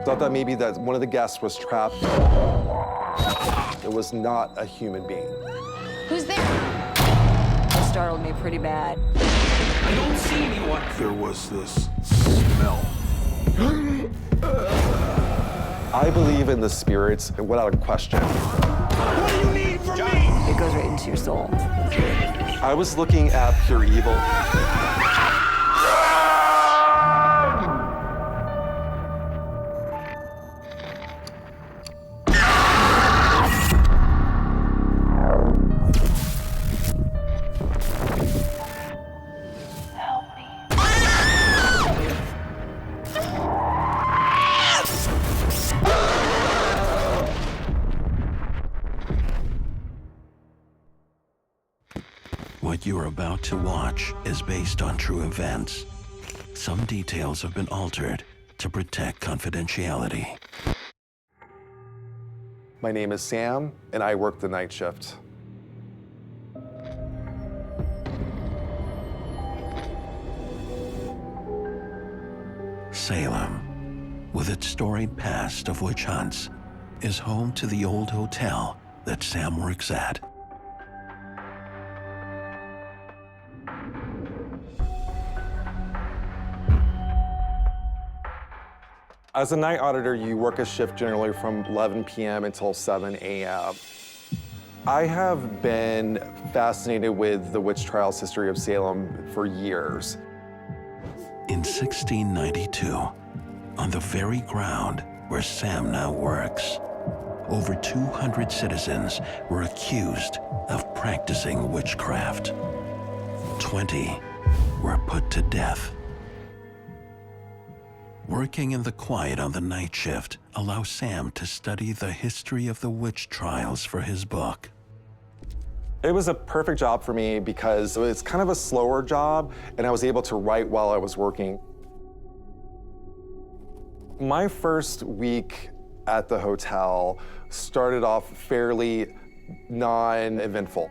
Thought that maybe that one of the guests was trapped. It was not a human being. Who's there? That startled me pretty bad. I don't see anyone. There was this smell. I believe in the spirits without a question. What do you need from me? It goes right into your soul. I was looking at pure evil. What you're about to watch is based on true events. Some details have been altered to protect confidentiality. My name is Sam, and I work the night shift. Salem, with its storied past of witch hunts, is home to the old hotel that Sam works at. As a night auditor, you work a shift generally from 11 p.m. until 7 a.m. I have been fascinated with the witch trials history of Salem for years. In 1692, on the very ground where Sam now works, over 200 citizens were accused of practicing witchcraft. 20 were put to death. Working in the quiet on the night shift allows Sam to study the history of the witch trials for his book. It was a perfect job for me because it's kind of a slower job, and I was able to write while I was working. My first week at the hotel started off fairly non-eventful.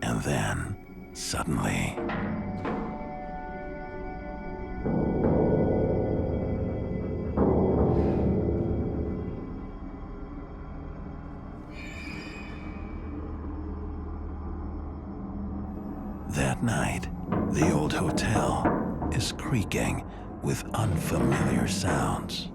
And then, suddenly, that night, the old hotel is creaking with unfamiliar sounds.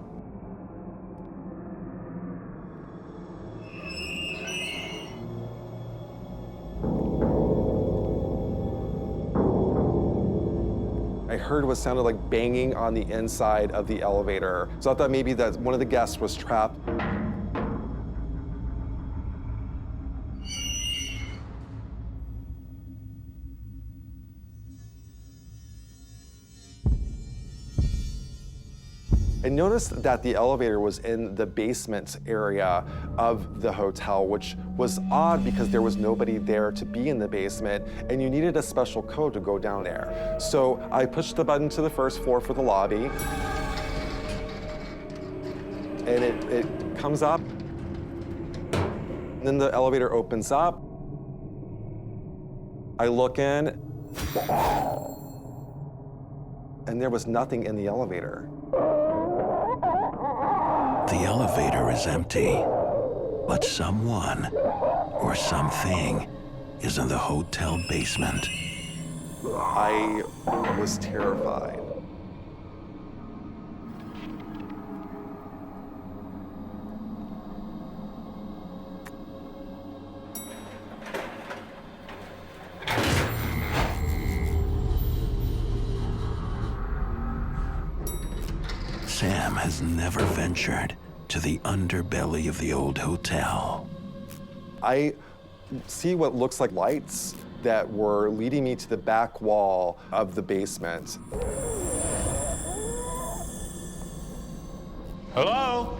I heard what sounded like banging on the inside of the elevator. So I thought maybe that one of the guests was trapped. I noticed that the elevator was in the basement area of the hotel, which was odd because there was nobody there to be in the basement, and you needed a special code to go down there. So I pushed the button to the first floor for the lobby, and it comes up. Then the elevator opens up. I look in, and there was nothing in the elevator. The elevator is empty, but someone or something is in the hotel basement. I was terrified. Sam has never ventured to the underbelly of the old hotel. I see what looks like lights that were leading me to the back wall of the basement. Hello?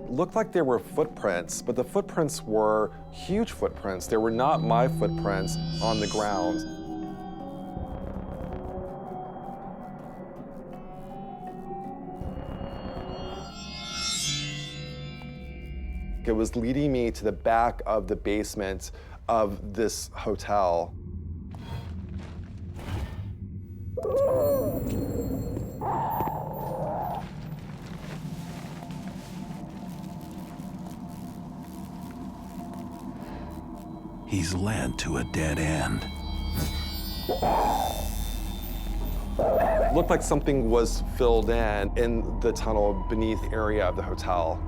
Looked like there were footprints, but the footprints were huge footprints. They were not my footprints on the ground. It was leading me to the back of the basement of this hotel. He's led to a dead end. It looked like something was filled in the tunnel beneath area of the hotel.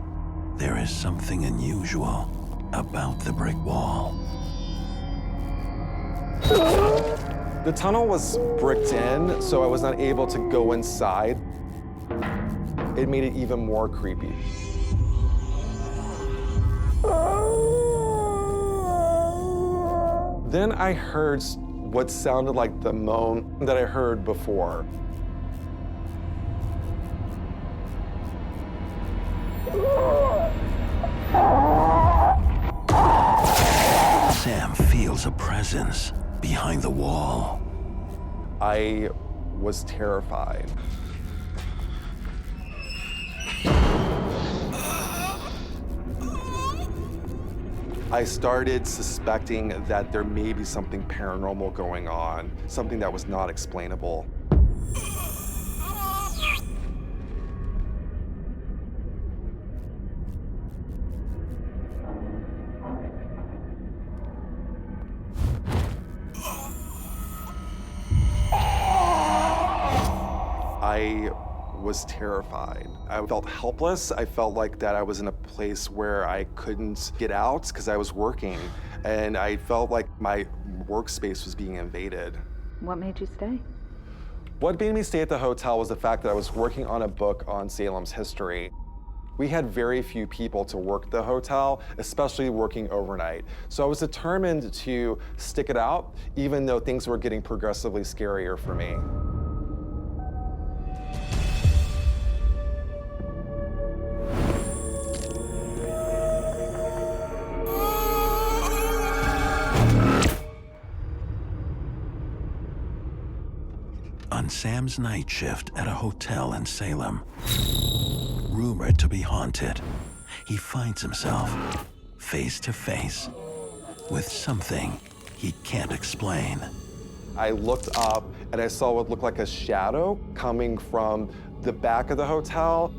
There is something unusual about the brick wall. The tunnel was bricked in, so I was not able to go inside. It made it even more creepy. Then I heard what sounded like the moan that I heard before. Sam feels a presence behind the wall. I was terrified. I started suspecting that there may be something paranormal going on, something that was not explainable. I was terrified. I felt helpless. I felt like that I was in a place where I couldn't get out because I was working. And I felt like my workspace was being invaded. What made you stay? What made me stay at the hotel was the fact that I was working on a book on Salem's history. We had very few people to work the hotel, especially working overnight. So I was determined to stick it out, even though things were getting progressively scarier for me. On Sam's night shift at a hotel in Salem, rumored to be haunted, he finds himself face to face with something he can't explain. I looked up and I saw what looked like a shadow coming from the back of the hotel.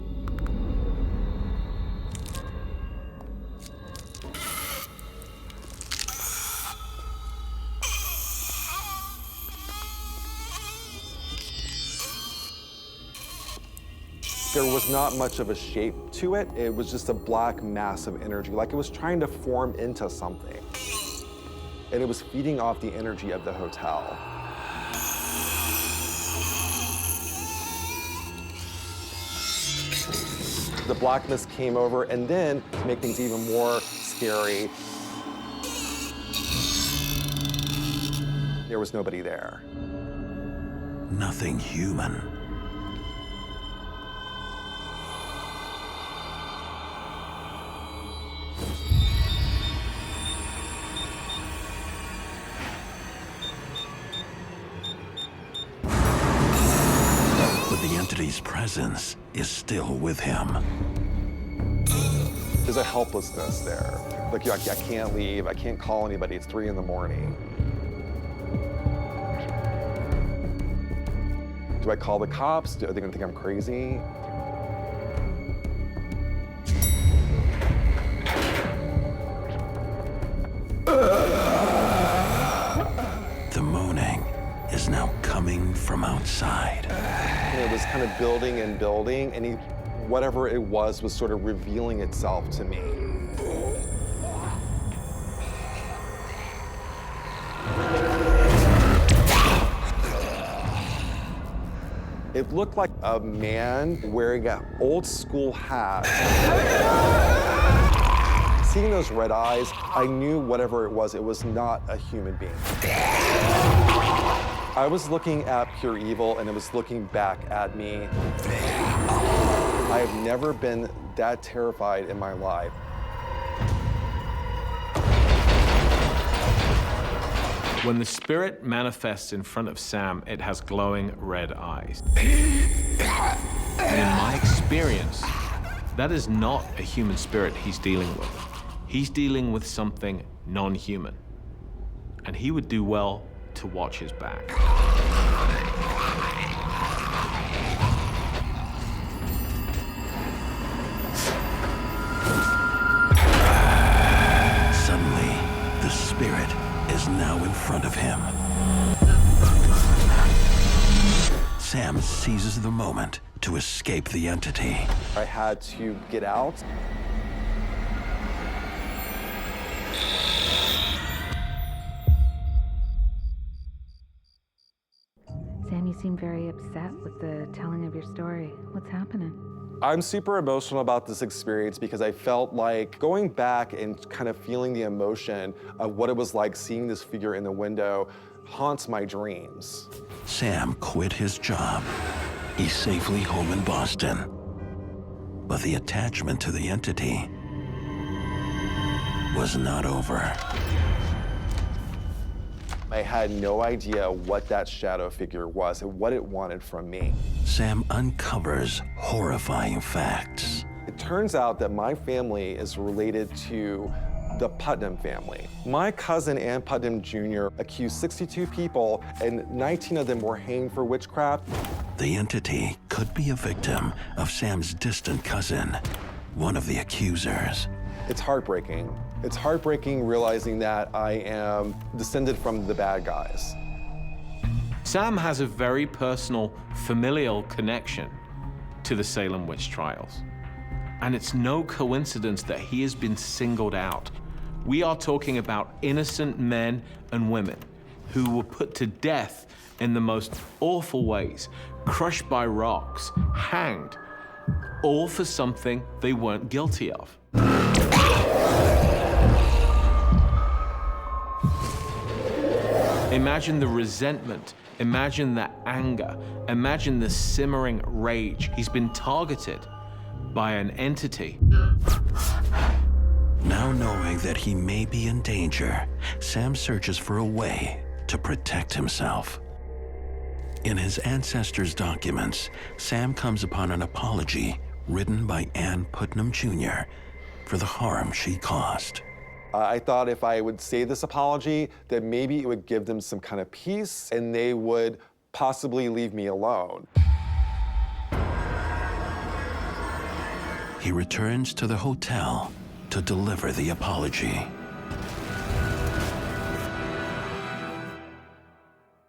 There was not much of a shape to it. It was just a black mass of energy, like it was trying to form into something. And it was feeding off the energy of the hotel. The blackness came over, and then, to make things even more scary, there was nobody there. Nothing human. Entity's presence is still with him. There's a helplessness there. Like, I can't leave, I can't call anybody, it's 3 in the morning. Do I call the cops? Are they gonna think I'm crazy? The moaning is now coming from outside. And it was kind of building and building, and whatever it was sort of revealing itself to me. It looked like a man wearing an old school hat. Seeing those red eyes, I knew whatever it was not a human being. I was looking at pure evil, and it was looking back at me. I have never been that terrified in my life. When the spirit manifests in front of Sam, it has glowing red eyes. And in my experience, that is not a human spirit he's dealing with. He's dealing with something non-human, and he would do well to watch his back. Suddenly, the spirit is now in front of him. Sam seizes the moment to escape the entity. I had to get out. Sam, you seem very upset with the telling of your story. What's happening? I'm super emotional about this experience because I felt like going back and kind of feeling the emotion of what it was like seeing this figure in the window haunts my dreams. Sam quit his job. He's safely home in Boston. But the attachment to the entity was not over. I had no idea what that shadow figure was and what it wanted from me. Sam uncovers horrifying facts. It turns out that my family is related to the Putnam family. My cousin Ann Putnam Jr. accused 62 people, and 19 of them were hanged for witchcraft. The entity could be a victim of Sam's distant cousin, one of the accusers. It's heartbreaking. It's heartbreaking realizing that I am descended from the bad guys. Sam has a very personal, familial connection to the Salem witch trials. And it's no coincidence that he has been singled out. We are talking about innocent men and women who were put to death in the most awful ways, crushed by rocks, hanged, all for something they weren't guilty of. Imagine the resentment, imagine the anger, imagine the simmering rage. He's been targeted by an entity. Now knowing that he may be in danger, Sam searches for a way to protect himself. In his ancestors' documents, Sam comes upon an apology written by Ann Putnam Jr. for the harm she caused. I thought if I would say this apology, that maybe it would give them some kind of peace and they would possibly leave me alone. He returns to the hotel to deliver the apology.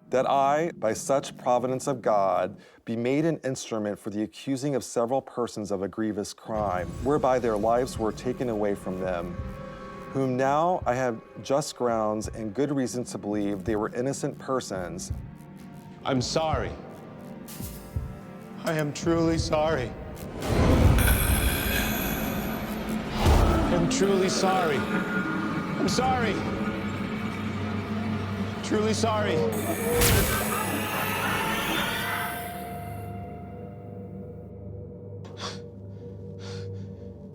That I, by such providence of God, be made an instrument for the accusing of several persons of a grievous crime, whereby their lives were taken away from them, whom now I have just grounds and good reason to believe they were innocent persons. I'm sorry. I am truly sorry. I'm truly sorry. I'm sorry. Truly sorry.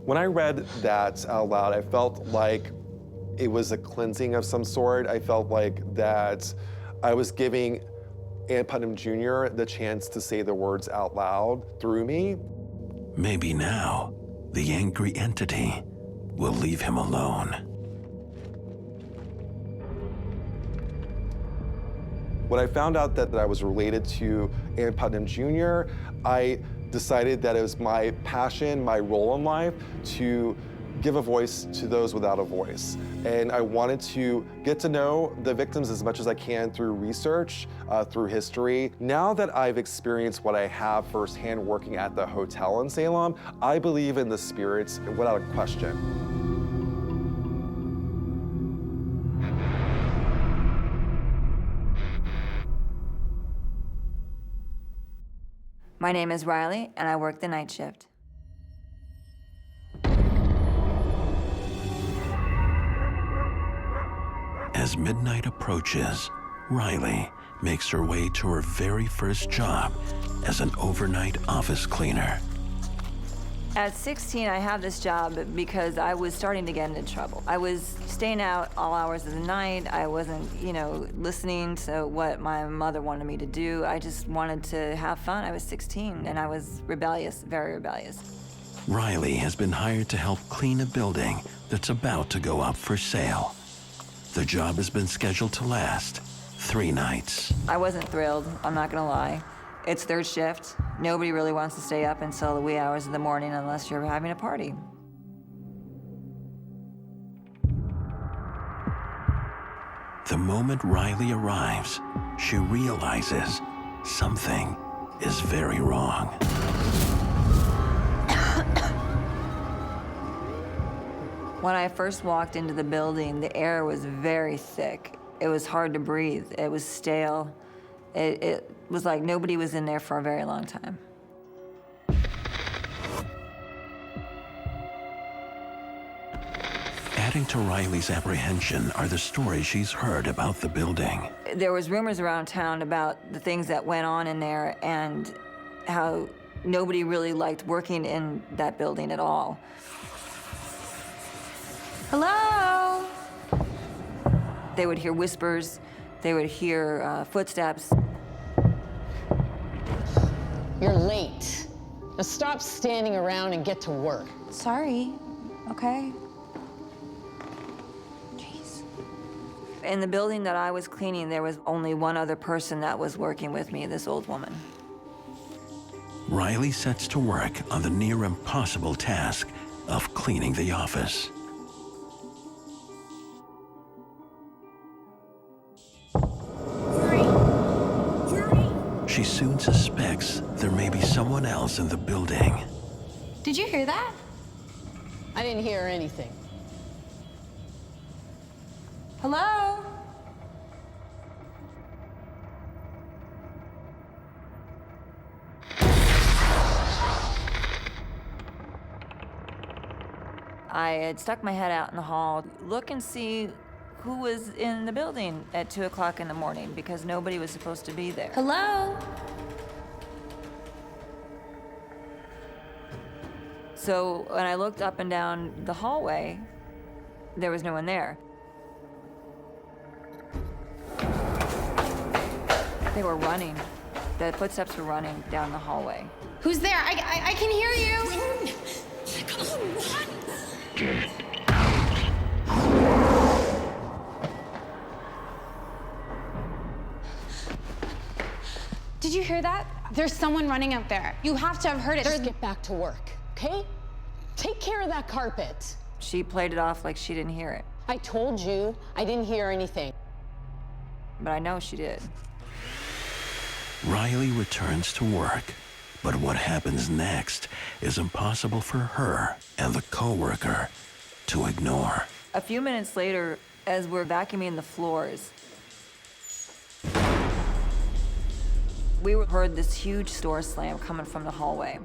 When I read that out loud, I felt like it was a cleansing of some sort. I felt like that I was giving Ann Putnam Jr. the chance to say the words out loud through me. Maybe now, the angry entity will leave him alone. When I found out that I was related to Ann Putnam Jr., I decided that it was my passion, my role in life, to give a voice to those without a voice. And I wanted to get to know the victims as much as I can through research, through history. Now that I've experienced what I have firsthand working at the hotel in Salem, I believe in the spirits without a question. My name is Riley, and I work the night shift. As midnight approaches, Riley makes her way to her very first job as an overnight office cleaner. At 16, I have this job because I was starting to get into trouble. I was staying out all hours of the night. I wasn't, listening to what my mother wanted me to do. I just wanted to have fun. I was 16, and I was rebellious, very rebellious. Riley has been hired to help clean a building that's about to go up for sale. The job has been scheduled to last 3 nights. I wasn't thrilled, I'm not gonna lie. It's third shift. Nobody really wants to stay up until the wee hours of the morning unless you're having a party. The moment Riley arrives, she realizes something is very wrong. When I first walked into the building, the air was very thick. It was hard to breathe. It was stale. It was like nobody was in there for a very long time. Adding to Riley's apprehension are the stories she's heard about the building. There was rumors around town about the things that went on in there and how nobody really liked working in that building at all. Hello? They would hear whispers, they would hear footsteps. You're late. Now stop standing around and get to work. Sorry. Okay. Jeez. In the building that I was cleaning, there was only one other person that was working with me, this old woman. Riley sets to work on the near impossible task of cleaning the office. She soon suspects there may be someone else in the building. Did you hear that? I didn't hear anything. Hello? I had stuck my head out in the hall, look and see who was in the building at 2 o'clock in the morning because nobody was supposed to be there. Hello? So when I looked up and down the hallway, there was no one there. They were running. The footsteps were running down the hallway. Who's there? I can hear you. Run! Come on, run! Did you hear that? There's someone running out there. You have to have heard it. Just get back to work, okay? Take care of that carpet. She played it off like she didn't hear it, I told you I didn't hear anything. but I know she did. Riley returns to work, but what happens next is impossible for her and the coworker to ignore. A few minutes later, as we're vacuuming the floors, we heard this huge door slam coming from the hallway.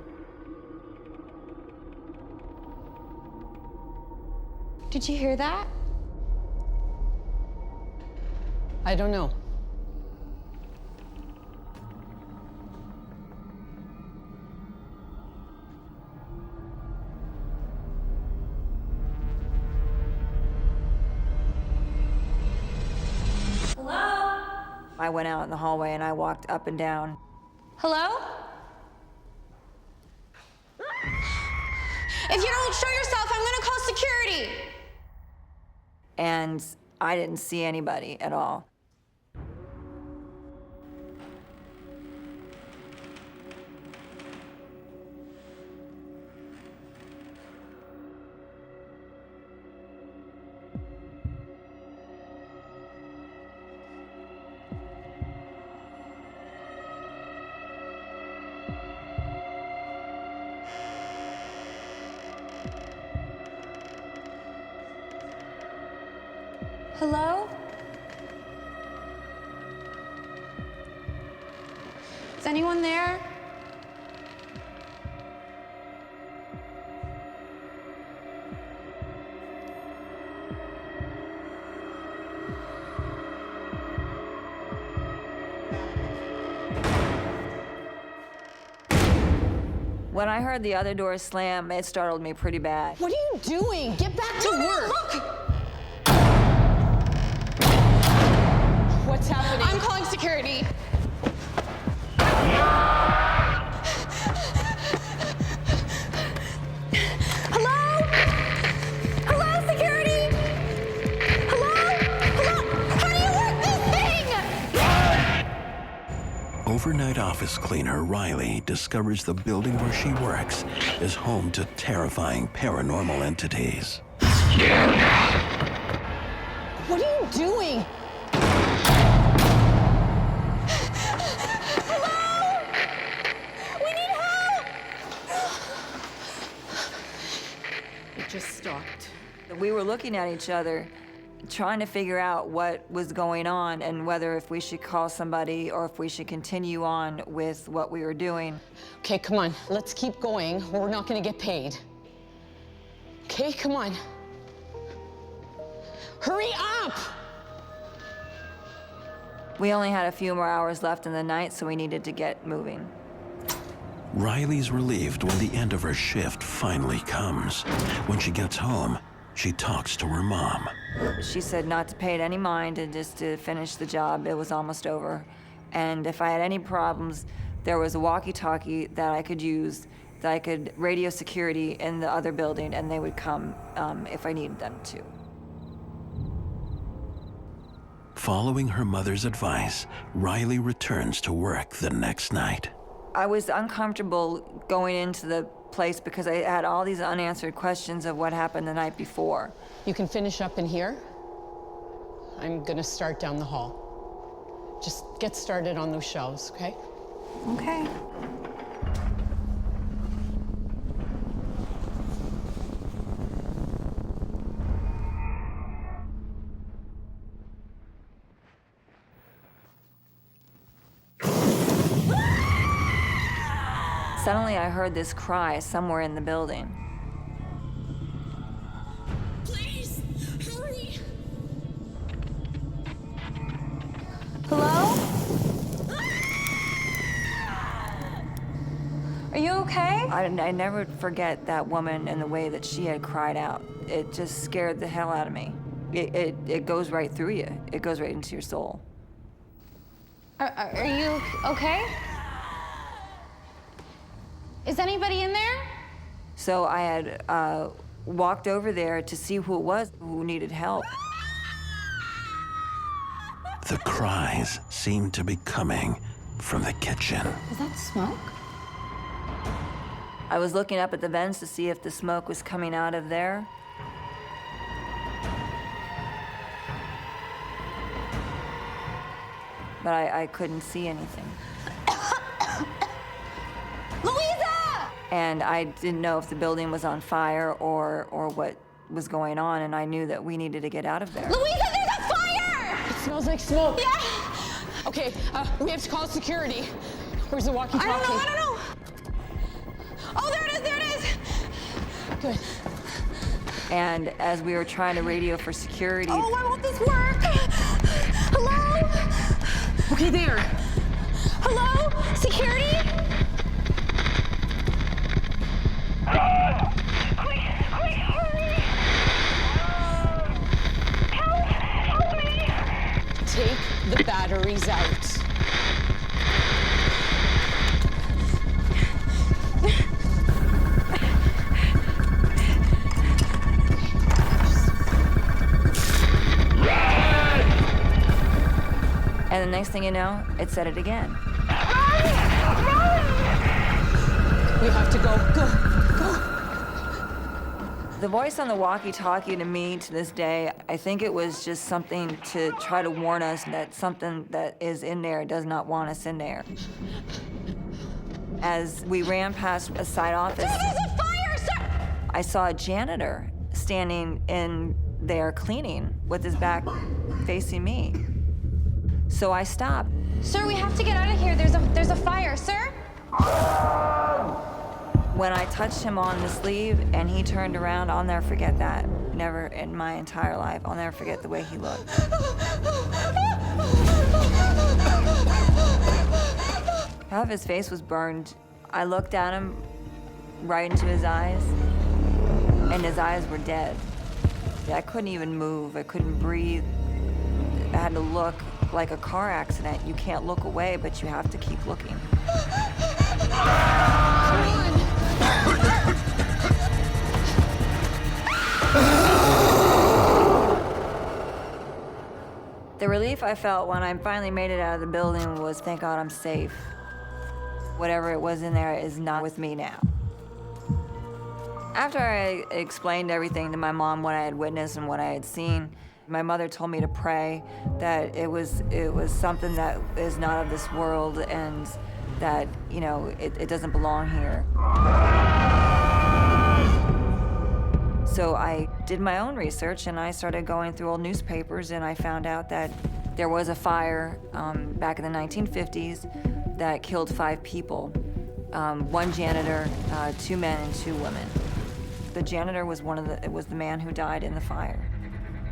Did you hear that? I don't know. I went out in the hallway and I walked up and down. Hello? If you don't show yourself, I'm gonna call security. And I didn't see anybody at all. Hello? Is anyone there? When I heard the other door slam, it startled me pretty bad. What are you doing? Get back to work. Look! What's happening? I'm calling security. overnight office cleaner, Riley, discovers the building where she works is home to terrifying paranormal entities. What are you doing? Hello? We need help! It just stopped. We were looking at each other, trying to figure out what was going on and whether if we should call somebody or if we should continue on with what we were doing. Okay, come on. Let's keep going, or we're not gonna get paid. Okay, come on. Hurry up! We only had a few more hours left in the night, so we needed to get moving. Riley's relieved when the end of her shift finally comes. When she gets home, she talks to her mom. She said not to pay it any mind and just to finish the job. It was almost over. And if I had any problems, there was a walkie-talkie that I could use, that I could radio security in the other building, and they would come if I needed them to. Following her mother's advice, Riley returns to work the next night. I was uncomfortable going into the place because I had all these unanswered questions of what happened the night before. You can finish up in here. I'm gonna start down the hall. Just get started on those shelves, okay? Okay. Suddenly I heard this cry somewhere in the building. Please, hurry. Hello? Are you okay? I never forget that woman and the way that she had cried out. It just scared the hell out of me. It goes right through you. It goes right into your soul. Are you okay? Is anybody in there? So I had walked over there to see who it was who needed help. The cries seem to be coming from the kitchen. Is that smoke? I was looking up at the vents to see if the smoke was coming out of there. But I couldn't see anything. Louisa! And I didn't know if the building was on fire or what was going on, and I knew that we needed to get out of there. Louisa, there's a fire! It smells like smoke. Yeah! Okay, we have to call security. Where's the walkie-talkie? I don't know. Oh, there it is! Good. And as we were trying to radio for security, Oh, why won't this work? Hello? Okay, there. Hello? Security? Quick, hurry! Help me! Take the batteries out. and the next thing you know, it said it again. We have to go. Go. The voice on the walkie-talkie to me to this day, I think it was just something to try to warn us that something that is in there does not want us in there. As we ran past a side office, There's a fire, sir! I saw a janitor standing in there cleaning with his back facing me. So I stopped. Sir, we have to get out of here. There's a fire, sir. When I touched him on the sleeve and he turned around, I'll never forget that. Never in my entire life. I'll never forget the way he looked. Half his face was burned. I looked at him right into his eyes, and his eyes were dead. I couldn't even move. I couldn't breathe. I had to look like a car accident. You can't look away, but you have to keep looking. The relief I felt when I finally made it out of the building was, thank God I'm safe. Whatever it was in there is not with me now. After I explained everything to my mom, what I had witnessed and what I had seen, my mother told me to pray that it was something that is not of this world and that, you know, it doesn't belong here. So I did my own research and I started going through old newspapers and I found out that there was a fire back in the 1950s that killed 5 people, 1 janitor, 2 men and 2 women. The janitor was the man who died in the fire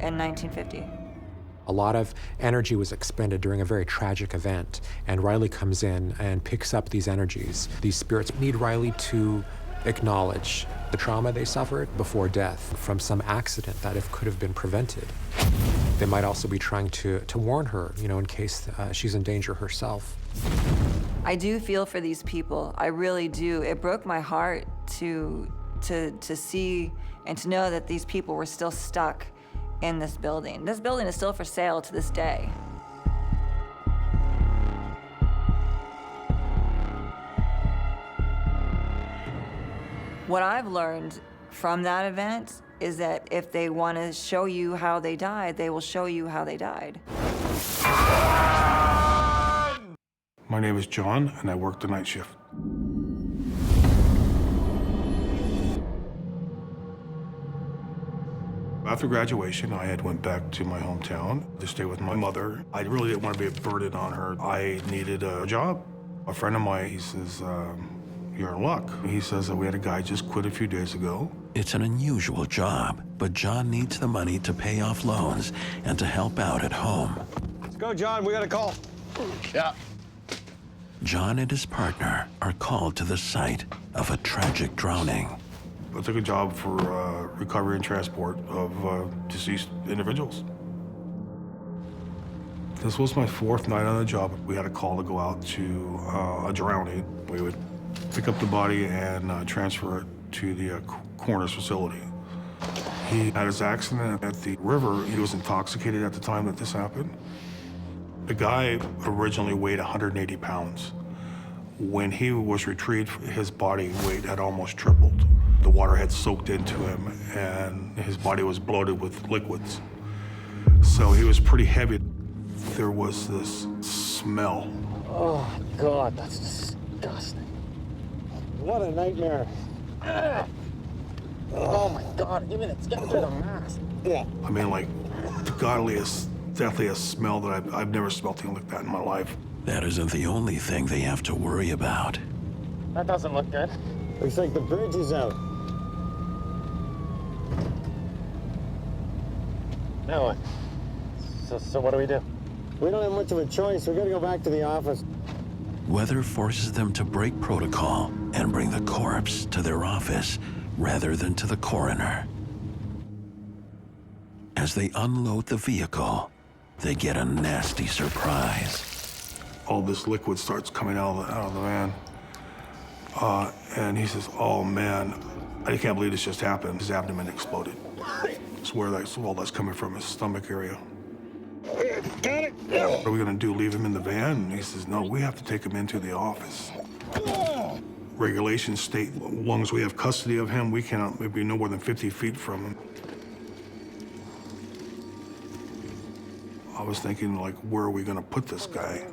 in 1950. A lot of energy was expended during a very tragic event, and Riley comes in and picks up these energies. These spirits need Riley to acknowledge the trauma they suffered before death from some accident that could have been prevented. They might also be trying to warn her, you know, in case she's in danger herself. I do feel for these people. I really do. It broke my heart to see and to know that these people were still stuck in this building. This building is still for sale to this day. What I've learned from that event is that if they want to show you how they died, they will show you how they died. My name is John, and I work the night shift. After graduation, I had went back to my hometown to stay with my mother. I really didn't want to be a burden on her. I needed a job. A friend of mine, he says, you're in luck. He says that we had a guy just quit a few days ago. It's an unusual job, but John needs the money to pay off loans and to help out at home. Let's go, John. We got a call. Yeah. John and his partner are called to the site of a tragic drowning. I took a job for recovery and transport of deceased individuals. This was my 4th night on the job. We had a call to go out to a drowning. We would pick up the body and transfer it to the coroner's facility. He had his accident at the river. He was intoxicated at the time that this happened. The guy originally weighed 180 pounds. When he was retrieved, his body weight had almost tripled. The water had soaked into him, and his body was bloated with liquids. So he was pretty heavy. There was this smell. Oh, God, that's disgusting. What a nightmare. Oh, my God, even it's getting through the mask. Yeah. I mean, like, the godliest, deathliest smell that I've never smelled anything like that in my life. That isn't the only thing they have to worry about. That doesn't look good. Looks like the bridge is out. Now what? So what do we do? We don't have much of a choice. We gotta go back to the office. Weather forces them to break protocol and bring the corpse to their office rather than to the coroner. As they unload the vehicle, they get a nasty surprise. All this liquid starts coming out of the van. And he says, oh man, I can't believe this just happened. His abdomen exploded. It's where all that's coming from, his stomach area. Got it. What are we gonna do, leave him in the van? And he says, no, we have to take him into the office. Regulations state, as long as we have custody of him, we cannot maybe no more than 50 feet from him. I was thinking, like, where are we gonna put this guy?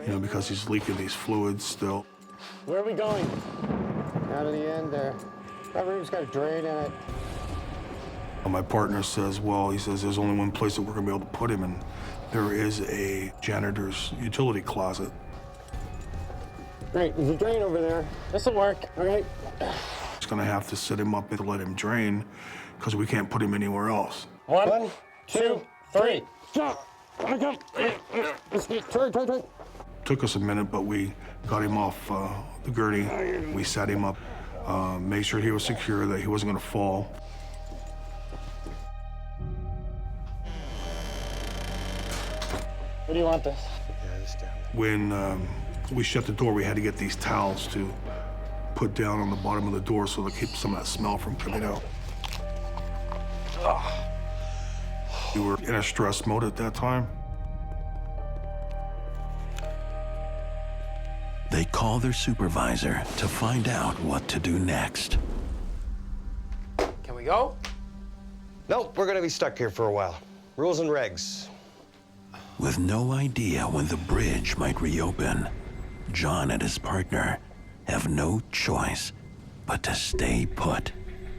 You know, because he's leaking these fluids still. Where are we going? Out of the end there. That room's got a drain in it. My partner says, well, he says, there's only one place that we're gonna be able to put him, and there is a janitor's utility closet. Great, there's a drain over there. This'll work, all right? It's gonna have to set him up and let him drain, because we can't put him anywhere else. 1, 2, 3. Stop! Turn. Took us a minute, but we got him off the gurney. We set him up, made sure he was secure, that he wasn't gonna fall. Where do you want this? When we shut the door, we had to get these towels to put down on the bottom of the door so to keep some of that smell from coming out. We were in a stress mode at that time. They call their supervisor to find out what to do next. Can we go? Nope, we're gonna be stuck here for a while. Rules and regs. With no idea when the bridge might reopen, John and his partner have no choice but to stay put.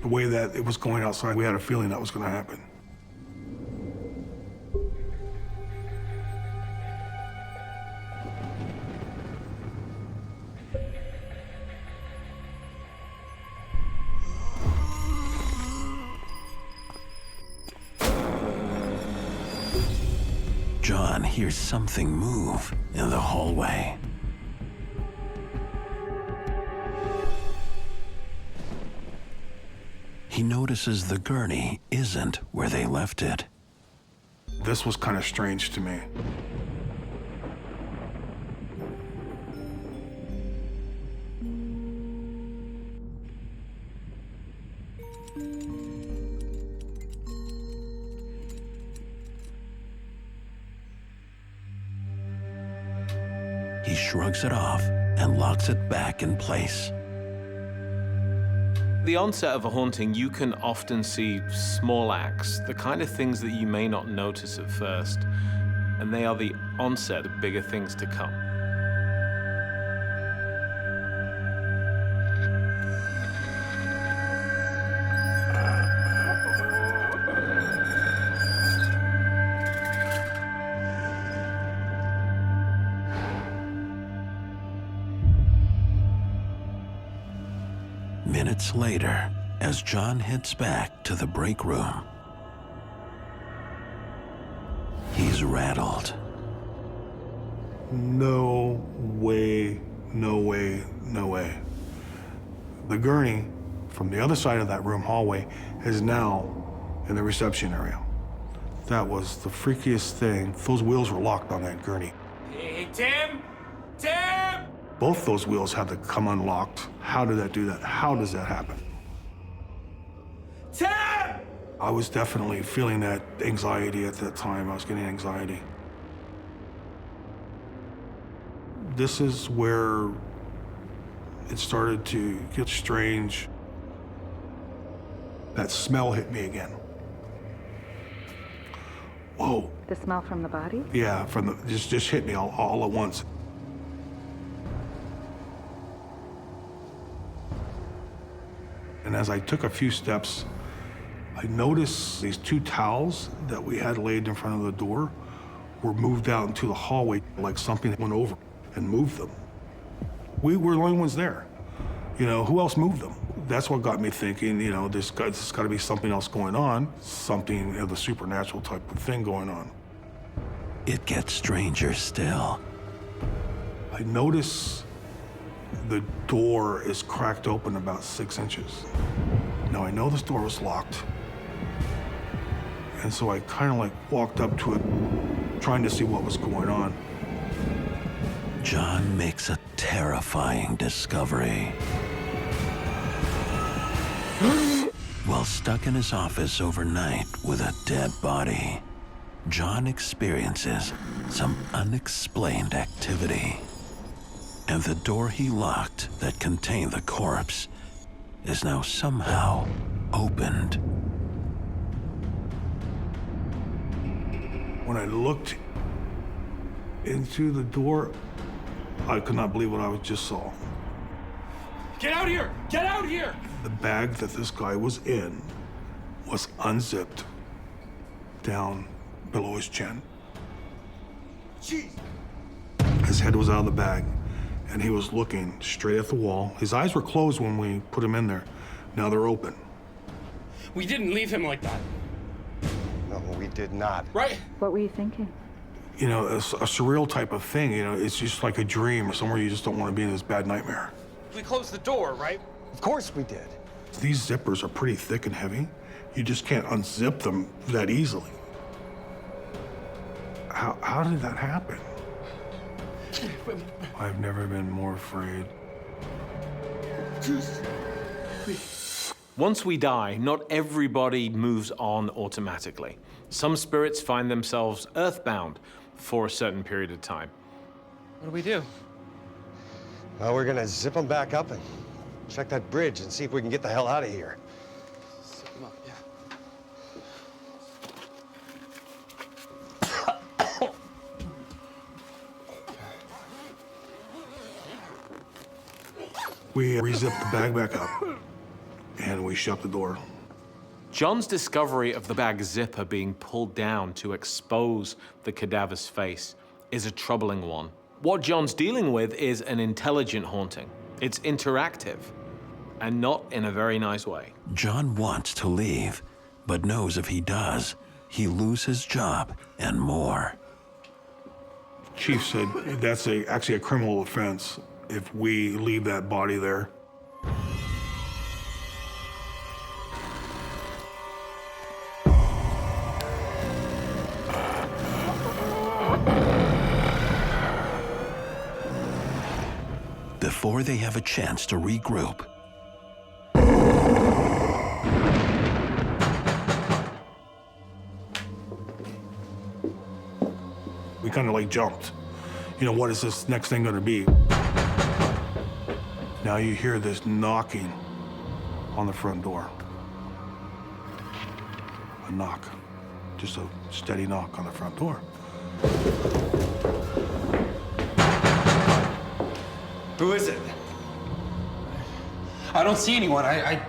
The way that it was going outside, we had a feeling that was going to happen. John hears something move in the hallway. He notices the gurney isn't where they left it. This was kind of strange to me. He shrugs it off and locks it back in place. The onset of a haunting, you can often see small acts, the kind of things that you may not notice at first, and they are the onset of bigger things to come. Minutes later, as John heads back to the break room, he's rattled. No way, no way, no way. The gurney from the other side of that room hallway is now in the reception area. That was the freakiest thing. Those wheels were locked on that gurney. Hey, Tim! Tim! Both those wheels had to come unlocked. How did that do that? How does that happen? Tim! I was definitely feeling that anxiety at that time. I was getting anxiety. This is where it started to get strange. That smell hit me again. Whoa. The smell from the body? Yeah, from the just hit me all at once. And as I took a few steps, I noticed these two towels that we had laid in front of the door were moved out into the hallway like something went over and moved them. We were the only ones there. You know, who else moved them? That's what got me thinking, you know, there's got to be something else going on, something of the supernatural type of thing going on. It gets stranger still. I notice the door is cracked open about 6 inches. Now I know this door was locked. And so I kind of like walked up to it, trying to see what was going on. John makes a terrifying discovery. While stuck in his office overnight with a dead body, John experiences some unexplained activity. And the door he locked that contained the corpse is now somehow opened. When I looked into the door, I could not believe what I just saw. Get out here! Get out here! The bag that this guy was in was unzipped down below his chin. Jeez! His head was out of the bag, and he was looking straight at the wall. His eyes were closed when we put him in there. Now they're open. We didn't leave him like that. No, we did not. Right? What were you thinking? You know, a surreal type of thing, you know, it's just like a dream or somewhere you just don't want to be in this bad nightmare. We closed the door, right? Of course we did. These zippers are pretty thick and heavy. You just can't unzip them that easily. How did that happen? I've never been more afraid. Once we die, not everybody moves on automatically. Some spirits find themselves earthbound for a certain period of time. What do we do? Well, we're gonna zip them back up and check that bridge and see if we can get the hell out of here. Zip them up, yeah. We re-zipped the bag back up, and we shut the door. John's discovery of the bag zipper being pulled down to expose the cadaver's face is a troubling one. What John's dealing with is an intelligent haunting. It's interactive, and not in a very nice way. John wants to leave, but knows if he does, he'll lose his job and more. Chief said that's actually a criminal offense if we leave that body there. Before they have a chance to regroup, We kind of like jumped. You know, what is this next thing gonna be? Now you hear this knocking on the front door. A knock, just a steady knock on the front door. Who is it? I don't see anyone. I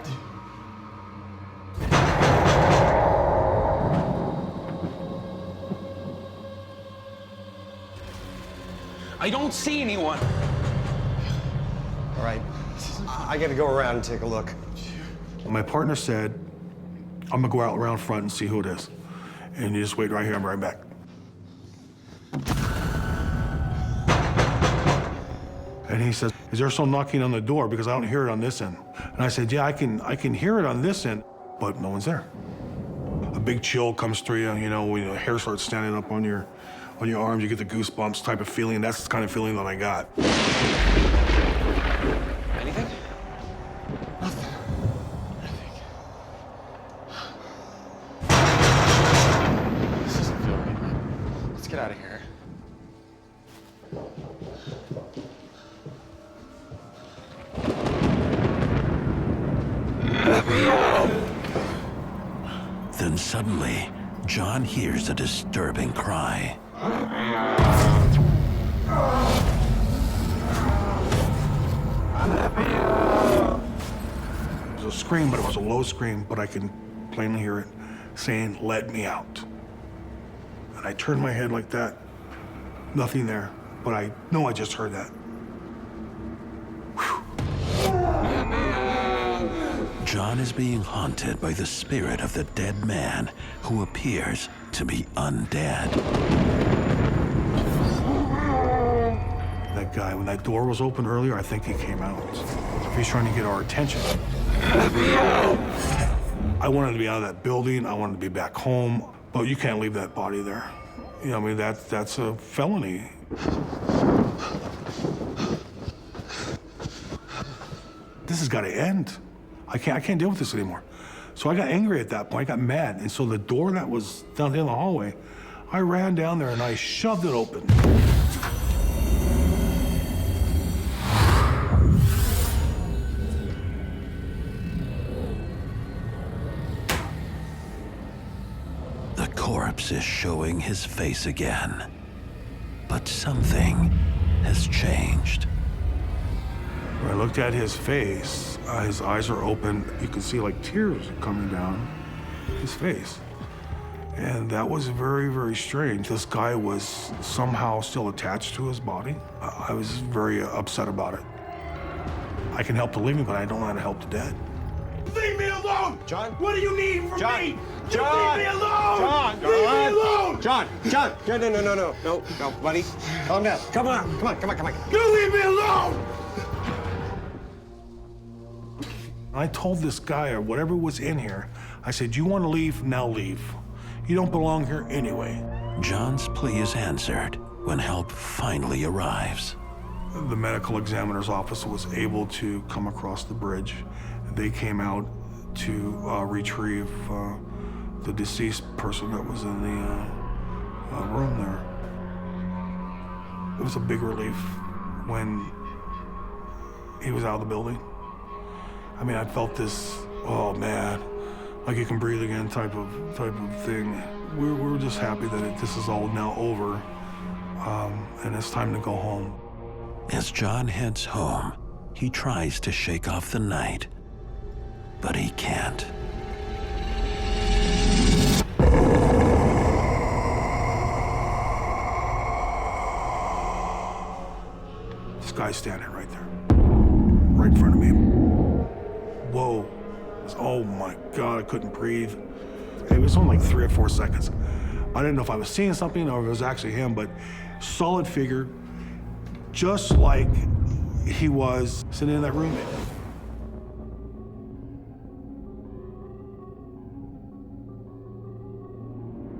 don't see anyone. All right, I gotta go around and take a look. My partner said, I'm gonna go out around front and see who it is. And you just wait right here, I'm right back. And he says, is there some knocking on the door? Because I don't hear it on this end. And I said, yeah, I can hear it on this end, but no one's there. A big chill comes through you, you know, when the hair starts standing up on your arms, you get the goosebumps type of feeling. That's the kind of feeling that I got. Anything? This doesn't feel right, man. Let's get out of here. then suddenly, John hears a disturbing cry. It was a scream, but it was a low scream, but I can plainly hear it saying, "Let me out." And I turned my head like that. Nothing there, but I know I just heard that. John is being haunted by the spirit of the dead man who appears to be undead. That guy, when that door was open earlier, I think he came out. He's trying to get our attention. I wanted to be out of that building. I wanted to be back home, but you can't leave that body there. You know, I mean, that's a felony. This has got to end. I can't deal with this anymore. So I got angry at that point. I got mad. And so the door that was down the end of the hallway, I ran down there and I shoved it open. The corpse is showing his face again. But something has changed. When I looked at his face, his eyes are open. You can see like tears coming down his face. And that was very, very strange. This guy was somehow still attached to his body. I was very upset about it. I can help the living, but I don't know how to help the dead. Leave me alone! John? What do you need from me? John! Leave me alone! John! Leave me alone! John! No, buddy. Calm down. Come on. You leave me alone! I told this guy, or whatever was in here, I said, you want to leave? Now leave. You don't belong here anyway. John's plea is answered when help finally arrives. The medical examiner's office was able to come across the bridge. They came out to retrieve the deceased person that was in the room there. It was a big relief when he was out of the building. I mean, I felt this, oh man, like you can breathe again type of thing. We're just happy that this is all now over, and it's time to go home. As John heads home, he tries to shake off the night, but he can't. This guy's standing right there, right in front of me. Whoa. Oh my God, I couldn't breathe. It was only like 3 or 4 seconds. I didn't know if I was seeing something or if it was actually him, but solid figure, just like he was sitting in that room.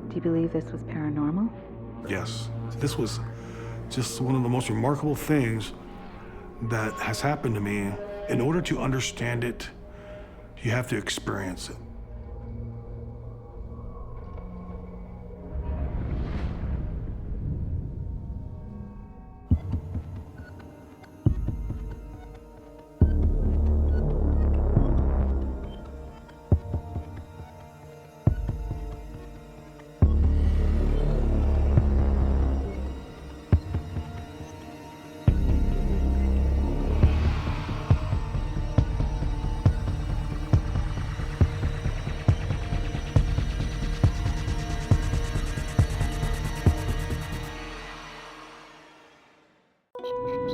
Do you believe this was paranormal? Yes, this was just one of the most remarkable things that has happened to me. In order to understand it, you have to experience it.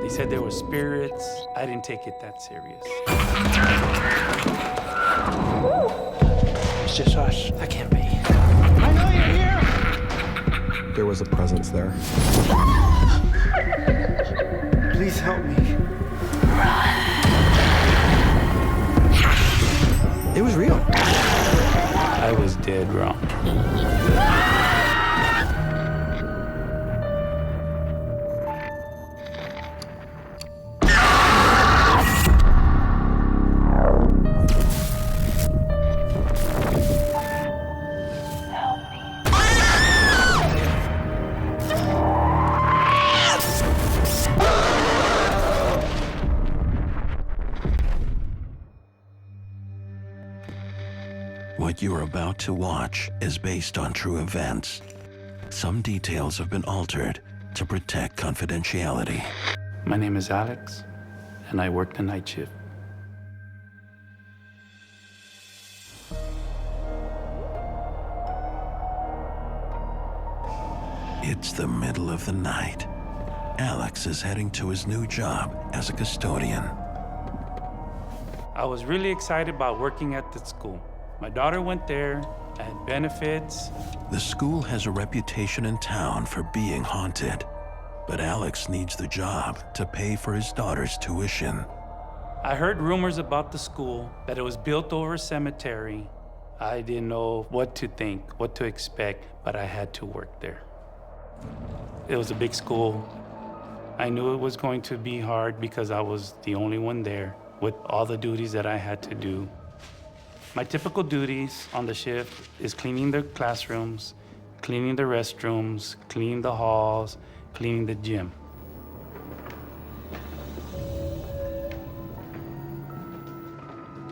They said there were spirits. I didn't take it that serious. It's just us. That can't be. I know you're here! There was a presence there. Please help me. It was real. I was dead wrong. What you're about to watch is based on true events. Some details have been altered to protect confidentiality. My name is Alex, and I work the night shift. It's the middle of the night. Alex is heading to his new job as a custodian. I was really excited about working at the school. My daughter went there, I had benefits. The school has a reputation in town for being haunted, but Alex needs the job to pay for his daughter's tuition. I heard rumors about the school, that it was built over a cemetery. I didn't know what to think, what to expect, but I had to work there. It was a big school. I knew it was going to be hard because I was the only one there with all the duties that I had to do. My typical duties on the shift is cleaning the classrooms, cleaning the restrooms, cleaning the halls, cleaning the gym.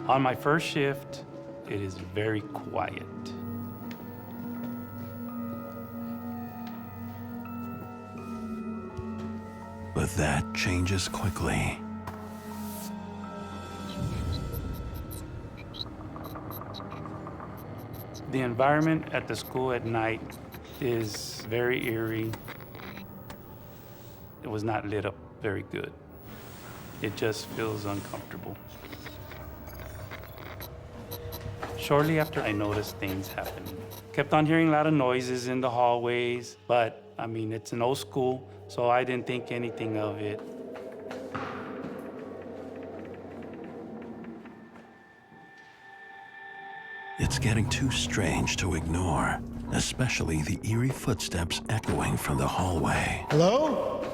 On my first shift, it is very quiet. But that changes quickly. The environment at the school at night is very eerie. It was not lit up very good. It just feels uncomfortable. Shortly after, I noticed things happening. Kept on hearing a lot of noises in the hallways, but I mean, it's an old school, so I didn't think anything of it. It's getting too strange to ignore, especially the eerie footsteps echoing from the hallway. Hello?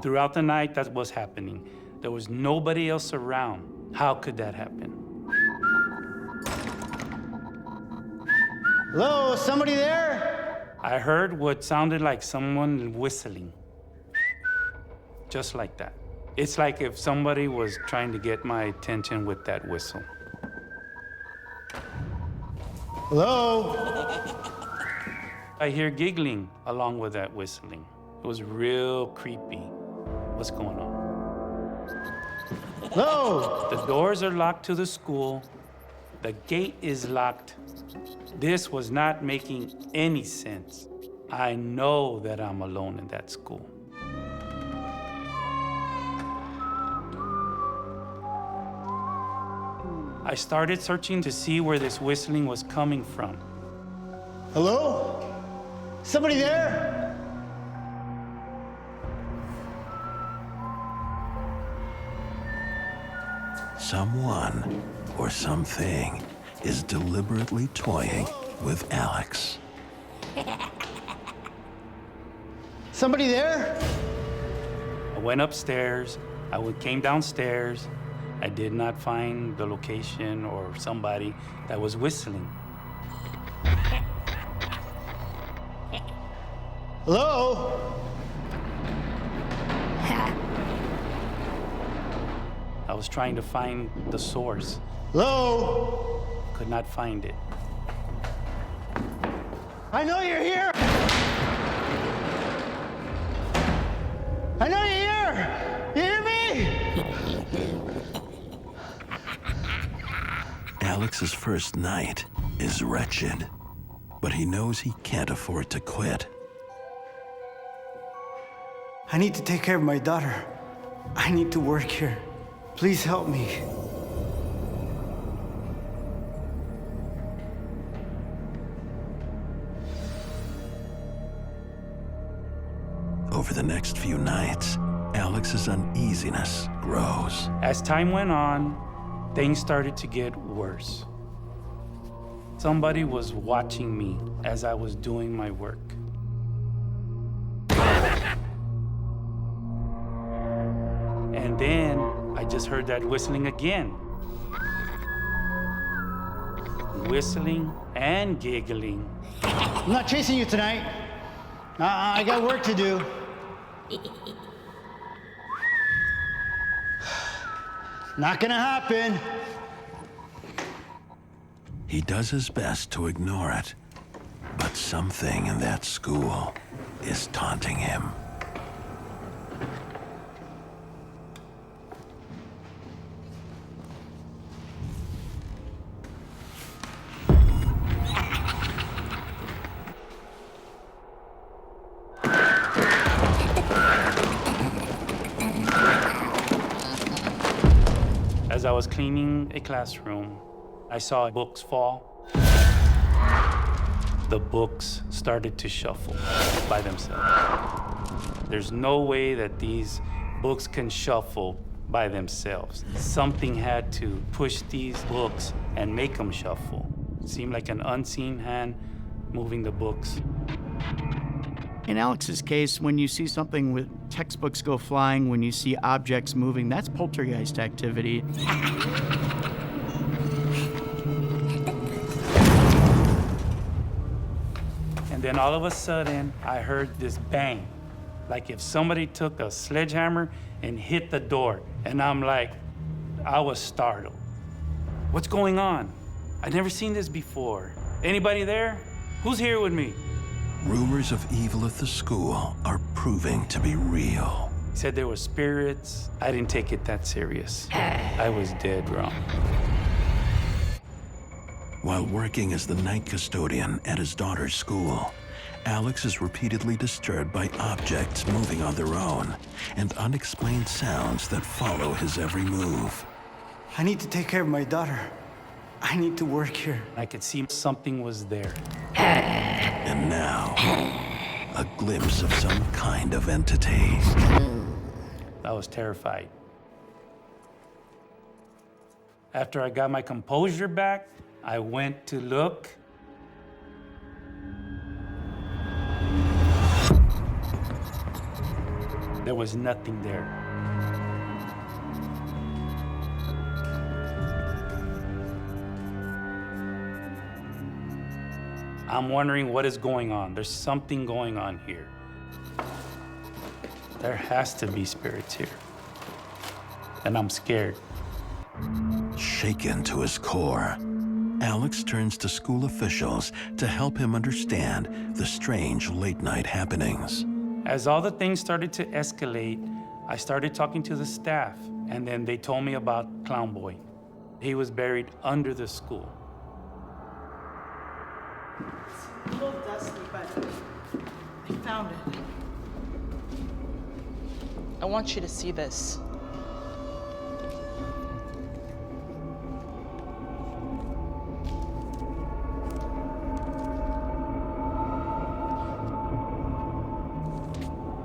Throughout the night, that was happening. There was nobody else around. How could that happen? Hello, somebody there? I heard what sounded like someone whistling. Just like that. It's like if somebody was trying to get my attention with that whistle. Hello? I hear giggling along with that whistling. It was real creepy. What's going on? Hello? The doors are locked to the school. The gate is locked. This was not making any sense. I know that I'm alone in that school. I started searching to see where this whistling was coming from. Hello? Somebody there? Someone or something is deliberately toying with Alex. Somebody there? I went upstairs. Came downstairs. I did not find the location or somebody that was whistling. Hello? I was trying to find the source. Hello? Could not find it. I know you're here! I know you're here! You hear me? Alex's first night is wretched, but he knows he can't afford to quit. I need to take care of my daughter. I need to work here. Please help me. Over the next few nights, Alex's uneasiness grows. As time went on, things started to get worse. Somebody was watching me as I was doing my work. And then I just heard that whistling again. Whistling and giggling. I'm not chasing you tonight. I got work to do. Not gonna happen. He does his best to ignore it, but something in that school is taunting him. As I was cleaning a classroom, I saw books fall. The books started to shuffle by themselves. There's no way that these books can shuffle by themselves. Something had to push these books and make them shuffle. It seemed like an unseen hand moving the books. In Alex's case, when you see something with textbooks go flying, when you see objects moving, that's poltergeist activity. And then all of a sudden, I heard this bang, like if somebody took a sledgehammer and hit the door. And I'm like, I was startled. What's going on? I'd never seen this before. Anybody there? Who's here with me? Rumors of evil at the school are proving to be real. He said there were spirits. I didn't take it that serious. I was dead wrong. While working as the night custodian at his daughter's school, Alex is repeatedly disturbed by objects moving on their own and unexplained sounds that follow his every move. I need to take care of my daughter. I need to work here. I could see something was there. And now, a glimpse of some kind of entity. I was terrified. After I got my composure back, I went to look. There was nothing there. I'm wondering what is going on. There's something going on here. There has to be spirits here. and I'm scared. Shaken to his core, Alex turns to school officials to help him understand the strange late-night happenings. As all the things started to escalate, I started talking to the staff, and then they told me about Clown Boy. He was buried under the school. It's a little dusty, but I found it. I want you to see this.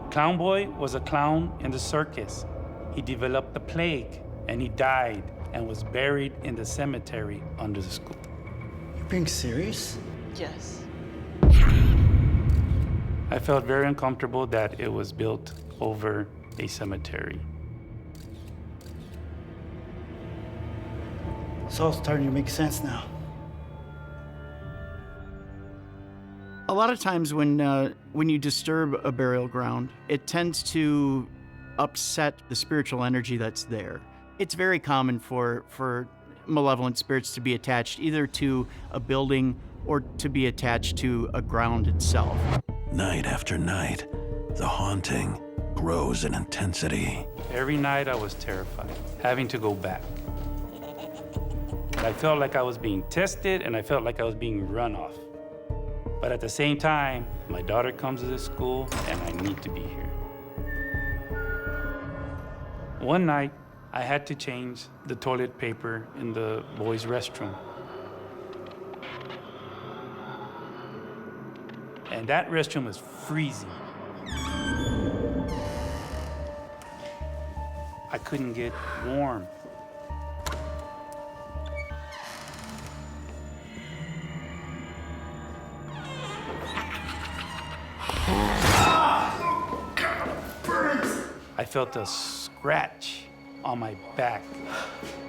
Clown Boy was a clown in the circus. He developed the plague, and he died and was buried in the cemetery under the school. You're being serious? Yes. I felt very uncomfortable that it was built over a cemetery. It's all starting to make sense now. A lot of times when you disturb a burial ground, it tends to upset the spiritual energy that's there. It's very common for malevolent spirits to be attached either to a building or to be attached to a ground itself. Night after night, the haunting grows in intensity. Every night I was terrified, having to go back. I felt like I was being tested, and I felt like I was being run off. But at the same time, my daughter comes to this school, and I need to be here. One night, I had to change the toilet paper in the boys' restroom. And that restroom was freezing. I couldn't get warm. I felt a scratch on my back.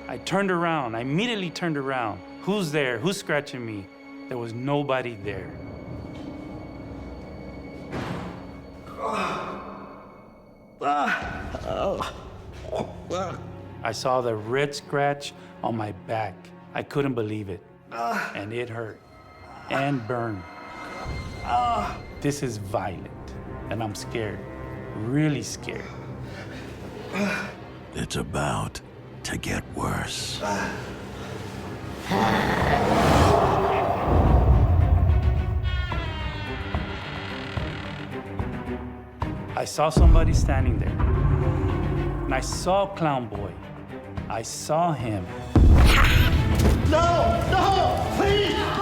I turned around. I immediately turned around. Who's there? Who's scratching me? There was nobody there. I saw the red scratch on my back. I couldn't believe it. And it hurt and burned. This is violent, and I'm scared, really scared. It's about to get worse. I saw somebody standing there, and I saw Clown Boy. I saw him. No! No! Please! No!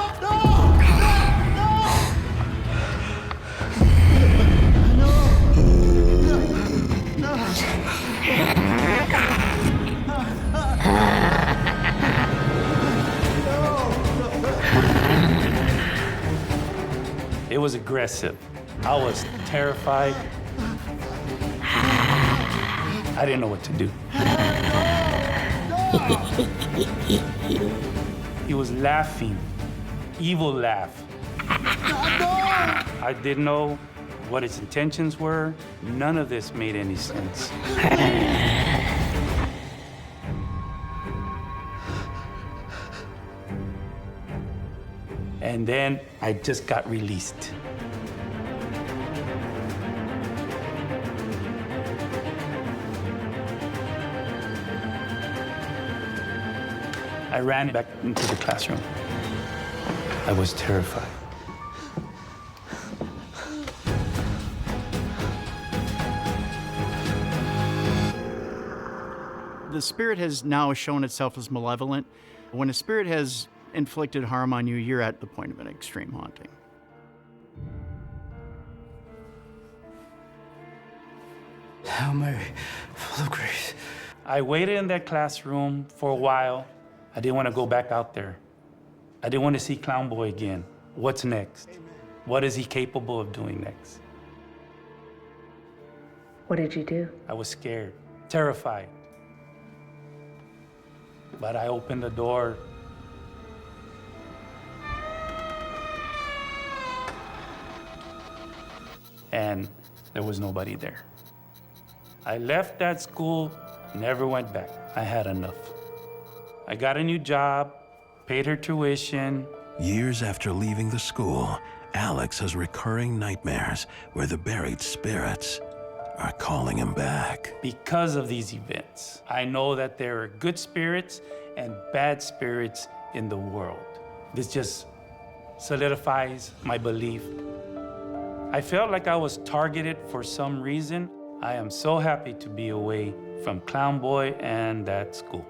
It was aggressive. I was terrified. I didn't know what to do. He was laughing, evil laugh. I didn't know what his intentions were. None of this made any sense. And then I just got released. I ran back into the classroom. I was terrified. The spirit has now shown itself as malevolent. When a spirit has inflicted harm on you, you're at the point of an extreme haunting. Hail Mary, full of grace. I waited in that classroom for a while. I didn't want to go back out there. I didn't want to see Clown Boy again. What's next? What is he capable of doing next? What did you do? I was scared, terrified. But I opened the door. And there was nobody there. I left that school, never went back. I had enough. I got a new job, paid her tuition. Years after leaving the school, Alex has recurring nightmares where the buried spirits are calling him back. Because of these events, I know that there are good spirits and bad spirits in the world. This just solidifies my belief. I felt like I was targeted for some reason. I am so happy to be away from Clown Boy and that school.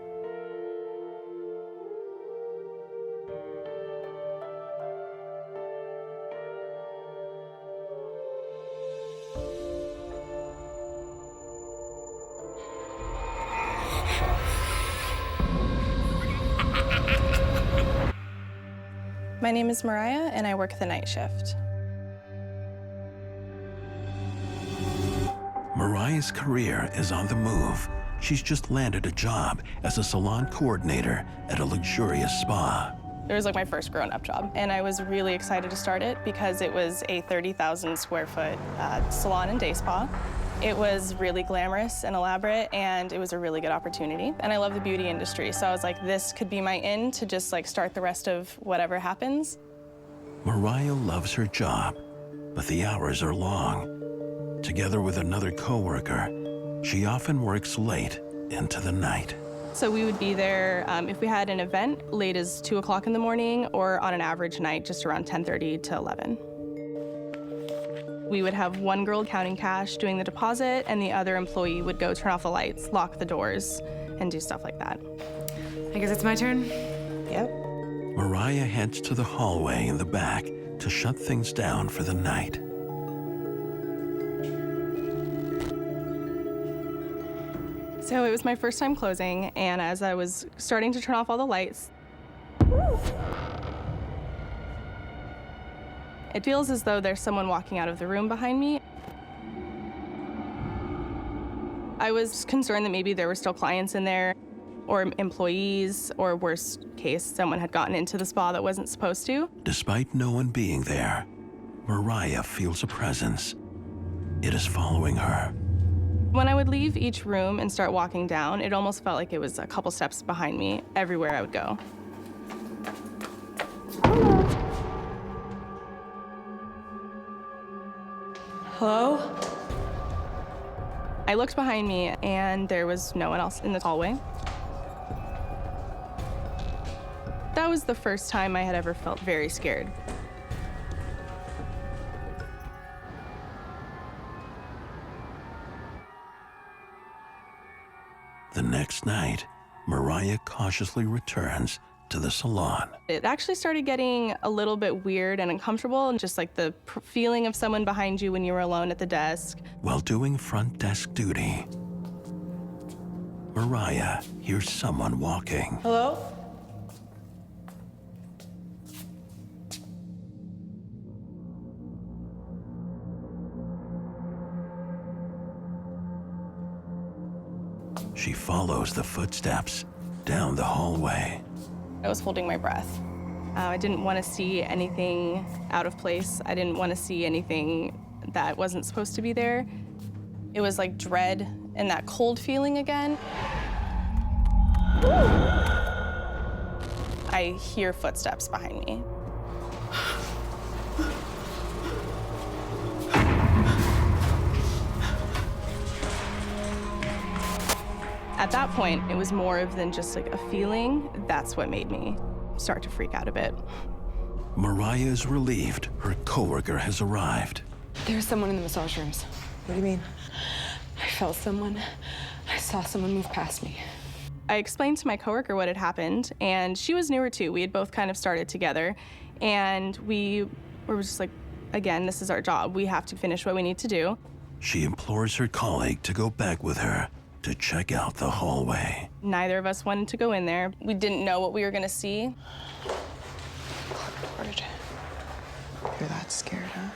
My name is Mariah, and I work the night shift. Mariah's career is on the move. She's just landed a job as a salon coordinator at a luxurious spa. It was like my first grown-up job, and I was really excited to start it because it was a 30,000 square foot salon and day spa. It was really glamorous and elaborate, and it was a really good opportunity. And I love the beauty industry, so I was like, this could be my in to just like start the rest of whatever happens. Mariah loves her job, but the hours are long. Together with another coworker, she often works late into the night. So we would be there if we had an event late as 2 o'clock in the morning, or on an average night just around 10:30 to 11. We would have one girl counting cash, doing the deposit, and the other employee would go turn off the lights, lock the doors, and do stuff like that. I guess it's my turn? Yep. Mariah heads to the hallway in the back to shut things down for the night. So it was my first time closing, and as I was starting to turn off all the lights, it feels as though there's someone walking out of the room behind me. I was concerned that maybe there were still clients in there, or employees, or worst case, someone had gotten into the spa that wasn't supposed to. Despite no one being there, Mariah feels a presence. It is following her. When I would leave each room and start walking down, it almost felt like it was a couple steps behind me everywhere I would go. Hello? I looked behind me, and there was no one else in the hallway. That was the first time I had ever felt very scared. The next night, Mariah cautiously returns to the salon. It actually started getting a little bit weird and uncomfortable, and just like the feeling of someone behind you when you were alone at the desk. While doing front desk duty, Mariah hears someone walking. Hello? She follows the footsteps down the hallway. I was holding my breath. I didn't want to see anything out of place. I didn't want to see anything that wasn't supposed to be there. It was like dread and that cold feeling again. I hear footsteps behind me. At that point, it was more than just like a feeling. That's what made me start to freak out a bit. Mariah is relieved her coworker has arrived. There's someone in the massage rooms. What do you mean? I felt someone. I saw someone move past me. I explained to my coworker what had happened, and she was newer too. We had both kind of started together, and we were just like, again, this is our job. We have to finish what we need to do. She implores her colleague to go back with her to check out the hallway. Neither of us wanted to go in there. We didn't know what we were gonna see. Clipboard. You're that scared, huh?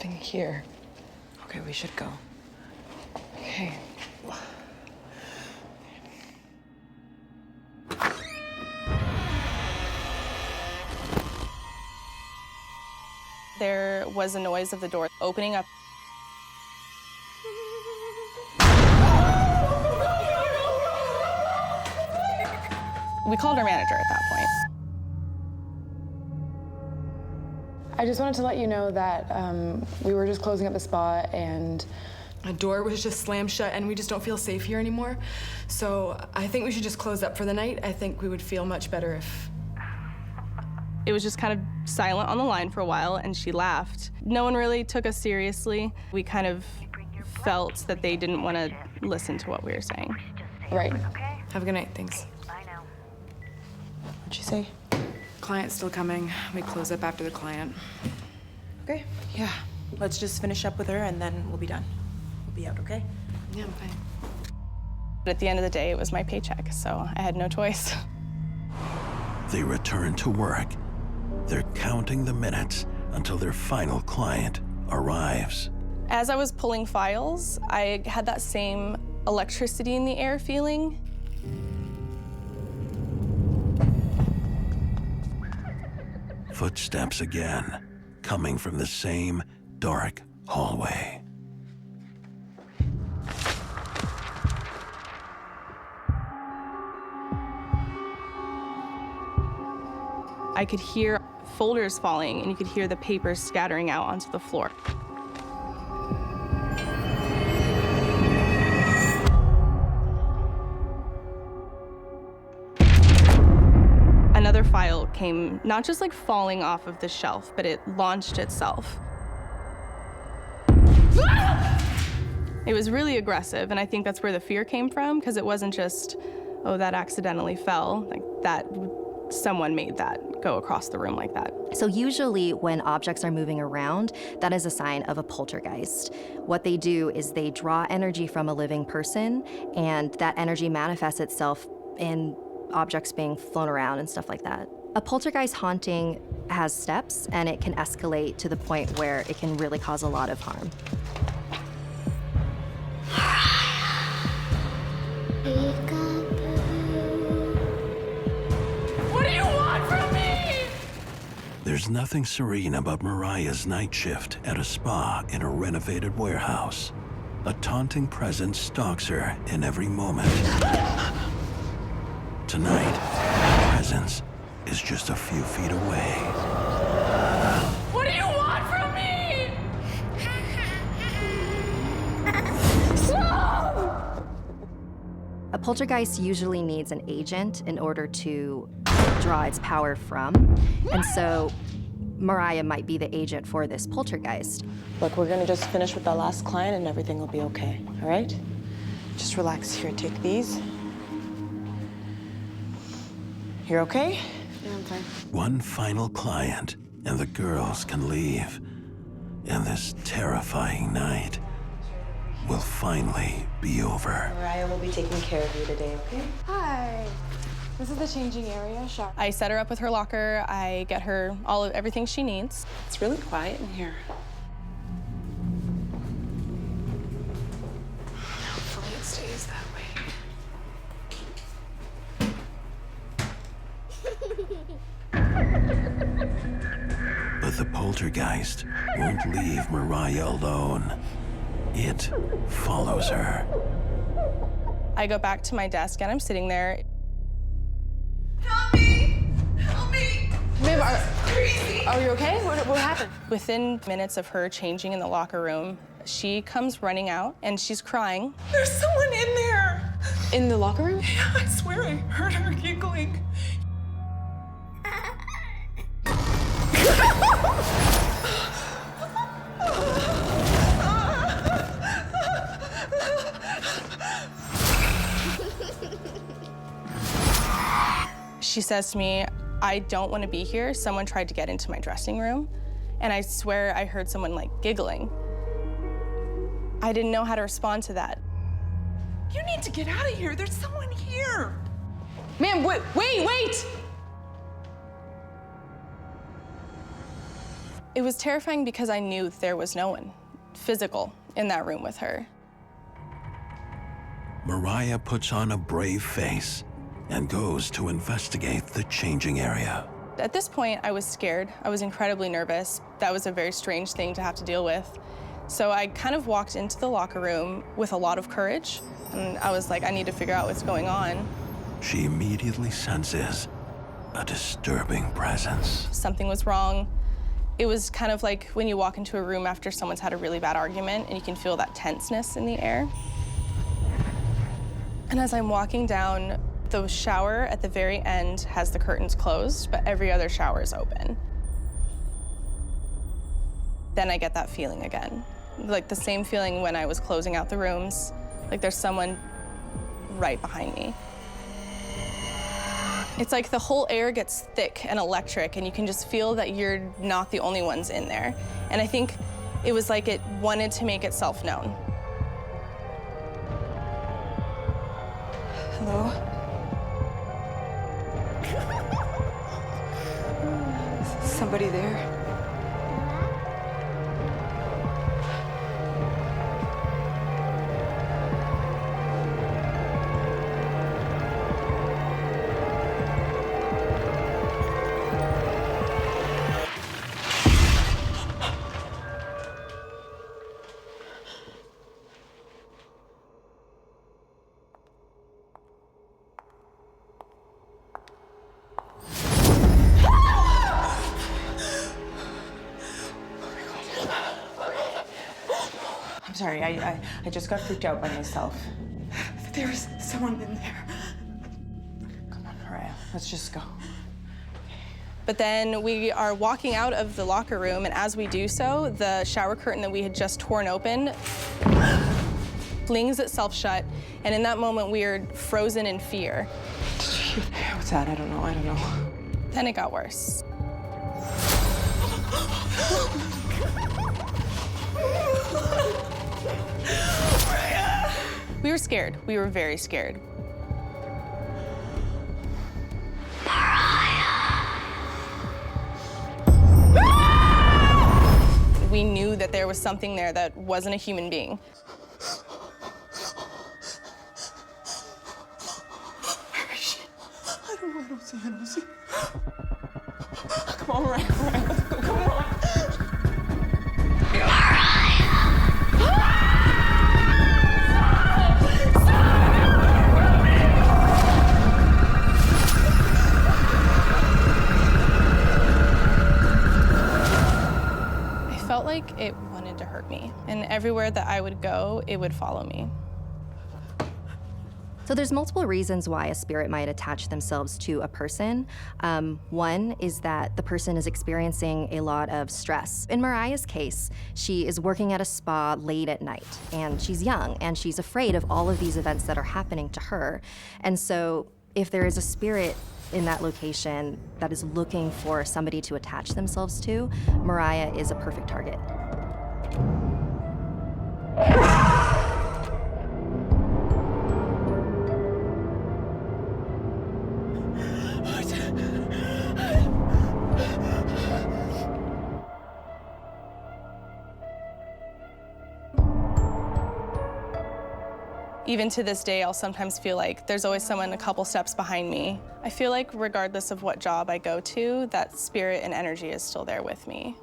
nothing here. Okay, we should go. Okay. There was a noise of the door opening up. We called our manager at that point. I just wanted to let you know that we were just closing up the spot and a door was just slammed shut and we just don't feel safe here anymore. So I think we should just close up for the night. I think we would feel much better if... It was just kind of silent on the line for a while, and she laughed. No one really took us seriously. We kind of felt that they didn't want to listen to what we were saying. Right. Have a good night, thanks. What'd she say? Client's still coming. We close up after the client. Okay, yeah. Let's just finish up with her and then we'll be done. We'll be out, okay? Yeah, I'm fine. But at the end of the day, it was my paycheck, so I had no choice. They return to work. They're counting the minutes until their final client arrives. As I was pulling files, I had that same electricity in the air feeling. Footsteps again, coming from the same dark hallway. I could hear folders falling, and you could hear the papers scattering out onto the floor. Another file came, not just like falling off of the shelf, but it launched itself. It was really aggressive, and I think that's where the fear came from, because it wasn't just, oh, that accidentally fell, like that. Someone made that go across the room like that. So usually when objects are moving around, that is a sign of a poltergeist. What they do is they draw energy from a living person, and that energy manifests itself in objects being flown around and stuff like that. A poltergeist haunting has steps, and it can escalate to the point where it can really cause a lot of harm. There's nothing serene about Mariah's night shift at a spa in a renovated warehouse. A taunting presence stalks her in every moment. Tonight, the presence is just a few feet away. What do you want from me? Stop! A poltergeist usually needs an agent in order to draw its power from, and so Mariah might be the agent for this poltergeist. Look, we're gonna just finish with the last client and everything will be okay, all right? Just relax here, take these. You're okay? Yeah, I'm fine. One final client, and the girls can leave. And this terrifying night will finally be over. Mariah will be taking care of you today, okay? Hi. This is the changing area, shower. I set her up with her locker. I get her everything she needs. It's really quiet in here. Hopefully it stays that way. But the poltergeist won't leave Mariah alone. It follows her. I go back to my desk and I'm sitting there. Help me! Help me! Ma'am, Crazy! are you okay? What happened? Within minutes of her changing in the locker room, she comes running out and she's crying. There's someone in there! In the locker room? Yeah, I swear I heard her giggling. She says to me, I don't want to be here. Someone tried to get into my dressing room, and I swear I heard someone like giggling. I didn't know how to respond to that. You need to get out of here. There's someone here. Ma'am, wait! It was terrifying because I knew there was no one physical in that room with her. Mariah puts on a brave face and goes to investigate the changing area. At this point, I was scared. I was incredibly nervous. That was a very strange thing to have to deal with. So I kind of walked into the locker room with a lot of courage, and I was like, I need to figure out what's going on. She immediately senses a disturbing presence. Something was wrong. It was kind of like when you walk into a room after someone's had a really bad argument and you can feel that tenseness in the air. And as I'm walking down, the shower at the very end has the curtains closed, but every other shower is open. Then I get that feeling again. Like the same feeling when I was closing out the rooms, like there's someone right behind me. It's like the whole air gets thick and electric, and you can just feel that you're not the only ones in there. And I think it was like it wanted to make itself known. Hello? Is somebody there? I'm sorry, I just got freaked out by myself. There was someone in there. Come on, Mariah, let's just go. But then we are walking out of the locker room, and as we do so, the shower curtain that we had just torn open flings itself shut, and in that moment, we are frozen in fear. What's that? I don't know. Then it got worse. We were scared. We were very scared. We knew that there was something there that wasn't a human being. I don't see. Come on, Mariah, let's go, come on. I felt like it wanted to hurt me, and everywhere that I would go, it would follow me. So there's multiple reasons why a spirit might attach themselves to a person. One is that the person is experiencing a lot of stress. In Mariah's case, she is working at a spa late at night, and she's young, and she's afraid of all of these events that are happening to her. And so if there is a spirit in that location that is looking for somebody to attach themselves to, Mariah is a perfect target. Even to this day, I'll sometimes feel like there's always someone a couple steps behind me. I feel like regardless of what job I go to, that spirit and energy is still there with me.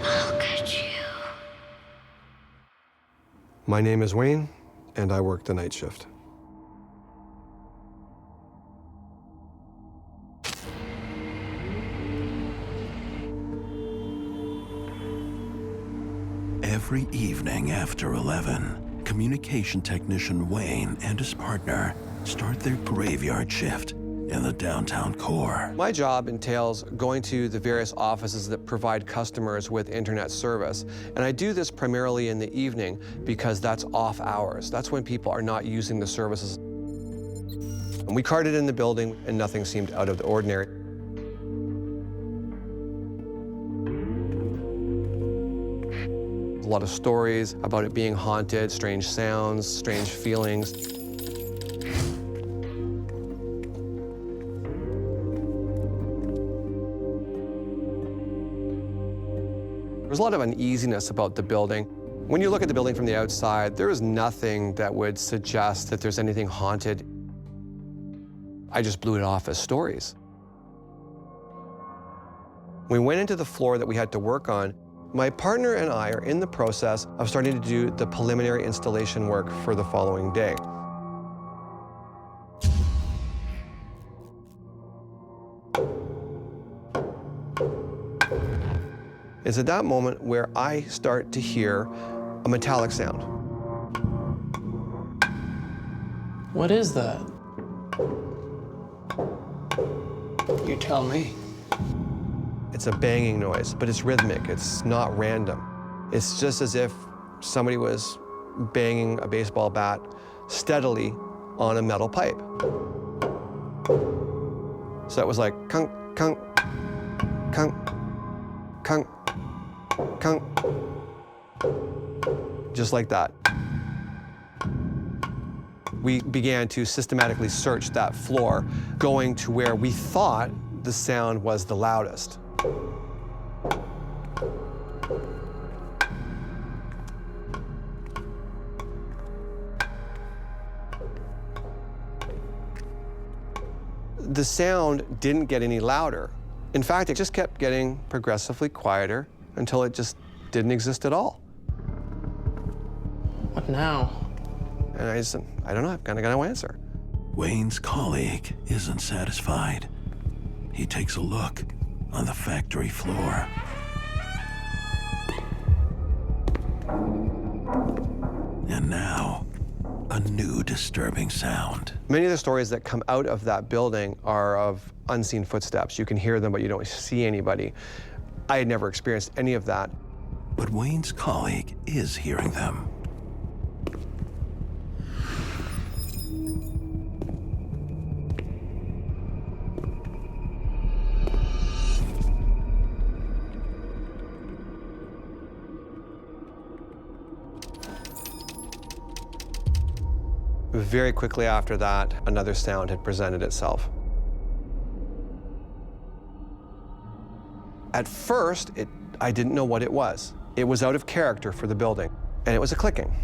Look at you. My name is Wayne, and I work the night shift. Every evening after 11, communication technician Wayne and his partner start their graveyard shift in the downtown core. My job entails going to the various offices that provide customers with internet service. And I do this primarily in the evening because that's off hours. That's when people are not using the services. And we carted in the building and nothing seemed out of the ordinary. A lot of stories about it being haunted, strange sounds, strange feelings. There's a lot of uneasiness about the building. When you look at the building from the outside, there is nothing that would suggest that there's anything haunted. I just blew it off as stories. We went into the floor that we had to work on. My partner and I are in the process of starting to do the preliminary installation work for the following day. It's at that moment where I start to hear a metallic sound. What is that? You tell me. It's a banging noise, but it's rhythmic. It's not random. It's just as if somebody was banging a baseball bat steadily on a metal pipe. So it was like kunk, kunk, kunk, kunk, kunk, just like that. We began to systematically search that floor, going to where we thought the sound was the loudest. The sound didn't get any louder. In fact, it just kept getting progressively quieter until it just didn't exist at all. What now? And I just, I don't know, I've got no answer. Wayne's colleague isn't satisfied. He takes a look on the factory floor. And now, a new disturbing sound. Many of the stories that come out of that building are of unseen footsteps. You can hear them, but you don't see anybody. I had never experienced any of that. But Wayne's colleague is hearing them. Very quickly after that, another sound had presented itself. At first, I didn't know what it was. It was out of character for the building, and it was a clicking.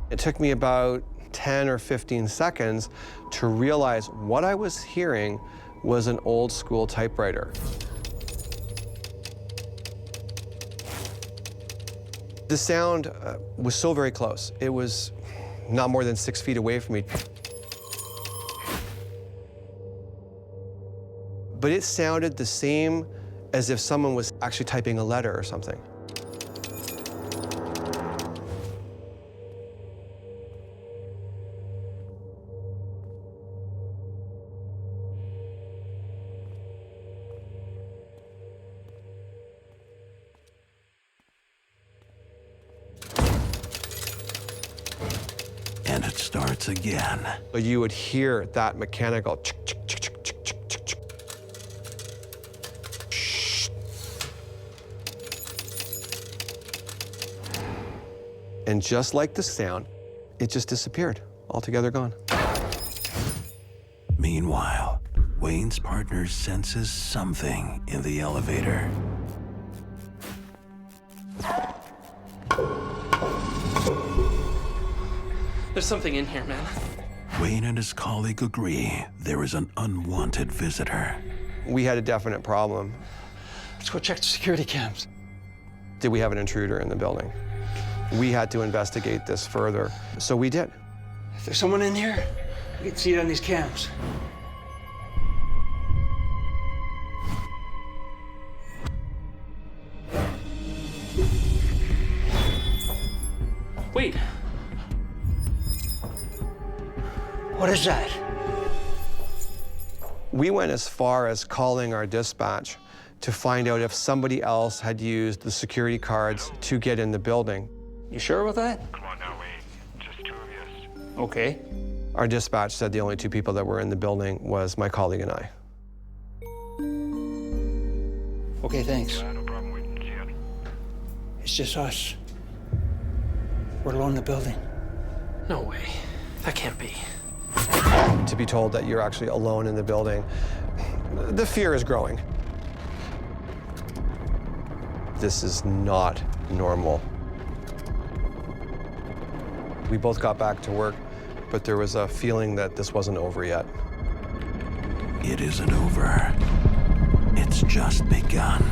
It took me about 10 or 15 seconds to realize what I was hearing was an old school typewriter. The sound was so very close. It was not more than 6 feet away from me. But it sounded the same as if someone was actually typing a letter or something. And it starts again. But you would hear that mechanical chick, chick, chick, chick, chick, chick, chick, chick. And just like the sound, it just disappeared, altogether gone. Meanwhile, Wayne's partner senses something in the elevator. There's something in here, man. Wayne and his colleague agree there is an unwanted visitor. We had a definite problem. Let's go check the security cams. Did we have an intruder in the building? We had to investigate this further, so we did. If there's someone in here, we can see it on these cams. Wait. What is that? We went as far as calling our dispatch to find out if somebody else had used the security cards to get in the building. You sure about that? Come on now, Wayne. Just two of us. Okay. Our dispatch said the only two people that were in the building was my colleague and I. Okay, thanks. No problem, Wayne. See ya. It's just us. We're alone in the building. No way. That can't be. To be told that you're actually alone in the building, the fear is growing. this is not normal. We both got back to work, but there was a feeling that this wasn't over yet. It isn't over. It's just begun.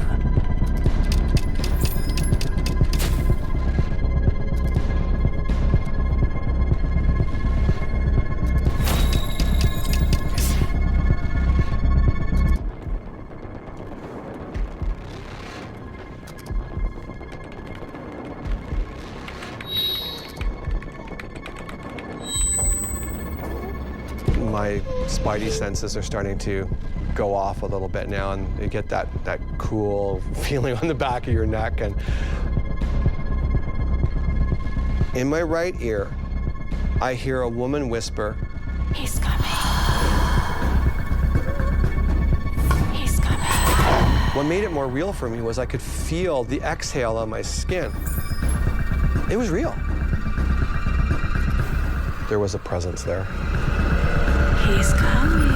My spidey senses are starting to go off a little bit now, and you get that cool feeling on the back of your neck. And in my right ear, I hear a woman whisper, "He's coming. He's coming." What made it more real for me was I could feel the exhale on my skin. It was real. There was a presence there. He's coming.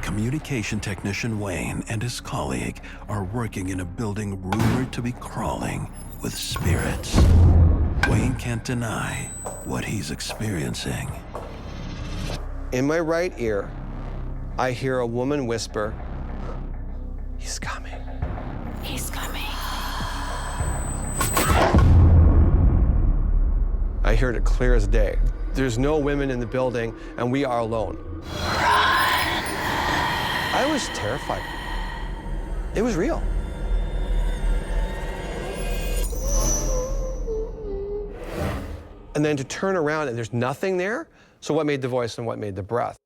Communication technician Wayne and his colleague are working in a building rumored to be crawling with spirits. Wayne can't deny what he's experiencing. In my right ear, I hear a woman whisper, "He's coming. He's coming." I heard it clear as day. There's no women in the building, and we are alone. I was terrified. It was real. And then to turn around and there's nothing there, so what made the voice and what made the breath?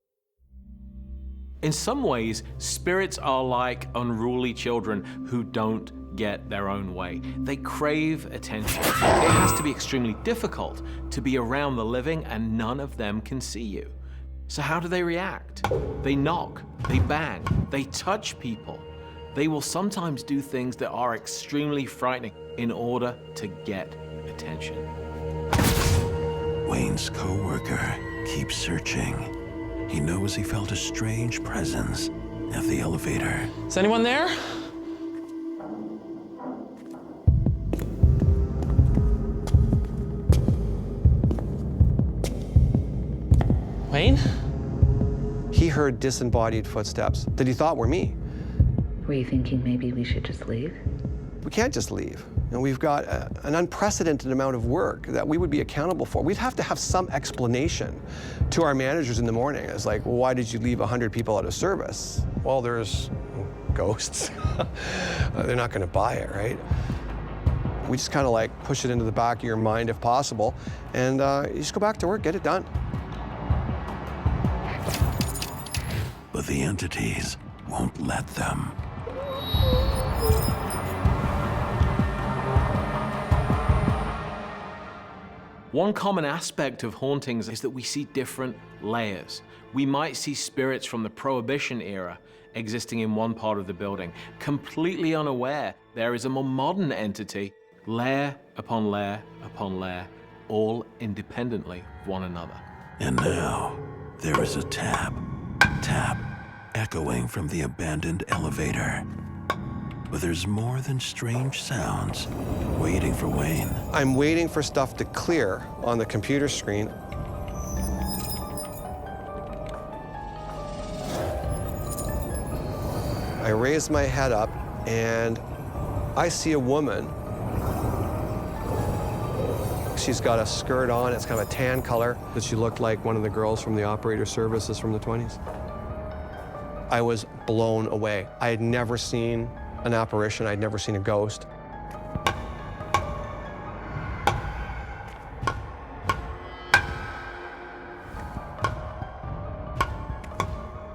In some ways, spirits are like unruly children who don't get their own way. They crave attention. It has to be extremely difficult to be around the living and none of them can see you. So how do they react? They knock, they bang, they touch people. They will sometimes do things that are extremely frightening in order to get attention. Wayne's co-worker keeps searching. He knows he felt a strange presence at the elevator. Is anyone there? Wayne? He heard disembodied footsteps that he thought were me. Were you thinking maybe we should just leave? We can't just leave. You know, we've got an unprecedented amount of work that we would be accountable for. We'd have to have some explanation to our managers in the morning. It's like, well, why did you leave 100 people out of service? Well, there's ghosts. They're not gonna buy it, right? We just kind of like push it into the back of your mind if possible, and you just go back to work, get it done. But the entities won't let them. One common aspect of hauntings is that we see different layers. We might see spirits from the Prohibition era existing in one part of the building, completely unaware there is a more modern entity, layer upon layer upon layer, all independently of one another. And now, there is a tap, echoing from the abandoned elevator. But there's more than strange sounds waiting for Wayne. I'm waiting for stuff to clear on the computer screen. I raise my head up and I see a woman. She's got a skirt on, it's kind of a tan color, but she looked like one of the girls from the operator services from the 20s. I was blown away. I had never seen an apparition, I'd never seen a ghost.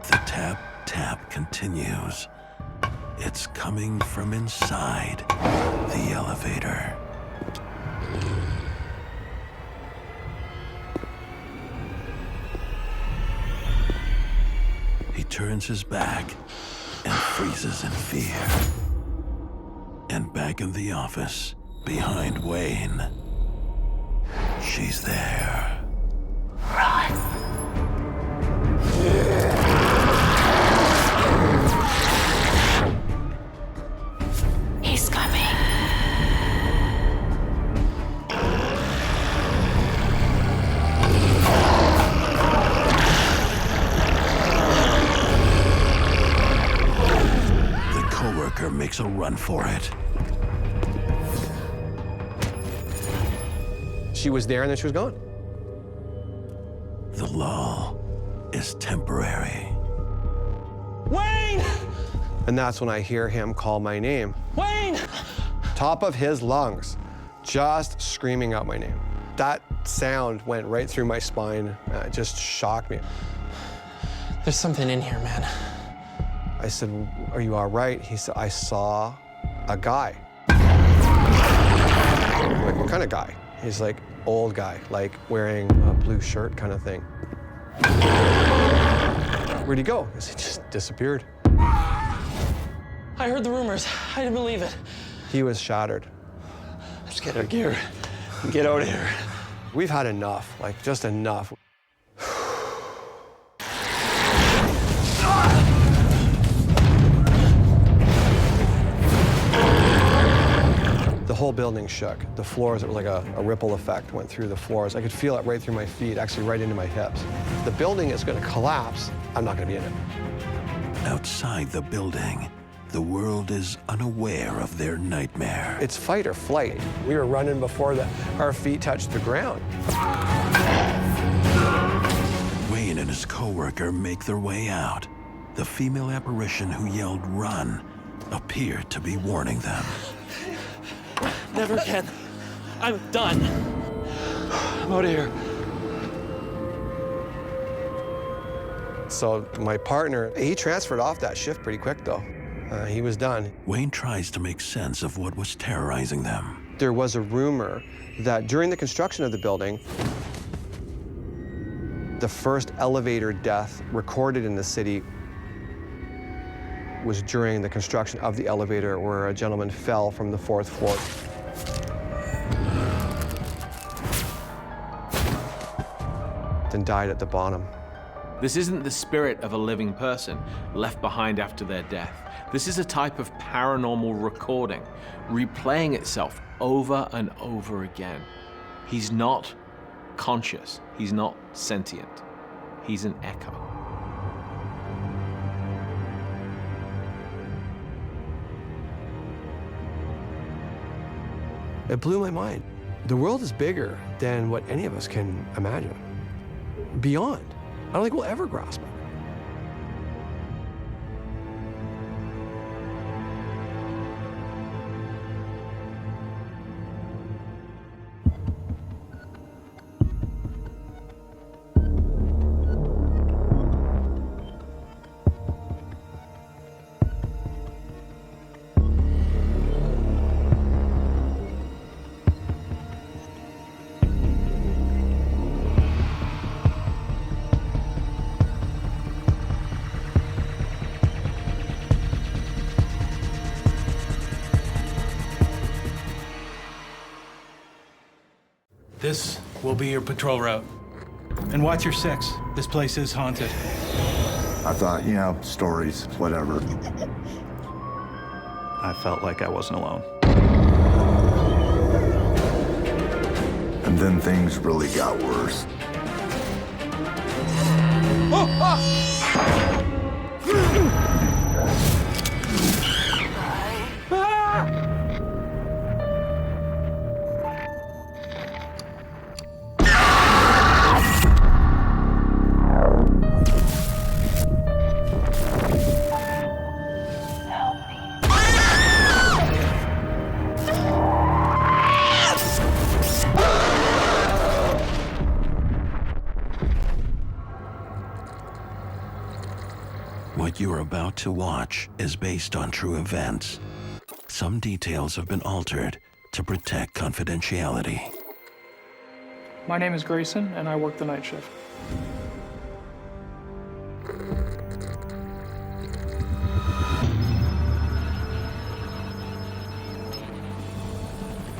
The tap continues. It's coming from inside the elevator. He turns his back and freezes in fear. And back in the office, behind Wayne, she's there. run for it. She was there and then she was gone. The lull is temporary. Wayne! And that's when I hear him call my name. Wayne! Top of his lungs, just screaming out my name. That sound went right through my spine. It just shocked me. There's something in here, man. I said, are you all right? He said, I saw a guy. I'm like, what kind of guy? He's like, old guy, like wearing a blue shirt kind of thing. Where'd he go? He just disappeared. I heard the rumors. I didn't believe it. He was shattered. Let's get our gear and get out of here. We've had enough, like just enough. The whole building shook. The floors, it was like a ripple effect went through the floors. I could feel it right through my feet, actually right into my hips. The building is going to collapse. I'm not going to be in it. Outside the building, the world is unaware of their nightmare. It's fight or flight. We were running before our feet touched the ground. Wayne and his coworker make their way out. The female apparition who yelled "run" appeared to be warning them. Never again. I'm done. I'm out of here. So my partner, he transferred off that shift pretty quick though. He was done. Wayne tries to make sense of what was terrorizing them. There was a rumor that during the construction of the building, the first elevator death recorded in the city was during the construction of the elevator where a gentleman fell from the 4th floor. Then died at the bottom. This isn't the spirit of a living person left behind after their death. This is a type of paranormal recording, replaying itself over and over again. He's not conscious. He's not sentient. He's an echo. It blew my mind. The world is bigger than what any of us can imagine. Beyond. I don't think we'll ever grasp it. This will be your patrol route. And watch your 6. This place is haunted. I thought, you know, stories, whatever. I felt like I wasn't alone. And then things really got worse. What you're about to watch is based on true events. Some details have been altered to protect confidentiality. My name is Grayson, and I work the night shift.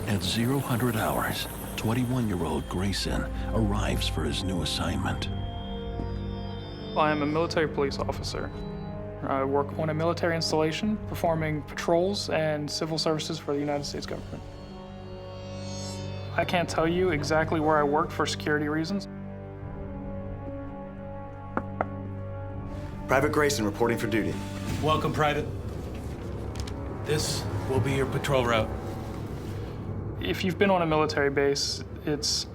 At 0 hours, 21-year-old Grayson arrives for his new assignment. I am a military police officer. I work on a military installation, performing patrols and civil services for the United States government. I can't tell you exactly where I work for security reasons. Private Grayson reporting for duty. Welcome, Private. This will be your patrol route. If you've been on a military base, it's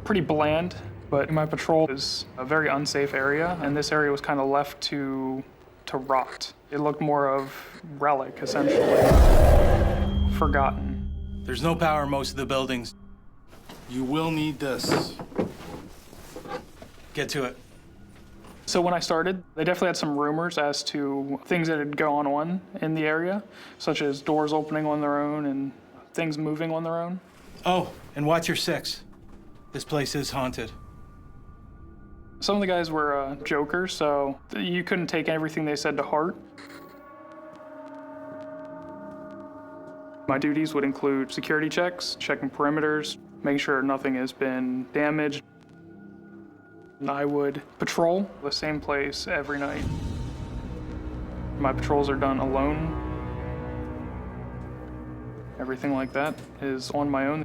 pretty bland, but my patrol is a very unsafe area, and this area was kind of left to rot. It looked more of relic, essentially, forgotten. There's no power in most of the buildings. You will need this. Get to it. So when I started, they definitely had some rumors as to things that had gone on in the area, such as doors opening on their own and things moving on their own. Oh, and watch your 6. This place is haunted. Some of the guys were jokers, so you couldn't take everything they said to heart. My duties would include security checks, checking perimeters, making sure nothing has been damaged. And I would patrol the same place every night. My patrols are done alone. Everything like that is on my own.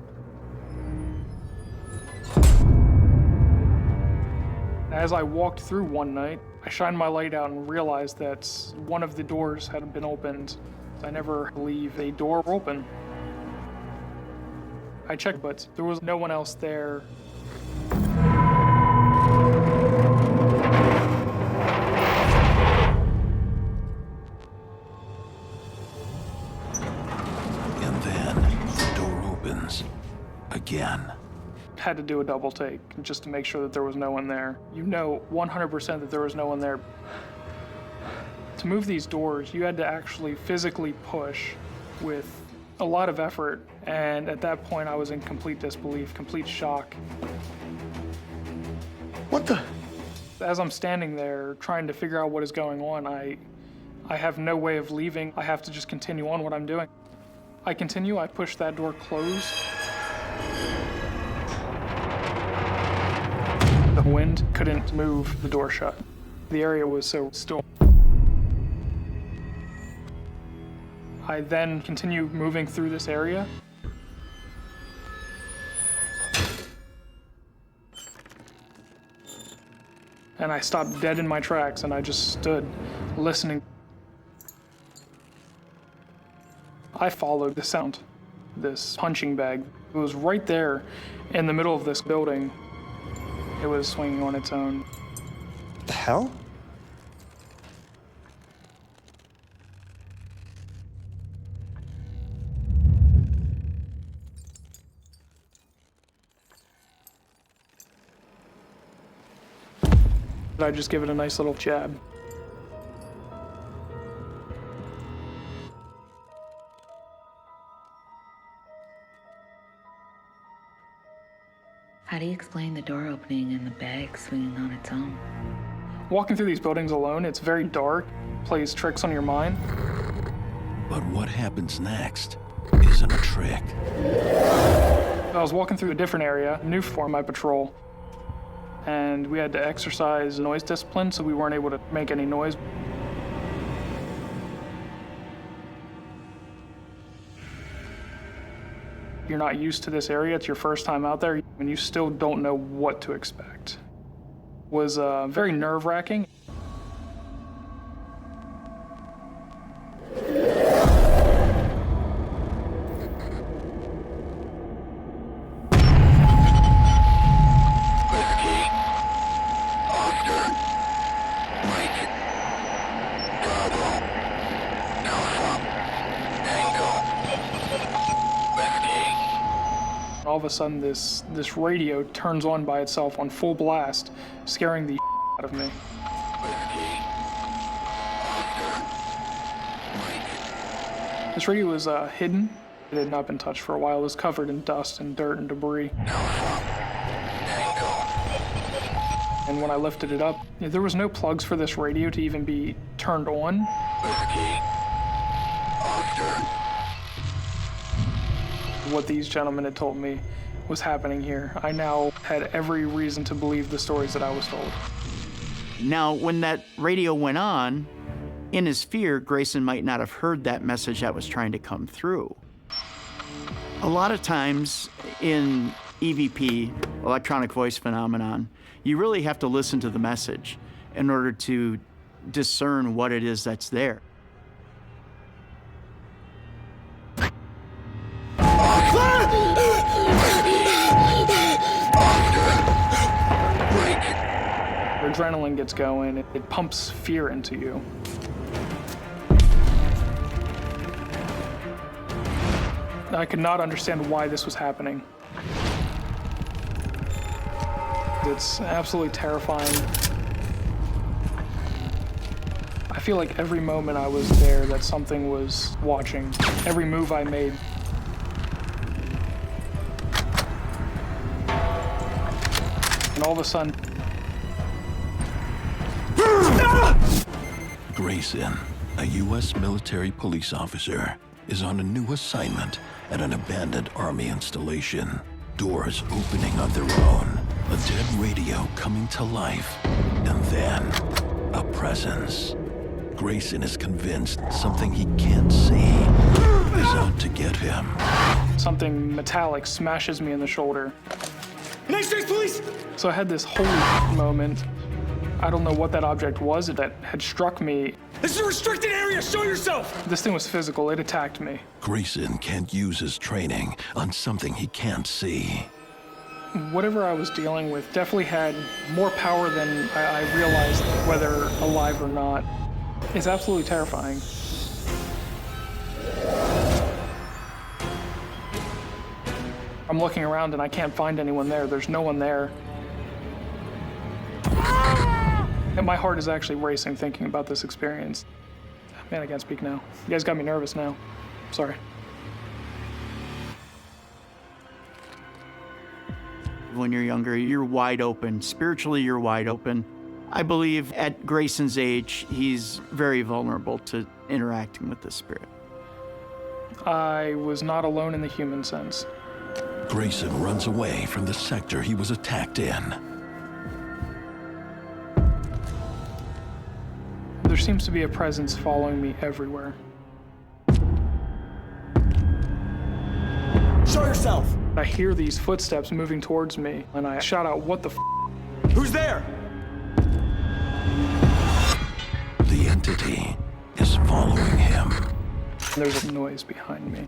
As I walked through one night, I shined my light out and realized that one of the doors had been opened. I never leave a door open. I checked, but there was no one else there. And then the door opens again. Had to do a double take just to make sure that there was no one there. You know 100% that there was no one there. To move these doors, you had to actually physically push with a lot of effort, and at that point I was in complete disbelief, complete shock. What the? As I'm standing there trying to figure out what is going on, I have no way of leaving. I have to just continue on what I'm doing. I continue, I push that door closed. The wind couldn't move the door shut. The area was so still. I then continue moving through this area. And I stopped dead in my tracks and I just stood listening. I followed the sound, this punching bag. It was right there in the middle of this building. It was swinging on its own. What the hell? I just give it a nice little jab. How do you explain the door opening and the bag swinging on its own? Walking through these buildings alone, it's very dark, plays tricks on your mind. But what happens next isn't a trick. I was walking through a different area, new for my patrol, and we had to exercise noise discipline, so we weren't able to make any noise. You're not used to this area, it's your first time out there, and you still don't know what to expect. It was very nerve-wracking. All of a sudden, this radio turns on by itself on full blast, scaring the out of me. This radio was hidden. It had not been touched for a while. It was covered in dust and dirt and debris. And when I lifted it up, there was no plugs for this radio to even be turned on. What these gentlemen had told me was happening here. I now had every reason to believe the stories that I was told. Now, when that radio went on, in his fear, Grayson might not have heard that message that was trying to come through. A lot of times in EVP, electronic voice phenomenon, you really have to listen to the message in order to discern what it is that's there. adrenaline gets going, it pumps fear into you. I could not understand why this was happening. It's absolutely terrifying. I feel like every moment I was there that something was watching, every move I made. And all of a sudden... Grayson, a U.S. military police officer, is on a new assignment at an abandoned army installation. Doors opening on their own, a dead radio coming to life, and then a presence. Grayson is convinced something he can't see is out to get him. Something metallic smashes me in the shoulder. United States Police! So I had this holy moment. I don't know what that object was that had struck me. This is a restricted area, show yourself! This thing was physical, it attacked me. Grayson can't use his training on something he can't see. Whatever I was dealing with definitely had more power than I realized, whether alive or not. It's absolutely terrifying. I'm looking around and I can't find anyone there. There's no one there. And my heart is actually racing thinking about this experience. Man, I can't speak now. You guys got me nervous now. Sorry. When you're younger, you're wide open. Spiritually, you're wide open. I believe at Grayson's age, he's very vulnerable to interacting with the spirit. I was not alone in the human sense. Grayson runs away from the sector he was attacked in. There seems to be a presence following me everywhere. Show yourself! I hear these footsteps moving towards me, and I shout out, "What the f***? Who's there?" The entity is following him. There's a noise behind me.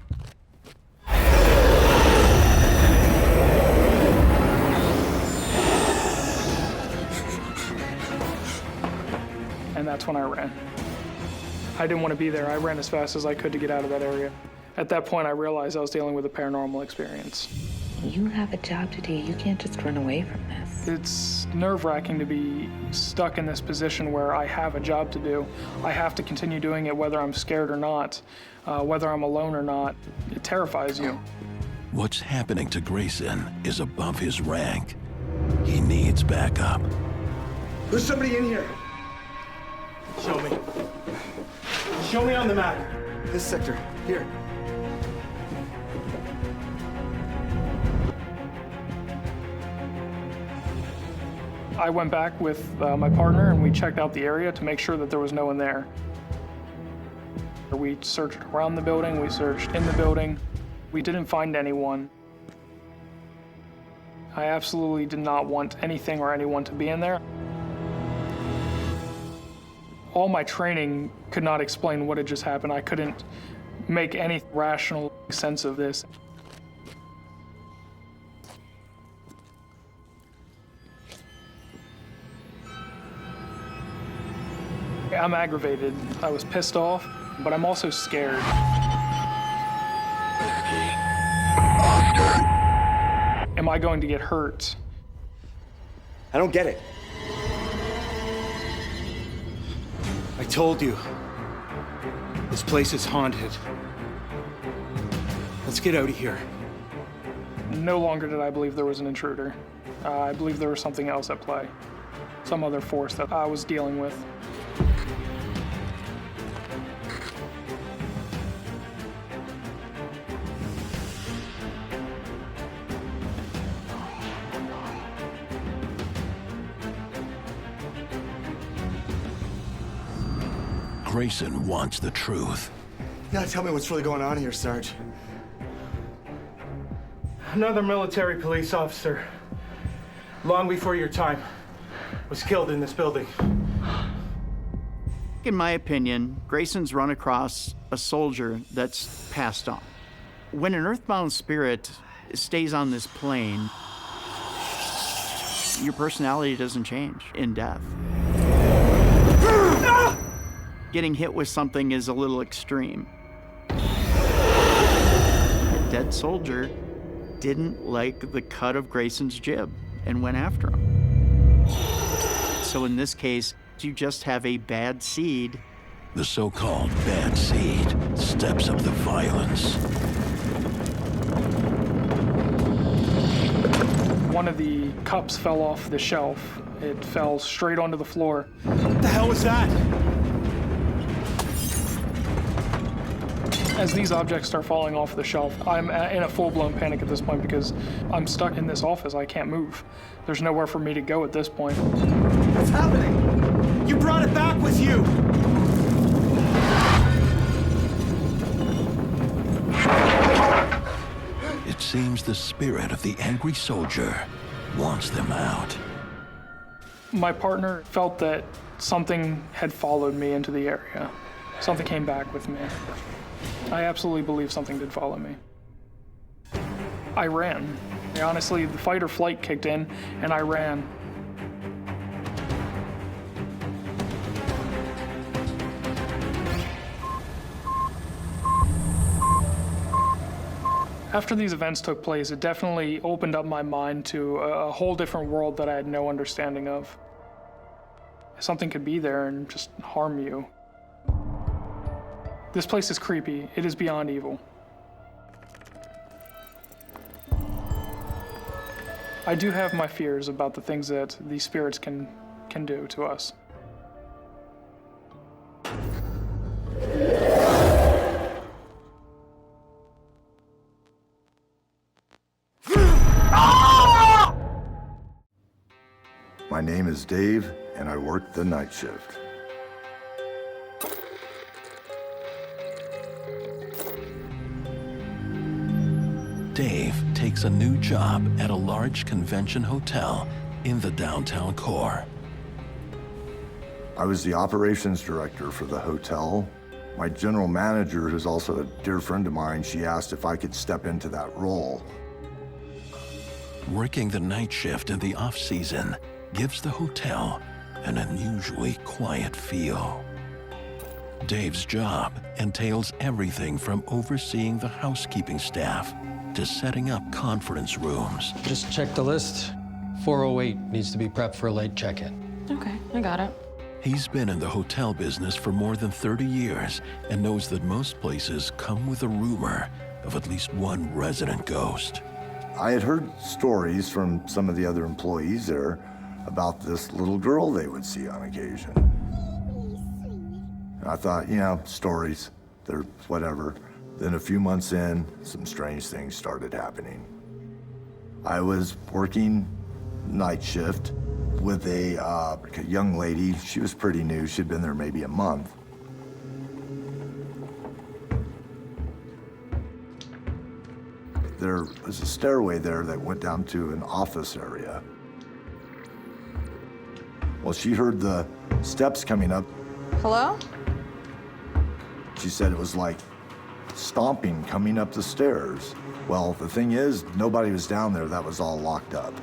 And that's when I ran. I didn't want to be there. I ran as fast as I could to get out of that area. At that point, I realized I was dealing with a paranormal experience. You have a job to do. You can't just run away from this. It's nerve-wracking to be stuck in this position where I have a job to do. I have to continue doing it whether I'm scared or not, whether I'm alone or not. It terrifies you. What's happening to Grayson is above his rank. He needs backup. There's somebody in here. Show me. Show me on the map. This sector. Here. I went back with my partner and we checked out the area to make sure that there was no one there. We searched around the building, we searched in the building. We didn't find anyone. I absolutely did not want anything or anyone to be in there. All my training could not explain what had just happened. I couldn't make any rational sense of this. I'm aggravated. I was pissed off, but I'm also scared. Am I going to get hurt? I don't get it. I told you. This place is haunted. Let's get out of here. No longer did I believe there was an intruder. I believe there was something else at play. Some other force that I was dealing with. Grayson wants the truth. You gotta tell me what's really going on here, Sarge. Another military police officer, long before your time, was killed in this building. In my opinion, Grayson's run across a soldier that's passed on. When an earthbound spirit stays on this plane, your personality doesn't change in death. Getting hit with something is a little extreme. A dead soldier didn't like the cut of Grayson's jib and went after him. So in this case, you just have a bad seed. The so-called bad seed steps up the violence. One of the cups fell off the shelf. It fell straight onto the floor. What the hell was that? As these objects start falling off the shelf, I'm in a full-blown panic at this point because I'm stuck in this office. I can't move. There's nowhere for me to go at this point. What's happening? You brought it back with you! It seems the spirit of the angry soldier wants them out. My partner felt that something had followed me into the area. Something came back with me. I absolutely believe something did follow me. I ran. Honestly, the fight or flight kicked in, and I ran. After these events took place, it definitely opened up my mind to a whole different world that I had no understanding of. Something could be there and just harm you. This place is creepy. It is beyond evil. I do have my fears about the things that these spirits can do to us. My name is Dave, and I work the night shift. Dave takes a new job at a large convention hotel in the downtown core. I was the operations director for the hotel. My general manager, who's also a dear friend of mine, she asked if I could step into that role. Working the night shift in the off-season gives the hotel an unusually quiet feel. Dave's job entails everything from overseeing the housekeeping staff to setting up conference rooms. Just check the list. 408 needs to be prepped for a late check-in. Okay, I got it. He's been in the hotel business for more than 30 years and knows that most places come with a rumor of at least one resident ghost. I had heard stories from some of the other employees there about this little girl they would see on occasion. And I thought, you know, stories, they're whatever. Then a few months in, some strange things started happening. I was working night shift with a young lady. She was pretty new. She'd been there maybe a month. There was a stairway there that went down to an office area. Well, she heard the steps coming up. Hello? She said it was like stomping coming up the stairs. Well, the thing is, nobody was down there. That was all locked up.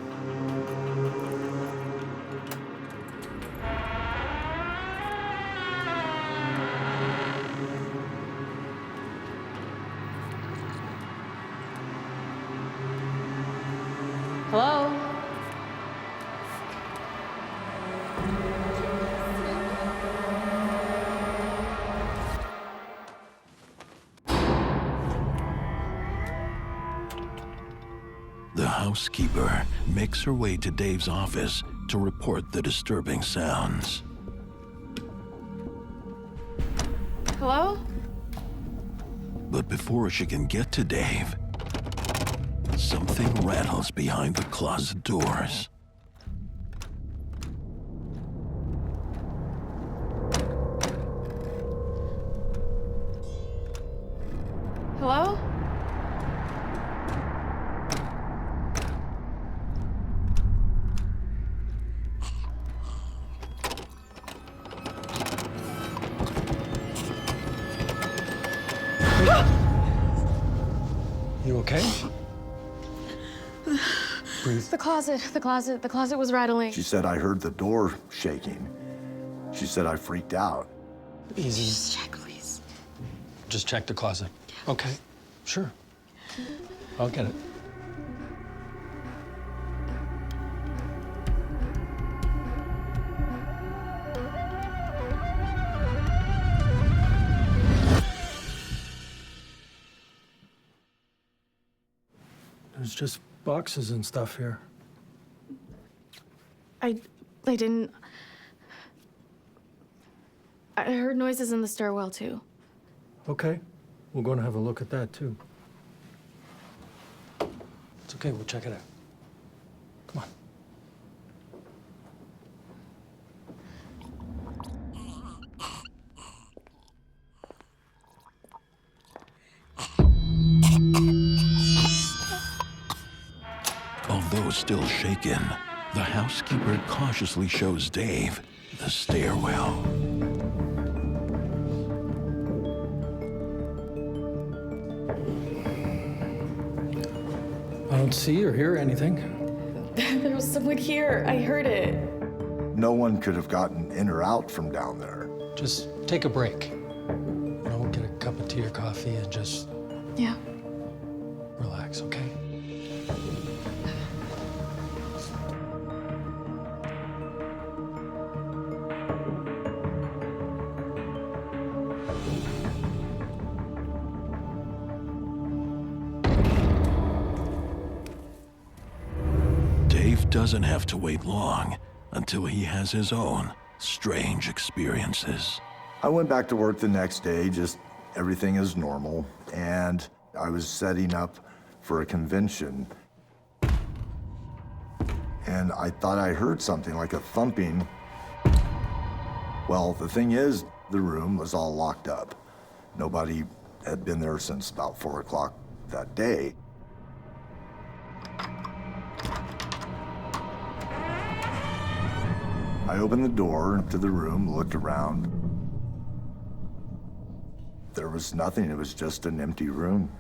Hello? The housekeeper makes her way to Dave's office to report the disturbing sounds. Hello? But before she can get to Dave, something rattles behind the closet doors. Hello? You okay? Breathe. The closet was rattling. She said I heard the door shaking. She said I freaked out. Easy. Just check, please. Just check the closet. Okay, sure. I'll get it. There's just boxes and stuff here. I didn't. I heard noises in the stairwell, too. Okay, we're going to have a look at that, too. It's okay, we'll check it out. Come on. Although still shaken, the housekeeper cautiously shows Dave the stairwell. I don't see or hear anything. There was someone here. I heard it. No one could have gotten in or out from down there. Just take a break. You know, get a cup of tea or coffee and just Yeah. relax, okay? Dave doesn't have to wait long until he has his own strange experiences. I went back to work the next day, just everything is normal, and I was setting up for a convention. And I thought I heard something like a thumping. Well, the thing is, the room was all locked up. Nobody had been there since about 4 o'clock that day. I opened the door to the room, looked around. There was nothing, it was just an empty room.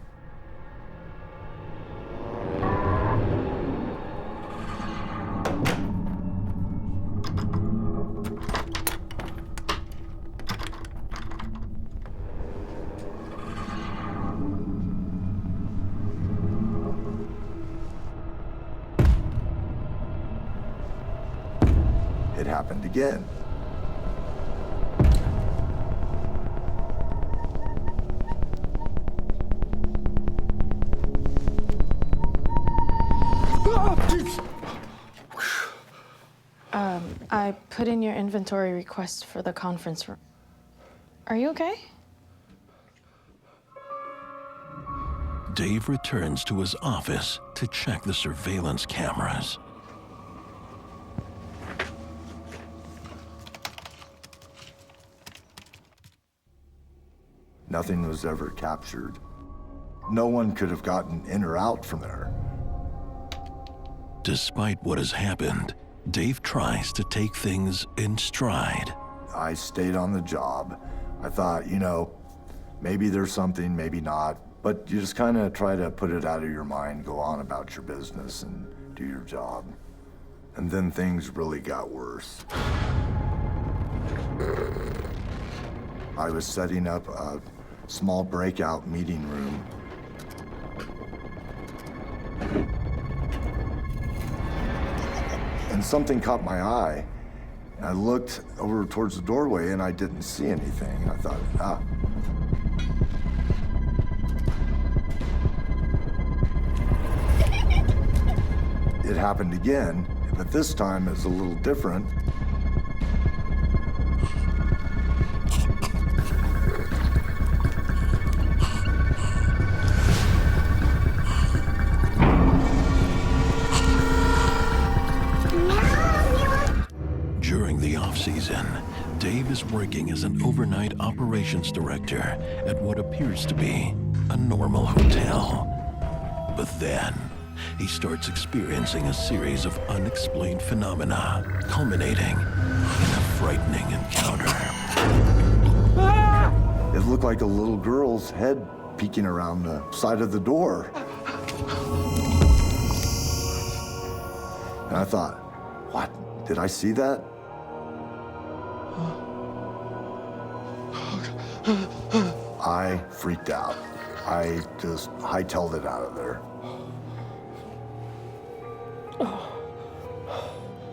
It happened again. I put in your inventory request for the conference room. Are you okay? Dave returns to his office to check the surveillance cameras. Nothing was ever captured. No one could have gotten in or out from there. Despite what has happened, Dave tries to take things in stride. I stayed on the job. I thought, you know, maybe there's something, maybe not, but you just kind of try to put it out of your mind, go on about your business and do your job. And then things really got worse. I was setting up a small breakout meeting room. And something caught my eye. I looked over towards the doorway and I didn't see anything. I thought, It happened again, but this time it's a little different. During the off-season, Dave is working as an overnight operations director at what appears to be a normal hotel. But then, he starts experiencing a series of unexplained phenomena, culminating in a frightening encounter. It looked like a little girl's head peeking around the side of the door. And I thought, what? Did I see that? I freaked out. I just hightailed it out of there.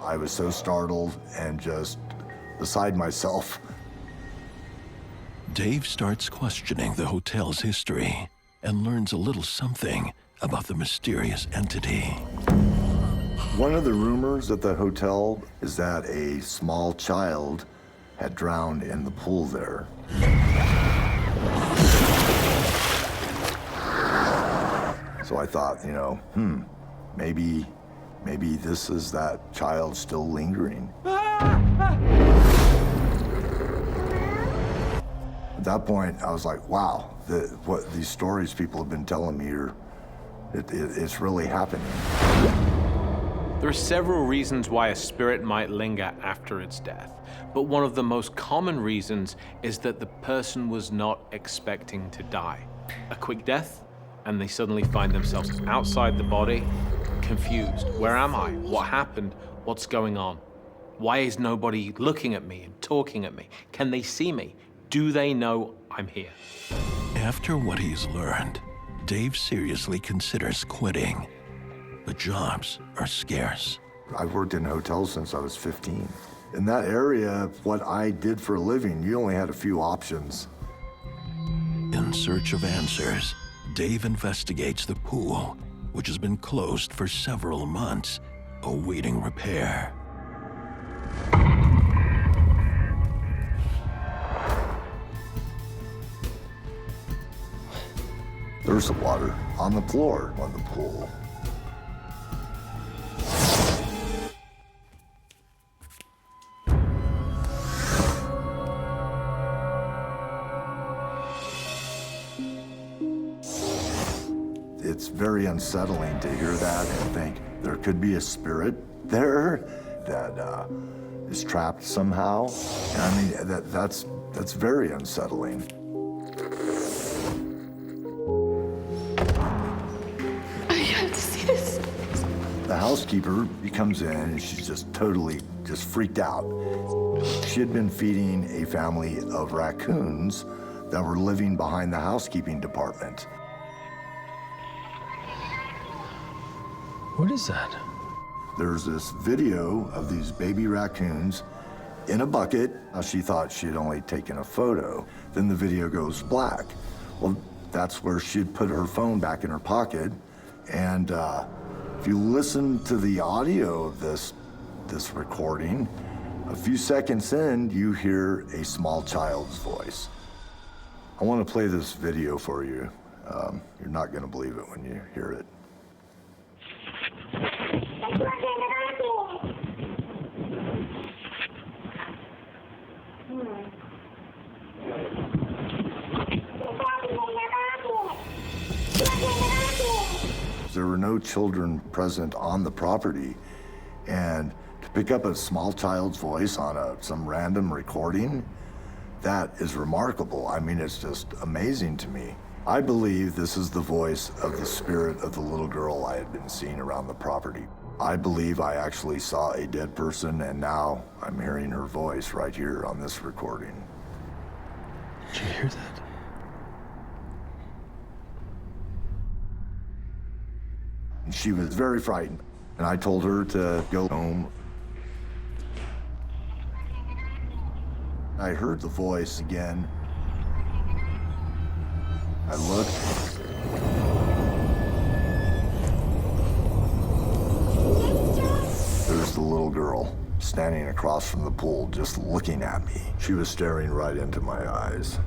I was so startled and just beside myself. Dave starts questioning the hotel's history and learns a little something about the mysterious entity. One of the rumors at the hotel is that a small child had drowned in the pool there. So I thought, you know, maybe this is that child still lingering. At that point, I was like, wow, what these stories people have been telling me it's really happening. There are several reasons why a spirit might linger after its death, but one of the most common reasons is that the person was not expecting to die. A quick death, and they suddenly find themselves outside the body, confused. Where am I? What happened? What's going on? Why is nobody looking at me and talking at me? Can they see me? Do they know I'm here? After what he's learned, Dave seriously considers quitting. But jobs are scarce. I've worked in hotels since I was 15. In that area, what I did for a living, you only had a few options. In search of answers, Dave investigates the pool, which has been closed for several months, awaiting repair. There's the water on the floor on the pool. It's very unsettling to hear that and think there could be a spirit there that is trapped somehow. And I mean, that's very unsettling. I have to see this. The housekeeper, he comes in and she's just totally freaked out. She had been feeding a family of raccoons that were living behind the housekeeping department. What is that? There's this video of these baby raccoons in a bucket. Now, she thought she had only taken a photo. Then the video goes black. Well, that's where she'd put her phone back in her pocket. And if you listen to the audio of this recording, a few seconds in, you hear a small child's voice. I want to play this video for you. You're not going to believe it when you hear it. There were no children present on the property, and to pick up a small child's voice on some random recording, that is remarkable. I mean, it's just amazing to me. I believe this is the voice of the spirit of the little girl I had been seeing around the property. I believe I actually saw a dead person, and now I'm hearing her voice right here on this recording. Did you hear that? And she was very frightened, and I told her to go home. I heard the voice again. I looked. There's the little girl standing across from the pool, just looking at me. She was staring right into my eyes.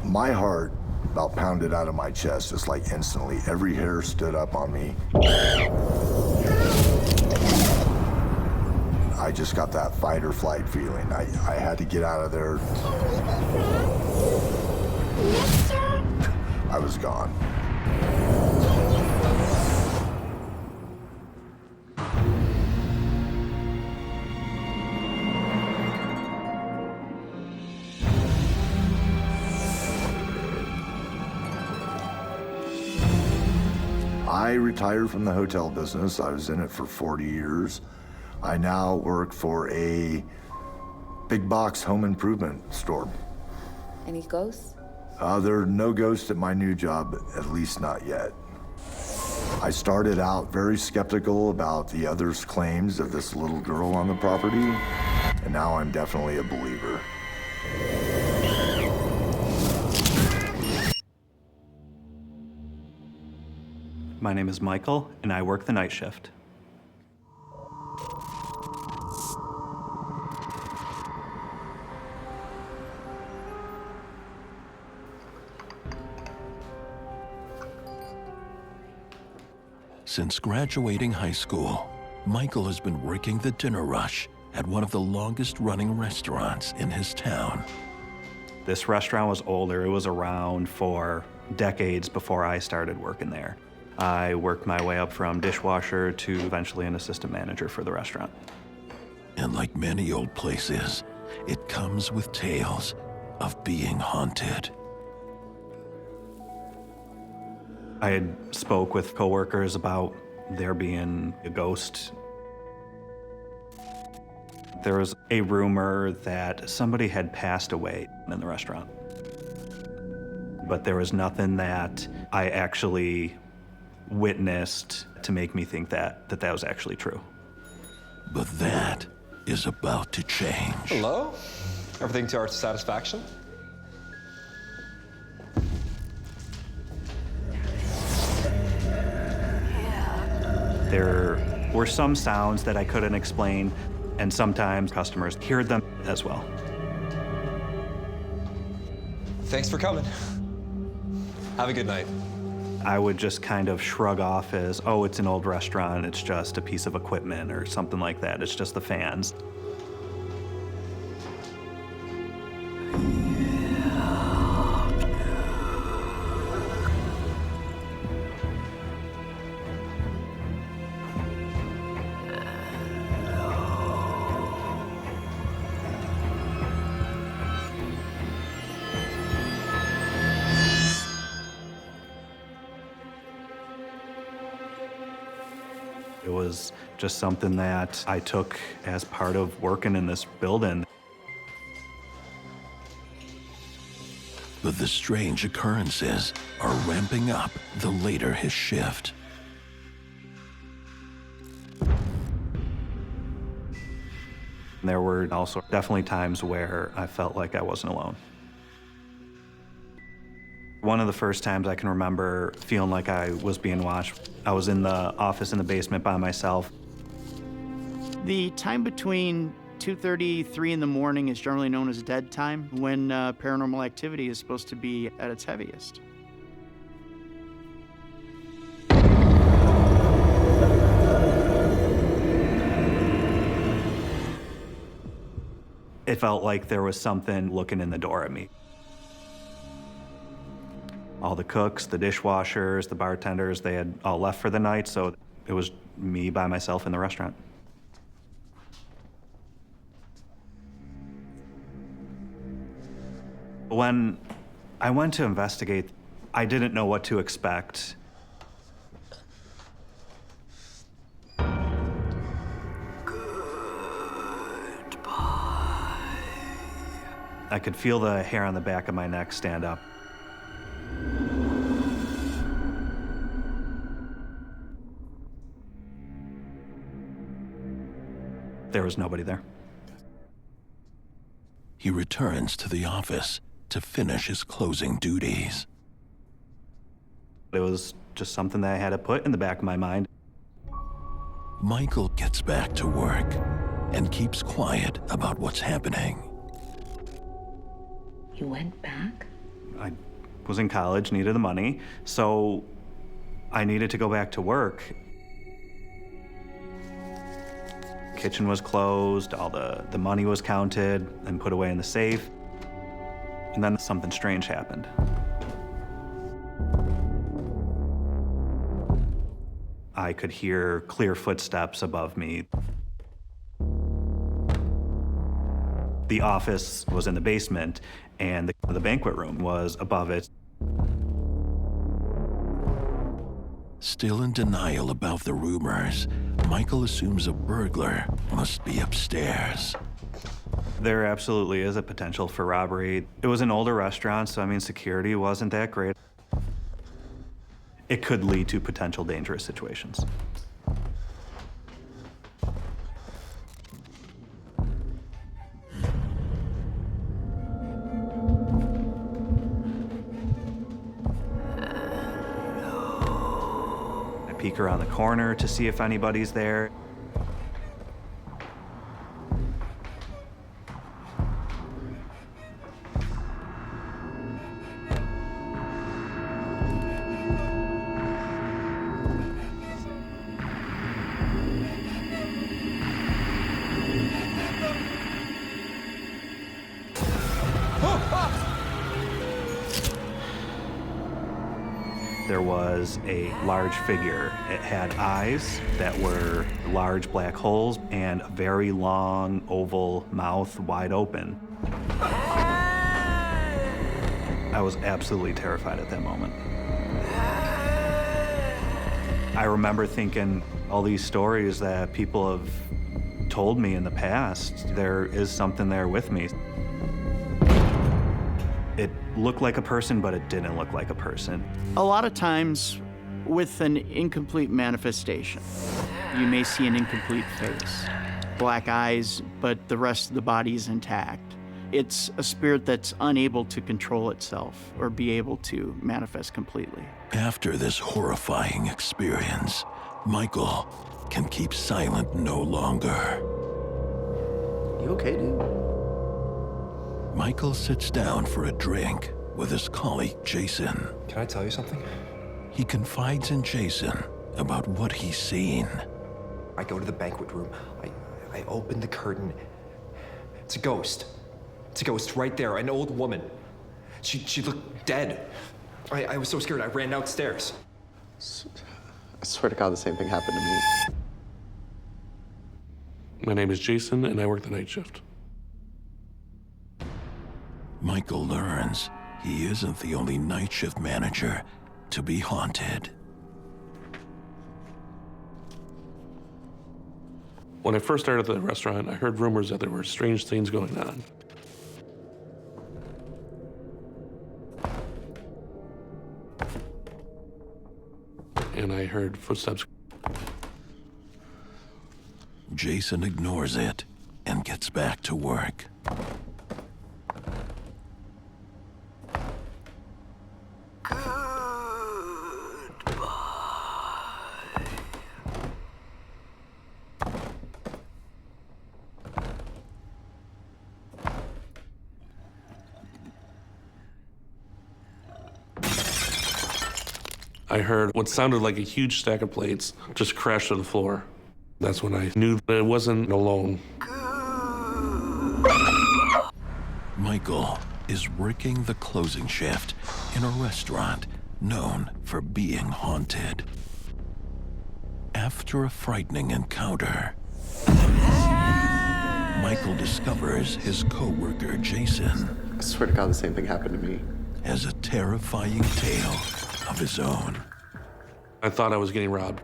My heart about pounded out of my chest just like instantly. Every hair stood up on me. I just got that fight or flight feeling. I had to get out of there. I was gone. I retired from the hotel business. I was in it for 40 years. I now work for a big box home improvement store. Any ghosts? There are no ghosts at my new job, at least not yet. I started out very skeptical about the others' claims of this little girl on the property, and now I'm definitely a believer. My name is Michael, and I work the night shift. Since graduating high school, Michael has been working the dinner rush at one of the longest-running restaurants in his town. This restaurant was older. It was around for decades before I started working there. I worked my way up from dishwasher to eventually an assistant manager for the restaurant. And like many old places, it comes with tales of being haunted. I had spoke with coworkers about there being a ghost. There was a rumor that somebody had passed away in the restaurant. But there was nothing that I actually witnessed to make me think that was actually true. But that is about to change. Hello? Everything to our satisfaction? There were some sounds that I couldn't explain, and sometimes customers heard them as well. Thanks for coming. Have a good night. I would just kind of shrug off as, oh, it's an old restaurant, it's just a piece of equipment or something like that. It's just the fans. It was just something that I took as part of working in this building. But the strange occurrences are ramping up the later his shift. There were also definitely times where I felt like I wasn't alone. One of the first times I can remember feeling like I was being watched, I was in the office in the basement by myself. The time between 2:30, 3 in the morning is generally known as dead time, when paranormal activity is supposed to be at its heaviest. It felt like there was something looking in the door at me. All the cooks, the dishwashers, the bartenders, they had all left for the night, so it was me by myself in the restaurant. When I went to investigate, I didn't know what to expect. I could feel the hair on the back of my neck stand up. There was nobody there. He returns to the office to finish his closing duties. It was just something that I had to put in the back of my mind. Michael gets back to work and keeps quiet about what's happening. You went back? I was in college, needed the money, so I needed to go back to work. Kitchen was closed, all the money was counted and put away in the safe. And then something strange happened. I could hear clear footsteps above me. The office was in the basement, and the banquet room was above it. Still in denial about the rumors, Michael assumes a burglar must be upstairs. There absolutely is a potential for robbery. It was an older restaurant, so I mean, security wasn't that great. It could lead to potential dangerous situations. I peek around the corner to see if anybody's there. There was a large figure. It had eyes that were large black holes and a very long oval mouth wide open. I was absolutely terrified at that moment. I remember thinking all these stories that people have told me in the past, there is something there with me. It looked like a person, but it didn't look like a person. A lot of times, with an incomplete manifestation, you may see an incomplete face, black eyes, but the rest of the body is intact. It's a spirit that's unable to control itself or be able to manifest completely. After this horrifying experience, Michael can keep silent no longer. You okay, dude? Michael sits down for a drink with his colleague, Jason. Can I tell you something? He confides in Jason about what he's seen. I go to the banquet room. I open the curtain. It's a ghost. It's a ghost right there, an old woman. She looked dead. I was so scared I ran downstairs. I swear to God, the same thing happened to me. My name is Jason, and I work the night shift. Michael learns he isn't the only night shift manager to be haunted. When I first started at the restaurant, I heard rumors that there were strange things going on. And I heard footsteps. Jason ignores it and gets back to work. I heard what sounded like a huge stack of plates just crash to the floor. That's when I knew that it wasn't alone. Michael is working the closing shift in a restaurant known for being haunted. After a frightening encounter, Michael discovers his co-worker, Jason, I swear to God, the same thing happened to me. has a terrifying tale of his own. I thought I was getting robbed.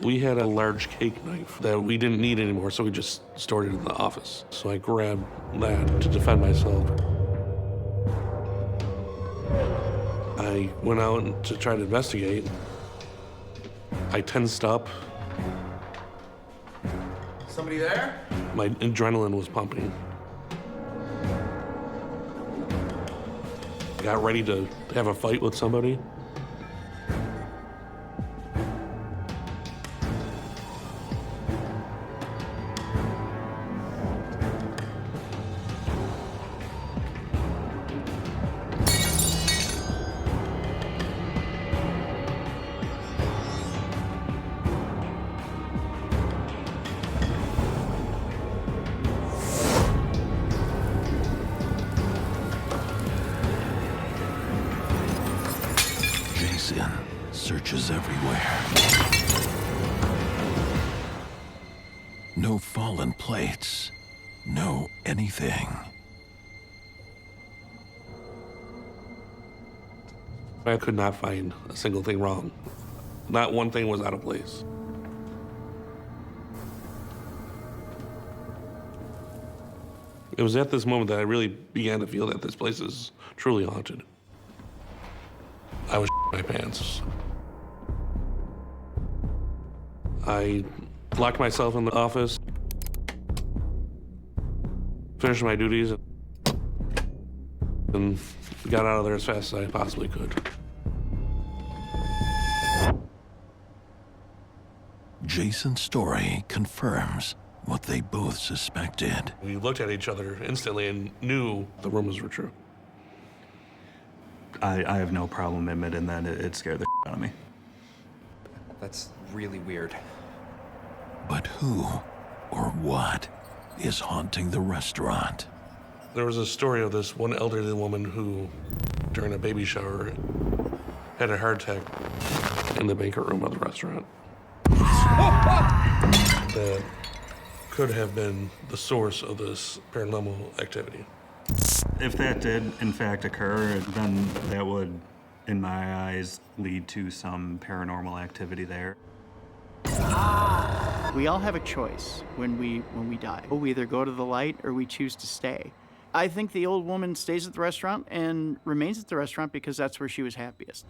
We had a large cake knife that we didn't need anymore, so we just stored it in the office. So I grabbed that to defend myself. I went out to try to investigate. I tensed up. Somebody there? My adrenaline was pumping. I got ready to have a fight with somebody. Searches everywhere. No fallen plates. No anything. I could not find a single thing wrong. Not one thing was out of place. It was at this moment that I really began to feel that this place is truly haunted. I was my pants. I locked myself in the office, finished my duties, and got out of there as fast as I possibly could. Jason's story confirms what they both suspected. We looked at each other instantly and knew the rumors were true. I have no problem admitting that it scared the out of me. That's really weird. But who or what is haunting the restaurant? There was a story of this one elderly woman who, during a baby shower, had a heart attack in the banquet room of the restaurant. That could have been the source of this paranormal activity. If that did, in fact, occur, then that would, in my eyes, lead to some paranormal activity there. We all have a choice when we die. We either go to the light or we choose to stay. I think the old woman stays at the restaurant and remains at the restaurant because that's where she was happiest.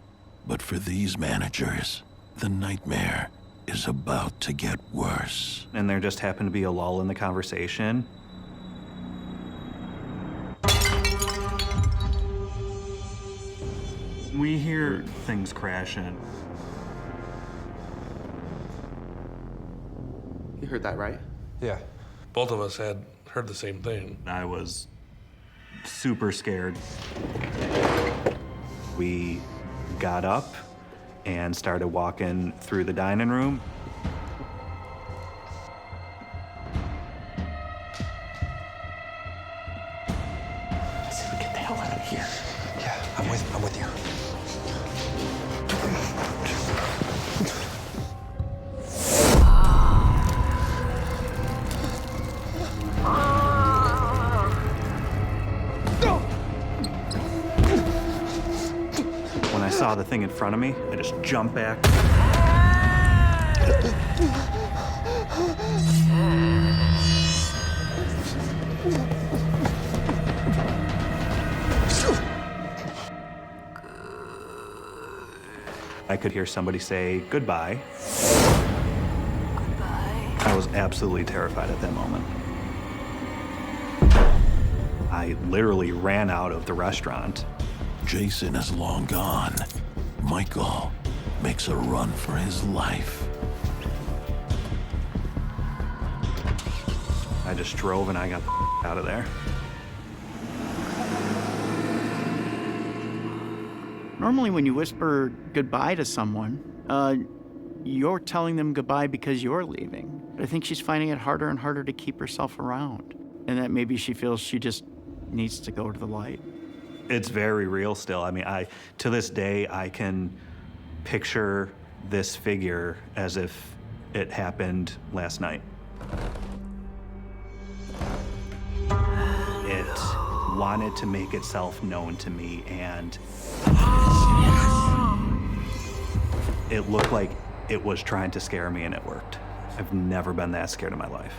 But for these managers, the nightmare is about to get worse. And there just happened to be a lull in the conversation. We hear things crashing. You heard that, right? Yeah. Both of us had heard the same thing. I was super scared. We got up and started walking through the dining room. Let's see if we get the hell out of here. Yeah, I'm with you. When I saw the thing in front of me, I just jumped back. I could hear somebody say goodbye. I was absolutely terrified at that moment. I literally ran out of the restaurant. Jason is long gone. Michael makes a run for his life. I just drove and I got the out of there. Normally when you whisper goodbye to someone, you're telling them goodbye because you're leaving. But I think she's finding it harder and harder to keep herself around. And that maybe she feels she just needs to go to the light. It's very real still. I mean, to this day, I can picture this figure as if it happened last night. It wanted to make itself known to me, and it looked like it was trying to scare me, and it worked. I've never been that scared in my life.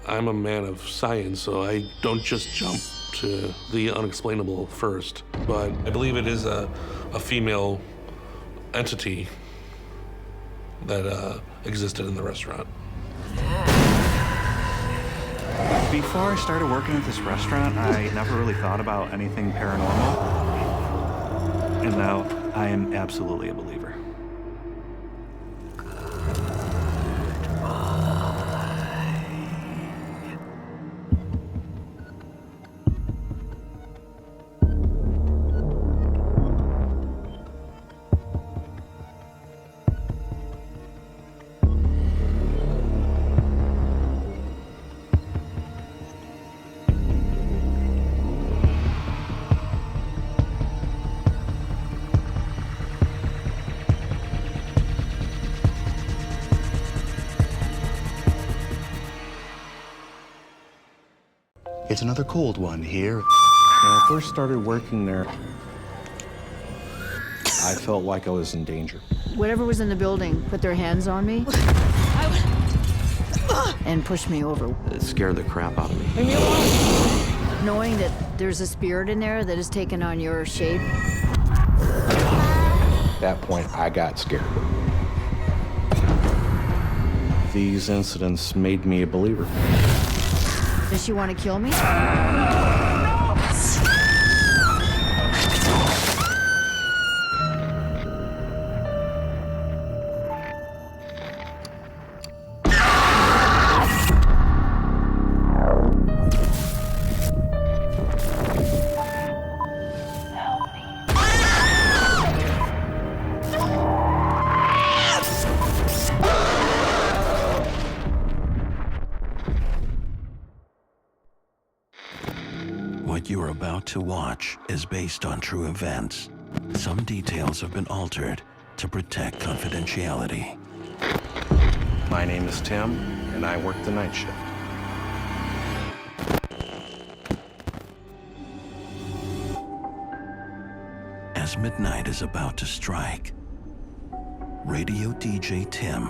I'm a man of science, so I don't just jump to the unexplainable first. But I believe it is a female entity that existed in the restaurant. Before I started working at this restaurant, I never really thought about anything paranormal. And now I am absolutely a believer. It's another cold one here. When I first started working there, I felt like I was in danger. Whatever was in the building put their hands on me and pushed me over. It scared the crap out of me. Leave me alone. Knowing that there's a spirit in there that has taken on your shape. At that point, I got scared. These incidents made me a believer. Does she want to kill me? What you're about to watch is based on true events. Some details have been altered to protect confidentiality. My name is Tim, and I work the night shift. As midnight is about to strike, radio DJ Tim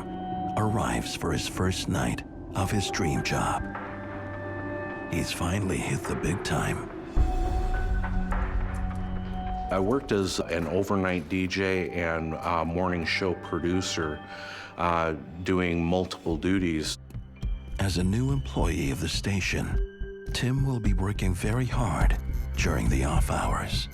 arrives for his first night of his dream job. He's finally hit the big time. I worked as an overnight DJ and morning show producer, doing multiple duties. As a new employee of the station, Tim will be working very hard during the off hours.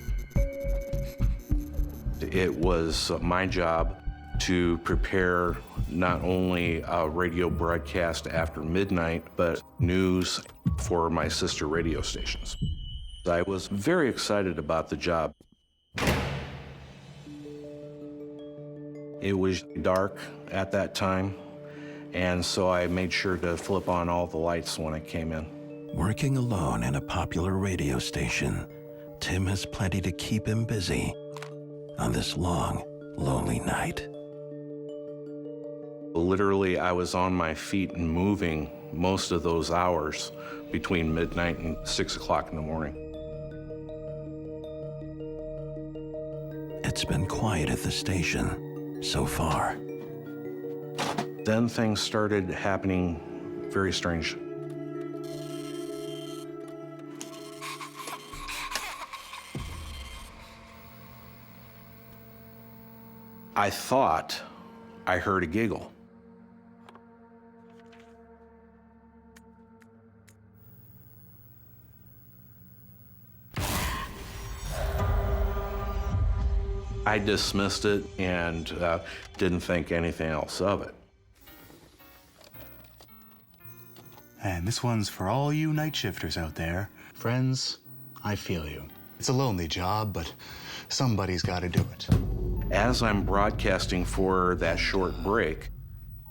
It was my job to prepare not only a radio broadcast after midnight, but news for my sister radio stations. I was very excited about the job. It was dark at that time, and so I made sure to flip on all the lights when I came in. Working alone in a popular radio station, Tim has plenty to keep him busy on this long, lonely night. Literally, I was on my feet and moving most of those hours between midnight and 6 o'clock in the morning. It's been quiet at the station so far. Then things started happening very strange. I thought I heard a giggle. I dismissed it and didn't think anything else of it. And this one's for all you night shifters out there. Friends, I feel you. It's a lonely job, but somebody's got to do it. As I'm broadcasting for that short break,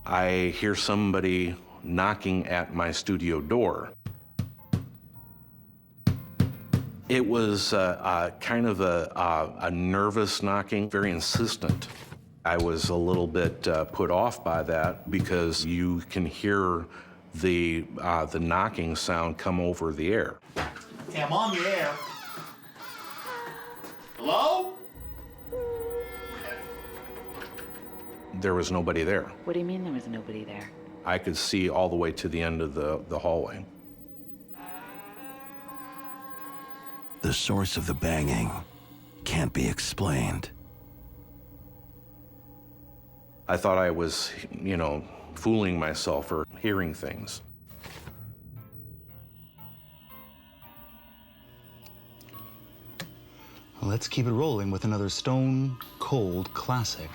I hear somebody knocking at my studio door. It was kind of a nervous knocking, very insistent. I was a little bit put off by that because you can hear the knocking sound come over the air. Hey, I'm on the air. Hello? There was nobody there. What do you mean there was nobody there? I could see all the way to the end of the hallway. The source of the banging can't be explained. I thought I was, fooling myself or hearing things. Let's keep it rolling with another stone cold classic.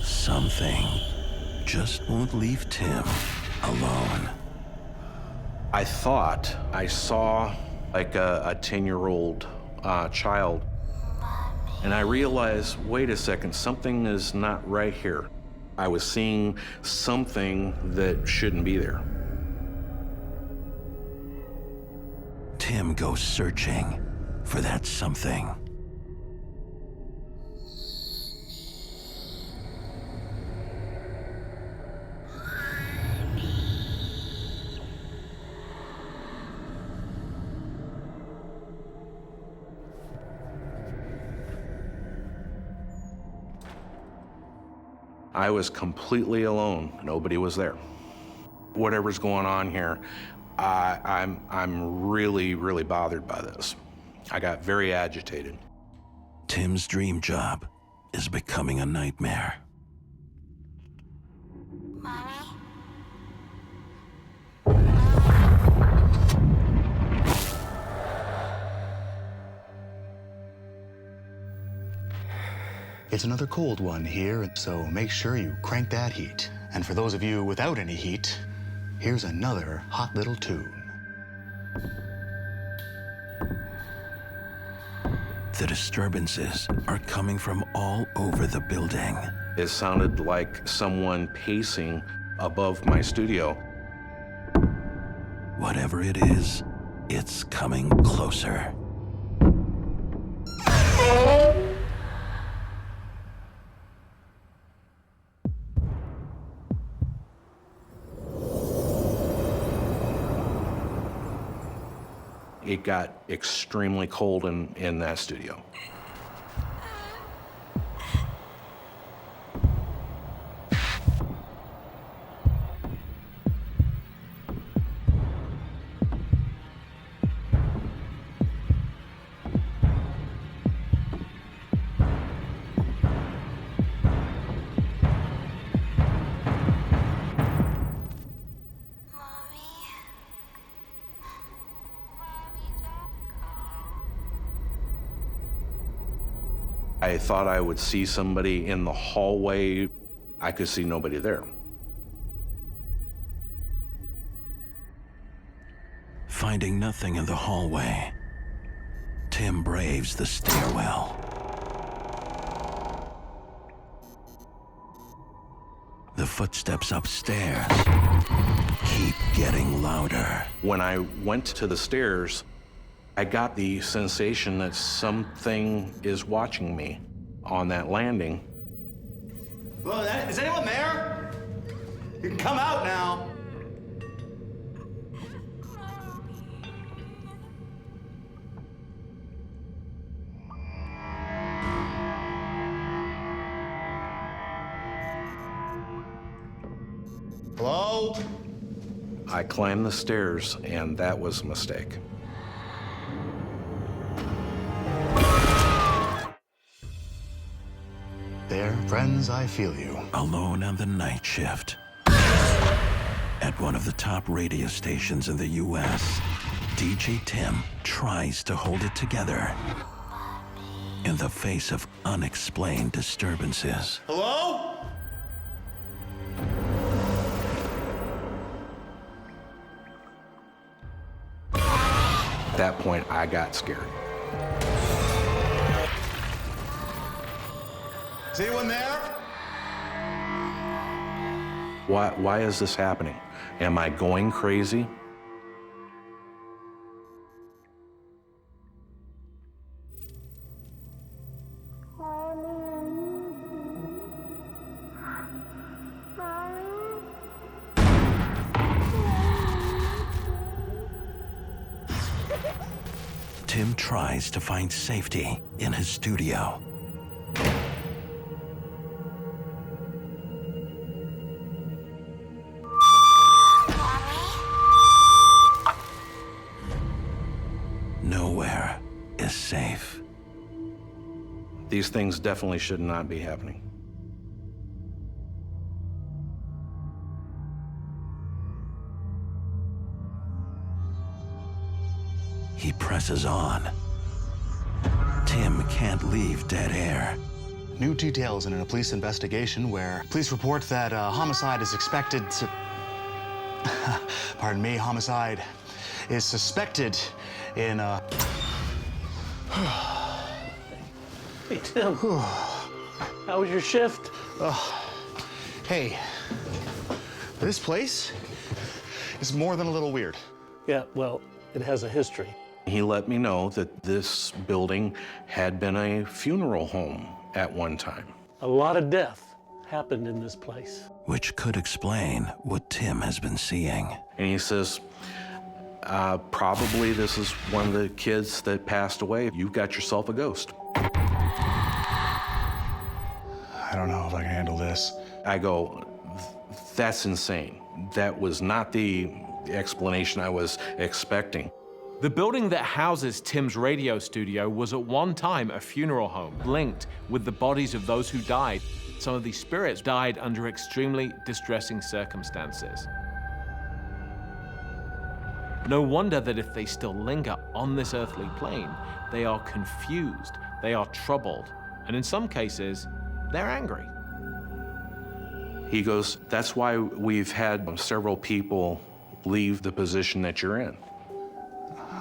Something just won't leave Tim alone. I thought I saw like a 10-year-old child, and I realized, wait a second, something is not right here. I was seeing something that shouldn't be there. Tim goes searching for that something. I was completely alone. Nobody was there. Whatever's going on here, I'm really, really bothered by this. I got very agitated. Tim's dream job is becoming a nightmare. It's another cold one here, so make sure you crank that heat. And for those of you without any heat, here's another hot little tune. The disturbances are coming from all over the building. It sounded like someone pacing above my studio. Whatever it is, it's coming closer. It got extremely cold in that studio. I thought I would see somebody in the hallway. I could see nobody there. Finding nothing in the hallway, Tim braves the stairwell. The footsteps upstairs keep getting louder. When I went to the stairs, I got the sensation that something is watching me on that landing. Hello, is anyone there? You can come out now. Hello? I climbed the stairs, and that was a mistake. There, friends, I feel you. Alone on the night shift. At one of the top radio stations in the U.S., DJ Tim tries to hold it together in the face of unexplained disturbances. Hello? At that point, I got scared. Is anyone there? Why is this happening? Am I going crazy? Tim tries to find safety in his studio. Nowhere is safe. These things definitely should not be happening. He presses on. Tim can't leave dead air. New details in a police investigation where police report that a homicide is expected to... Pardon me, homicide is suspected in a... Hey, Tim. How was your shift? Hey, this place is more than a little weird. Yeah, well, it has a history. He let me know that this building had been a funeral home at one time. A lot of death happened in this place. Which could explain what Tim has been seeing. And he says, probably this is one of the kids that passed away. You've got yourself a ghost. I don't know if I can handle this. I go, that's insane. That was not the explanation I was expecting. The building that houses Tim's radio studio was at one time a funeral home linked with the bodies of those who died. Some of these spirits died under extremely distressing circumstances. No wonder that if they still linger on this earthly plane, they are confused, they are troubled, and in some cases, they're angry. He goes, that's why we've had several people leave the position that you're in.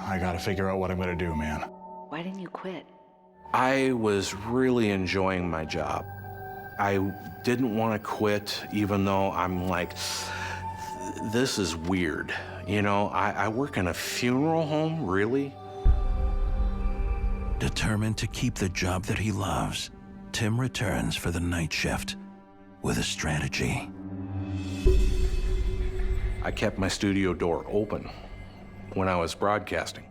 I gotta figure out what I'm gonna do, man. Why didn't you quit? I was really enjoying my job. I didn't want to quit, even though I'm like, this is weird. You know, I work in a funeral home, really? Determined to keep the job that he loves, Tim returns for the night shift with a strategy. I kept my studio door open when I was broadcasting.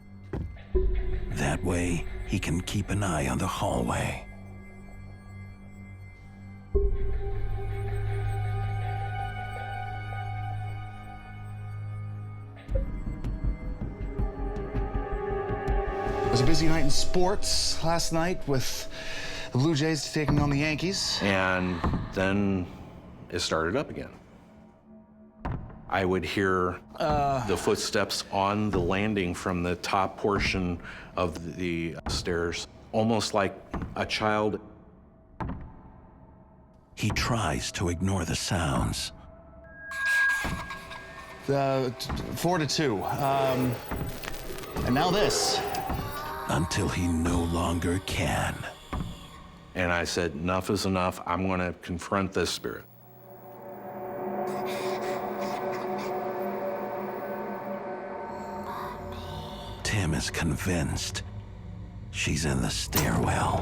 That way, he can keep an eye on the hallway. It was a busy night in sports last night with the Blue Jays taking on the Yankees. And then it started up again. I would hear the footsteps on the landing from the top portion of the stairs, almost like a child. He tries to ignore the sounds. 4-2. And now this. Until he no longer can. And I said, enough is enough. I'm going to confront this spirit. Tim is convinced she's in the stairwell.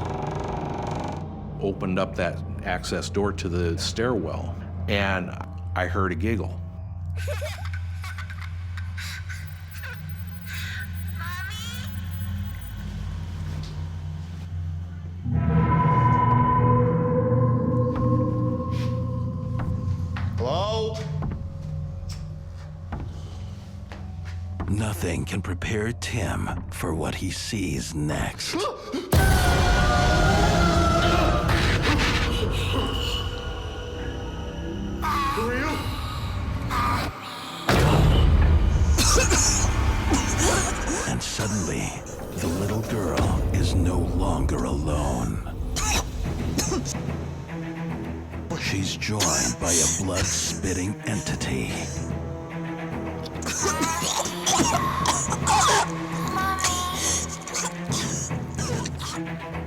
Opened up that access door to the stairwell, and I heard a giggle. Hello? Nothing can prepare Tim for what he sees next. And suddenly, the little girl is no longer alone. She's joined by a blood-spitting entity.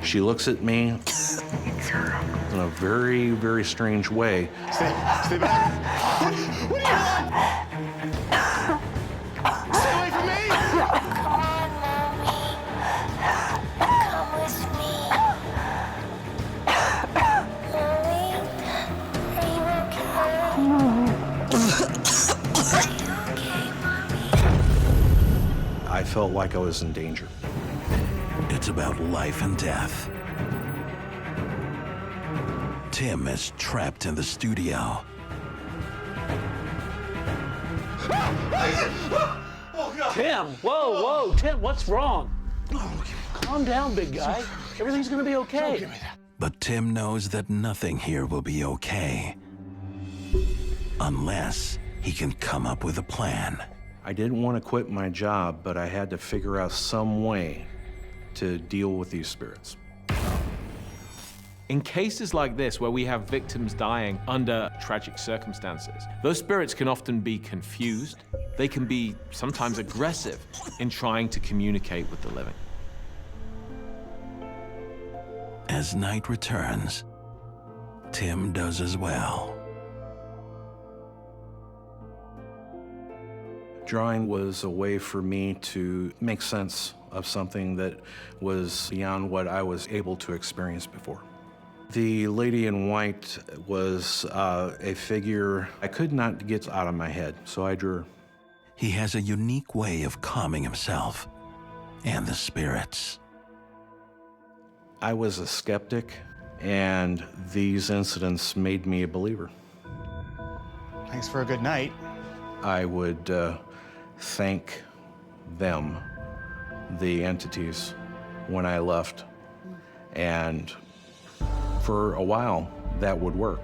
She looks at me in a very, very strange way. Stay back. What do you want? Stay away from me! I felt like I was in danger. It's about life and death. Tim is trapped in the studio. Tim, whoa, Tim, what's wrong? Calm down, big guy. Everything's gonna be okay. But Tim knows that nothing here will be okay. Unless he can come up with a plan. I didn't want to quit my job, but I had to figure out some way to deal with these spirits. In cases like this, where we have victims dying under tragic circumstances, those spirits can often be confused. They can be sometimes aggressive in trying to communicate with the living. As night returns, Tim does as well. Drawing was a way for me to make sense of something that was beyond what I was able to experience before. The lady in white was a figure I could not get out of my head, so I drew her. He has a unique way of calming himself and the spirits. I was a skeptic, and these incidents made me a believer. Thanks for a good night. I would thank them, the entities, when I left. And for a while, that would work.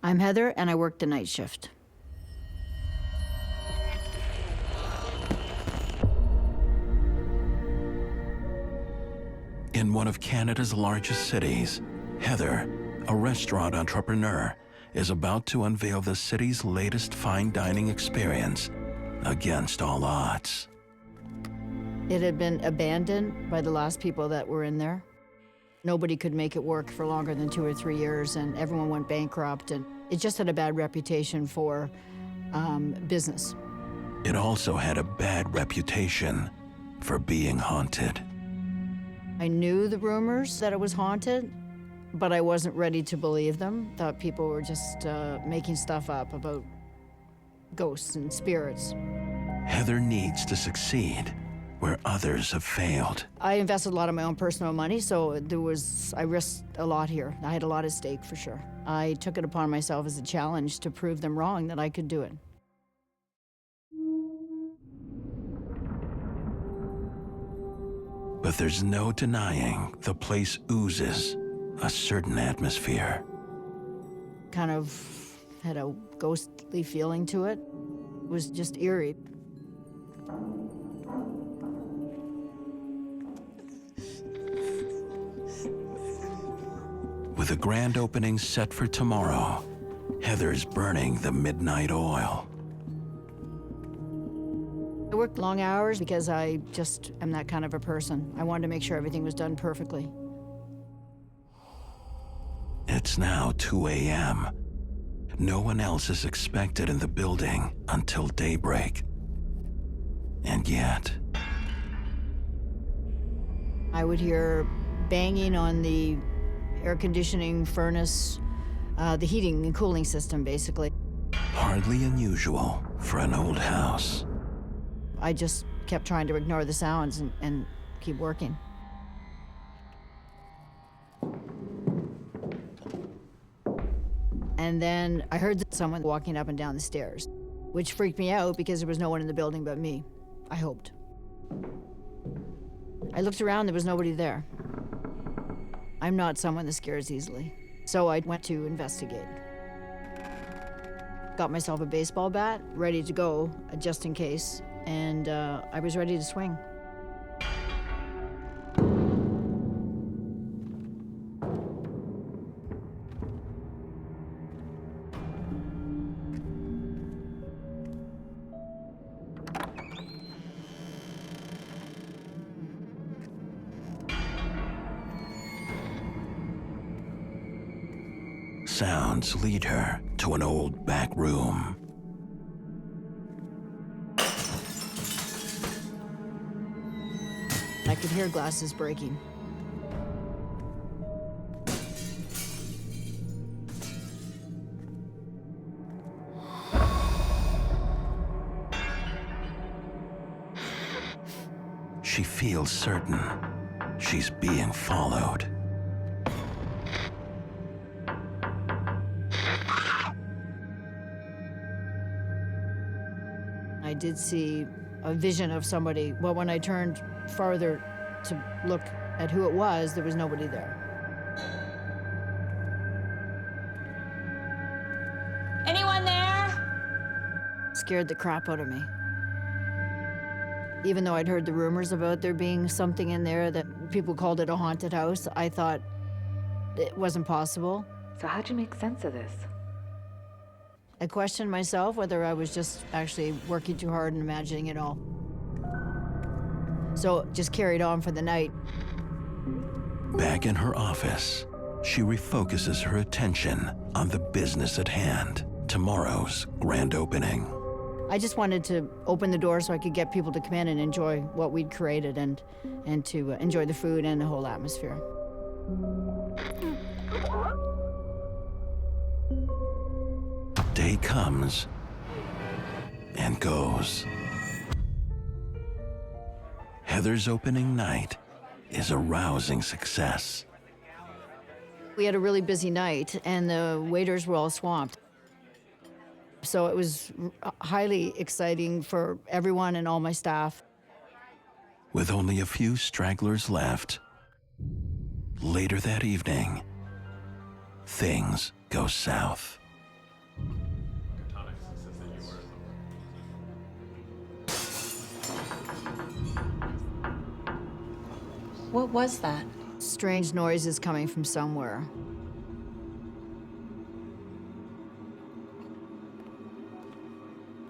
I'm Heather, and I work the night shift. In one of Canada's largest cities, Heather, a restaurant entrepreneur, is about to unveil the city's latest fine dining experience against all odds. It had been abandoned by the last people that were in there. Nobody could make it work for longer than 2 or 3 years, and everyone went bankrupt, and it just had a bad reputation for business. It also had a bad reputation for being haunted. I knew the rumors that it was haunted, but I wasn't ready to believe them. Thought people were just making stuff up about ghosts and spirits. Heather needs to succeed where others have failed. I invested a lot of my own personal money, so I risked a lot here. I had a lot at stake for sure. I took it upon myself as a challenge to prove them wrong that I could do it. But there's no denying the place oozes a certain atmosphere. Kind of had a ghostly feeling to it. It was just eerie. With a grand opening set for tomorrow, Heather's burning the midnight oil. I worked long hours because I just am that kind of a person. I wanted to make sure everything was done perfectly. It's now 2 a.m. No one else is expected in the building until daybreak. And yet... I would hear banging on the air conditioning furnace, the heating and cooling system, basically. Hardly unusual for an old house. I just kept trying to ignore the sounds and keep working. And then I heard someone walking up and down the stairs, which freaked me out because there was no one in the building but me, I hoped. I looked around, there was nobody there. I'm not someone that scares easily, so I went to investigate. Got myself a baseball bat, ready to go, just in case, and I was ready to swing. Sounds lead her to an old back room. I could hear glasses breaking. She feels certain she's being followed. I did see a vision of somebody, but when I turned farther to look at who it was, there was nobody there. Anyone there? Scared the crap out of me. Even though I'd heard the rumors about there being something in there that people called it a haunted house, I thought it wasn't possible. So how'd you make sense of this? I questioned myself whether I was just actually working too hard and imagining it all. So just carried on for the night. Back in her office, she refocuses her attention on the business at hand, tomorrow's grand opening. I just wanted to open the door so I could get people to come in and enjoy what we'd created and to enjoy the food and the whole atmosphere. day comes and goes. Heather's opening night is a rousing success. We had a really busy night, and the waiters were all swamped. So it was highly exciting for everyone and all my staff. With only a few stragglers left, later that evening, things go south. What was that? Strange noises coming from somewhere.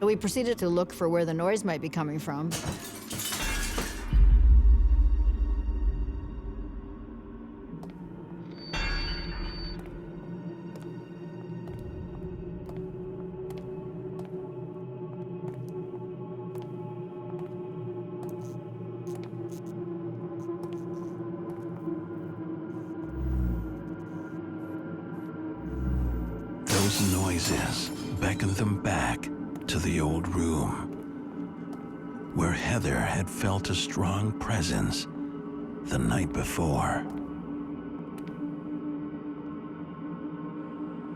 We proceeded to look for where the noise might be coming from. Those noises beckoned them back to the old room, where Heather had felt a strong presence the night before.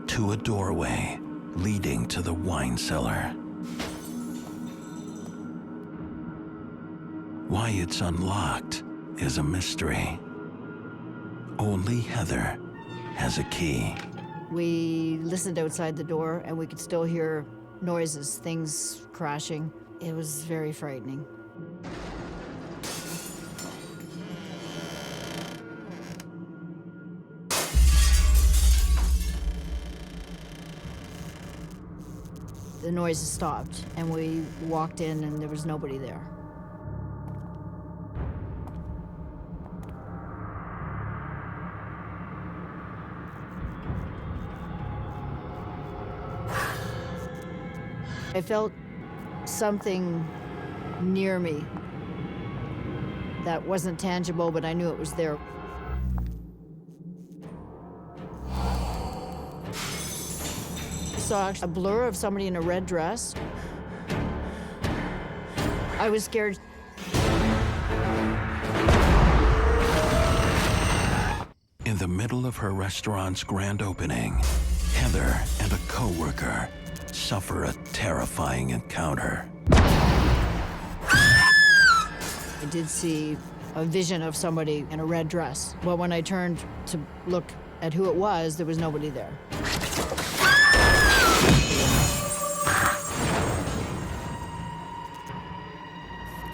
To a doorway leading to the wine cellar. Why it's unlocked is a mystery. Only Heather has a key. We listened outside the door, and we could still hear noises, things crashing. It was very frightening. The noises stopped, and we walked in, and there was nobody there. I felt something near me that wasn't tangible, but I knew it was there. I saw a blur of somebody in a red dress. I was scared. In the middle of her restaurant's grand opening, Heather and a coworker suffer a terrifying encounter. I did see a vision of somebody in a red dress. But when I turned to look at who it was, there was nobody there.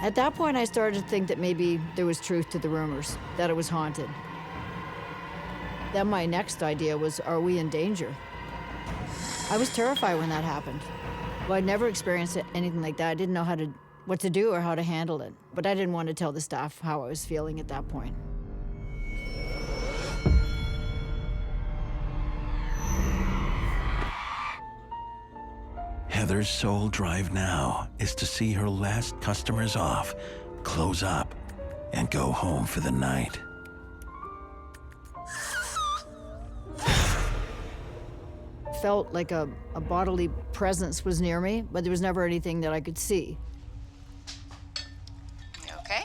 At that point, I started to think that maybe there was truth to the rumors, that it was haunted. Then my next idea was, are we in danger? I was terrified when that happened. Well, I'd never experienced anything like that. I didn't know what to do or how to handle it. But I didn't want to tell the staff how I was feeling at that point. Heather's sole drive now is to see her last customers off, close up, and go home for the night. Felt like a bodily presence was near me, but there was never anything that I could see. You okay?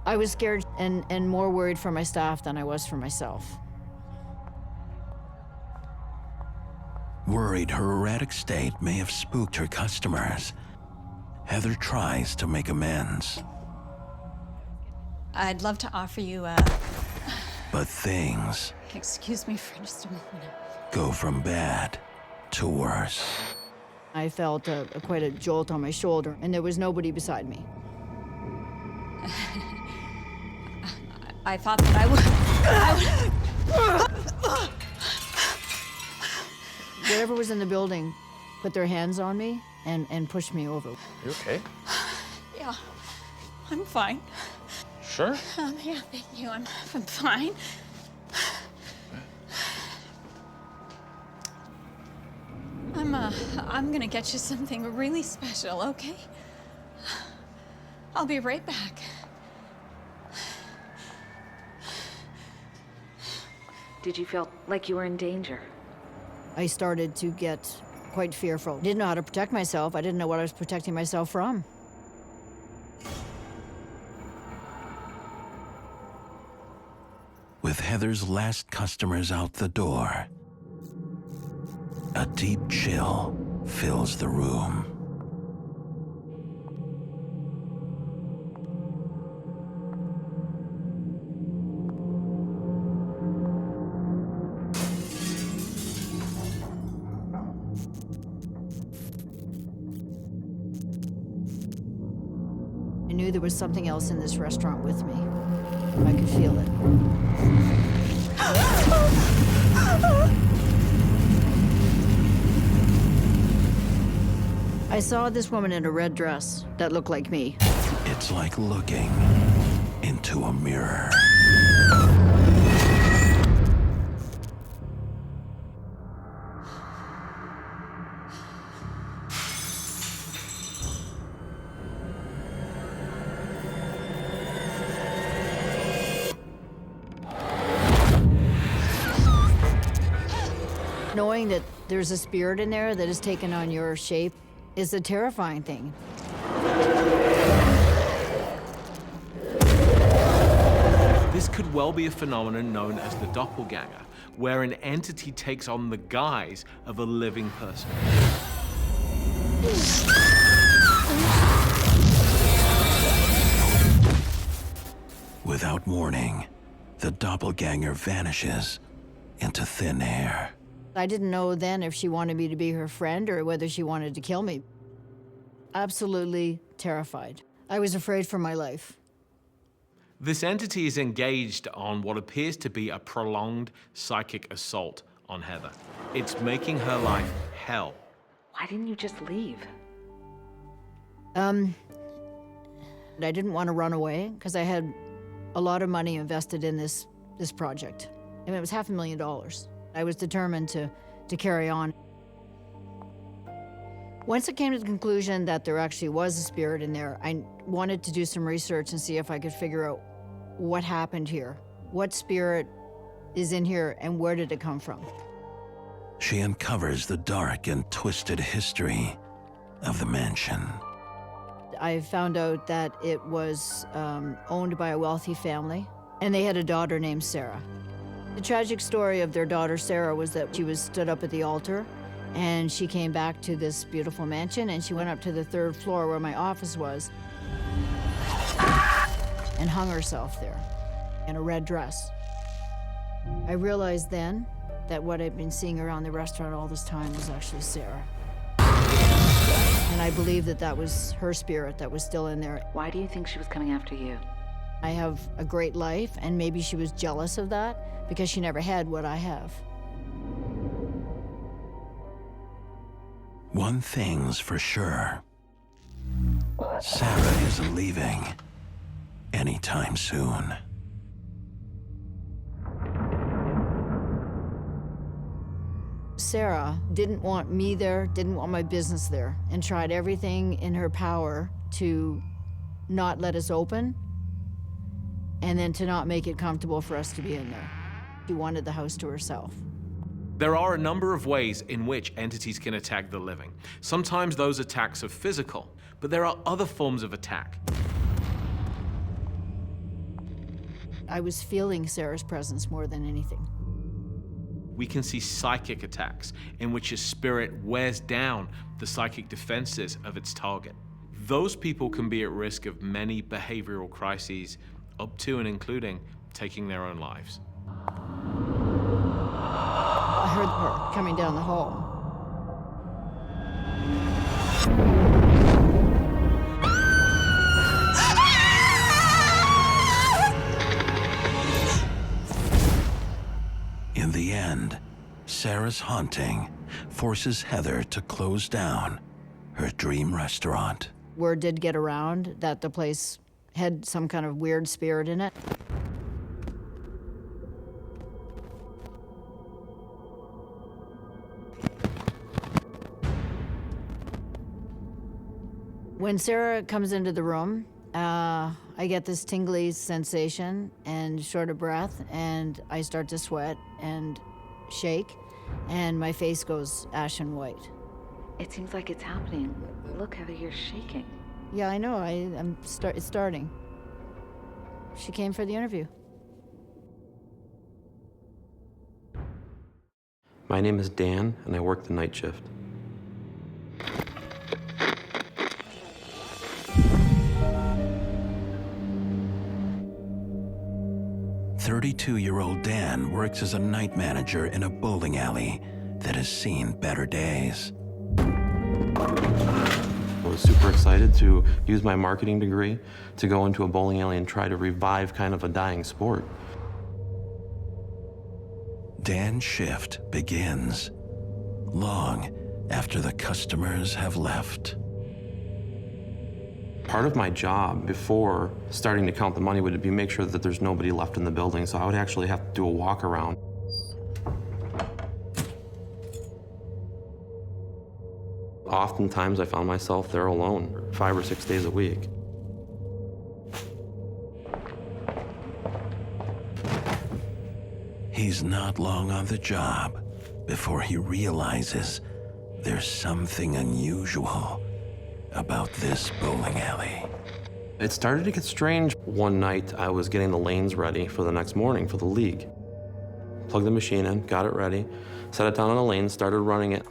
I was scared and more worried for my staff than I was for myself. Worried her erratic state may have spooked her customers, Heather tries to make amends. I'd love to offer you a... But things Excuse me for just a moment. go from bad to worse. I felt quite a jolt on my shoulder, and there was nobody beside me. I thought that I would... Whatever was in the building put their hands on me and pushed me over. You okay? Yeah, I'm fine. Sure? Yeah, thank you. I'm fine. I'm gonna get you something really special, okay? I'll be right back. Did you feel like you were in danger? I started to get quite fearful. Didn't know how to protect myself. I didn't know what I was protecting myself from. With Heather's last customers out the door, a deep chill fills the room. I knew there was something else in this restaurant with me. I could feel it. I saw this woman in a red dress that looked like me. It's like looking into a mirror. Knowing that there's a spirit in there that has taken on your shape is a terrifying thing. This could well be a phenomenon known as the doppelganger, where an entity takes on the guise of a living person. Without warning, the doppelganger vanishes into thin air. I didn't know then if she wanted me to be her friend or whether she wanted to kill me. Absolutely terrified. I was afraid for my life. This entity is engaged on what appears to be a prolonged psychic assault on Heather. It's making her life hell. Why didn't you just leave? I didn't want to run away because I had a lot of money invested in this project. I mean, it was $500,000. I was determined to carry on. Once I came to the conclusion that there actually was a spirit in there, I wanted to do some research and see if I could figure out what happened here. What spirit is in here and where did it come from? She uncovers the dark and twisted history of the mansion. I found out that it was owned by a wealthy family, and they had a daughter named Sarah. The tragic story of their daughter Sarah was that she was stood up at the altar, and she came back to this beautiful mansion, and she went up to the 3rd floor where my office was, and hung herself there in a red dress. I realized then that what I'd been seeing around the restaurant all this time was actually Sarah. And I believe that that was her spirit that was still in there. Why do you think she was coming after you? I have a great life, and maybe she was jealous of that because she never had what I have. One thing's for sure. Sarah isn't leaving anytime soon. Sarah didn't want me there, didn't want my business there, and tried everything in her power to not let us open, and then to not make it comfortable for us to be in there. She wanted the house to herself. There are a number of ways in which entities can attack the living. Sometimes those attacks are physical, but there are other forms of attack. I was feeling Sarah's presence more than anything. We can see psychic attacks in which a spirit wears down the psychic defenses of its target. Those people can be at risk of many behavioral crises, up to and including taking their own lives. I heard her coming down the hall. In the end, Sarah's haunting forces Heather to close down her dream restaurant. Word did get around that the place had some kind of weird spirit in it. When Sarah comes into the room, I get this tingly sensation and short of breath, and I start to sweat and shake. and my face goes ashen white. It seems like it's happening. Look, Heather, you're shaking. Yeah, I know. It's starting. She came for the interview. My name is Dan, and I work the night shift. "32-year-old Dan works as a night manager in a bowling alley that has seen better days. I was super excited to use my marketing degree to go into a bowling alley and try to revive kind of a dying sport. Dan's shift begins long after the customers have left. Part of my job before starting to count the money would be make sure that there's nobody left in the building, so I would actually have to do a walk around. Oftentimes I found myself there alone 5 or 6 days a week. He's not long on the job before he realizes there's something unusual about this bowling alley. It started to get strange. One night I was getting the lanes ready for the next morning for the league. Plugged the machine in, got it ready, set it down on the lane, started running it.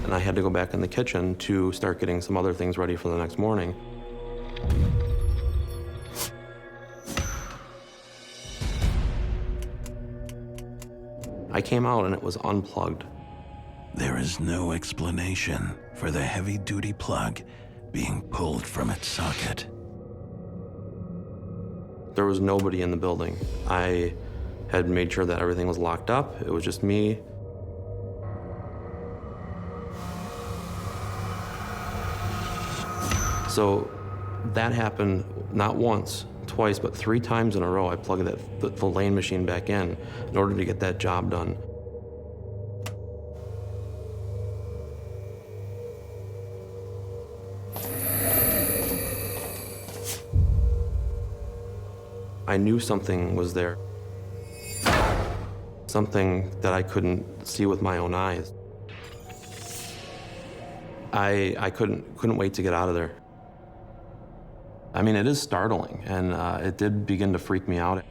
And I had to go back in the kitchen to start getting some other things ready for the next morning. I came out and it was unplugged. There is no explanation for the heavy-duty plug being pulled from its socket. There was nobody in the building. I had made sure that everything was locked up. It was just me. So that happened not once, twice, but 3 times in a row. I plugged the lane machine back in order to get that job done. I knew something was there. Something that I couldn't see with my own eyes. I couldn't wait to get out of there. I mean, it is startling, and it did begin to freak me out.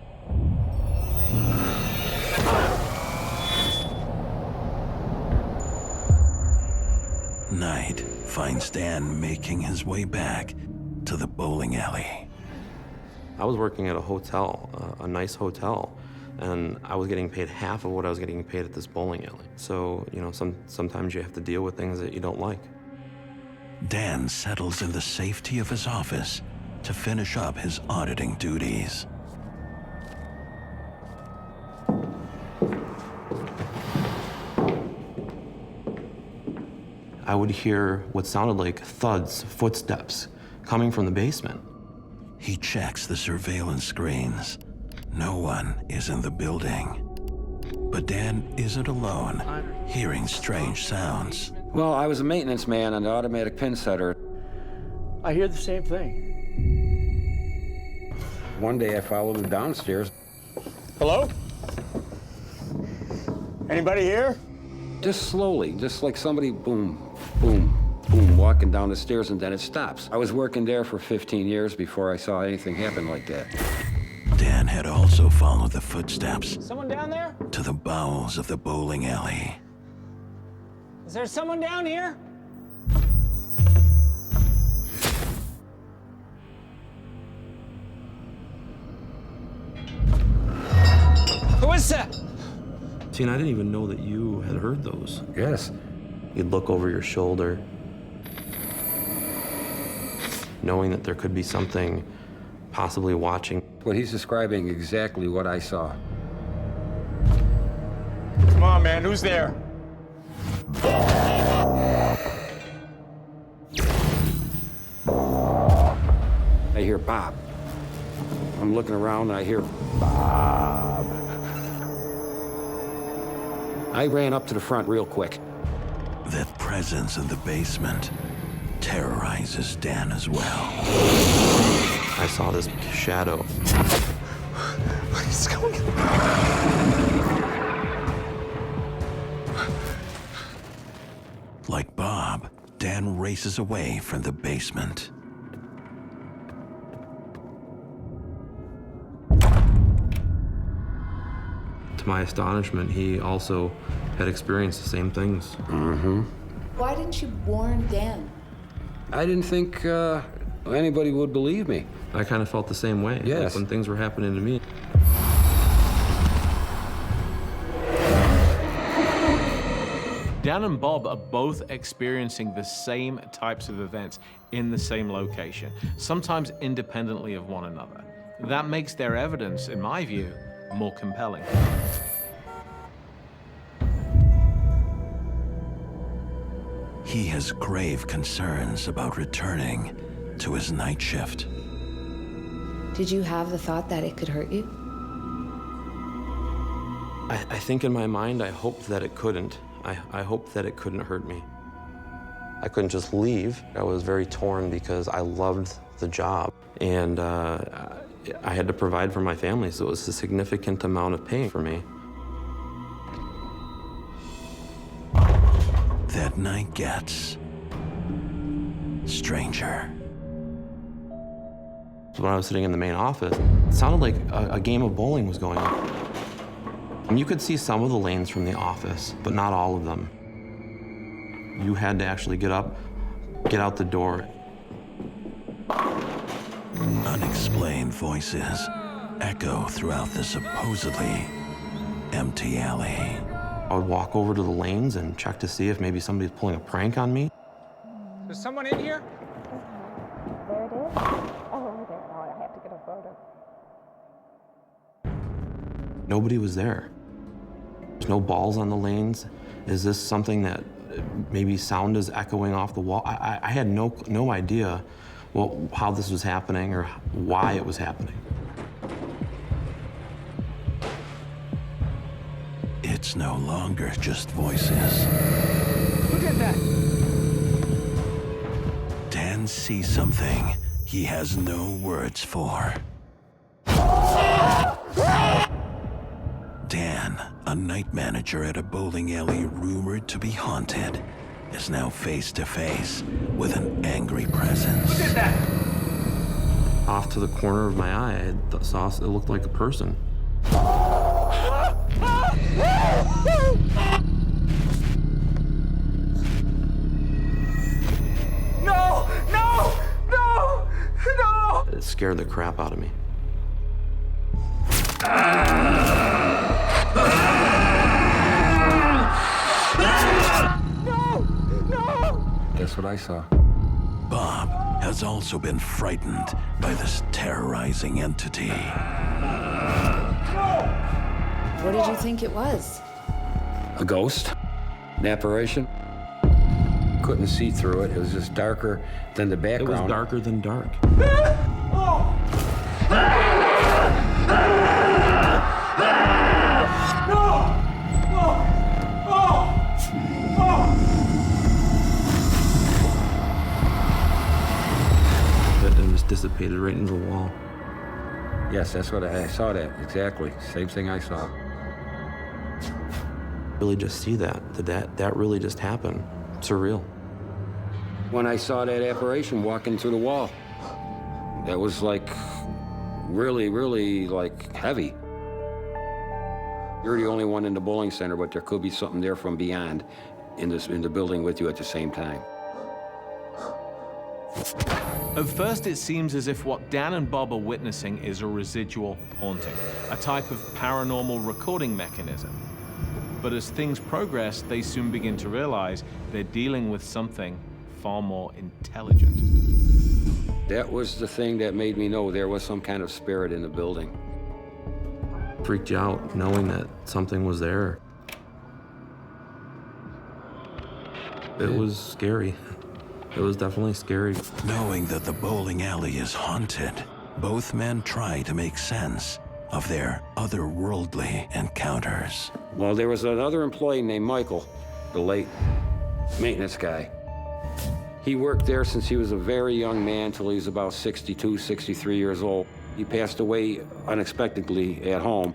Night finds Dan making his way back to the bowling alley. I was working at a hotel, a nice hotel, and I was getting paid half of what I was getting paid at this bowling alley. So, you know, sometimes you have to deal with things that you don't like. Dan settles in the safety of his office to finish up his auditing duties. I would hear what sounded like thuds, footsteps, coming from the basement. He checks the surveillance screens. No one is in the building. But Dan isn't alone, hearing strange sounds. Well, I was a maintenance man on the automatic pin setter. I hear the same thing. One day I followed him downstairs. Hello? Anybody here? Just slowly, just like somebody boom, boom, boom, walking down the stairs, and then it stops. I was working there for 15 years before I saw anything happen like that. Dan had also followed the footsteps Someone down there? to the bowels of the bowling alley. Is there someone down here? Who is that? See, and I didn't even know that you had heard those. Yes. You'd look over your shoulder, knowing that there could be something possibly watching. What he's describing exactly what I saw. Come on, man, who's there? I hear Bob. I'm looking around and I hear Bob. I ran up to the front real quick. That presence in the basement terrorizes Dan as well. I saw this shadow. What is going on? Like Bob, Dan races away from the basement. To my astonishment, he also had experienced the same things. Mm-hmm. Why didn't you warn Dan? I didn't think anybody would believe me. I kind of felt the same way. Yes. Like when things were happening to me. Dan and Bob are both experiencing the same types of events in the same location, sometimes independently of one another. That makes their evidence, in my view, more compelling. He has grave concerns about returning to his night shift. Did you have the thought that it could hurt you? I think in my mind, I hoped that it couldn't. I hoped that it couldn't hurt me. I couldn't just leave. I was very torn because I loved the job, and I had to provide for my family, so it was a significant amount of pain for me. That night gets stranger. When I was sitting in the main office, it sounded like a game of bowling was going on. And you could see some of the lanes from the office, but not all of them. You had to actually get up, get out the door. Unexplained voices echo throughout the supposedly empty alley. I would walk over to the lanes and check to see if maybe somebody's pulling a prank on me. Is someone in here? There it is. Oh, there. Oh, I have to get a photo. Nobody was there. There's no balls on the lanes. Is this something that maybe sound is echoing off the wall? I had no idea how this was happening or why it was happening. It's no longer just voices. Look at that! Dan sees something he has no words for. Dan, a night manager at a bowling alley rumored to be haunted, is now face to face with an angry presence. Look at that! Off to the corner of my eye, I saw it looked like a person. No! No! No! No! It scared the crap out of me. No! No! That's what I saw. Bob has also been frightened by this terrorizing entity. What did you think it was? A ghost? An apparition? Couldn't see through it. It was just darker than the background. It was darker than dark. And just dissipated right into the wall. Yes, that's what I saw. That exactly. Same thing I saw. Really just see that really just happened. Surreal. When I saw that apparition walking through the wall, that was like really, really like heavy. You're the only one in the bowling center, but there could be something there from beyond in the building with you at the same time. At first, it seems as if what Dan and Bob are witnessing is a residual haunting, a type of paranormal recording mechanism. But as things progress, they soon begin to realize they're dealing with something far more intelligent. That was the thing that made me know there was some kind of spirit in the building. Freaked you out knowing that something was there. It was scary. It was definitely scary. Knowing that the bowling alley is haunted, both men try to make sense of their otherworldly encounters. Well, there was another employee named Michael, the late maintenance guy. He worked there since he was a very young man till he was about 62, 63 years old. He passed away unexpectedly at home.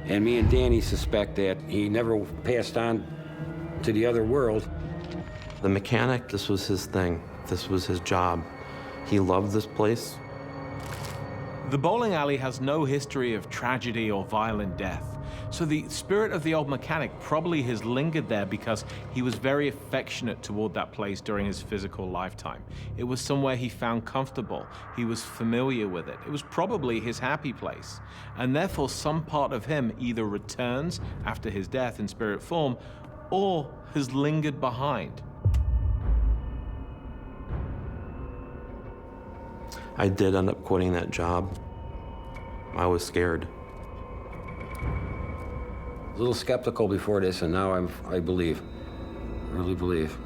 And me and Danny suspect that he never passed on to the other world. The mechanic, this was his thing. This was his job. He loved this place. The bowling alley has no history of tragedy or violent death. So the spirit of the old mechanic probably has lingered there because he was very affectionate toward that place during his physical lifetime. It was somewhere he found comfortable. He was familiar with it. It was probably his happy place. And therefore, some part of him either returns after his death in spirit form or has lingered behind. I did end up quitting that job. I was scared. A little skeptical before this, and now I believe. I really believe.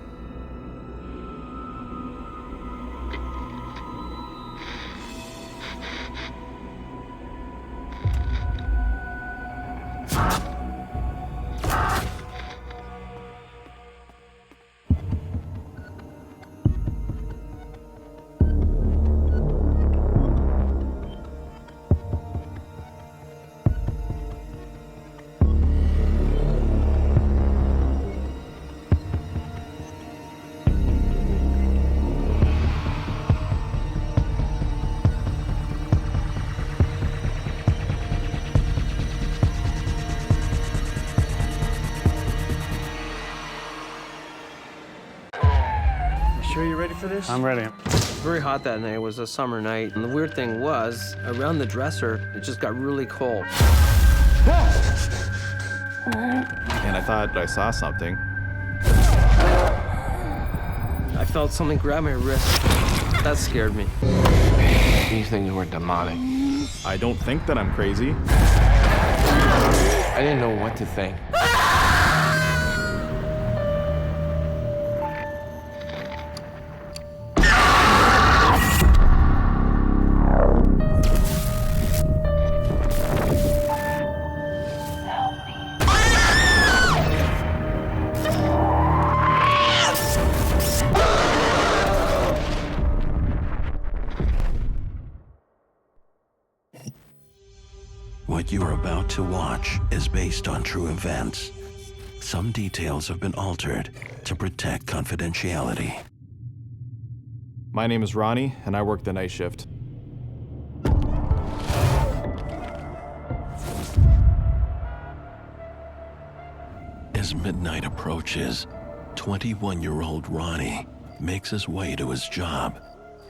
Sure you're ready for this? I'm ready. Very hot that night. It was a summer night. And the weird thing was, around the dresser, it just got really cold. And I thought I saw something. I felt something grab my wrist. That scared me. These things were demonic. I don't think that I'm crazy. I didn't know what to think. What you are about to watch is based on true events. Some details have been altered to protect confidentiality. My name is Ronnie, and I work the night shift. As midnight approaches, 21-year-old Ronnie makes his way to his job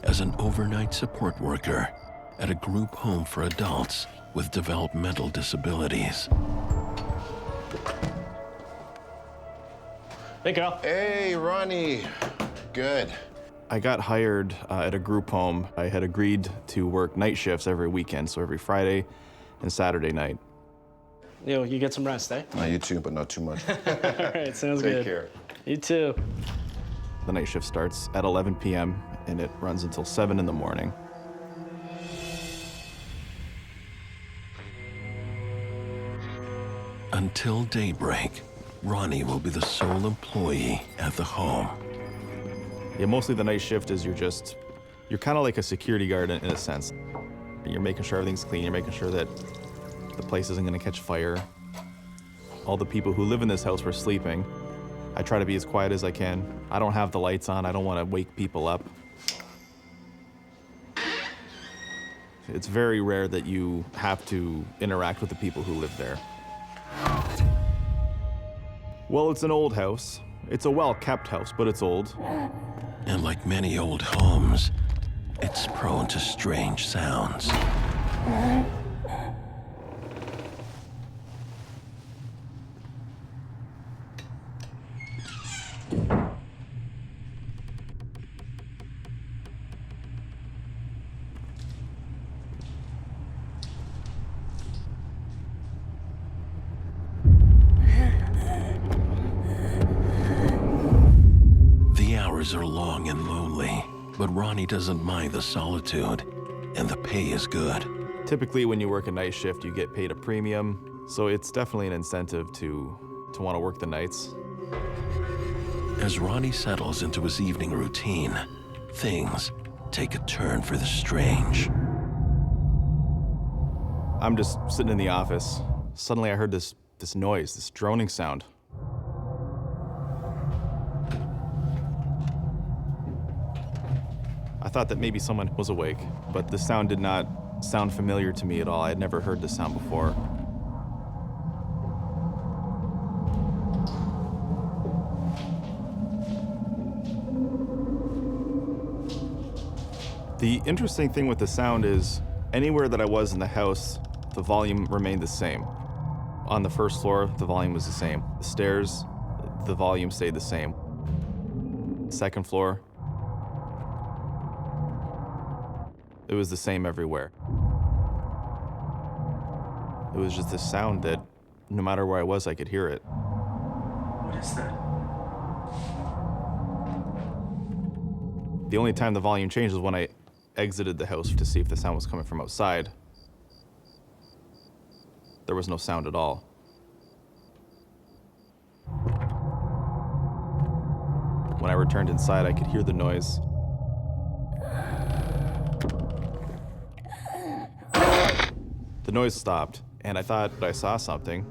as an overnight support worker at a group home for adults with developmental disabilities. Hey, Carl. Hey, Ronnie. Good. I got hired at a group home. I had agreed to work night shifts every weekend, so every Friday and Saturday night. Yo, you get some rest, eh? You too, but not too much. All right, sounds good. Take care. You too. The night shift starts at 11 p.m. and it runs until 7 in the morning. Until daybreak, Ronnie will be the sole employee at the home. Yeah, mostly the night shift is you're kind of like a security guard in a sense. You're making sure everything's clean, you're making sure that the place isn't gonna catch fire. All the people who live in this house were sleeping. I try to be as quiet as I can. I don't have the lights on, I don't wanna wake people up. It's very rare that you have to interact with the people who live there. Well, it's an old house. It's a well-kept house, but it's old. And like many old homes, it's prone to strange sounds. Are long and lonely, but Ronnie doesn't mind the solitude, and the pay is good. Typically, when you work a night shift, you get paid a premium, so it's definitely an incentive to want to work the nights. As Ronnie settles into his evening routine, things take a turn for the strange. I'm just sitting in the office. Suddenly, I heard this noise, this droning sound. thought that maybe someone was awake, but the sound did not sound familiar to me at all. I had never heard this sound before. The interesting thing with the sound is anywhere that I was in the house, the volume remained the same. On the first floor, the volume was the same. The stairs, the volume stayed the same. Second floor, it was the same everywhere. It was just this sound that no matter where I was, I could hear it. What is that? The only time the volume changed was when I exited the house to see if the sound was coming from outside. There was no sound at all. When I returned inside, I could hear the noise. The noise stopped, and I thought I saw something,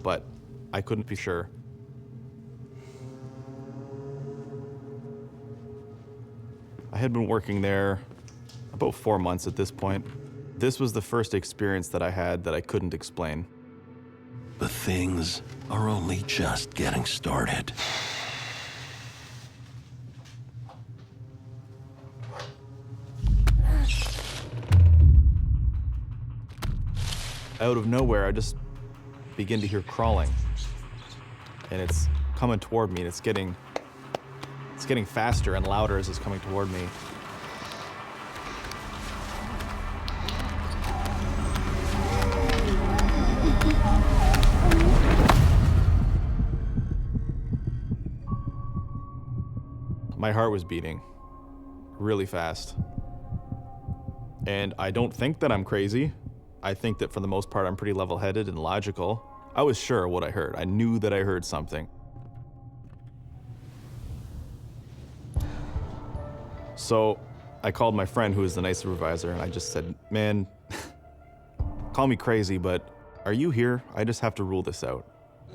but I couldn't be sure. I had been working there about 4 months at this point. This was the first experience that I had that I couldn't explain. But things are only just getting started. Out of nowhere, I just begin to hear crawling. And it's coming toward me, and it's getting faster and louder as it's coming toward me. My heart was beating really fast. And I don't think that I'm crazy. I think that for the most part, I'm pretty level-headed and logical. I was sure of what I heard. I knew that I heard something. So I called my friend who was the night supervisor, and I just said, man, call me crazy, but are you here? I just have to rule this out.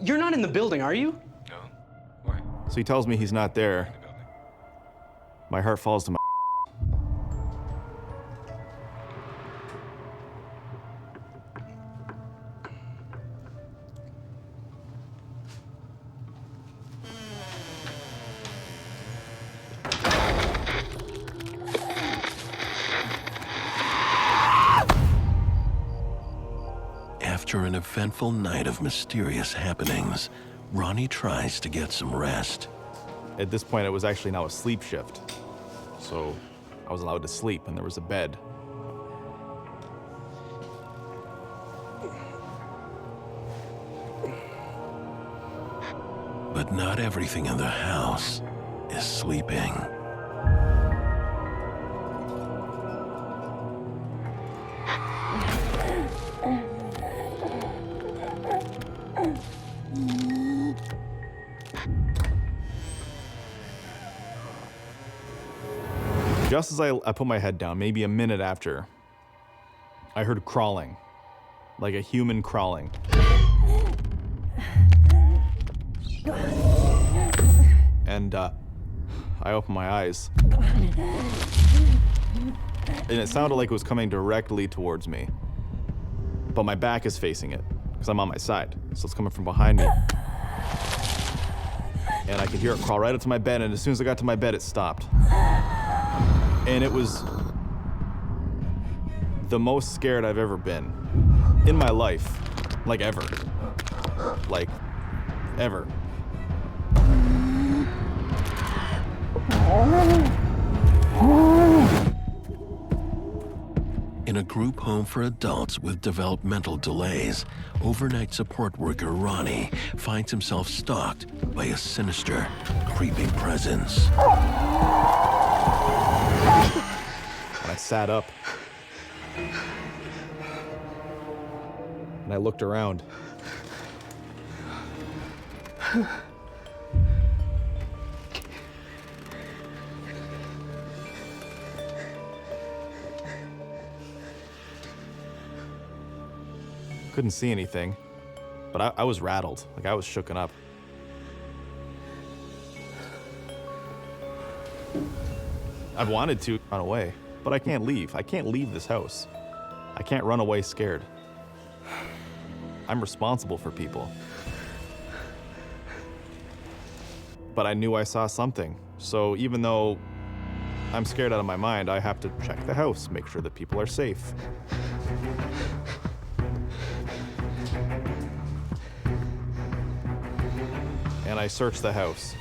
You're not in the building, are you? No. Why? So he tells me he's not there. My heart falls to my After an eventful night of mysterious happenings, Ronnie tries to get some rest. At this point, it was actually now a sleep shift. So I was allowed to sleep, and there was a bed. But not everything in the house is sleeping. Just as I put my head down, maybe a minute after, I heard crawling, like a human crawling. And I opened my eyes. And it sounded like it was coming directly towards me. But my back is facing it, because I'm on my side. So it's coming from behind me. And I could hear it crawl right up to my bed, and as soon as I got to my bed, it stopped. And it was the most scared I've ever been in my life. Like ever. Like, ever. In a group home for adults with developmental delays, overnight support worker Ronnie finds himself stalked by a sinister, creeping presence. And I sat up. And I looked around. Couldn't see anything, but I was rattled, like I was shooken up. I've wanted to run away, but I can't leave. I can't leave this house. I can't run away scared. I'm responsible for people. But I knew I saw something. So even though I'm scared out of my mind, I have to check the house, make sure that people are safe. And I searched the house.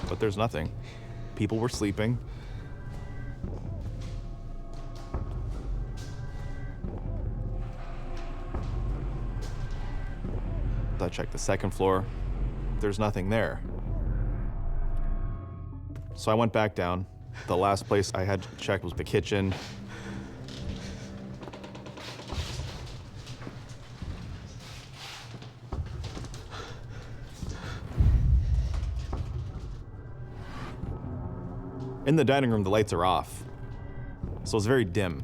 But there's nothing. People were sleeping. I checked the second floor. There's nothing there. So I went back down. The last place I had checked was the kitchen. In the dining room, the lights are off, so it's very dim.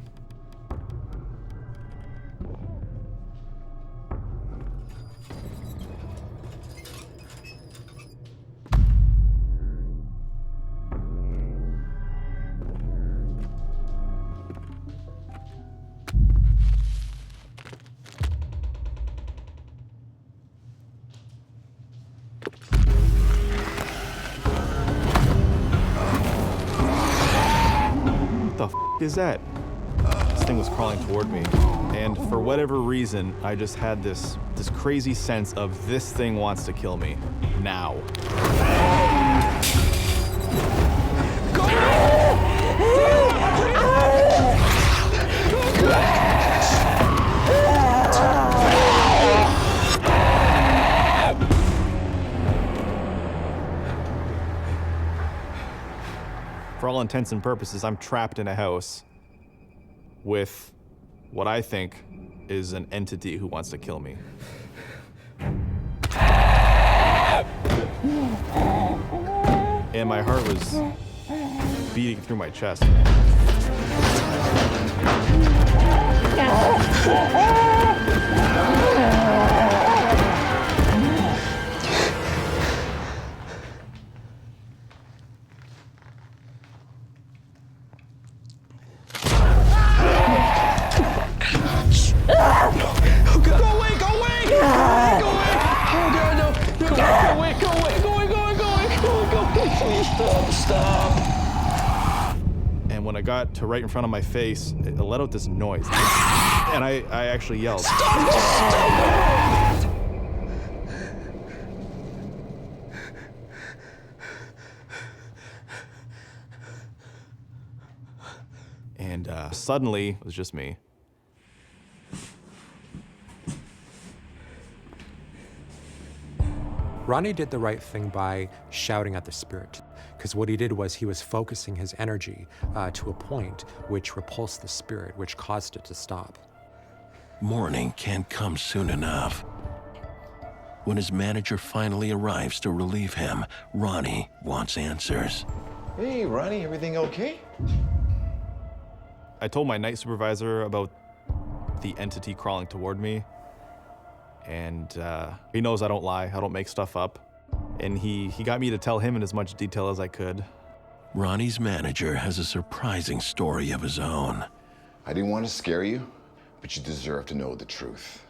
Is that? This thing was crawling toward me, and for whatever reason, I just had this crazy sense of this thing wants to kill me now. For all intents and purposes, I'm trapped in a house with what I think is an entity who wants to kill me. And my heart was beating through my chest. Stop. And when I got to right in front of my face, it let out this noise. And I actually yelled. Stop. And suddenly, it was just me. Ronnie did the right thing by shouting at the spirit, because what he did was he was focusing his energy to a point which repulsed the spirit, which caused it to stop. Morning can't come soon enough. When his manager finally arrives to relieve him, Ronnie wants answers. Hey, Ronnie, everything okay? I told my night supervisor about the entity crawling toward me. And he knows I don't lie, I don't make stuff up. And he got me to tell him in as much detail as I could. Ronnie's manager has a surprising story of his own. I didn't want to scare you, but you deserve to know the truth.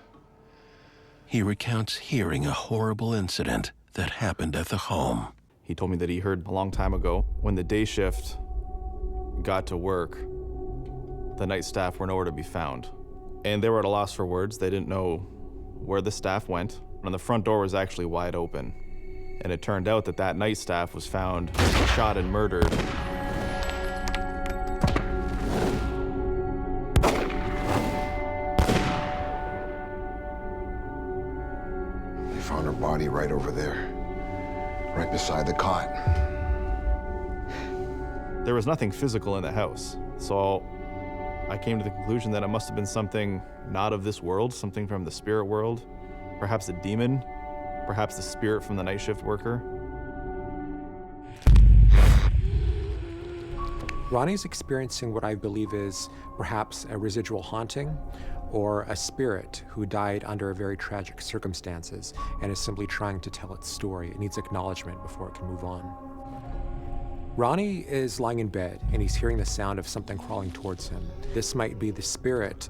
He recounts hearing a horrible incident that happened at the home. He told me that he heard a long time ago, when the day shift got to work, the night staff were nowhere to be found. And they were at a loss for words. They didn't know where the staff went, and the front door was actually wide open. And it turned out that that night staff was found shot and murdered. They found her body right over there, right beside the cot. There was nothing physical in the house, so I came to the conclusion that it must have been something not of this world, something from the spirit world, perhaps a demon, perhaps the spirit from the night shift worker. Ronnie's experiencing what I believe is perhaps a residual haunting or a spirit who died under very tragic circumstances and is simply trying to tell its story. It needs acknowledgement before it can move on. Ronnie is lying in bed and he's hearing the sound of something crawling towards him. This might be the spirit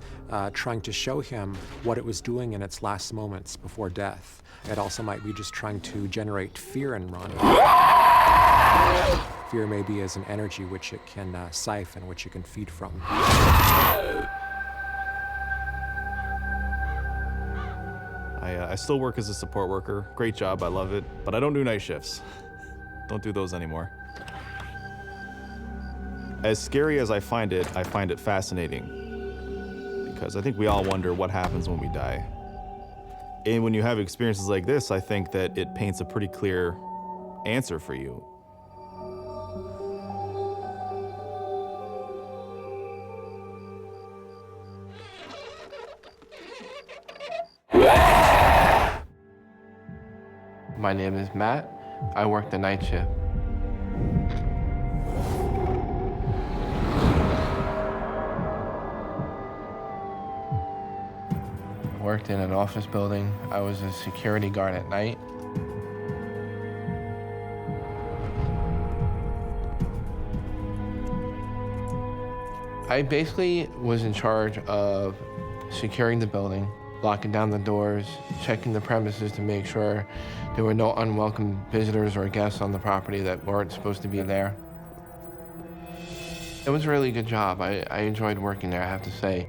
trying to show him what it was doing in its last moments before death. It also might be just trying to generate fear in Ronnie. Fear may be as an energy which it can siphon, which it can feed from. I still work as a support worker. Great job, I love it. But I don't do night shifts. Don't do those anymore. As scary as I find it fascinating. Because I think we all wonder what happens when we die. And when you have experiences like this, I think that it paints a pretty clear answer for you. My name is Matt. I work the night shift. Worked in an office building. I was a security guard at night. I basically was in charge of securing the building, locking down the doors, checking the premises to make sure there were no unwelcome visitors or guests on the property that weren't supposed to be there. It was a really good job. I enjoyed working there, I have to say.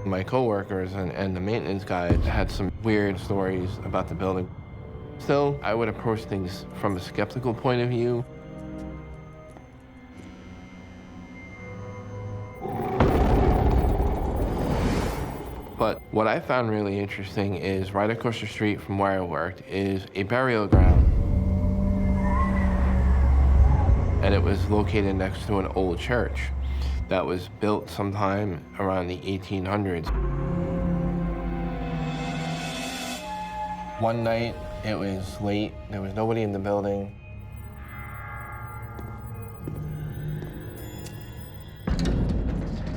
My coworkers and the maintenance guys had some weird stories about the building. Still, I would approach things from a skeptical point of view. But what I found really interesting is right across the street from where I worked is a burial ground. And it was located next to an old church that was built sometime around the 1800s. One night, it was late, there was nobody in the building.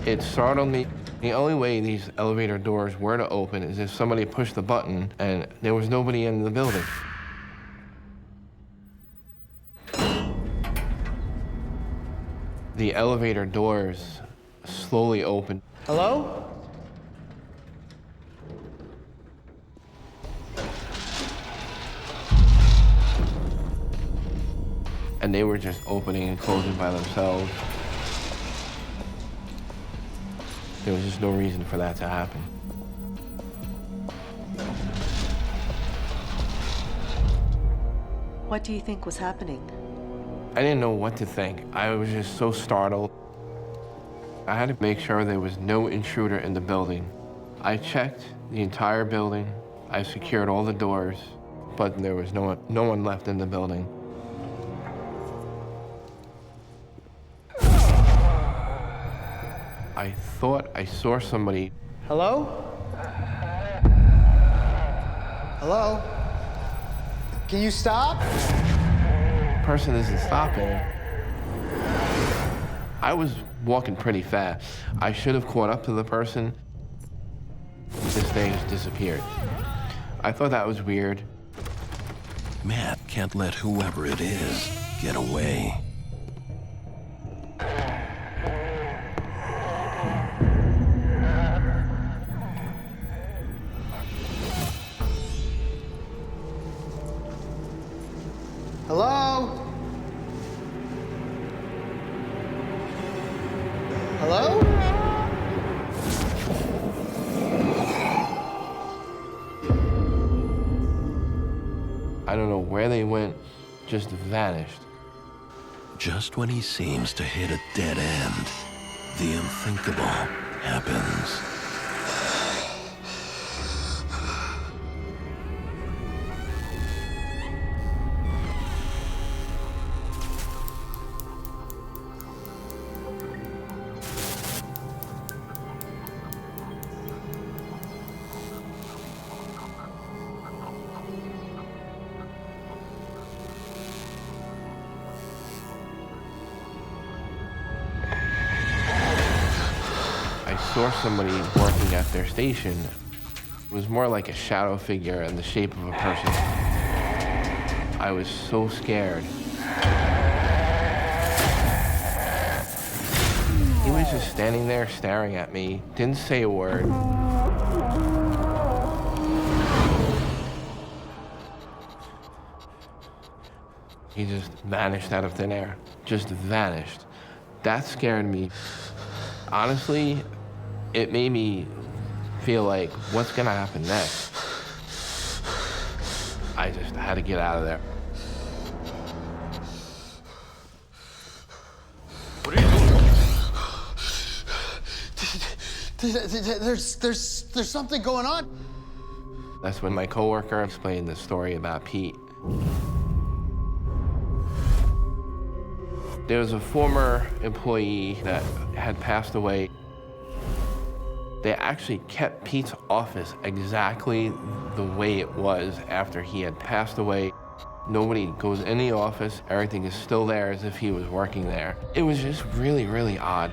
It startled me. The only way these elevator doors were to open is if somebody pushed the button and there was nobody in the building. The elevator doors slowly opened. Hello? And they were just opening and closing by themselves. There was just no reason for that to happen. What do you think was happening? I didn't know what to think. I was just so startled. I had to make sure there was no intruder in the building. I checked the entire building. I secured all the doors, but there was no one left in the building. I thought I saw somebody. Hello? Hello? Can you stop? The person isn't stopping. I was walking pretty fast. I should have caught up to the person. This thing has disappeared. I thought that was weird. Matt can't let whoever it is get away. Hello? Hello? I don't know where they went, just vanished. Just when he seems to hit a dead end, the unthinkable happens. saw somebody working at their station. It was more like a shadow figure in the shape of a person. I was so scared. He was just standing there staring at me, didn't say a word. He just vanished out of thin air, just vanished. That scared me. Honestly, it made me feel like, what's gonna happen next? I just had to get out of there. What are you doing? There's something going on. That's when my coworker explained the story about Pete. There was a former employee that had passed away. They actually kept Pete's office exactly the way it was after he had passed away. Nobody goes in the office. Everything is still there as if he was working there. It was just really, really odd.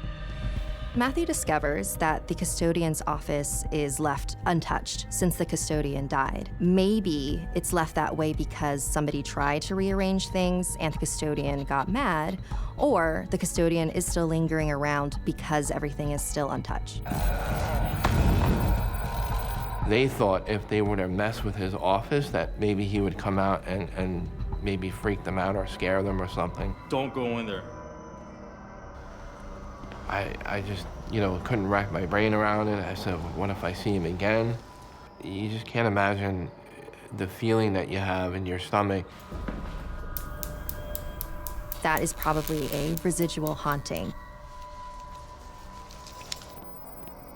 Matthew discovers that the custodian's office is left untouched since the custodian died. Maybe it's left that way because somebody tried to rearrange things and the custodian got mad, or the custodian is still lingering around because everything is still untouched. They thought if they were to mess with his office that maybe he would come out and maybe freak them out or scare them or something. Don't go in there. I just, couldn't rack my brain around it. I said, what if I see him again? You just can't imagine the feeling that you have in your stomach. That is probably a residual haunting.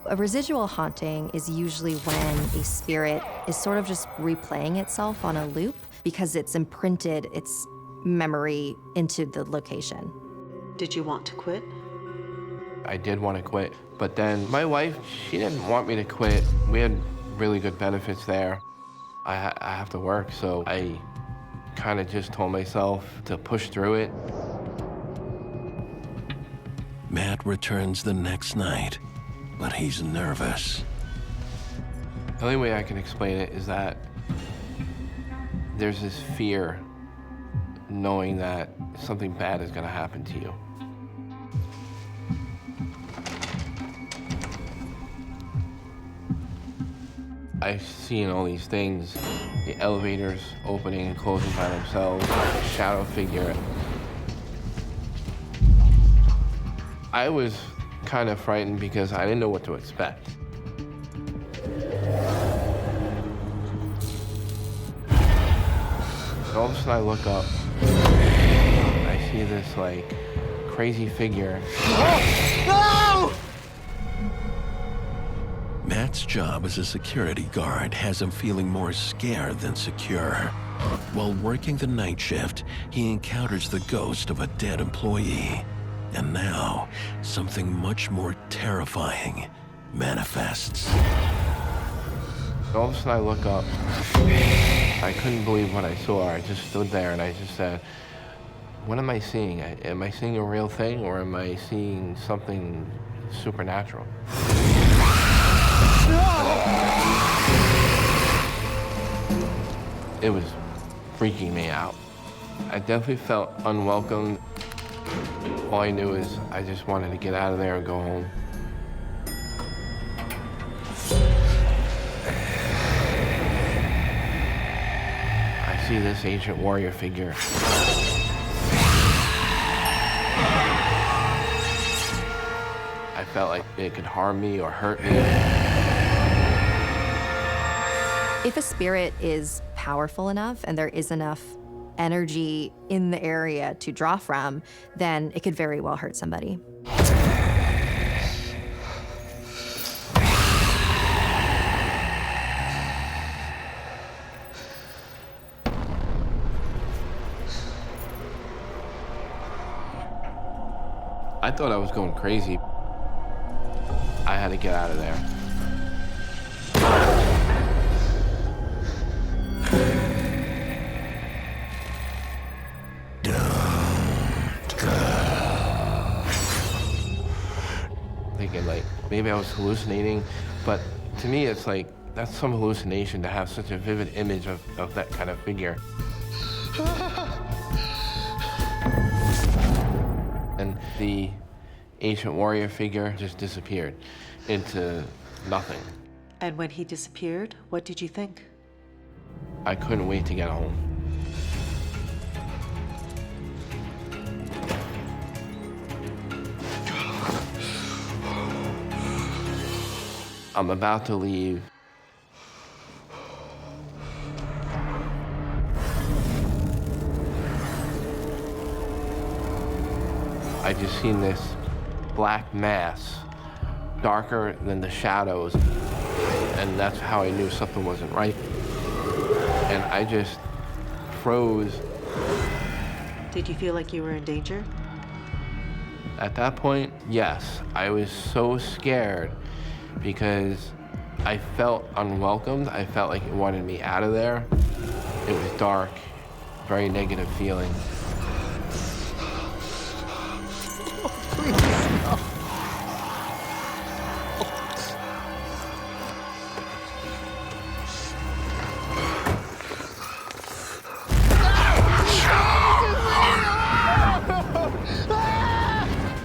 A residual haunting is usually when a spirit is sort of just replaying itself on a loop because it's imprinted its memory into the location. Did you want to quit? I did want to quit, but then my wife, she didn't want me to quit. We had really good benefits there. I have to work, so I kind of just told myself to push through it. Matt returns the next night, but he's nervous. The only way I can explain it is that there's this fear knowing that something bad is going to happen to you. I've seen all these things, the elevators opening and closing by themselves, a shadow figure. I was kind of frightened because I didn't know what to expect. All of a sudden I look up, I see this crazy figure. No! Matt's job as a security guard has him feeling more scared than secure. While working the night shift, he encounters the ghost of a dead employee. And now, something much more terrifying manifests. All of a sudden I look up. I couldn't believe what I saw. I just stood there and I just said, what am I seeing? Am I seeing a real thing or am I seeing something supernatural? It was freaking me out. I definitely felt unwelcome. All I knew is I just wanted to get out of there and go home. I see this ancient warrior figure. I felt like it could harm me or hurt me. If a spirit is powerful enough and there is enough energy in the area to draw from, then it could very well hurt somebody. I thought I was going crazy. I had to get out of there. They thinking like maybe I was hallucinating, but to me it's like that's some hallucination to have such a vivid image of that kind of figure. And the ancient warrior figure just disappeared into nothing. And when he disappeared, what did you think? I couldn't wait to get home. I'm about to leave. I just seen this black mass, darker than the shadows, and that's how I knew something wasn't right. And I just froze. Did you feel like you were in danger? At that point, yes. I was so scared because I felt unwelcomed. I felt like it wanted me out of there. It was dark, very negative feeling.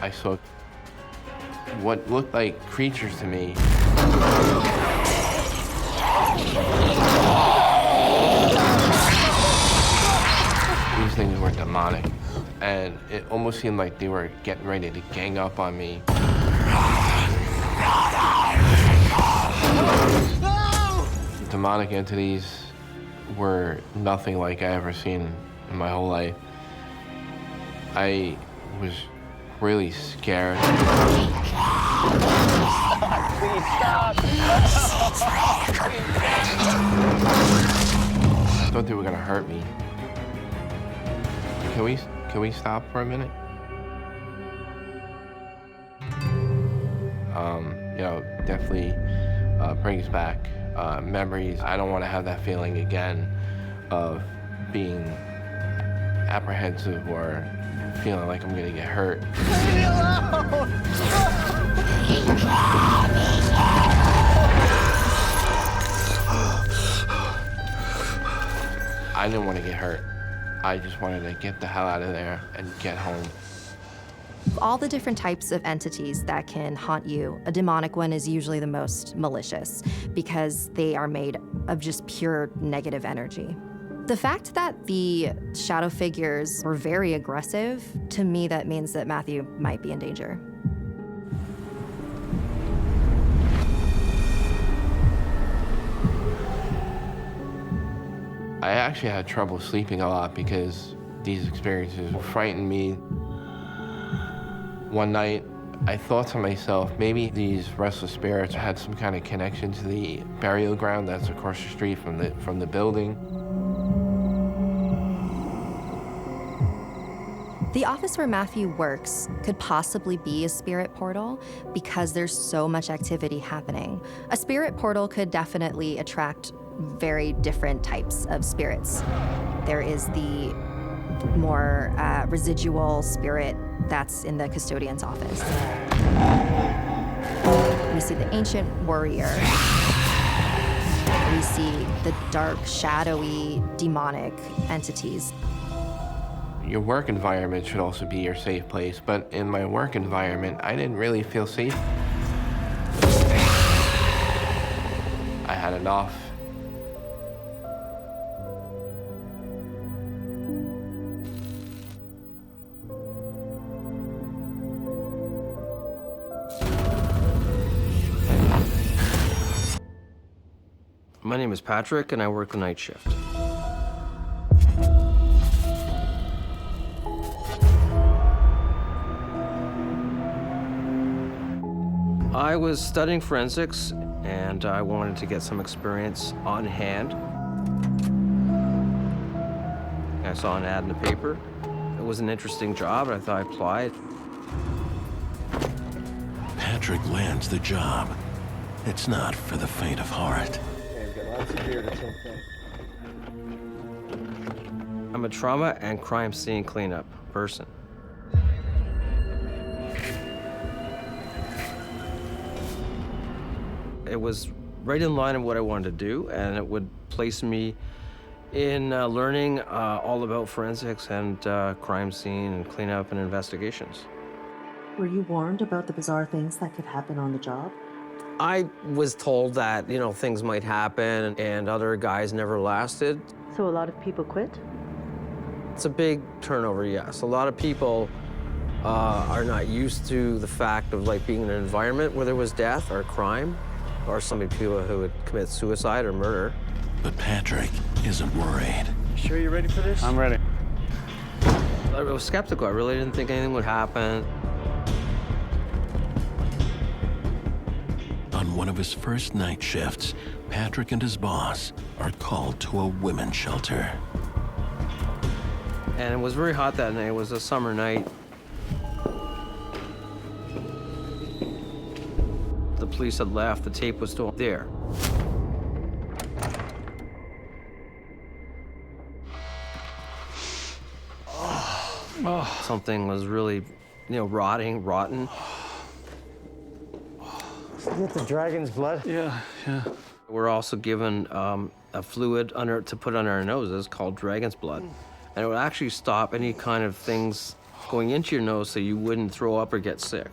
I saw what looked like creatures to me. These things were demonic, and it almost seemed like they were getting ready to gang up on me. Demonic entities were nothing like I ever seen in my whole life. I was really scared. Please stop. I thought they were gonna hurt me. Can we stop for a minute? You know, definitely brings back memories. I don't want to have that feeling again of being apprehensive or feeling like I'm gonna get hurt. Leave me alone! I didn't want to get hurt. I just wanted to get the hell out of there and get home. Of all the different types of entities that can haunt you, a demonic one is usually the most malicious because they are made of just pure negative energy. The fact that the shadow figures were very aggressive, to me that means that Matthew might be in danger. I actually had trouble sleeping a lot because these experiences frightened me. One night, I thought to myself, maybe these restless spirits had some kind of connection to the burial ground that's across the street from the building. The office where Matthew works could possibly be a spirit portal because there's so much activity happening. A spirit portal could definitely attract very different types of spirits. There is the more residual spirit that's in the custodian's office. We see the ancient warrior. We see the dark, shadowy, demonic entities. Your work environment should also be your safe place, but in my work environment, I didn't really feel safe. I had enough. My name is Patrick, and I work the night shift. I was studying forensics, and I wanted to get some experience on hand. I saw an ad in the paper. It was an interesting job, and I thought I'd apply. Patrick lands the job. It's not for the faint of heart. I'm a trauma and crime scene cleanup person. It was right in line of what I wanted to do, and it would place me in learning all about forensics and crime scene and cleanup and investigations. Were you warned about the bizarre things that could happen on the job? I was told that, things might happen, and other guys never lasted. So a lot of people quit? It's a big turnover, yes. A lot of people are not used to the fact of being in an environment where there was death or crime, or some people who would commit suicide or murder. But Patrick isn't worried. Sure you're ready for this? I'm ready. I was skeptical. I really didn't think anything would happen. On one of his first night shifts, Patrick and his boss are called to a women's shelter. And it was very hot that night. It was a summer night. The police had left. The tape was still there. Something was really, rotten. Get the dragon's blood? Yeah. We're also given a fluid to put on our noses called dragon's blood. And it would actually stop any kind of things going into your nose so you wouldn't throw up or get sick.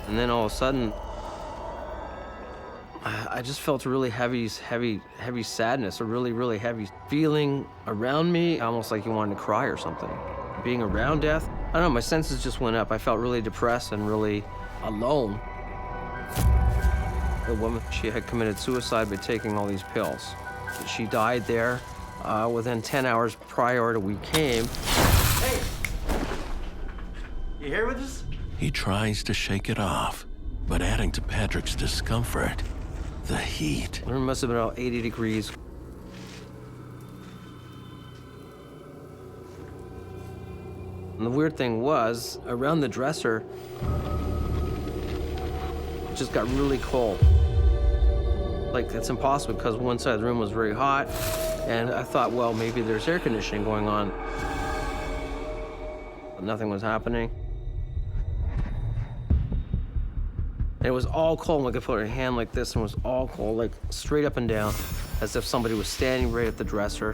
And then all of a sudden, I just felt a really heavy sadness, a really, really heavy feeling around me, almost like you wanted to cry or something. Being around death, I don't know, my senses just went up. I felt really depressed and really alone. The woman, she had committed suicide by taking all these pills. She died there within 10 hours prior to we came. Hey! You here with us? He tries to shake it off, but adding to Patrick's discomfort, the heat. The room must have been about 80 degrees. And the weird thing was, around the dresser, it just got really cold. It's impossible because one side of the room was very hot, and I thought, well, maybe there's air conditioning going on. But nothing was happening. And it was all cold. I could put a hand like this, and it was all cold, straight up and down, as if somebody was standing right at the dresser.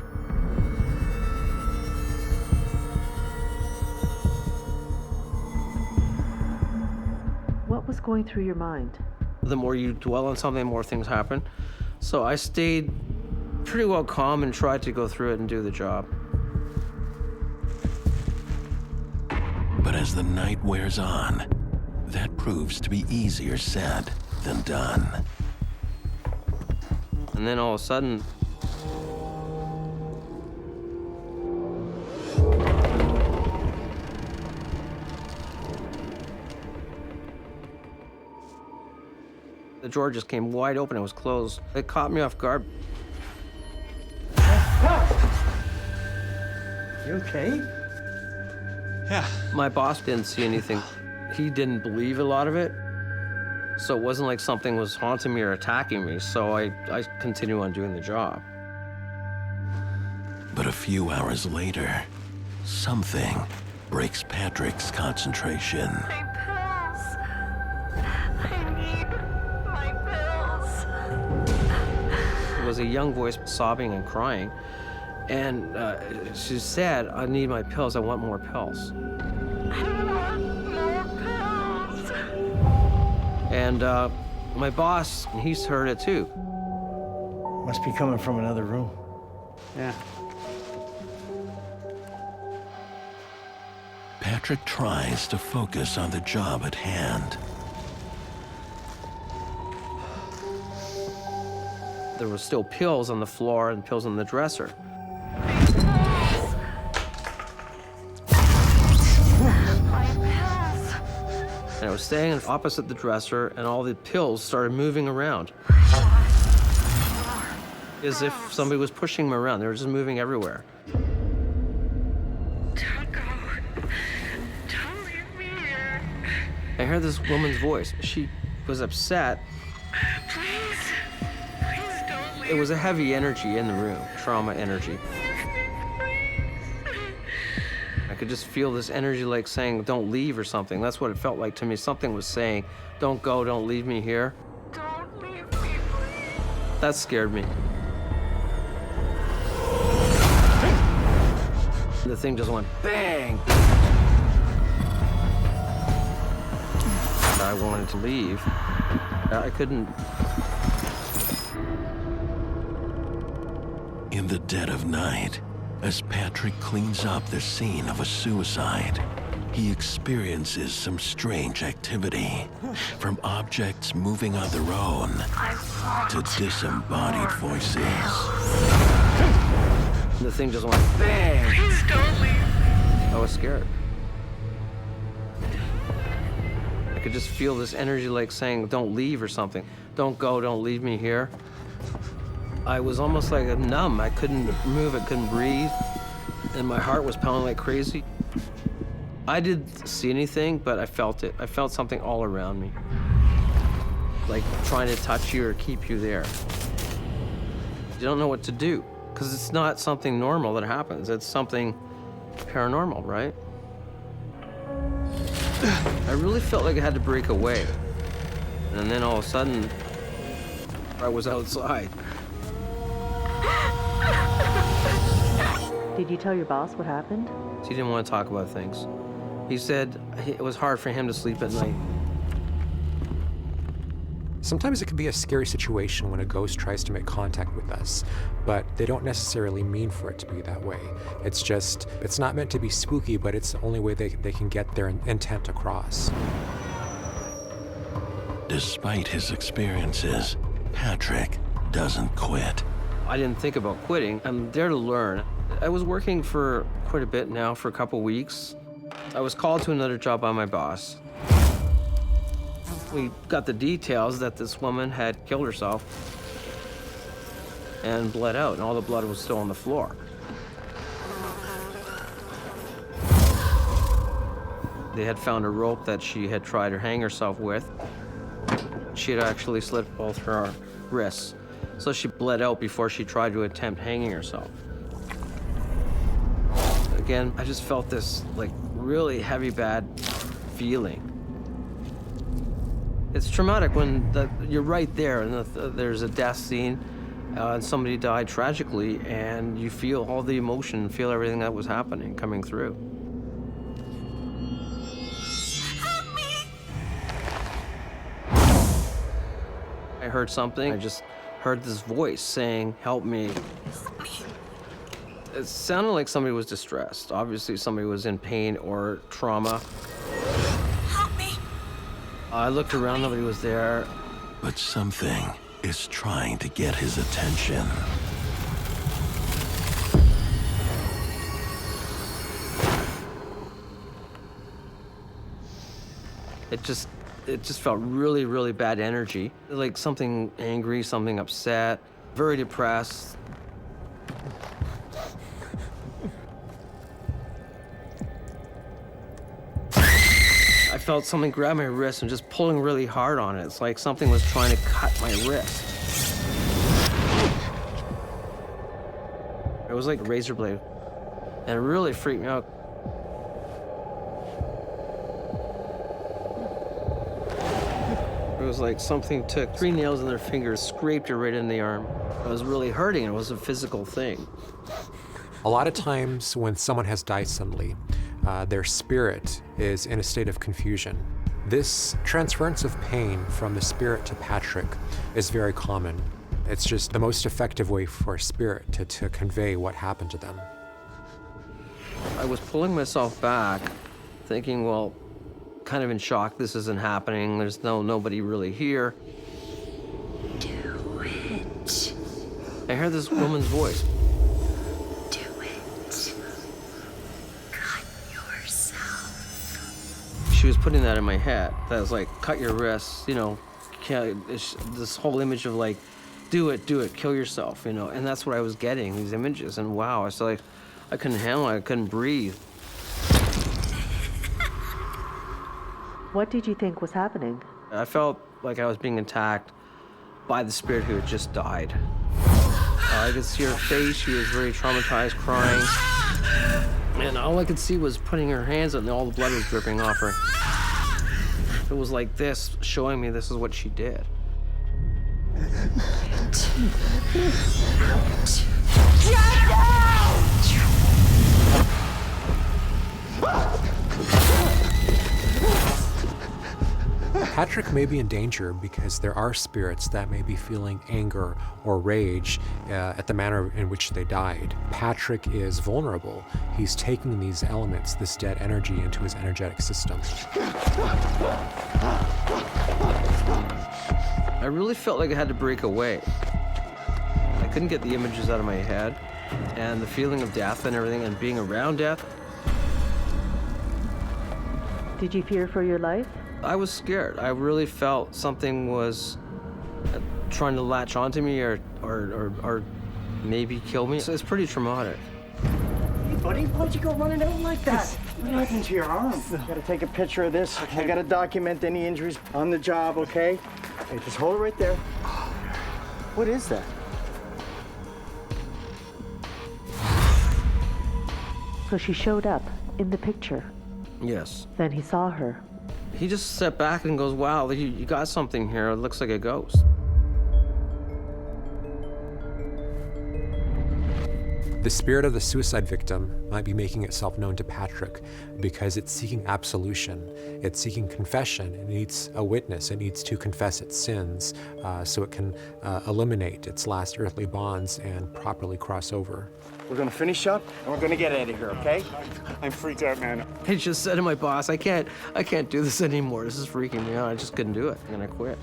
What was going through your mind? The more you dwell on something, the more things happen. So I stayed pretty well calm and tried to go through it and do the job. But as the night wears on, that proves to be easier said than done. And then all of a sudden, the drawer just came wide open. It was closed. It caught me off guard. You okay? Yeah. My boss didn't see anything. He didn't believe a lot of it. So it wasn't like something was haunting me or attacking me. So I continued on doing the job. But a few hours later, something breaks Patrick's concentration. It was a young voice sobbing and crying. And she said, I need my pills. I want more pills. And my boss, he's heard it too. Must be coming from another room. Yeah. Patrick tries to focus on the job at hand. There were still pills on the floor and pills on the dresser. And I was staying opposite the dresser, and all the pills started moving around. As if somebody was pushing them around. They were just moving everywhere. Don't go. Don't leave me here. I heard this woman's voice. She was upset. Please. Please don't leave. It was a heavy energy in the room, trauma energy. I could just feel this energy like saying, don't leave or something. That's what it felt like to me. Something was saying, don't go, don't leave me here. Don't leave me, please. That scared me. The thing just went bang. I wanted to leave. I couldn't. In the dead of night, as Patrick cleans up the scene of a suicide, he experiences some strange activity, from objects moving on their own to disembodied voices. The thing just went bang. Please don't leave. I was scared. I could just feel this energy like saying, don't leave or something. Don't go, don't leave me here. I was almost like numb. I couldn't move, I couldn't breathe, and my heart was pounding like crazy. I didn't see anything, but I felt it. I felt something all around me, like trying to touch you or keep you there. You don't know what to do, because it's not something normal that happens. It's something paranormal, right? I really felt like I had to break away. And then all of a sudden, I was outside. Did you tell your boss what happened? He didn't want to talk about things. He said it was hard for him to sleep at night. Sometimes it can be a scary situation when a ghost tries to make contact with us, but they don't necessarily mean for it to be that way. It's not meant to be spooky, but it's the only way they can get their intent across. Despite his experiences, Patrick doesn't quit. I didn't think about quitting. I'm there to learn. I was working for quite a bit now, for a couple weeks. I was called to another job by my boss. We got the details that this woman had killed herself and bled out, and all the blood was still on the floor. They had found a rope that she had tried to hang herself with. She had actually slit both her wrists, so she bled out before she tried to attempt hanging herself. Again, I just felt this like really heavy, bad feeling. It's traumatic when you're right there and there's a death scene and somebody died tragically, and you feel all the emotion, feel everything that was happening coming through. Help me. I heard something. I just heard this voice saying, help me. Help me. It sounded like somebody was distressed. Obviously, somebody was in pain or trauma. Help me. I looked around, nobody was there. But something is trying to get his attention. It just felt really, really bad energy. Like something angry, something upset, very depressed. I felt something grab my wrist and just pulling really hard on it. It's like something was trying to cut my wrist. It was like a razor blade, and it really freaked me out. It was like something took 3 nails in their fingers, scraped it right in the arm. It was really hurting. It was a physical thing. A lot of times when someone has died suddenly, their spirit is in a state of confusion. This transference of pain from the spirit to Patrick is very common. It's just the most effective way for a spirit to convey what happened to them. I was pulling myself back, thinking, well, kind of in shock, this isn't happening. There's nobody really here. Do it. I heard this woman's voice. Do it. Cut yourself. She was putting that in my head. That was like, cut your wrists, you know, this whole image of like, do it, kill yourself, you know. And that's what I was getting, these images. And wow, I was like, I couldn't handle it, I couldn't breathe. What did you think was happening? I felt like I was being attacked by the spirit who had just died. I could see her face. She was very traumatized, crying. And all I could see was putting her hands up and all the blood was dripping off her. It was like this, showing me this is what she did. Patrick may be in danger because there are spirits that may be feeling anger or rage at the manner in which they died. Patrick is vulnerable. He's taking these elements, this dead energy, into his energetic system. I really felt like I had to break away. I couldn't get the images out of my head, and the feeling of death and everything, and being around death. Did you fear for your life? I was scared. I really felt something was trying to latch onto me or maybe kill me. So it's pretty traumatic. Hey, buddy, why'd you go running out like that? What happened to your arm? Gotta take a picture of this. I gotta document any injuries on the job, okay? Hey, just hold it right there. What is that? So she showed up in the picture. Yes. Then he saw her. He just stepped back and goes, wow, you got something here. It looks like a ghost. The spirit of the suicide victim might be making itself known to Patrick because it's seeking absolution, it's seeking confession, it needs a witness, it needs to confess its sins so it can eliminate its last earthly bonds and properly cross over. We're gonna finish up and we're gonna get out of here, okay? I'm freaked out, man. I just said to my boss, I can't do this anymore. This is freaking me out. I just couldn't do it, and I quit.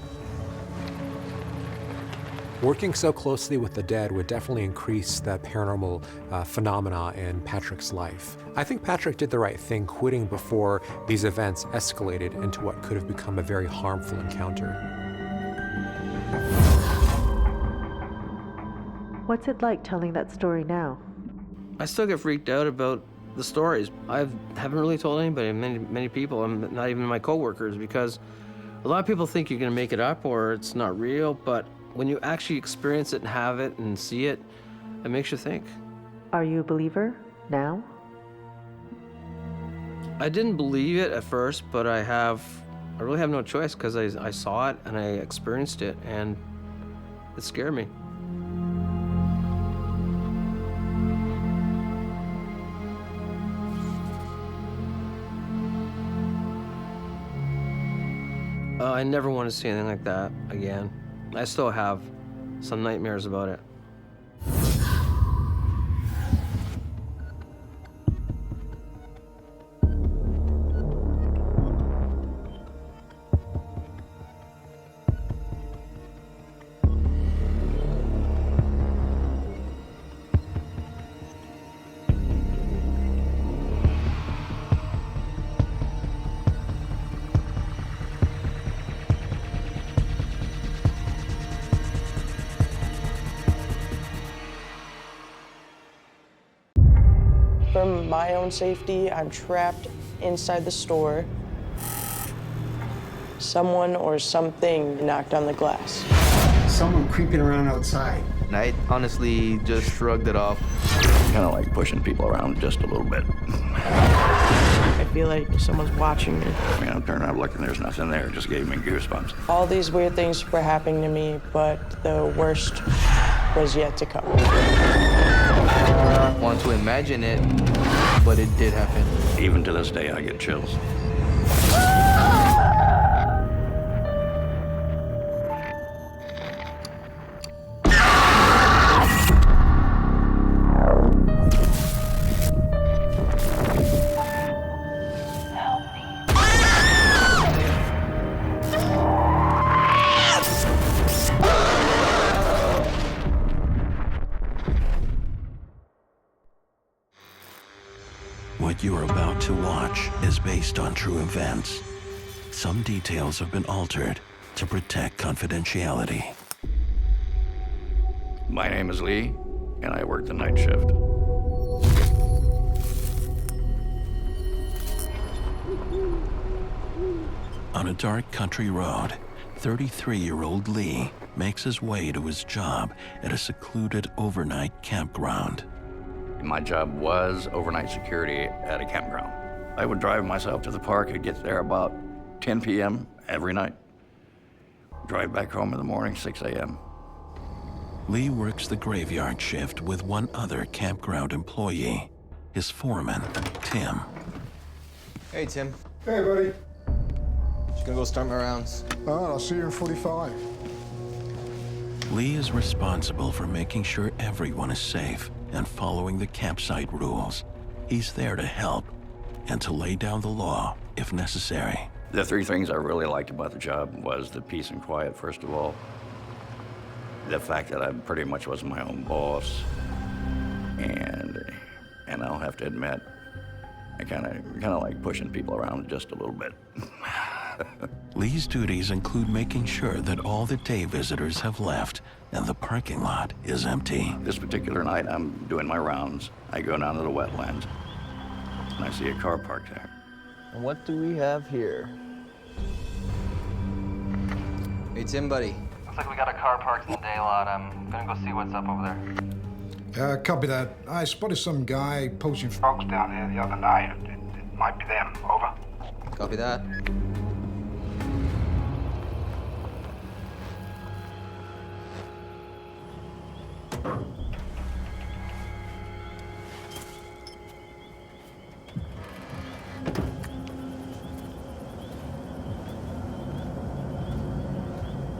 Working so closely with the dead would definitely increase the paranormal phenomena in Patrick's life. I think Patrick did the right thing quitting before these events escalated into what could have become a very harmful encounter. What's it like telling that story now? I still get freaked out about the stories. I haven't really told anybody, many people, not even my coworkers, because a lot of people think you're gonna make it up or it's not real, but when you actually experience it and have it and see it, it makes you think. Are you a believer now? I didn't believe it at first, but I really have no choice because I saw it and I experienced it and it scared me. I never want to see anything like that again. I still have some nightmares about it. For my own safety, I'm trapped inside the store. Someone or something knocked on the glass. Someone creeping around outside. I honestly just shrugged it off. Kind of like pushing people around just a little bit. I feel like someone's watching me. I mean, I'm turning around looking, there's nothing there. It just gave me goosebumps. All these weird things were happening to me, but the worst was yet to come. I want to imagine it, but it did happen. Even to this day, I get chills. What you're about to watch is based on true events. Some details have been altered to protect confidentiality. My name is Lee, and I work the night shift. On a dark country road, 33-year-old Lee makes his way to his job at a secluded overnight campground. My job was overnight security at a campground. I would drive myself to the park and get there about 10 p.m. every night. Drive back home in the morning, 6 a.m. Lee works the graveyard shift with one other campground employee, his foreman, Tim. Hey, Tim. Hey, buddy. Just gonna go start my rounds. All right, I'll see you in 45. Lee is responsible for making sure everyone is safe and following the campsite rules. He's there to help and to lay down the law if necessary. The three things I really liked about the job was the peace and quiet, first of all. The fact that I pretty much was my own boss. And I'll have to admit, I kind of like pushing people around just a little bit. Lee's duties include making sure that all the day visitors have left and the parking lot is empty. This particular night, I'm doing my rounds. I go down to the wetlands, and I see a car parked there. And what do we have here? Hey, Tim, buddy. Looks like we got a car parked in the day lot. I'm gonna go see what's up over there. Copy that. I spotted some guy posting folks down there the other night. It might be them. Over. Copy that.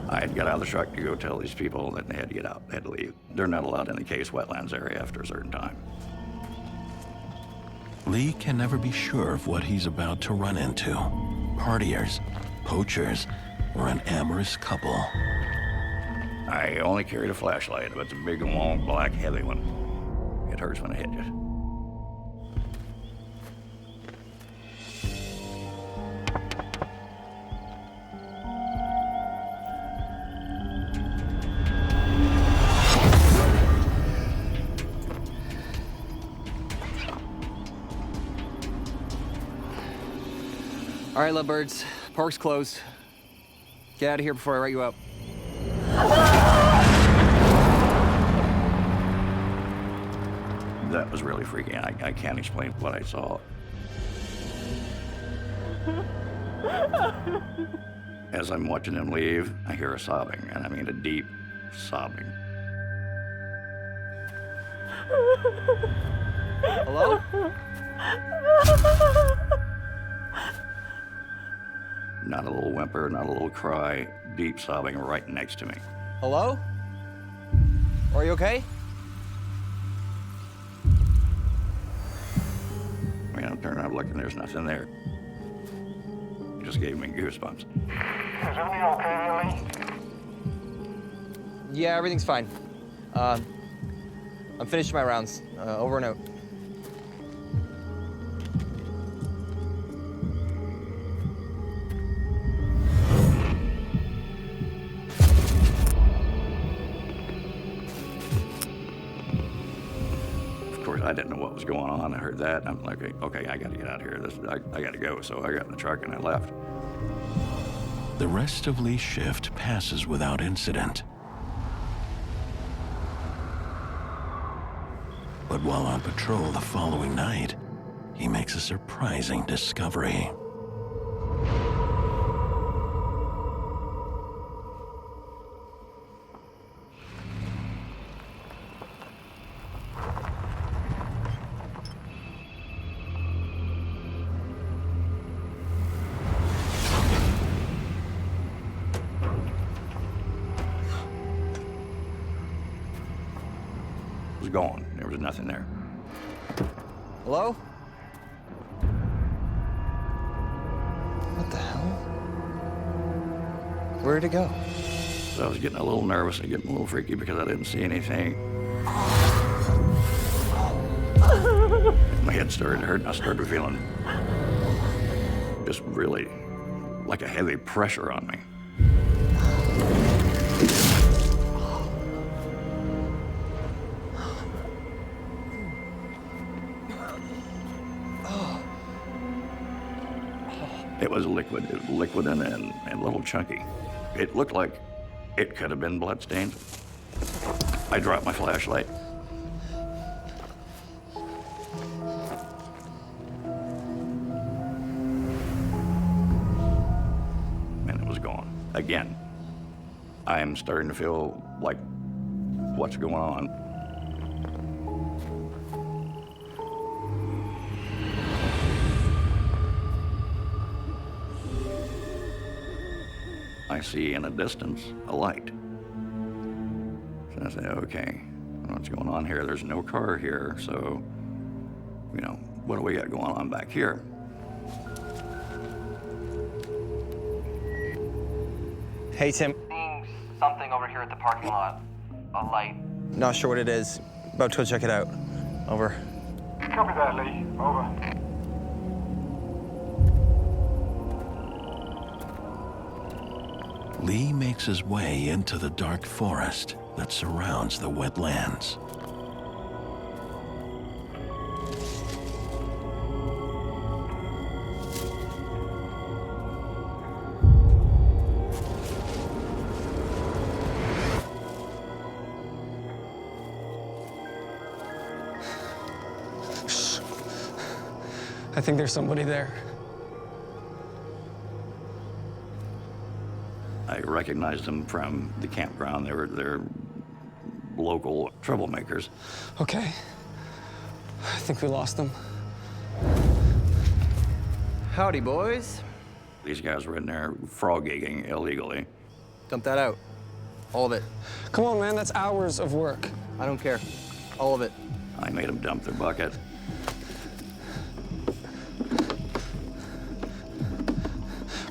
I had got out of the truck to go tell these people that they had to get out, they had to leave. They're not allowed in the case wetlands area after a certain time. Lee can never be sure of what he's about to run into. Partiers, poachers, or an amorous couple. I only carried a flashlight, but it's a big, long, black, heavy one. It hurts when it hits you. All right, lovebirds. Park's closed. Get out of here before I write you up. That was really freaky. I can't explain what I saw. As I'm watching them leave, I hear a sobbing, and I mean a deep sobbing. Hello? Not a little whimper, not a little cry, deep sobbing right next to me. Hello? Are you okay? I mean, I'm turning around looking, there's nothing there. It just gave me goosebumps. Is everything okay, Lily? Yeah, everything's fine. I'm finished my rounds. Over and out. I didn't know what was going on. I heard that, and I'm like, okay, I got to get out of here. I got to go. So I got in the truck and I left. The rest of Lee's shift passes without incident. But while on patrol the following night, he makes a surprising discovery. It was gone. There was nothing there. Hello? What the hell? Where'd it go? So I was getting a little nervous and getting a little freaky because I didn't see anything. My head started to hurt, and I started feeling just really like a heavy pressure on me. It was liquid and a little chunky. It looked like it could have been bloodstained. I dropped my flashlight. again. I am starting to feel like, what's going on? I see in the distance a light. So I say, okay, what's going on here? There's no car here, so, you know, what do we got going on back here? Hey, Tim. Seeing something over here at the parking lot. A light. Not sure what it is. About to go check it out. Over. Copy that, Lee. Over. Lee makes his way into the dark forest that surrounds the wetlands. I think there's somebody there. I recognized them from the campground. They're local troublemakers. Okay. I think we lost them. Howdy, boys. These guys were in there frog gigging illegally. Dump that out. All of it. Come on, man, that's hours of work. I don't care. All of it. I made them dump their bucket.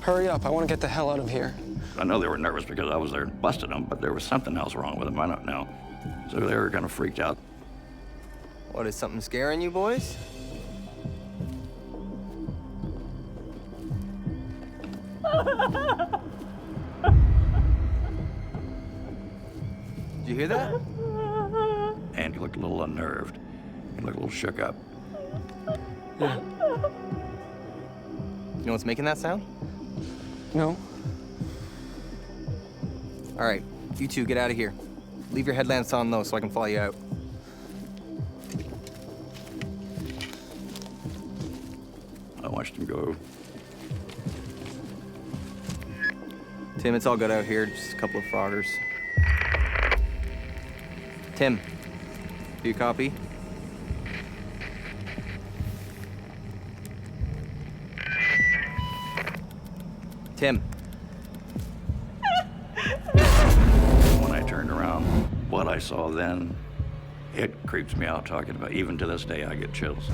Hurry up, I want to get the hell out of here. I know they were nervous because I was there and busted them, but there was something else wrong with them, I don't know. So they were kind of freaked out. What, is something scaring you, boys? Did you hear that? And he looked a little unnerved. He looked a little shook up. Yeah. You know what's making that sound? No. All right, you two, get out of here. Leave your headlamps on, though, so I can follow you out. I watched him go. Tim, it's all good out here, just a couple of froggers. Tim, do you copy? Tim. When I turned around, what I saw then, it creeps me out talking about. Even to this day, I get chills.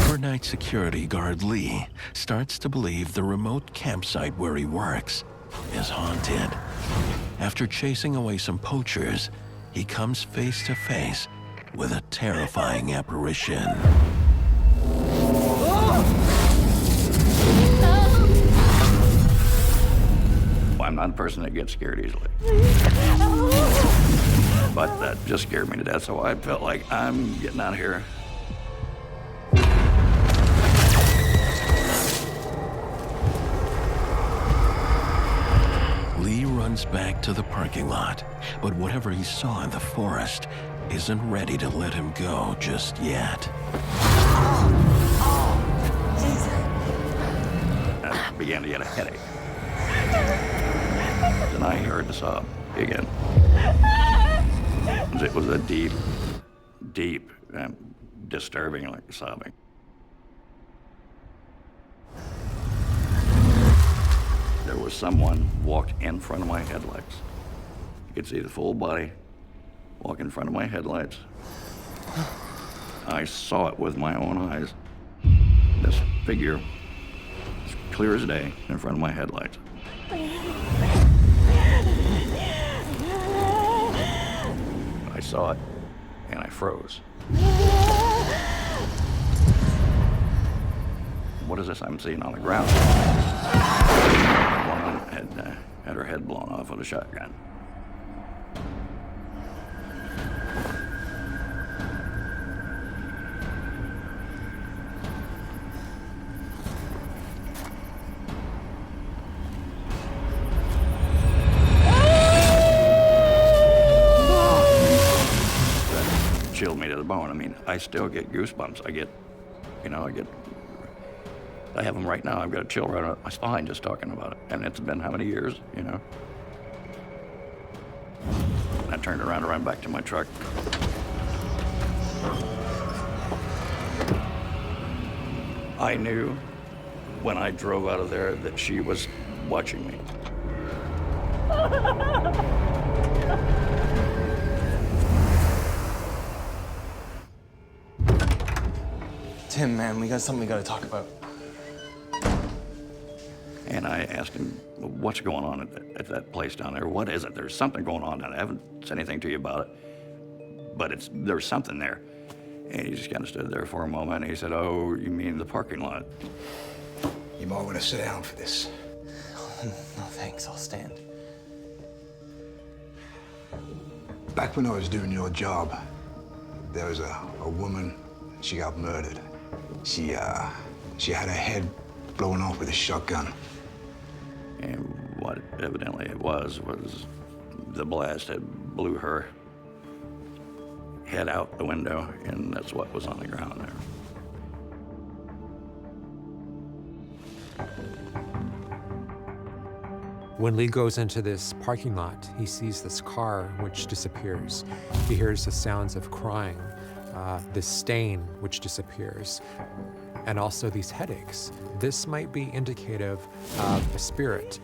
Overnight security guard Lee starts to believe the remote campsite where he works is haunted. After chasing away some poachers, he comes face to face with a terrifying apparition. I'm not a person that gets scared easily. But that just scared me to death, so I felt like I'm getting out of here. Lee runs back to the parking lot, but whatever he saw in the forest isn't ready to let him go just yet. I began to get a headache. Then I heard the sob again. It was a deep, deep, disturbing like sobbing. There was someone walked in front of my headlights. You could see the full body walk in front of my headlights. I saw it with my own eyes. This figure, as clear as day, in front of my headlights. I saw it, and I froze. What is this I'm seeing on the ground? A woman had her head blown off with a shotgun. Chilled me to the bone. I mean, I still get goosebumps. I get I have them right now. I've got a chill right up my spine just talking about it. And it's been how many years, you know? And I turned around and ran back to my truck. I knew when I drove out of there that she was watching me. Tim, man, we got something we gotta talk about. And I asked him, what's going on at that place down there? What is it? There's something going on down there. I haven't said anything to you about it, but there's something there. And he just kind of stood there for a moment, and he said, oh, you mean the parking lot? You might want to sit down for this. No, thanks. I'll stand. Back when I was doing your job, there was a woman, she got murdered. She had her head blown off with a shotgun. And what evidently it was the blast had blew her head out the window, and that's what was on the ground there. When Lee goes into this parking lot, he sees this car which disappears. He hears the sounds of crying, this stain which disappears, and also these headaches. This might be indicative of a spirit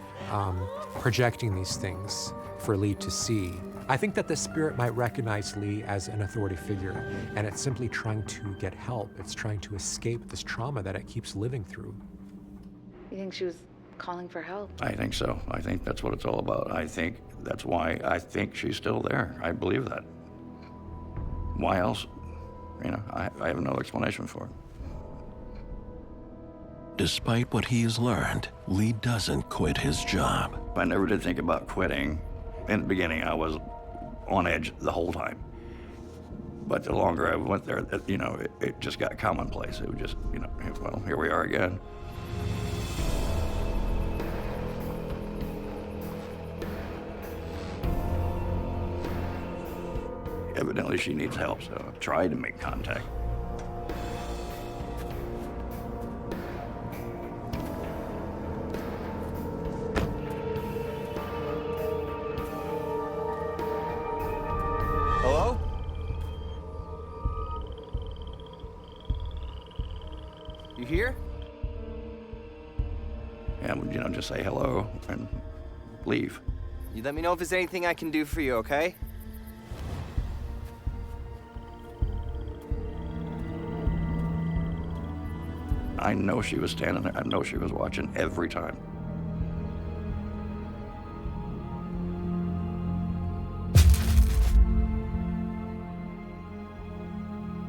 projecting these things for Lee to see. I think that the spirit might recognize Lee as an authority figure, and it's simply trying to get help. It's trying to escape this trauma that it keeps living through. You think she was calling for help? I think so. I think that's what it's all about. I think that's why I think she's still there. I believe that. Why else? You know, I have no explanation for it. Despite what he's learned, Lee doesn't quit his job. I never did think about quitting. In the beginning, I was on edge the whole time. But the longer I went there, you know, it just got commonplace. It was just, you know, well, here we are again. Evidently, she needs help, so I've tried to make contact. Hello? You here? Yeah, you know, just say hello and leave. You let me know if there's anything I can do for you, okay? I know she was standing there. I know she was watching every time.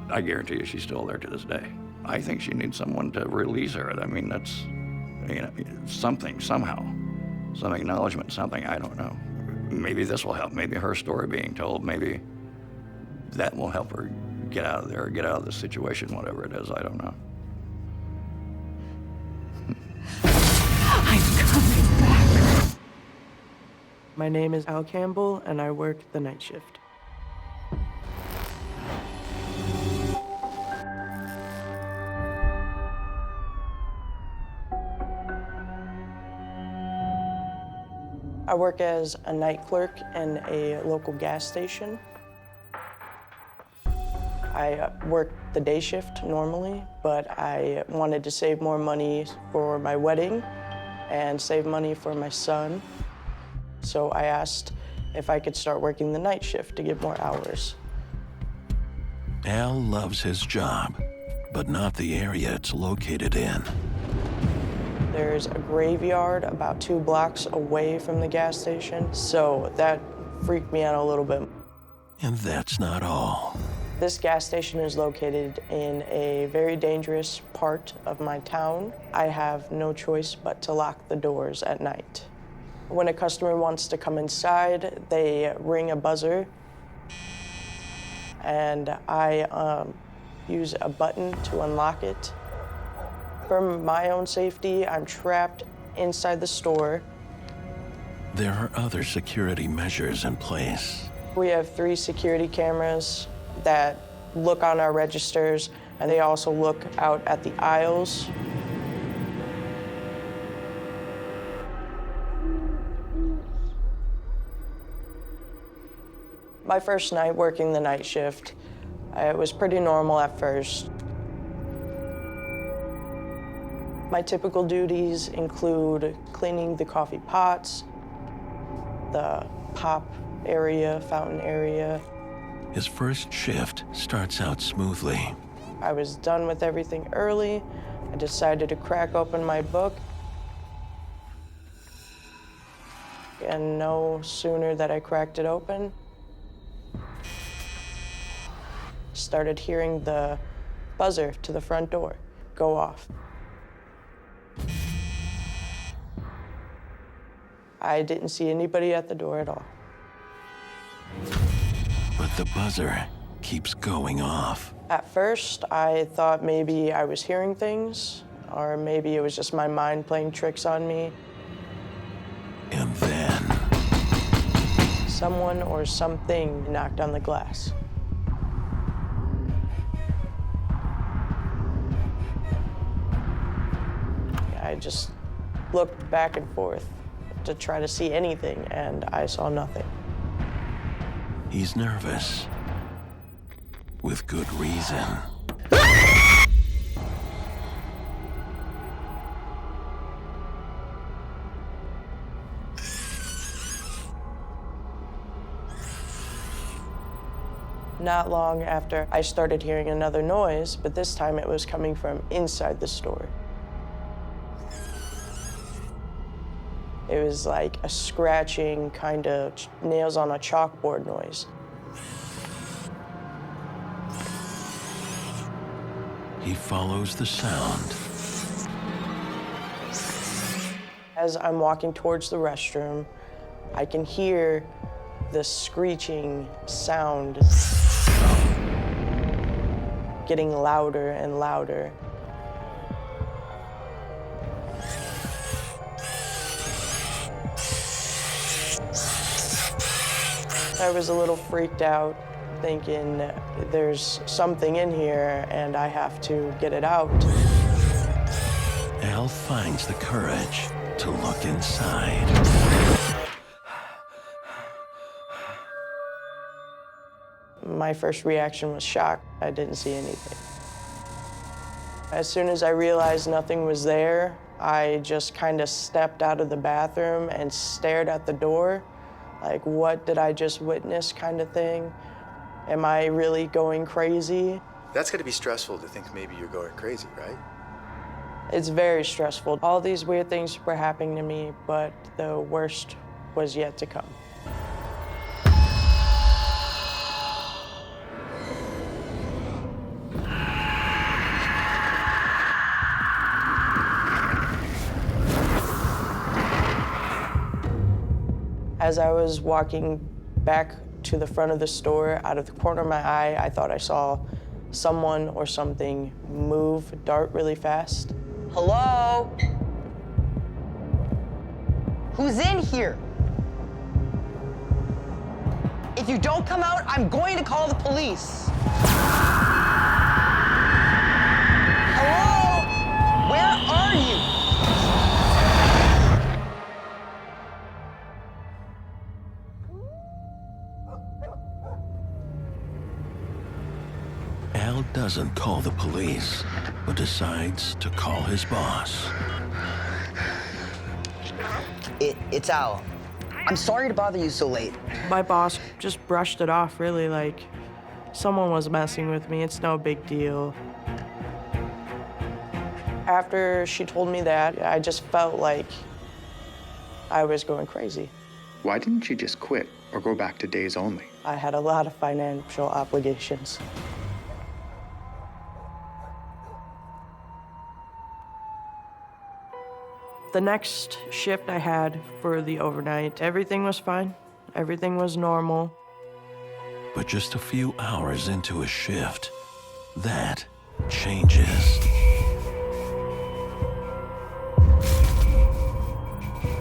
I guarantee you she's still there to this day. I think she needs someone to release her. I mean, that's, you know, something, somehow. Some acknowledgement, something, I don't know. Maybe this will help. Maybe her story being told, maybe that will help her get out of there, get out of the situation, whatever it is, I don't know. I'm coming back. My name is Al Campbell, and I work the night shift. I work as a night clerk in a local gas station. I work the day shift normally, but I wanted to save more money for my wedding and save money for my son. So I asked if I could start working the night shift to get more hours. Al loves his job, but not the area it's located in. There's a graveyard about 2 blocks away from the gas station, so that freaked me out a little bit. And that's not all. This gas station is located in a very dangerous part of my town. I have no choice but to lock the doors at night. When a customer wants to come inside, they ring a buzzer, and I use a button to unlock it. For my own safety, I'm trapped inside the store. There are other security measures in place. We have 3 security cameras that look on our registers, and they also look out at the aisles. My first night working the night shift, it was pretty normal at first. My typical duties include cleaning the coffee pots, the pop area, fountain area. His first shift starts out smoothly. I was done with everything early. I decided to crack open my book. And no sooner that I cracked it open, started hearing the buzzer to the front door go off. I didn't see anybody at the door at all. But the buzzer keeps going off. At first, I thought maybe I was hearing things, or maybe it was just my mind playing tricks on me. And then someone or something knocked on the glass. I just looked back and forth to try to see anything, and I saw nothing. He's nervous, with good reason. Not long after, I started hearing another noise, but this time it was coming from inside the store. It was like a scratching, kind of nails on a chalkboard noise. He follows the sound. As I'm walking towards the restroom, I can hear the screeching sound getting louder and louder. I was a little freaked out, thinking there's something in here and I have to get it out. Al finds the courage to look inside. My first reaction was shock. I didn't see anything. As soon as I realized nothing was there, I just kind of stepped out of the bathroom and stared at the door. Like, what did I just witness kind of thing? Am I really going crazy? That's gotta be stressful to think maybe you're going crazy, right? It's very stressful. All these weird things were happening to me, but the worst was yet to come. As I was walking back to the front of the store, out of the corner of my eye, I thought I saw someone or something move, dart really fast. Hello? Who's in here? If you don't come out, I'm going to call the police. Hello? Where are you? Al doesn't call the police, but decides to call his boss. It's Al. I'm sorry to bother you so late. My boss just brushed it off, really, like someone was messing with me. It's no big deal. After she told me that, I just felt like I was going crazy. Why didn't you just quit or go back to days only? I had a lot of financial obligations. The next shift I had for the overnight, everything was fine. Everything was normal. But just a few hours into a shift, that changes.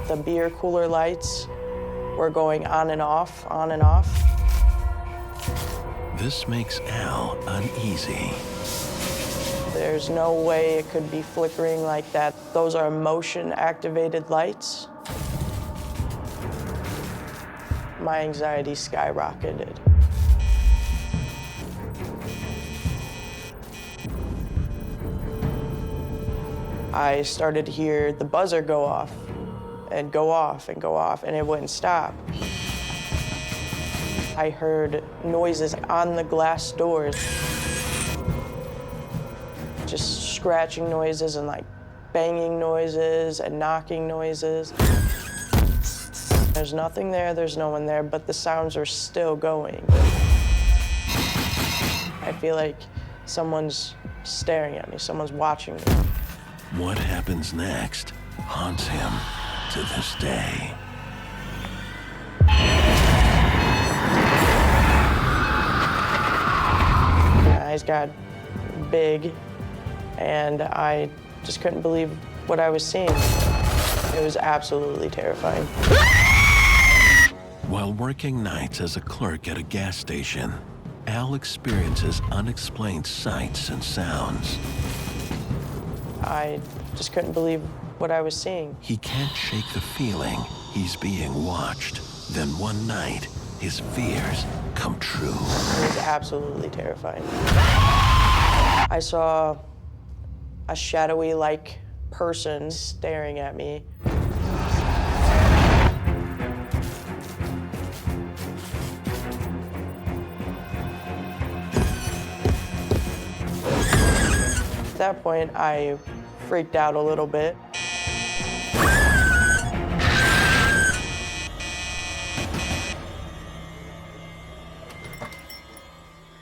The beer cooler lights were going on and off, on and off. This makes Al uneasy. There's no way it could be flickering like that. Those are motion-activated lights. My anxiety skyrocketed. I started to hear the buzzer go off and go off and go off, and it wouldn't stop. I heard noises on the glass doors, just scratching noises and like banging noises and knocking noises. There's nothing there, there's no one there, but the sounds are still going. I feel like someone's staring at me, someone's watching me. What happens next haunts him to this day. My eyes got big, and I just couldn't believe what I was seeing. It was absolutely terrifying. While working nights as a clerk at a gas station, Al experiences unexplained sights and sounds. I just couldn't believe what I was seeing. He can't shake the feeling he's being watched. Then one night, his fears come true. It was absolutely terrifying. I saw a shadowy-like person staring at me. At that point, I freaked out a little bit.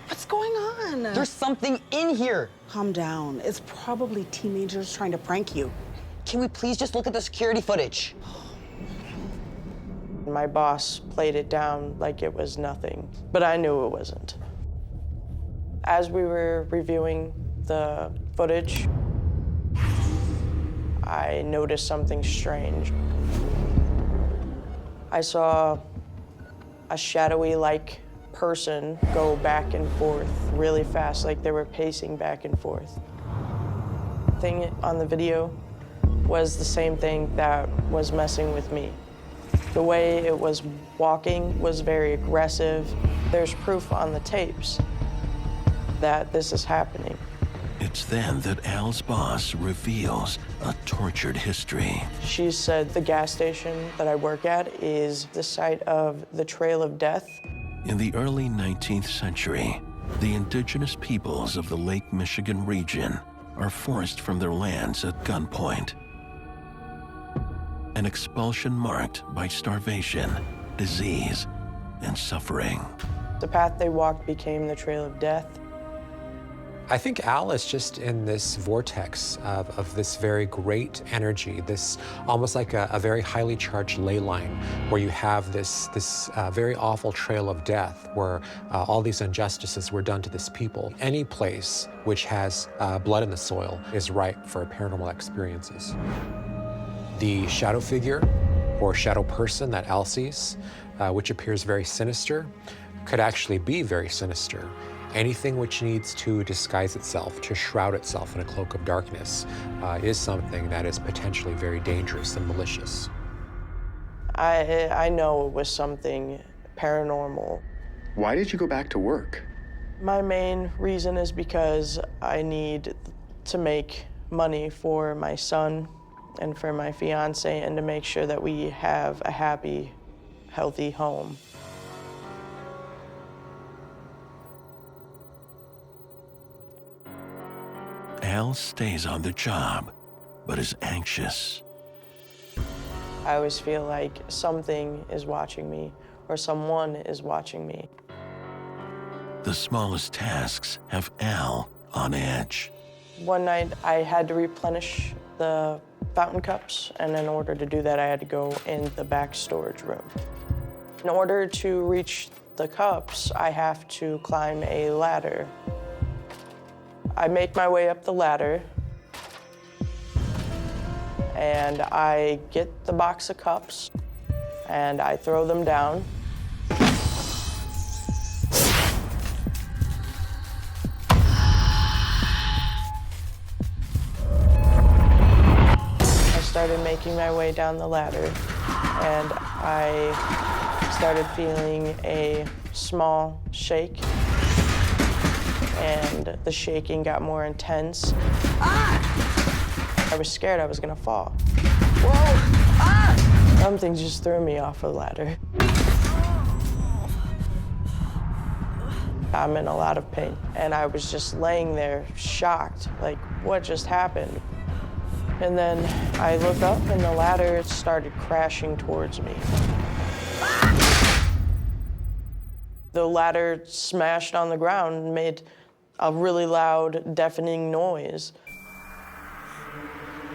What's going on? There's something in here. Calm down. It's probably teenagers trying to prank you. Can we please just look at the security footage? My boss played it down like it was nothing, but I knew it wasn't. As we were reviewing the footage, I noticed something strange. I saw a shadowy-like person go back and forth really fast, like they were pacing back and forth. The thing on the video was the same thing that was messing with me. The way it was walking was very aggressive. There's proof on the tapes that this is happening. It's then that Al's boss reveals a tortured history. She said the gas station that I work at is the site of the Trail of Death. In the early 19th century, the indigenous peoples of the Lake Michigan region are forced from their lands at gunpoint. An expulsion marked by starvation, disease, and suffering. The path they walked became the Trail of Death. I think Al is just in this vortex of this very great energy, this almost like a very highly charged ley line, where you have this very awful trail of death, where all these injustices were done to this people. Any place which has blood in the soil is ripe for paranormal experiences. The shadow figure or shadow person that Al sees, which appears very sinister, could actually be very sinister. Anything which needs to disguise itself, to shroud itself in a cloak of darkness, is something that is potentially very dangerous and malicious. I know it was something paranormal. Why did you go back to work? My main reason is because I need to make money for my son and for my fiance, and to make sure that we have a happy, healthy home. Al stays on the job, but is anxious. I always feel like something is watching me, or someone is watching me. The smallest tasks have Al on edge. One night, I had to replenish the fountain cups, and in order to do that, I had to go in the back storage room. In order to reach the cups, I have to climb a ladder. I make my way up the ladder, and I get the box of cups, and I throw them down. I started making my way down the ladder, and I started feeling a small shake. And the shaking got more intense. I was scared I was gonna fall. Whoa! Ah! Something just threw me off a ladder. I'm in a lot of pain, and I was just laying there shocked, like, what just happened? And then I look up and the ladder started crashing towards me. The ladder smashed on the ground and made a really loud, deafening noise.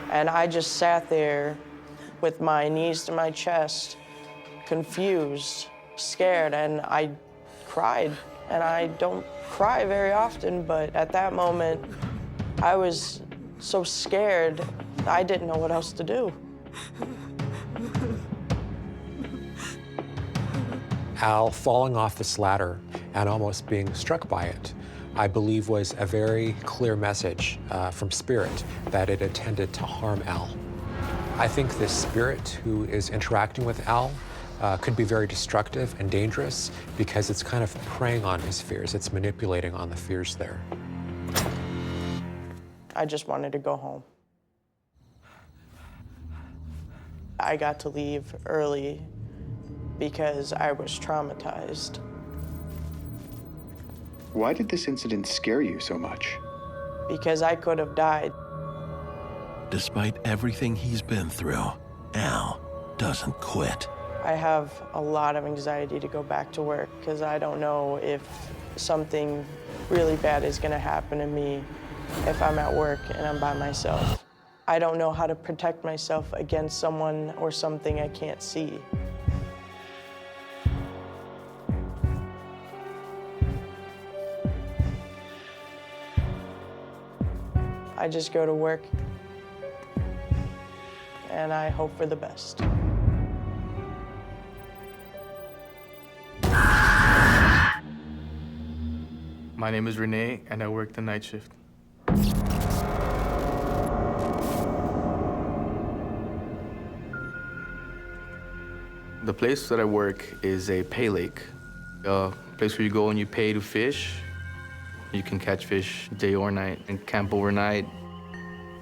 And I just sat there with my knees to my chest, confused, scared, and I cried. And I don't cry very often, but at that moment, I was so scared, I didn't know what else to do. Al falling off this ladder and almost being struck by it, I believe was a very clear message from Spirit that it intended to harm Al. I think this spirit who is interacting with Al could be very destructive and dangerous because it's kind of preying on his fears. It's manipulating on the fears there. I just wanted to go home. I got to leave early because I was traumatized. Why did this incident scare you so much? Because I could have died. Despite everything he's been through, Al doesn't quit. I have a lot of anxiety to go back to work because I don't know if something really bad is going to happen to me if I'm at work and I'm by myself. I don't know how to protect myself against someone or something I can't see. I just go to work and I hope for the best. My name is Renee, and I work the night shift. The place that I work is a pay lake, a place where you go and you pay to fish. You can catch fish day or night and camp overnight.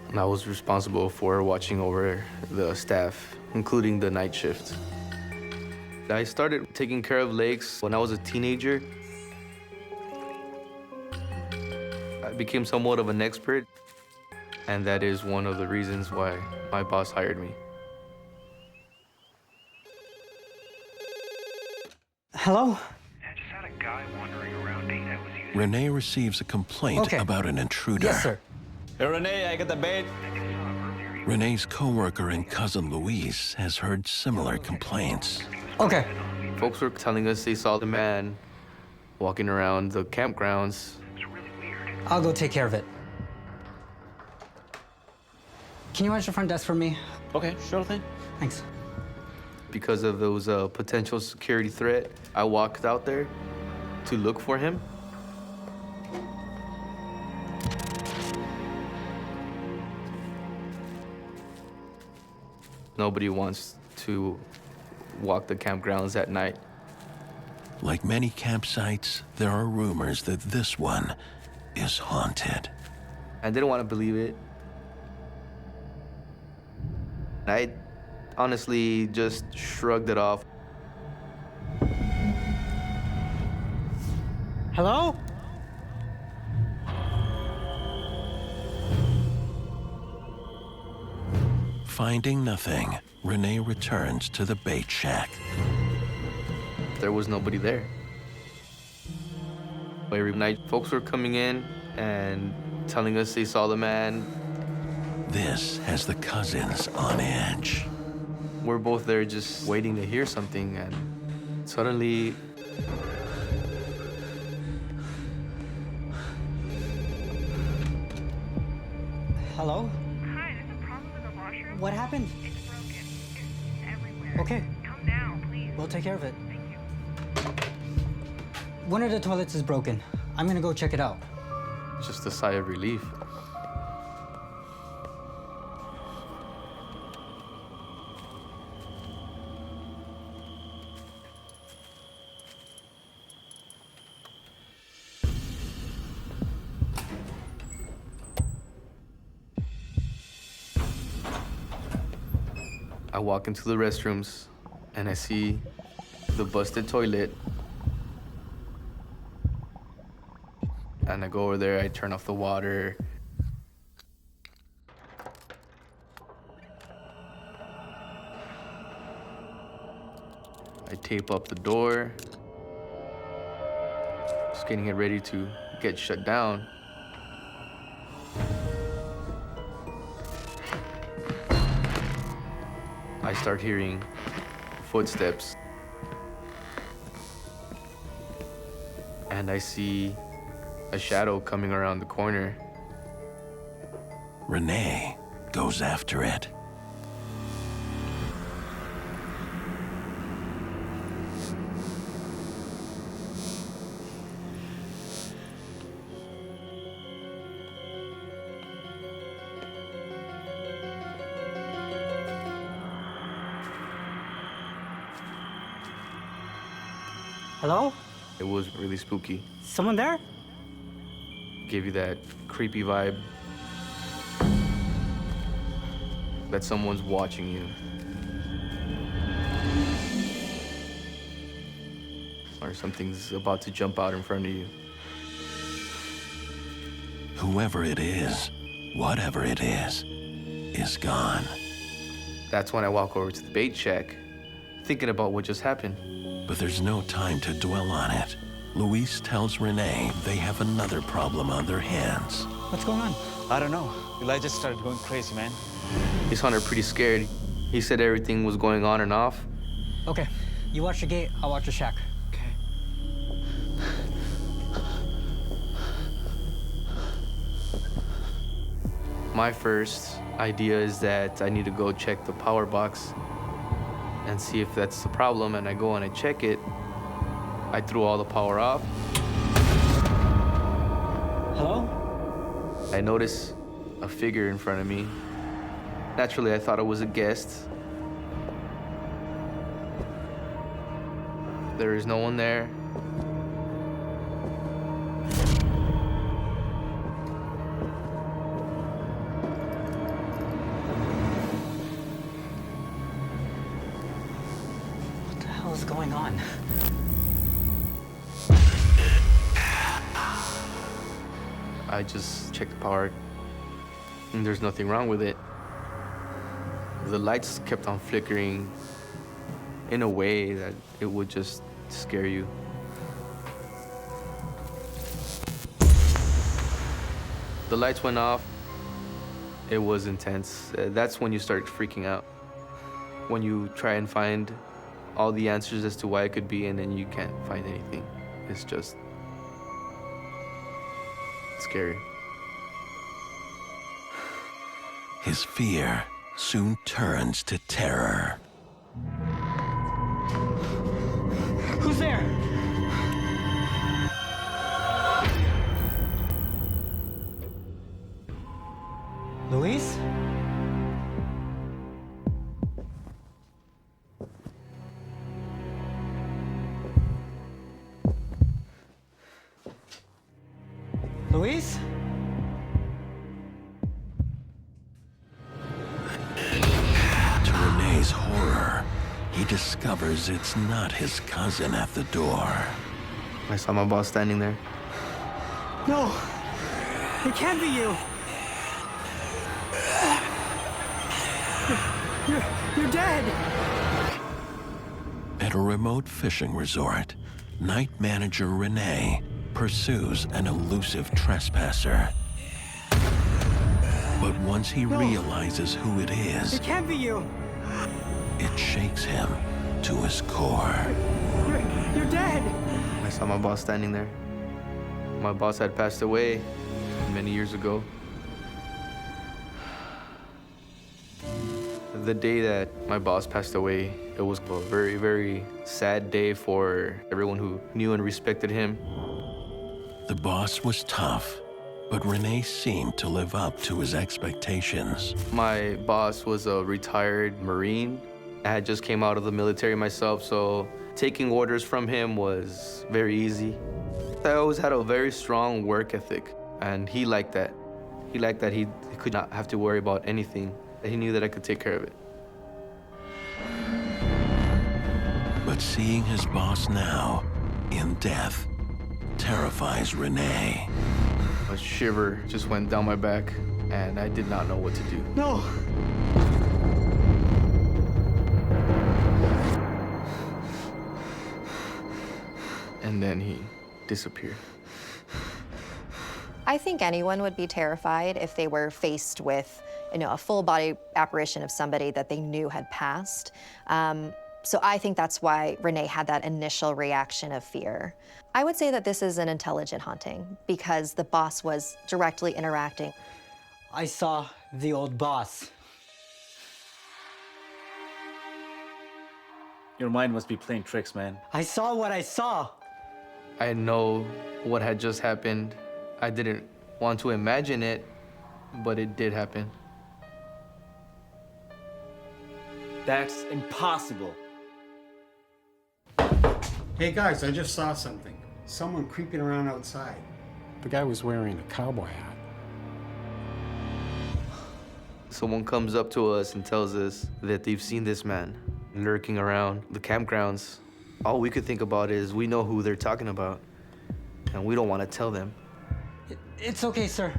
And I was responsible for watching over the staff, including the night shift. I started taking care of lakes when I was a teenager. I became somewhat of an expert, and that is one of the reasons why my boss hired me. Hello? Renee receives a complaint about an intruder. Yes, sir. Hey, Renee, I got the bait. Renee's coworker and cousin Louise has heard similar complaints. Okay. Folks were telling us they saw the man walking around the campgrounds. I'll go take care of it. Can you watch the front desk for me? Okay, sure thing. Thanks. Because of those potential security threat, I walked out there to look for him. Nobody wants to walk the campgrounds at night. Like many campsites, there are rumors that this one is haunted. I didn't want to believe it. I honestly just shrugged it off. Hello? Finding nothing, Renee returns to the bait shack. There was nobody there. Every night, folks were coming in and telling us they saw the man. This has the cousins on edge. We're both there just waiting to hear something, and suddenly, Hello? Hi, there's a problem in the washroom. What happened? It's broken. It's everywhere. Okay. Come now, please. We'll take care of it. Thank you. One of the toilets is broken. I'm gonna go check it out. just a sigh of relief. I walk into the restrooms and I see the busted toilet. And I go over there, I turn off the water. I tape up the door. Just getting it ready to get shut down. I start hearing footsteps. And I see a shadow coming around the corner. Renee goes after it. Hello? It was really spooky. Someone there? Gave you that creepy vibe that someone's watching you. Or something's about to jump out in front of you. Whoever it is, whatever it is gone. That's when I walk over to the bait shack, thinking about what just happened. But there's no time to dwell on it. Luis tells Renee they have another problem on their hands. What's going on? I don't know. Eli just started going crazy, man. He's Hunter pretty scared. He said everything was going on and off. Okay, you watch the gate, I'll watch the shack. My first idea is that I need to go check the power box and see if that's the problem, and I go and I check it. I threw all the power off. Hello? I notice a figure in front of me. Naturally, I thought it was a guest. There is no one there. What the hell is going on? I just checked the power, and there's nothing wrong with it. The lights kept on flickering in a way that it would just scare you. The lights went off. It was intense. That's when you start freaking out. When you try and find all the answers as to why it could be, and then you can't find anything. It's just scary. His fear soon turns to terror. Who's there? Luis? Luis? To Renee's horror, he discovers it's not his cousin at the door. I saw my boss standing there. No! It can't be you! You're dead! At a remote fishing resort, night manager Renee pursues an elusive trespasser. But once he realizes who it is, It can't be you! it shakes him to his core. You're dead! I saw my boss standing there. My boss had passed away many years ago. The day that my boss passed away, it was a very, very sad day for everyone who knew and respected him. The boss was tough, but Renee seemed to live up to his expectations. My boss was a retired Marine. I had just came out of the military myself, so taking orders from him was very easy. I always had a very strong work ethic, and he liked that. He liked that he could not have to worry about anything, that he knew that I could take care of it. seeing his boss now in death terrifies Renee. A shiver just went down my back, and I did not know what to do. No! And then he disappeared. I think anyone would be terrified if they were faced with, a full body apparition of somebody that they knew had passed. So I think that's why Renee had that initial reaction of fear. I would say that this is an intelligent haunting because the boss was directly interacting. I saw the old boss. Your mind must be playing tricks, man. I saw what I saw. I know what had just happened. I didn't want to imagine it, but it did happen. That's impossible. Hey guys, I just saw something. Someone creeping around outside. The guy was wearing a cowboy hat. Someone comes up to us and tells us that they've seen this man lurking around the campgrounds. All we could think about is we know who they're talking about, and we don't want to tell them. It's okay, sir.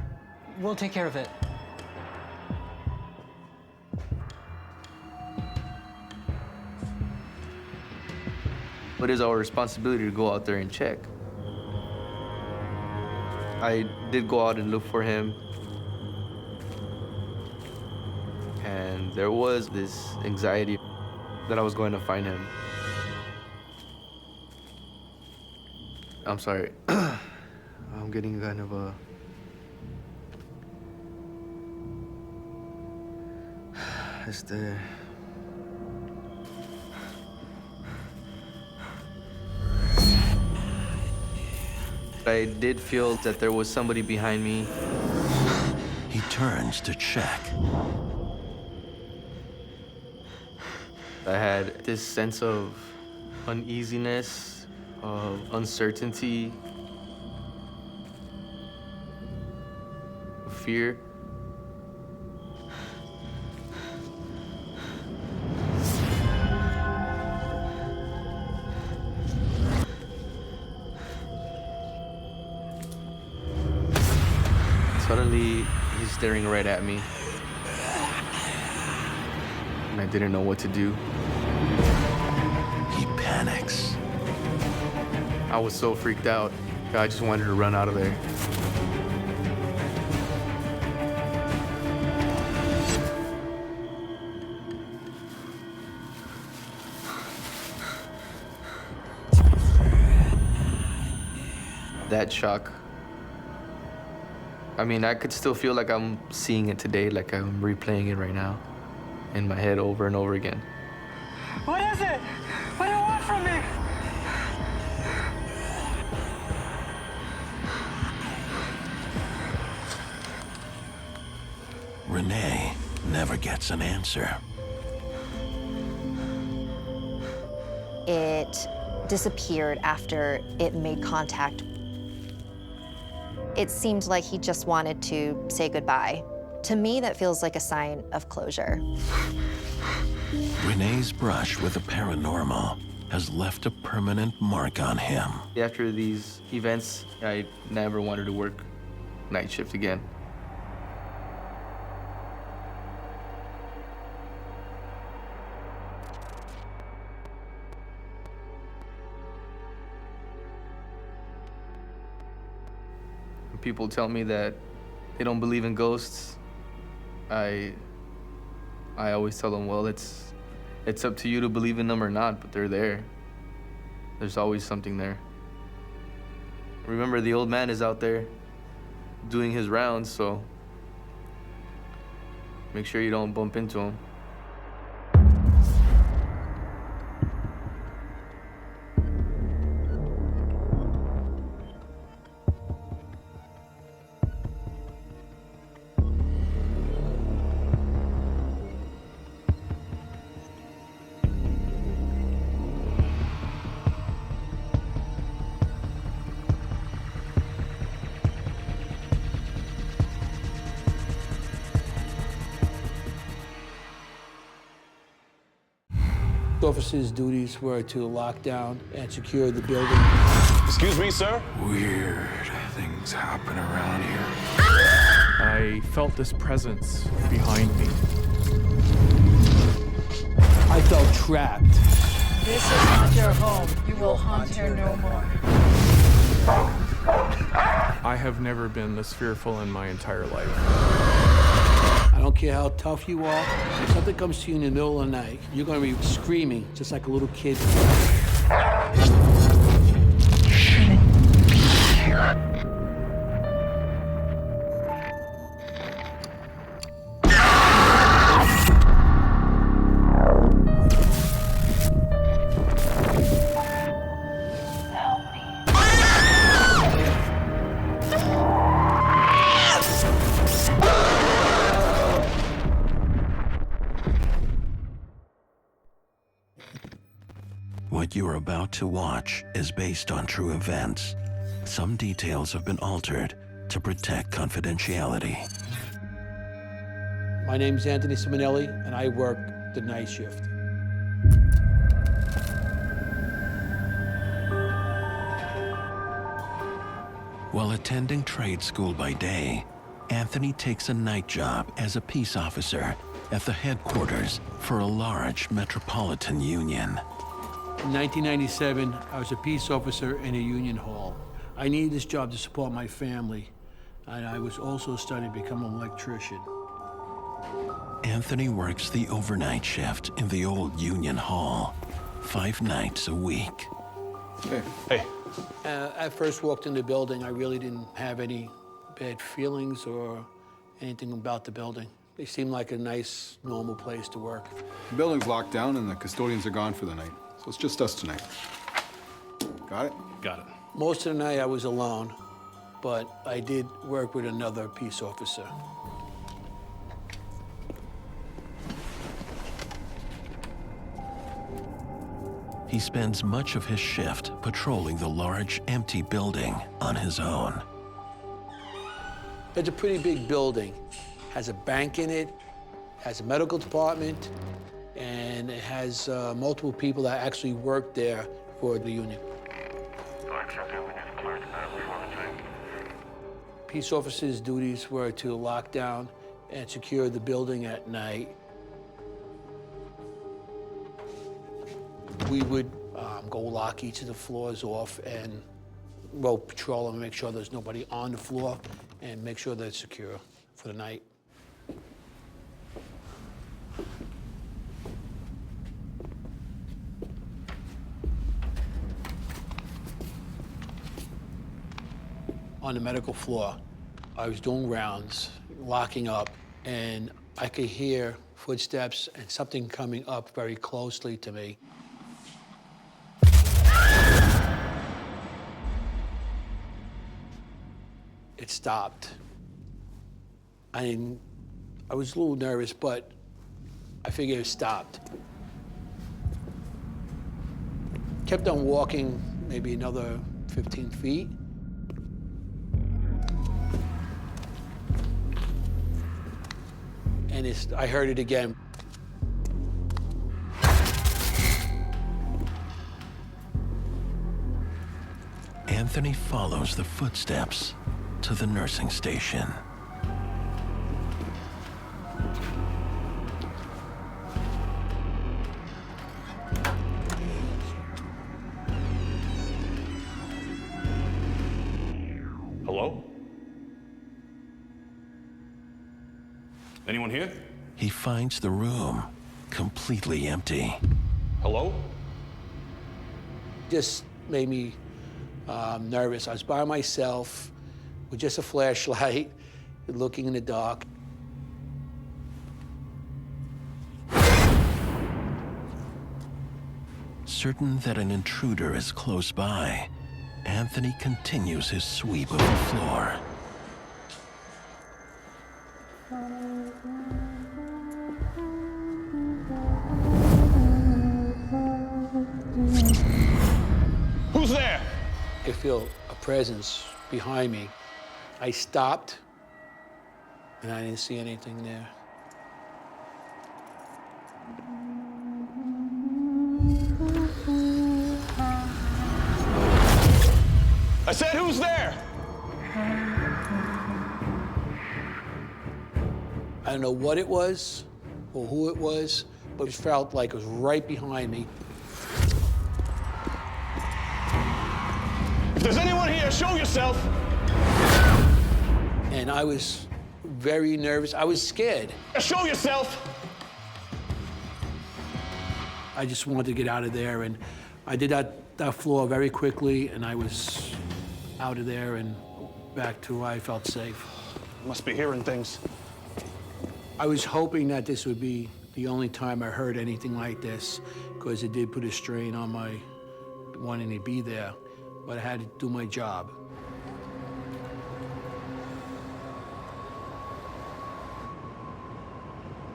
We'll take care of it. But it's our responsibility to go out there and check. I did go out and look for him. And there was this anxiety that I was going to find him. I'm sorry. I'm getting kind of a... I did feel that there was somebody behind me. He turns to check. I had this sense of uneasiness, of uncertainty, of fear. Suddenly, he's staring right at me. And I didn't know what to do. He panics. I was so freaked out. I just wanted to run out of there. That shock. I mean, I could still feel like I'm seeing it today, like I'm replaying it right now in my head over and over again. What is it? What do you want from me? Renee never gets an answer. It disappeared after it made contact. It seemed like he just wanted to say goodbye. To me, that feels like a sign of closure. Renee's brush with the paranormal has left a permanent mark on him. After these events, I never wanted to work night shift again. People tell me that they don't believe in ghosts. I always tell them, well, it's up to you to believe in them or not, but they're there. There's always something there. Remember, the old man is out there doing his rounds, so make sure you don't bump into him. officer's duties were to lock down and secure the building. Excuse me, sir? Weird things happen around here. I felt this presence behind me. I felt trapped. This is not your home. You will haunt here no more. I have never been this fearful in my entire life. I don't care how tough you are. If something comes to you in the middle of the night, you're going to be screaming just like a little kid. What you're about to watch is based on true events. Some details have been altered to protect confidentiality. My name's Anthony Simonelli, and I work the night shift. While attending trade school by day, Anthony takes a night job as a peace officer at the headquarters for a large metropolitan union. In 1997, I was a peace officer in a union hall. I needed this job to support my family, and I was also studying to become an electrician. Anthony works the overnight shift in the old union hall, 5 nights a week. Hey. I first walked in the building, I really didn't have any bad feelings or anything about the building. It seemed like a nice, normal place to work. The building's locked down and the custodians are gone for the night. So it's just us tonight. Got it? Got it. Most of the night I was alone, but I did work with another peace officer. He spends much of his shift patrolling the large, empty building on his own. It's a pretty big building. Has a bank in it, has a medical department, and it has multiple people that actually work there for the union. Peace officers' duties were to lock down and secure the building at night. We would go lock each of the floors off and patrol them and make sure there's nobody on the floor and make sure that it's secure for the night. On the medical floor, I was doing rounds, locking up, and I could hear footsteps and something coming up very closely to me. It stopped. I was a little nervous, but I figured it stopped. Kept on walking maybe another 15 feet. And I heard it again. Anthony follows the footsteps to the nursing station. Hello? Anyone here? He finds the room completely empty. Hello? Just made me nervous. I was by myself with just a flashlight, looking in the dark. Certain that an intruder is close by, Anthony continues his sweep of the floor. Who's there? I feel a presence behind me. I stopped, and I didn't see anything there. said, who's there? I don't know what it was or who it was, but it felt like it was right behind me. If there's anyone here, show yourself. And I was very nervous. I was scared. Show yourself. I just wanted to get out of there, and I did that floor very quickly, and I was out of there and back to where I felt safe. Must be hearing things. I was hoping that this would be the only time I heard anything like this, because it did put a strain on my wanting to be there, but I had to do my job.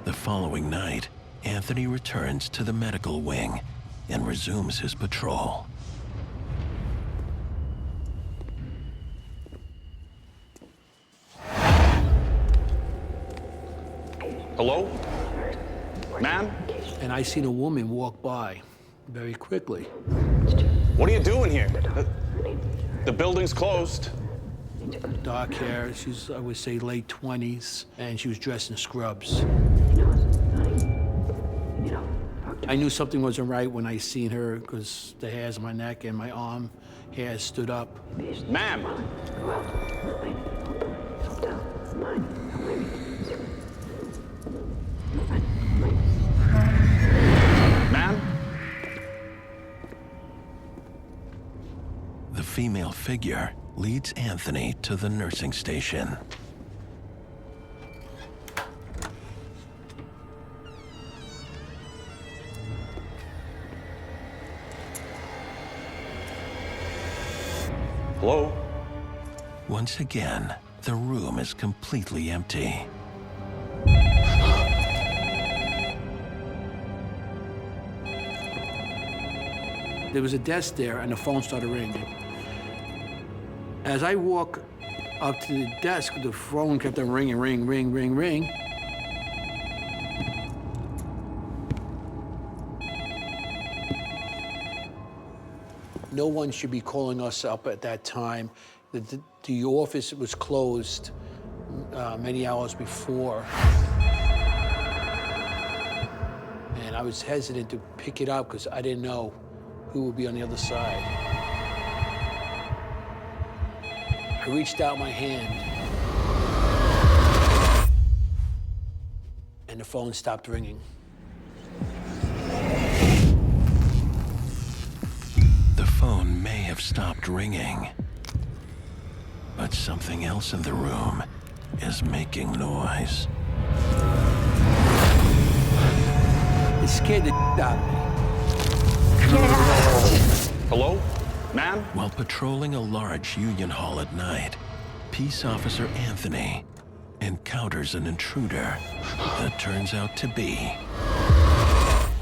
The following night, Anthony returns to the medical wing and resumes his patrol. Hello? Ma'am? And I seen a woman walk by very quickly. What are you doing here? The building's closed. Dark hair, she's, I would say, late 20s, and she was dressed in scrubs. I knew something wasn't right when I seen her, because the hairs on my neck and my arm hairs stood up. Ma'am! Ma'am? The female figure leads Anthony to the nursing station. Hello? Once again, the room is completely empty. There was a desk there, and the phone started ringing. As I walk up to the desk, the phone kept on ringing, ring, ring, ring, ring. No one should be calling us up at that time. The office was closed many hours before. And I was hesitant to pick it up because I didn't know who would be on the other side. I reached out my hand, and the phone stopped ringing. The phone may have stopped ringing, but something else in the room is making noise. It scared the out of me. Hello? Ma'am? While patrolling a large union hall at night, Peace Officer Anthony encounters an intruder that turns out to be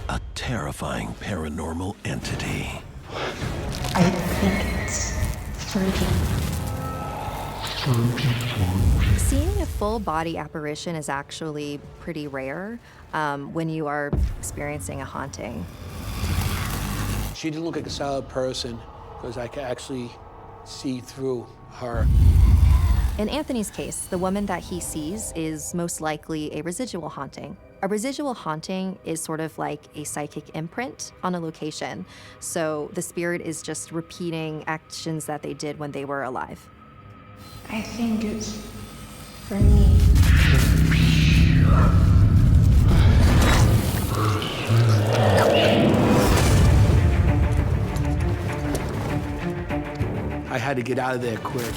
a terrifying paranormal entity. I think it's flirting. Seeing a full body apparition is actually pretty rare when you are experiencing a haunting. She didn't look like a solid person because I could actually see through her. In Anthony's case, the woman that he sees is most likely a residual haunting. A residual haunting is sort of like a psychic imprint on a location. So the spirit is just repeating actions that they did when they were alive. I think it's for me. I had to get out of there quick.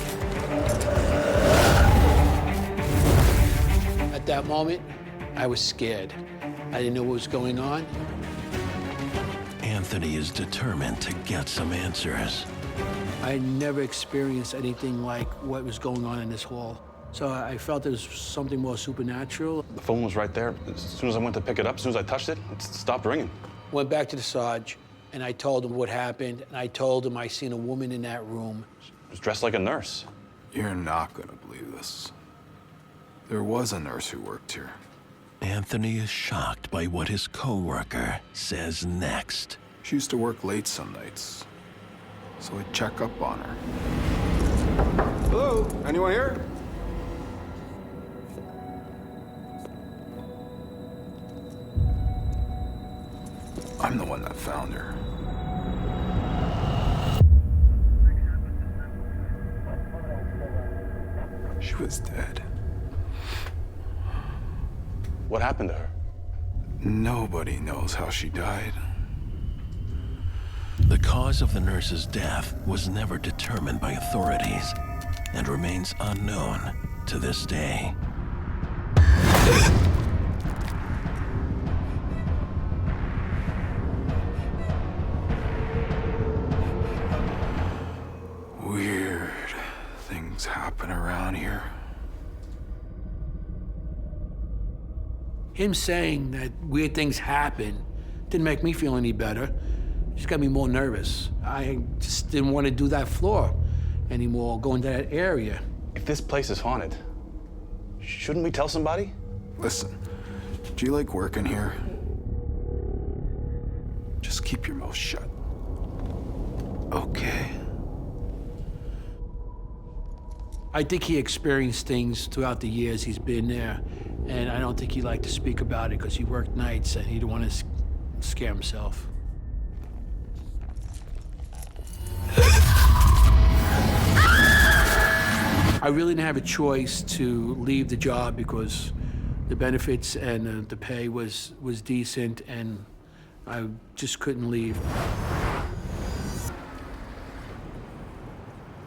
At that moment, I was scared. I didn't know what was going on. Anthony is determined to get some answers. I had never experienced anything like what was going on in this hall. So I felt there was something more supernatural. The phone was right there. As soon as I went to pick it up, as soon as I touched it, it stopped ringing. Went back to the Sarge, and I told him what happened, and I told him I seen a woman in that room. She was dressed like a nurse. You're not gonna believe this. There was a nurse who worked here. Anthony is shocked by what his co-worker says next. She used to work late some nights, so I'd check up on her. Hello? Anyone here? I'm the one that found her. She was dead. What happened to her? Nobody knows how she died. The cause of the nurse's death was never determined by authorities and remains unknown to this day. Weird things happen around here. Him saying that weird things happen didn't make me feel any better. It just got me more nervous. I just didn't want to do that floor anymore, go into that area. If this place is haunted, shouldn't we tell somebody? Listen, do you like working here? Just keep your mouth shut. Okay. I think he experienced things throughout the years he's been there, and I don't think he liked to speak about it because he worked nights and he didn't want to scare himself. I really didn't have a choice to leave the job because the benefits and the pay was decent, and I just couldn't leave.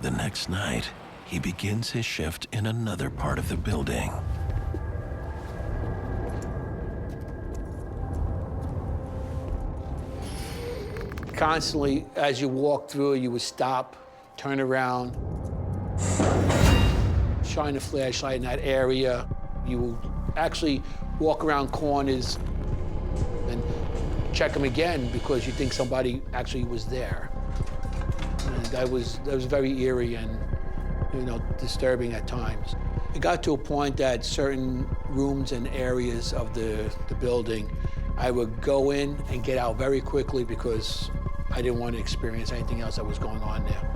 The next night, he begins his shift in another part of the building. Constantly, as you walk through, you would stop, turn around, shine a flashlight in that area. You will actually walk around corners and check them again because you think somebody actually was there. And that was very eerie and, disturbing at times. It got to a point that certain rooms and areas of the building, I would go in and get out very quickly because I didn't want to experience anything else that was going on there.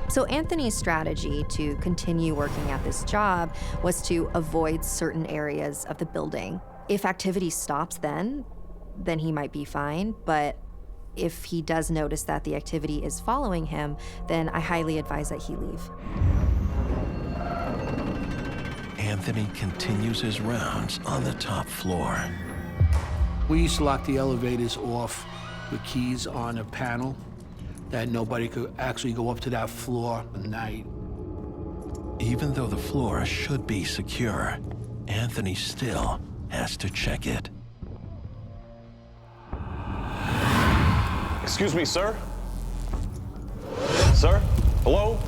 So Anthony's strategy to continue working at this job was to avoid certain areas of the building. If activity stops then he might be fine, but if he does notice that the activity is following him, then I highly advise that he leave. Anthony continues his rounds on the top floor. We used to lock the elevators off with keys on a panel that nobody could actually go up to that floor at night. Even though the floor should be secure, Anthony still has to check it. Excuse me, sir? Sir? Hello?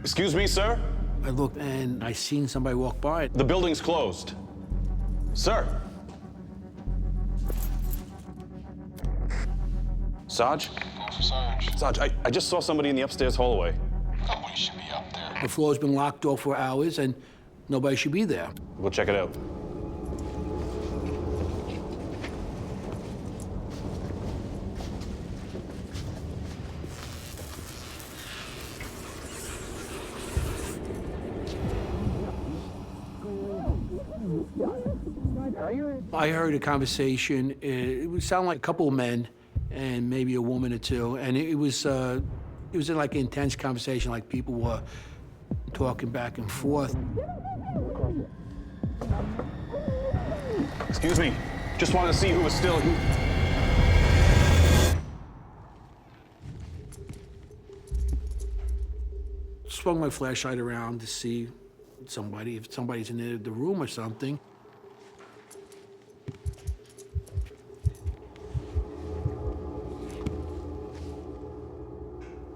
Excuse me, sir? I looked and I seen somebody walk by. The building's closed. Sir? Sarge? Sarge, I just saw somebody in the upstairs hallway. Somebody should be up there. The floor's been locked off for hours and nobody should be there. We'll check it out. I heard a conversation. It would sound like a couple of men and maybe a woman or two, and it was in like an intense conversation, like people were talking back and forth. Excuse me, just wanted to see who was still here. Swung my flashlight around to see if somebody's in the room or something.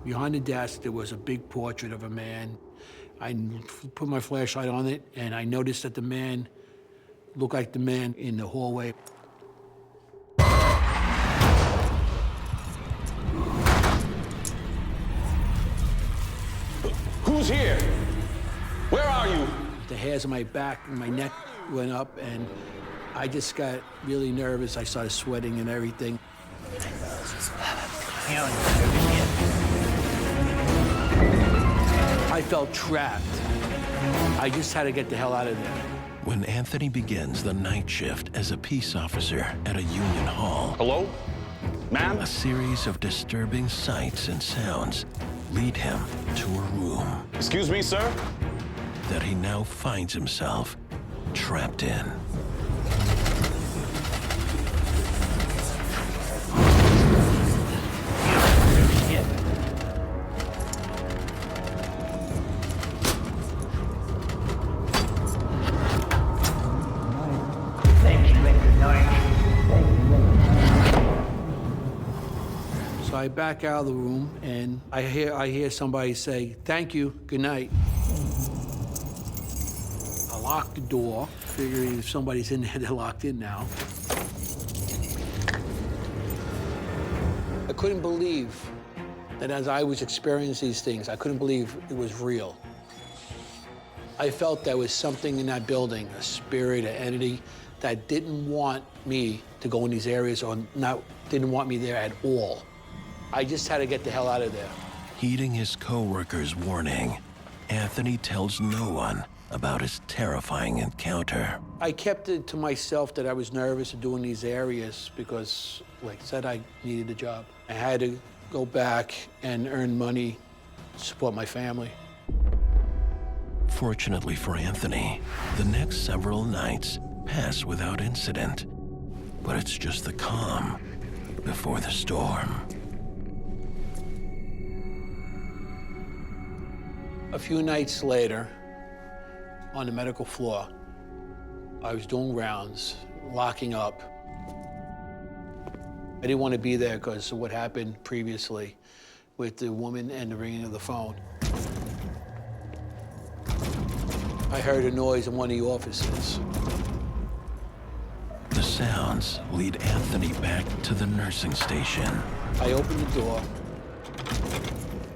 Behind the desk, there was a big portrait of a man. I put my flashlight on it, and I noticed that the man looked like the man in the hallway. Who's here? Where are you? The hairs on my back and my neck went up, and I just got really nervous. I started sweating and everything. I felt trapped. I just had to get the hell out of there. When Anthony begins the night shift as a peace officer at a union hall. Hello? Ma'am? A series of disturbing sights and sounds lead him to a room. Excuse me, sir? That he now finds himself trapped in. So I back out of the room and I hear somebody say, "Thank you, good night." I lock the door, figuring if somebody's in there, they're locked in now. I couldn't believe that as I was experiencing these things, I couldn't believe it was real. I felt there was something in that building, a spirit, an entity, that didn't want me to go in these areas or didn't want me there at all. I just had to get the hell out of there. Heeding his co-worker's warning, Anthony tells no one about his terrifying encounter. I kept it to myself that I was nervous of doing these areas because, like I said, I needed a job. I had to go back and earn money to support my family. Fortunately for Anthony, the next several nights pass without incident. But it's just the calm before the storm. A few nights later, on the medical floor, I was doing rounds, locking up. I didn't want to be there because of what happened previously with the woman and the ringing of the phone. I heard a noise in one of the offices. The sounds lead Anthony back to the nursing station. I opened the door.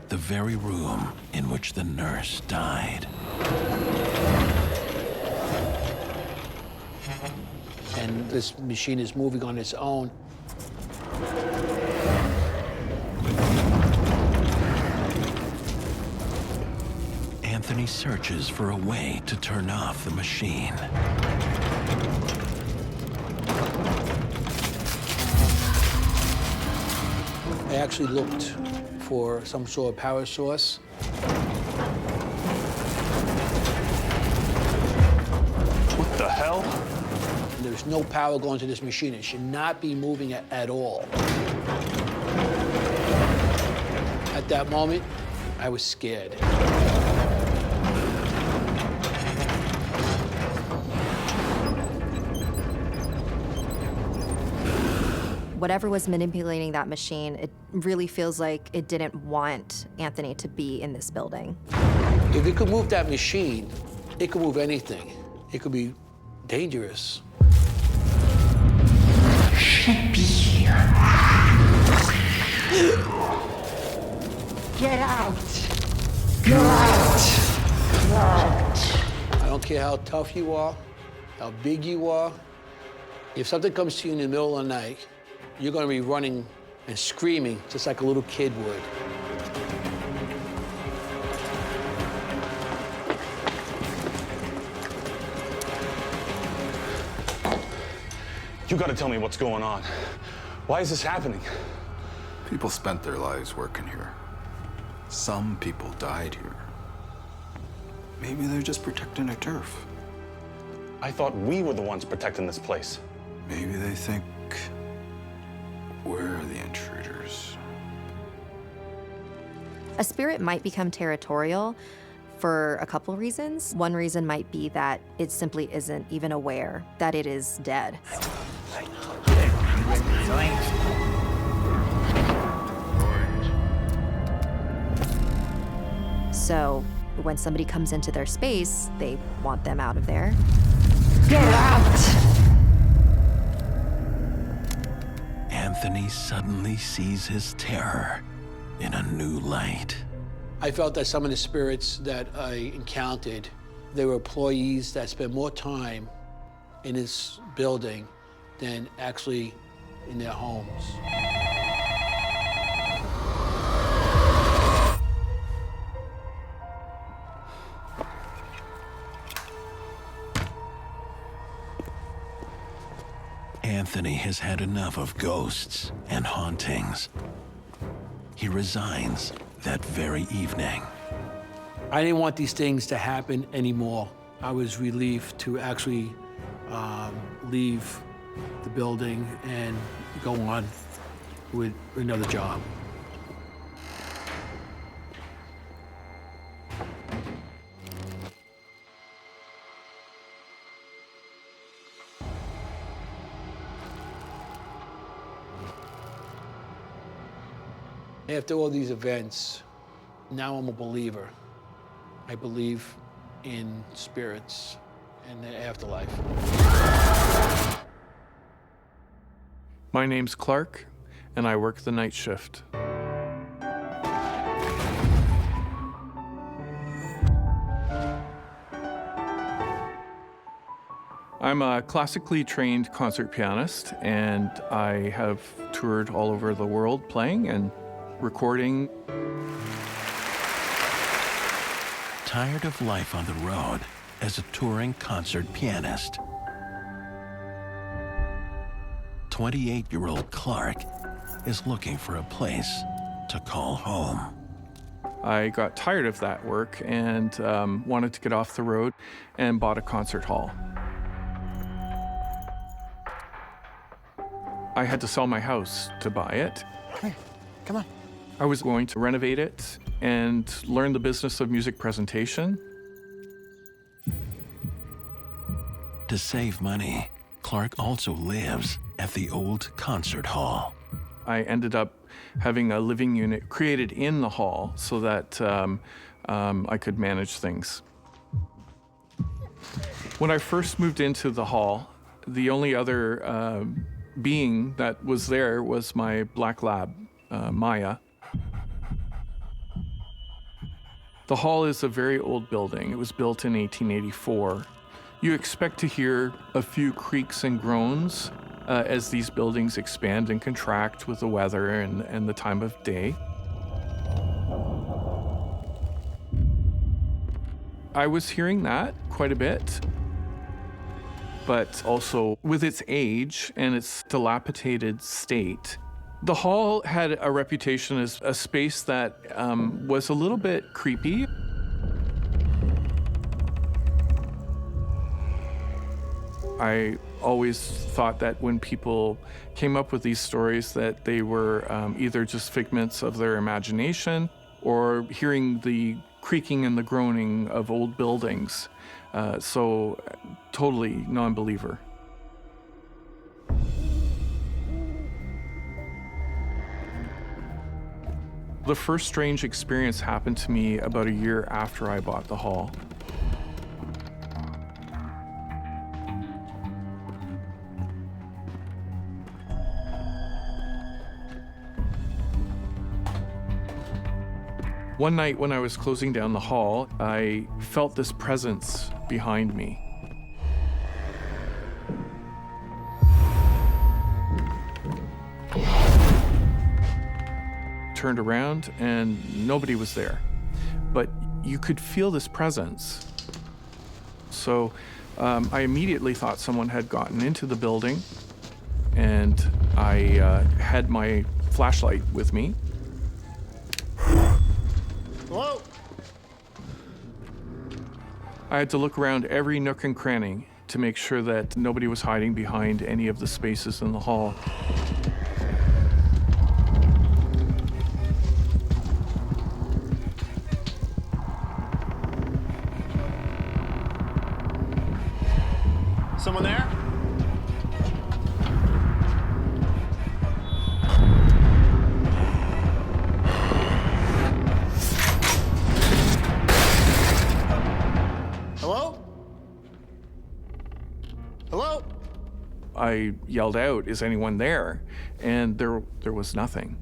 The very room in which the nurse died. And this machine is moving on its own. Anthony searches for a way to turn off the machine. I actually looked for some sort of power source. What the hell? There's no power going to this machine. It should not be moving at all. At that moment, I was scared. Whatever was manipulating that machine, it really feels like it didn't want Anthony to be in this building. If it could move that machine, it could move anything. It could be dangerous. Should be here. Get out! Go out! Go out! I don't care how tough you are, how big you are. If something comes to you in the middle of the night, you're going to be running and screaming just like a little kid would. You gotta tell me what's going on. Why is this happening? People spent their lives working here. Some people died here. Maybe they're just protecting their turf. I thought we were the ones protecting this place. Maybe they think we're the intruders. A spirit might become territorial for a couple reasons. One reason might be that it simply isn't even aware that it is dead. So when somebody comes into their space, they want them out of there. Get out! Anthony suddenly sees his terror in a new light. I felt that some of the spirits that I encountered, they were employees that spent more time in this building than actually in their homes. Anthony has had enough of ghosts and hauntings. He resigns that very evening. I didn't want these things to happen anymore. I was relieved to actually leave the building and go on with another job. After all these events, now I'm a believer. I believe in spirits and the afterlife. My name's Clark, and I work the night shift. I'm a classically trained concert pianist, and I have toured all over the world playing and recording. Tired of life on the road as a touring concert pianist, 28-year-old Clark is looking for a place to call home. I got tired of that work and wanted to get off the road and bought a concert hall. I had to sell my house to buy it. Come on. I was going to renovate it and learn the business of music presentation. To save money, Clark also lives at the old concert hall. I ended up having a living unit created in the hall so that I could manage things. When I first moved into the hall, the only other being that was there was my black lab, Maya. The hall is a very old building. It was built in 1884. You expect to hear a few creaks and groans as these buildings expand and contract with the weather and the time of day. I was hearing that quite a bit, but also with its age and its dilapidated state, the hall had a reputation as a space that was a little bit creepy. I always thought that when people came up with these stories that they were either just figments of their imagination or hearing the creaking and the groaning of old buildings. So totally non-believer. The first strange experience happened to me about a year after I bought the hall. One night when I was closing down the hall, I felt this presence behind me. Turned around and nobody was there, but you could feel this presence. So I immediately thought someone had gotten into the building, and I had my flashlight with me. Hello? I had to look around every nook and cranny to make sure that nobody was hiding behind any of the spaces in the hall. Someone there? Hello? Hello? I yelled out, "Is anyone there?" And there was nothing.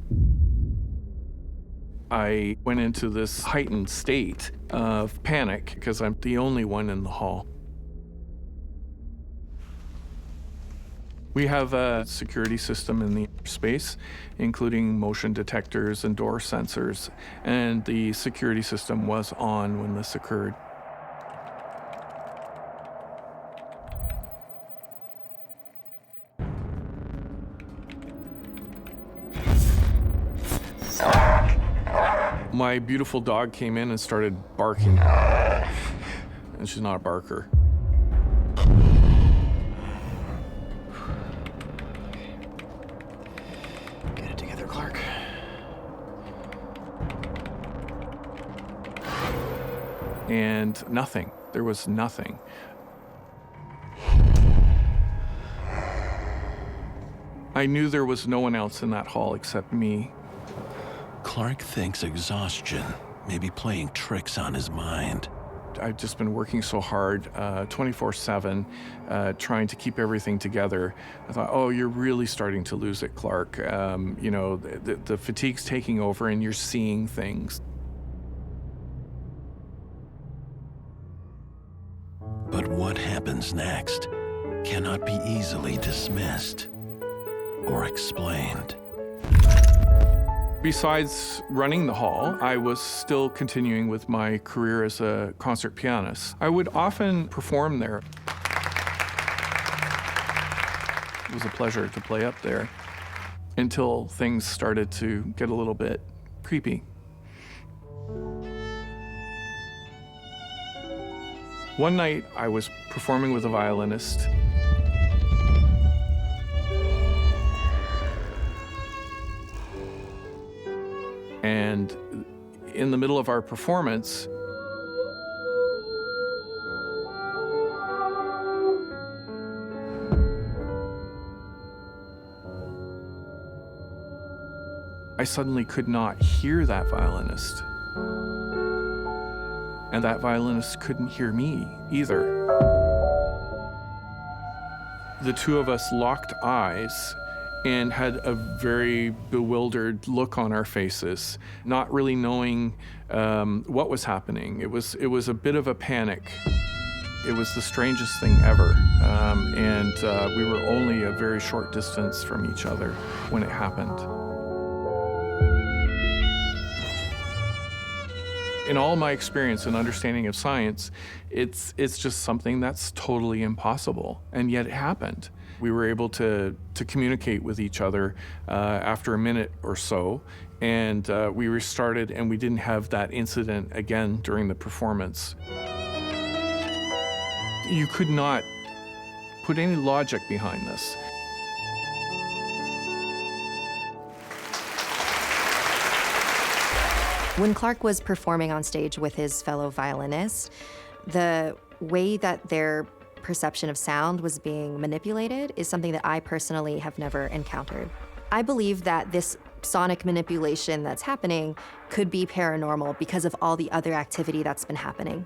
I went into this heightened state of panic because I'm the only one in the hall. We have a security system in the space, including motion detectors and door sensors, and the security system was on when this occurred. My beautiful dog came in and started barking. And she's not a barker. Get it together, Clark. And nothing. There was nothing. I knew there was no one else in that hall except me. Clark thinks exhaustion may be playing tricks on his mind. I've just been working so hard, 24/7, trying to keep everything together. I thought, oh, you're really starting to lose it, Clark. You know, the fatigue's taking over and you're seeing things. But what happens next cannot be easily dismissed or explained. Besides running the hall, I was still continuing with my career as a concert pianist. I would often perform there. It was a pleasure to play up there until things started to get a little bit creepy. One night, I was performing with a violinist. And in the middle of our performance, I suddenly could not hear that violinist. And that violinist couldn't hear me either. The two of us locked eyes and had a very bewildered look on our faces, not really knowing what was happening. It was a bit of a panic. It was the strangest thing ever. And we were only a very short distance from each other when it happened. In all my experience and understanding of science, it's just something that's totally impossible, and yet it happened. We were able to communicate with each other after a minute or so, and we restarted, and we didn't have that incident again during the performance. You could not put any logic behind this. When Clark was performing on stage with his fellow violinist, the way that their perception of sound was being manipulated is something that I personally have never encountered. I believe that this sonic manipulation that's happening could be paranormal because of all the other activity that's been happening.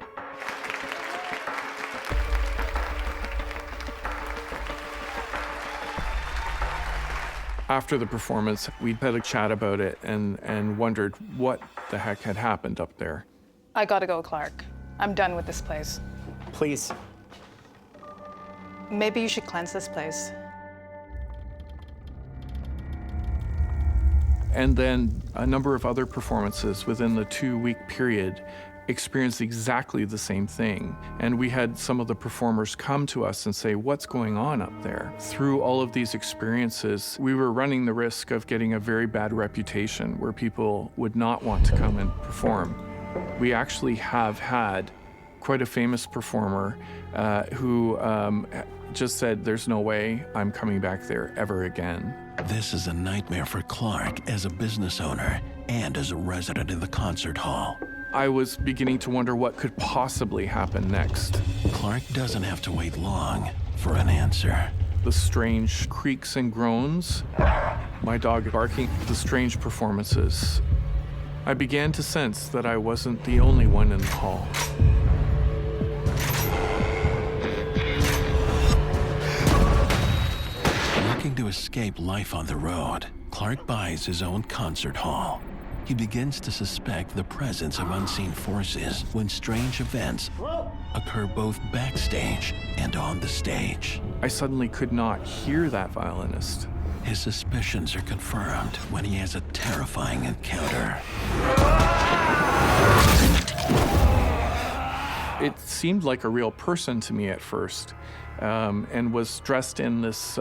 After the performance, we had a chat about it and wondered what the heck had happened up there. I gotta go, Clark. I'm done with this place. Please. Maybe you should cleanse this place. And then a number of other performances within the 2-week period experienced exactly the same thing. And we had some of the performers come to us and say, what's going on up there? Through all of these experiences, we were running the risk of getting a very bad reputation where people would not want to come and perform. We actually have had quite a famous performer who just said, there's no way I'm coming back there ever again. This is a nightmare for Clark as a business owner and as a resident of the concert hall. I was beginning to wonder what could possibly happen next. Clark doesn't have to wait long for an answer. The strange creaks and groans, my dog barking, the strange performances. I began to sense that I wasn't the only one in the hall. Looking to escape life on the road, Clark buys his own concert hall. He begins to suspect the presence of unseen forces when strange events occur both backstage and on the stage. I suddenly could not hear that violinist. His suspicions are confirmed when he has a terrifying encounter. It seemed like a real person to me at first, and was dressed in this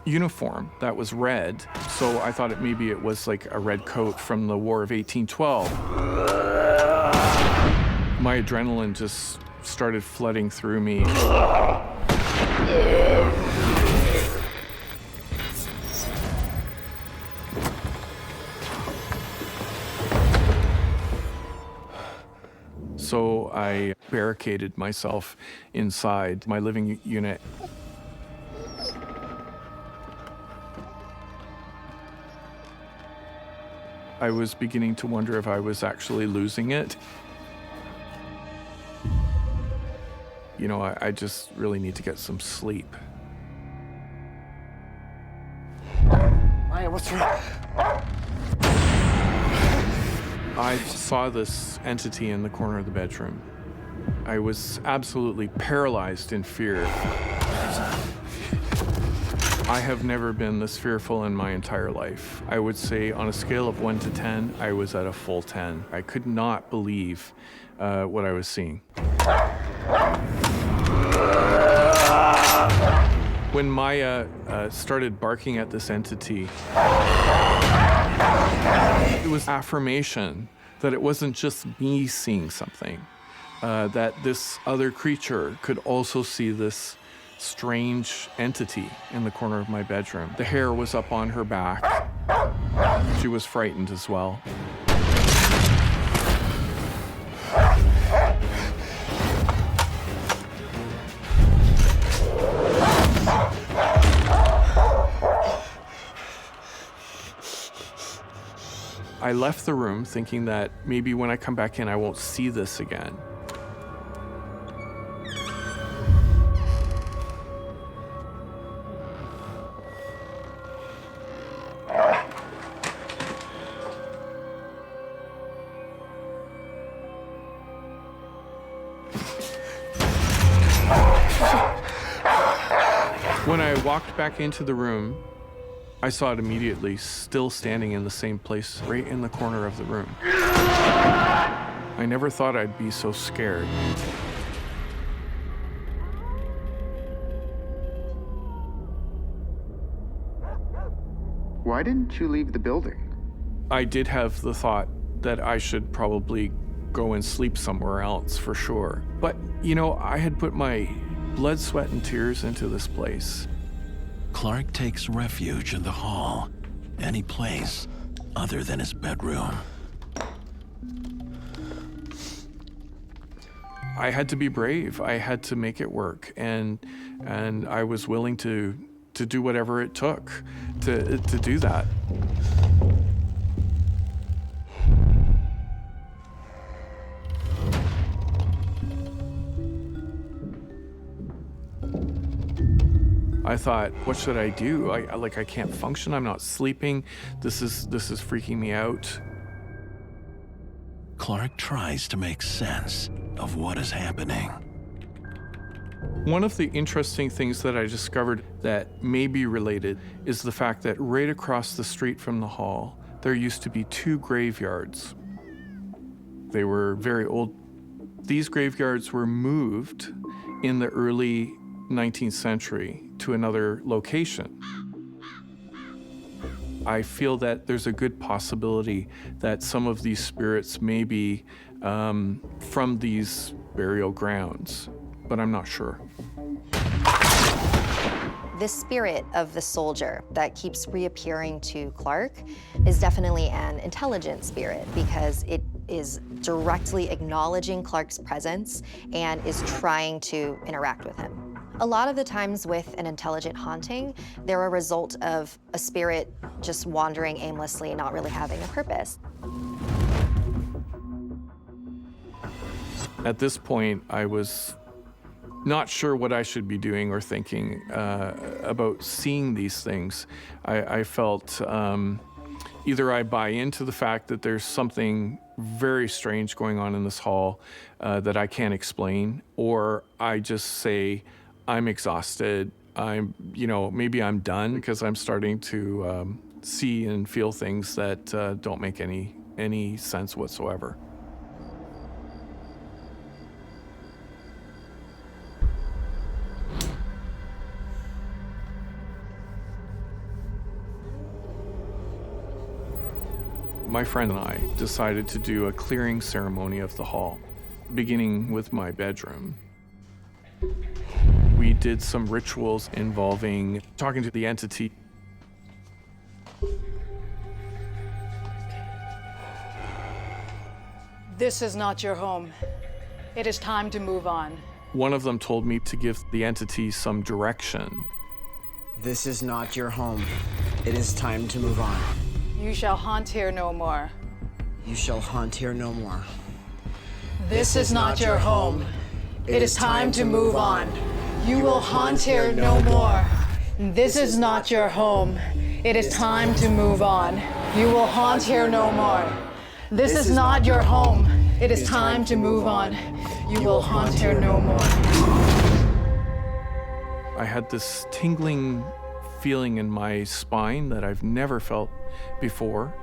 uniform that was red. So I thought maybe it was like a red coat from the War of 1812. My adrenaline just started flooding through me. So I barricaded myself inside my living unit. I was beginning to wonder if I was actually losing it. You know, I just really need to get some sleep. Mariah, what's wrong? I saw this entity in the corner of the bedroom. I was absolutely paralyzed in fear. I have never been this fearful in my entire life. I would say on a scale of 1 to 10, I was at a full 10. I could not believe what I was seeing. When Maya started barking at this entity, it was affirmation that it wasn't just me seeing something, that this other creature could also see this strange entity in the corner of my bedroom. The hair was up on her back. She was frightened as well. I left the room thinking that maybe when I come back in, I won't see this again. When I walked back into the room, I saw it immediately, still standing in the same place, right in the corner of the room. I never thought I'd be so scared. Why didn't you leave the building? I did have the thought that I should probably go and sleep somewhere else for sure. But, you know, I had put my blood, sweat, and tears into this place. Clark takes refuge in the hall, any place other than his bedroom. I had to be brave. I had to make it work, and I was willing to do whatever it took to do that. I thought, what should I do? I can't function. I'm not sleeping. This is freaking me out. Clark tries to make sense of what is happening. One of the interesting things that I discovered that may be related is the fact that right across the street from the hall, there used to be 2 graveyards. They were very old. These graveyards were moved in the early 19th century to another location. I feel that there's a good possibility that some of these spirits may be from these burial grounds, but I'm not sure. This spirit of the soldier that keeps reappearing to Clark is definitely an intelligent spirit because it is directly acknowledging Clark's presence and is trying to interact with him. A lot of the times with an intelligent haunting, they're a result of a spirit just wandering aimlessly, not really having a purpose. At this point, I was not sure what I should be doing or thinking about seeing these things. I felt either I buy into the fact that there's something very strange going on in this hall that I can't explain, or I just say, I'm exhausted. Maybe I'm done because I'm starting to see and feel things that don't make any sense whatsoever. My friend and I decided to do a clearing ceremony of the hall, beginning with my bedroom. We did some rituals involving talking to the entity. This is not your home. It is time to move on. One of them told me to give the entity some direction. This is not your home. It is time to move on. You shall haunt here no more. You shall haunt here no more. This is not your home. It is time to move on. You will haunt here no more. This is not your home. It is time to move on. You will haunt here no more. This is not your home. It is time to move on. You will haunt here no more. I had this tingling feeling in my spine that I've never felt before.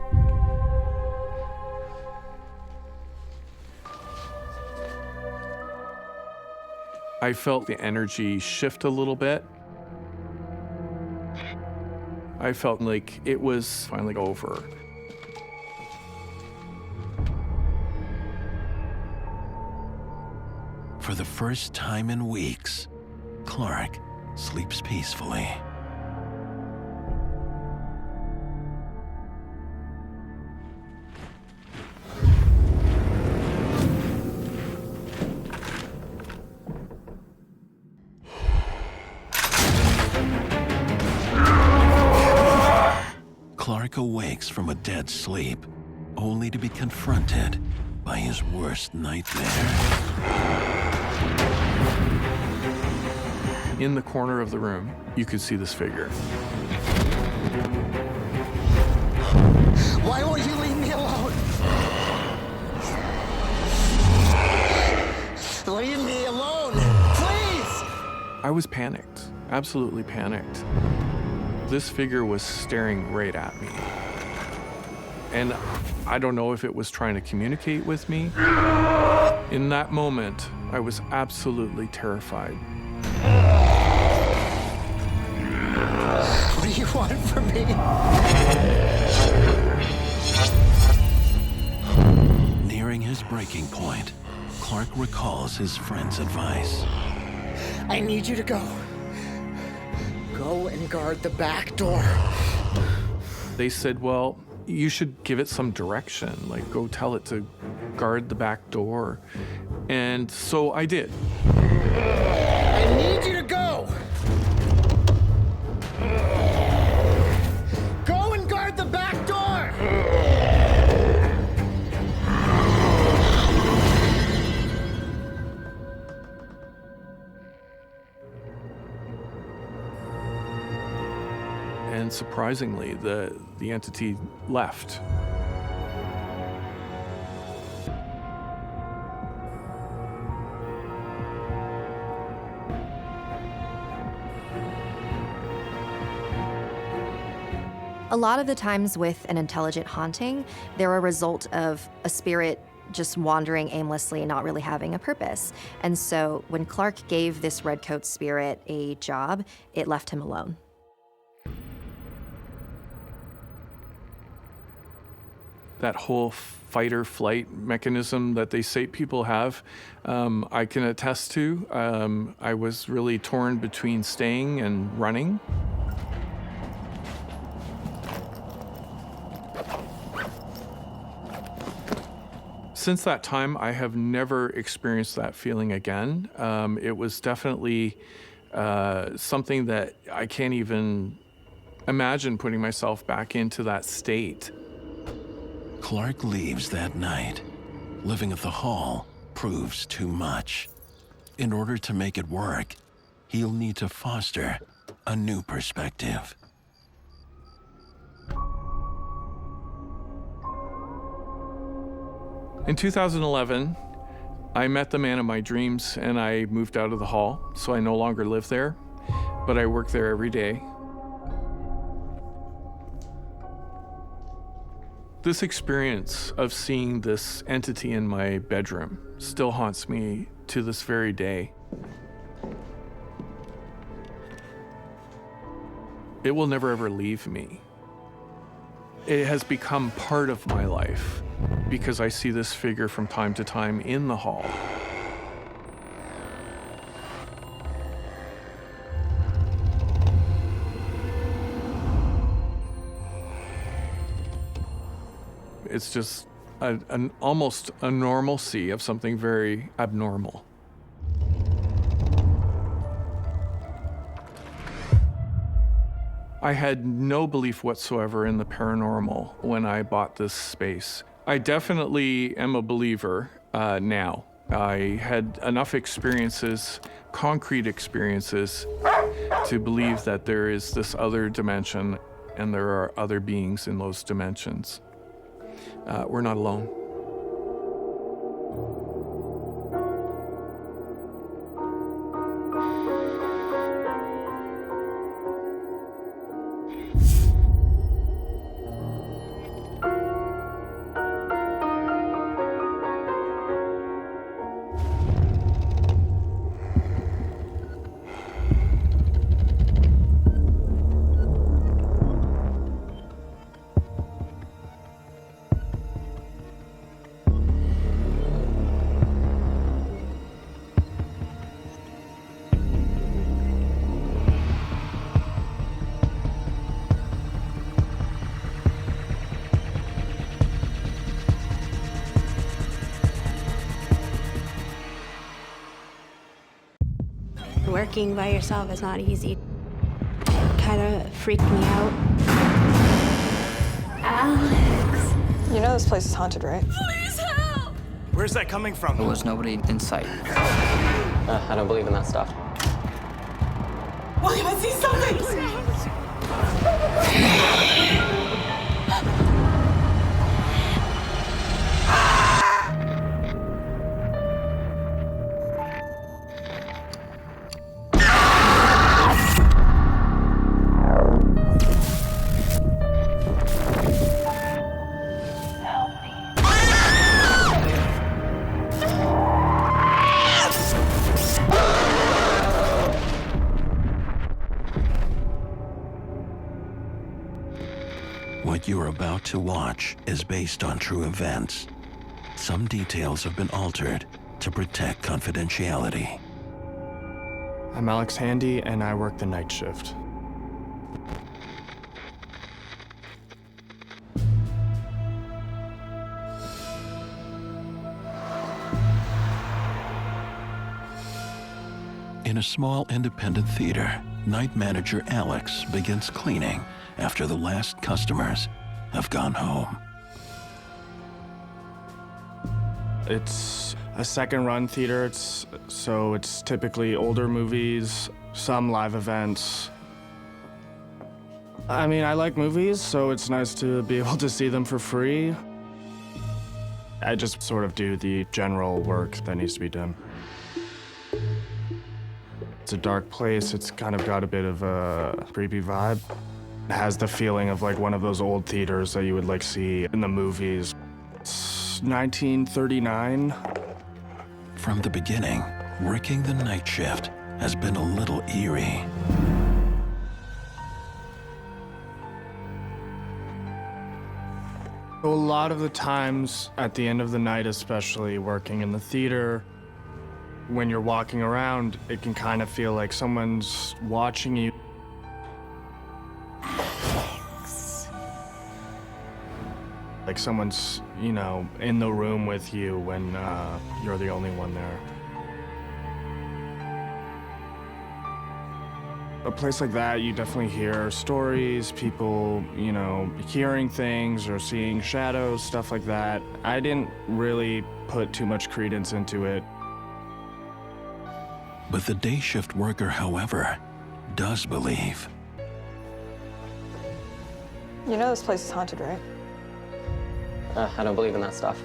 I felt the energy shift a little bit. I felt like it was finally over. For the first time in weeks, Clark sleeps peacefully. Clark awakes from a dead sleep, only to be confronted by his worst nightmare. In the corner of the room, you could see this figure. Why won't you leave me alone? Leave me alone, please! I was panicked, absolutely panicked. This figure was staring right at me. And I don't know if it was trying to communicate with me. In that moment, I was absolutely terrified. What do you want from me? Nearing his breaking point, Clark recalls his friend's advice. I need you to go. Go and guard the back door. They said, well, you should give it some direction, like go tell it to guard the back door. And so I did. I need you to go. Go and guard the back door. And surprisingly, the entity left. A lot of the times with an intelligent haunting, they're a result of a spirit just wandering aimlessly and not really having a purpose. And so when Clark gave this redcoat spirit a job, it left him alone. That whole fight or flight mechanism that they say people have, I can attest to. I was really torn between staying and running. Since that time, I have never experienced that feeling again. It was definitely something that I can't even imagine putting myself back into that state. Clark leaves that night. Living at the hall proves too much. In order to make it work, he'll need to foster a new perspective. In 2011, I met the man of my dreams and I moved out of the hall, so I no longer live there, but I work there every day. This experience of seeing this entity in my bedroom still haunts me to this very day. It will never ever leave me. It has become part of my life because I see this figure from time to time in the hall. It's just almost a normalcy of something very abnormal. I had no belief whatsoever in the paranormal when I bought this space. I definitely am a believer now. I had enough experiences, concrete experiences, to believe that there is this other dimension and there are other beings in those dimensions. We're not alone. Working by yourself is not easy. Kind of freaked me out. Alex. You know this place is haunted, right? Please help! Where's that coming from? There was nobody in sight. I don't believe in that stuff. William, I see something! What you're about to watch is based on true events. Some details have been altered to protect confidentiality. I'm Alex Handy, and I work the night shift. In a small independent theater, night manager Alex begins cleaning after the last customers have gone home. It's a second-run theater, so it's typically older movies, some live events. I mean, I like movies, so it's nice to be able to see them for free. I just sort of do the general work that needs to be done. It's a dark place. It's kind of got a bit of a creepy vibe. It has the feeling of like one of those old theaters that you would like see in the movies. It's 1939. From the beginning, working the night shift has been a little eerie. A lot of the times, at the end of the night especially, working in the theater, when you're walking around, it can kind of feel like someone's watching you. Like someone's, you know, in the room with you when you're the only one there. A place like that, you definitely hear stories, people, you know, hearing things or seeing shadows, stuff like that. I didn't really put too much credence into it. But the day shift worker, however, does believe. You know this place is haunted, right? I don't believe in that stuff.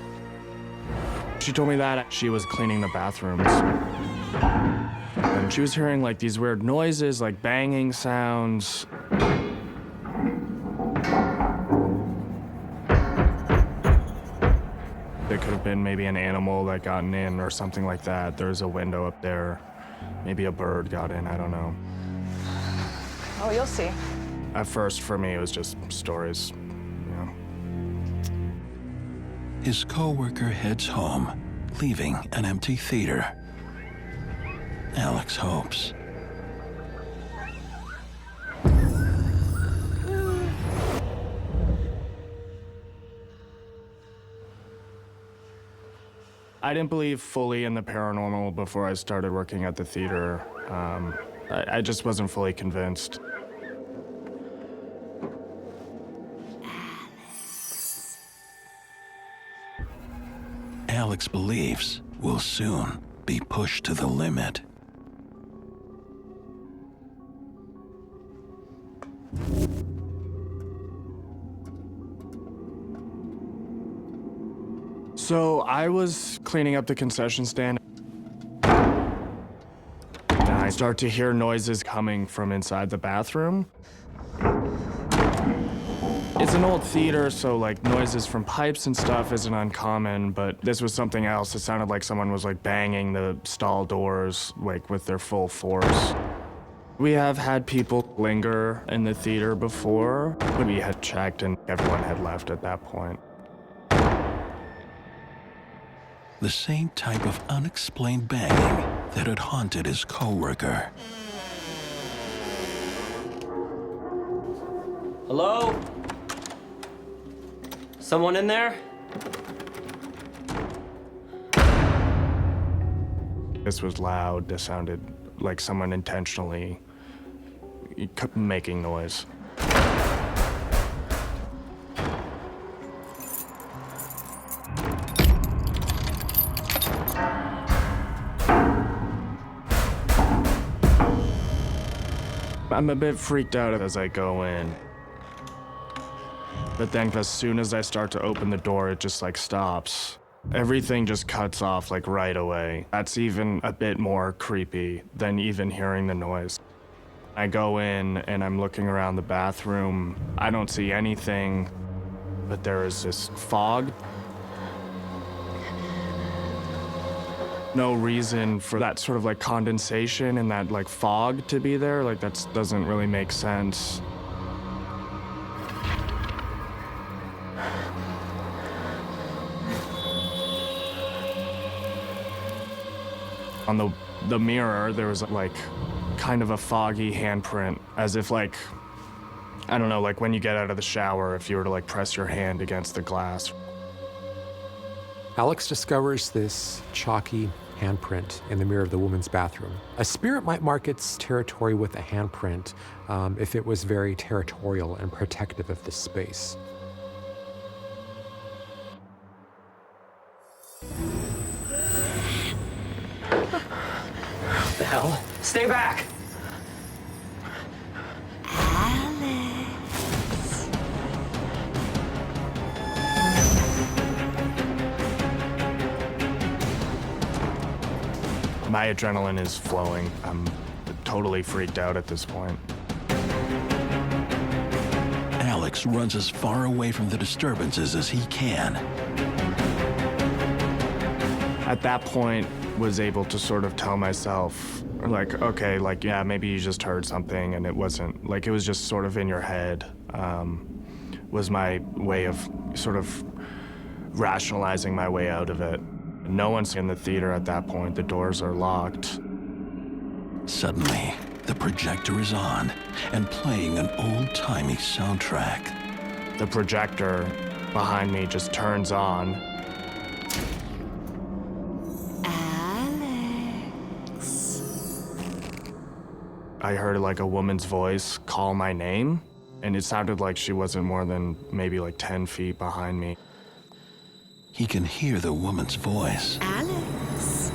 She told me that she was cleaning the bathrooms. And she was hearing like these weird noises, like banging sounds. There could have been maybe an animal that gotten in or something like that. There's a window up there. Maybe a bird got in, I don't know. Oh, you'll see. At first, for me, it was just stories, you know. His co-worker heads home, leaving an empty theater. Alex hopes. I didn't believe fully in the paranormal before I started working at the theater. I just wasn't fully convinced. Alex believes will soon be pushed to the limit. So I was cleaning up the concession stand. And I start to hear noises coming from inside the bathroom. It's an old theater, so like noises from pipes and stuff isn't uncommon, but this was something else. It sounded like someone was like banging the stall doors like with their full force. We have had people linger in the theater before, but we had checked and everyone had left at that point. The same type of unexplained banging that had haunted his co-worker. Hello? Someone in there? This was loud. This sounded like someone intentionally making noise. I'm a bit freaked out as I go in. But then as soon as I start to open the door, it just like stops. Everything just cuts off like right away. That's even a bit more creepy than even hearing the noise. I go in and I'm looking around the bathroom. I don't see anything, but there is this fog. No reason for that sort of like condensation and that like fog to be there. Like that doesn't really make sense. On the mirror, there was like kind of a foggy handprint, as if like, I don't know, like when you get out of the shower, if you were to like press your hand against the glass. Alex discovers this chalky handprint in the mirror of the woman's bathroom. A spirit might mark its territory with a handprint if it was very territorial and protective of the space. What the hell? Stay back! My adrenaline is flowing. I'm totally freaked out at this point. Alex runs as far away from the disturbances as he can. At that point, was able to sort of tell myself, like, okay, like, yeah, maybe you just heard something and it wasn't, like, it was just sort of in your head, was my way of sort of rationalizing my way out of it. No one's in the theater at that point. The doors are locked. Suddenly, the projector is on and playing an old-timey soundtrack. The projector behind me just turns on. Alex. I heard like a woman's voice call my name, and it sounded like she wasn't more than maybe like 10 feet behind me. He can hear the woman's voice. Alex.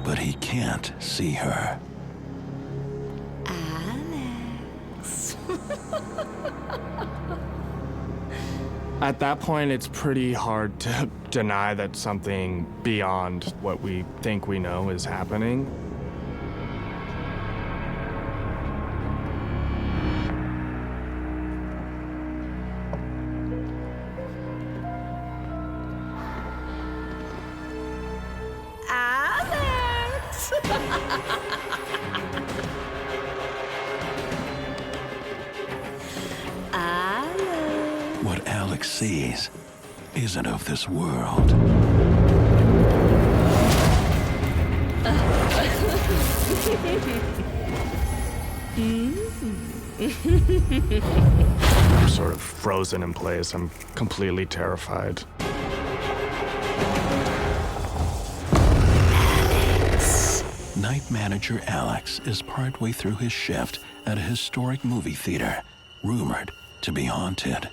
But he can't see her. Alex. At that point, it's pretty hard to deny that something beyond what we think we know is happening. What Alex sees isn't of this world. I'm sort of frozen in place. I'm completely terrified. Night manager Alex is partway through his shift at a historic movie theater, rumored to be haunted.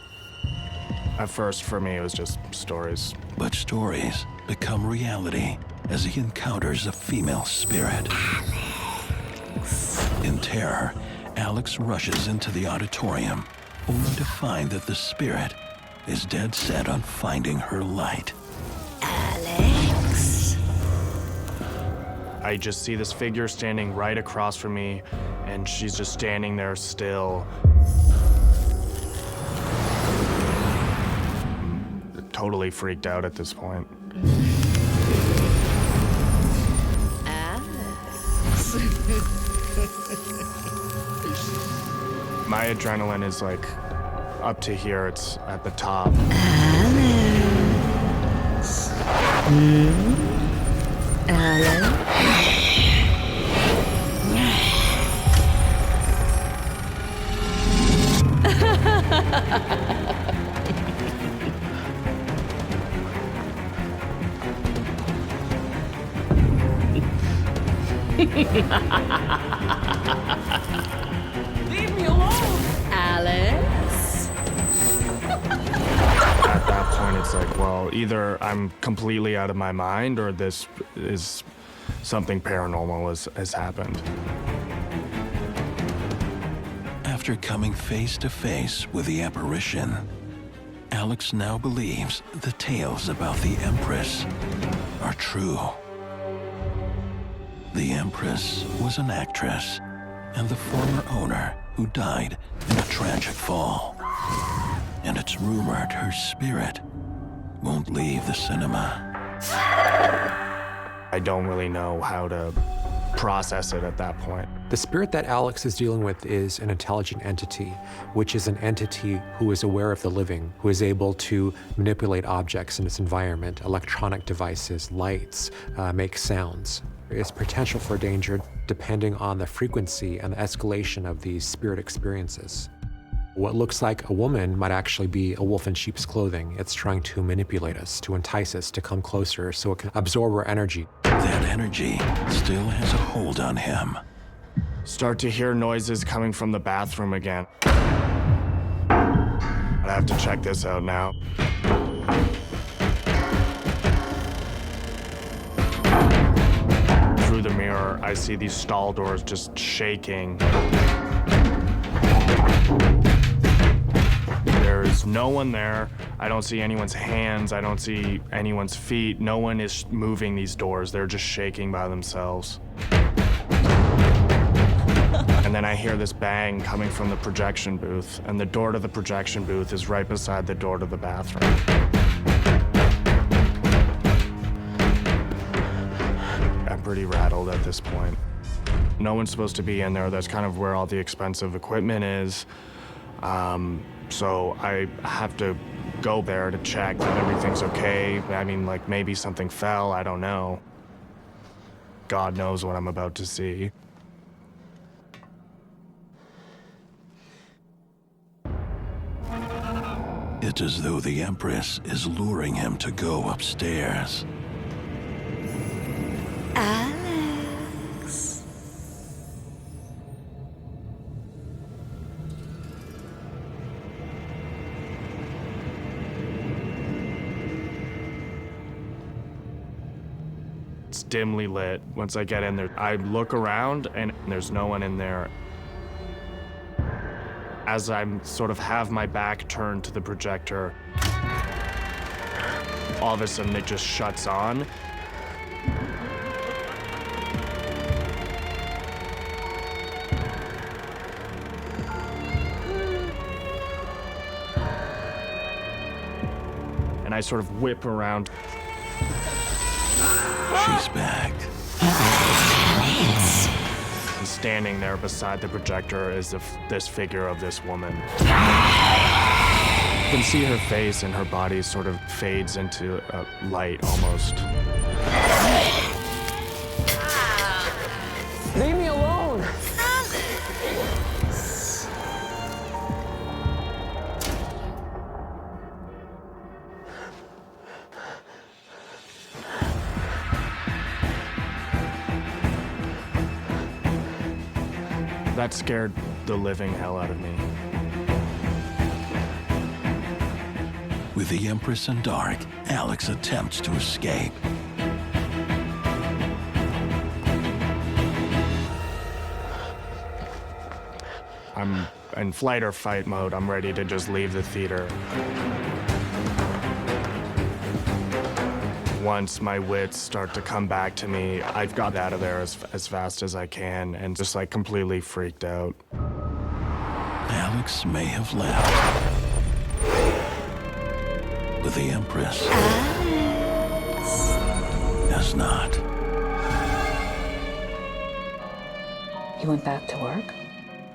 At first, for me, it was just stories. But stories become reality as he encounters a female spirit. In terror, Alex rushes into the auditorium, only to find that the spirit is dead set on finding her light. Alex. I just see this figure standing right across from me, and she's just standing there still. I'm totally freaked out at this point. Alex. My adrenaline is like up to here, it's at the top. Alex. Alex. Leave me alone! Alex. At that point, it's like, well, either I'm completely out of my mind or this is something paranormal has happened. After coming face to face with the apparition, Alex now believes the tales about the Empress are true. The Empress was an actress and the former owner who died in a tragic fall. And it's rumored her spirit won't leave the cinema. I don't really know how to process it at that point. The spirit that Alex is dealing with is an intelligent entity, which is an entity who is aware of the living, who is able to manipulate objects in its environment, electronic devices, lights, make sounds. Its potential for danger depending on the frequency and the escalation of these spirit experiences. What looks like a woman might actually be a wolf in sheep's clothing. It's trying to manipulate us, to entice us, to come closer so it can absorb our energy. That energy still has a hold on him. Start to hear noises coming from the bathroom again. I have to check this out now. Through the mirror, I see these stall doors just shaking. There's no one there. I don't see anyone's hands. I don't see anyone's feet. No one is moving these doors. They're just shaking by themselves. And then I hear this bang coming from the projection booth, and the door to the projection booth is right beside the door to the bathroom. I'm pretty rattled at this point. No one's supposed to be in there. That's kind of where all the expensive equipment is. So I have to go there to check that everything's okay. I mean, like, maybe something fell, I don't know. God knows what I'm about to see. It's as though the Empress is luring him to go upstairs. Alex. It's dimly lit. Once I get in there, I look around and there's no one in there. As I'm sort of have my back turned to the projector, all of a sudden it just shuts on. And I sort of whip around. She's back. And standing there beside the projector is this figure of this woman. can see her face and her body sort of fades into a light almost. Leave me alone! That scared the living hell out of me. With the Empress in dark, Alex attempts to escape. I'm in flight or fight mode. I'm ready to just leave the theater. Once my wits start to come back to me, I've got out of there as fast as I can and just like completely freaked out. Alex may have left, but the Empress has not. You went back to work?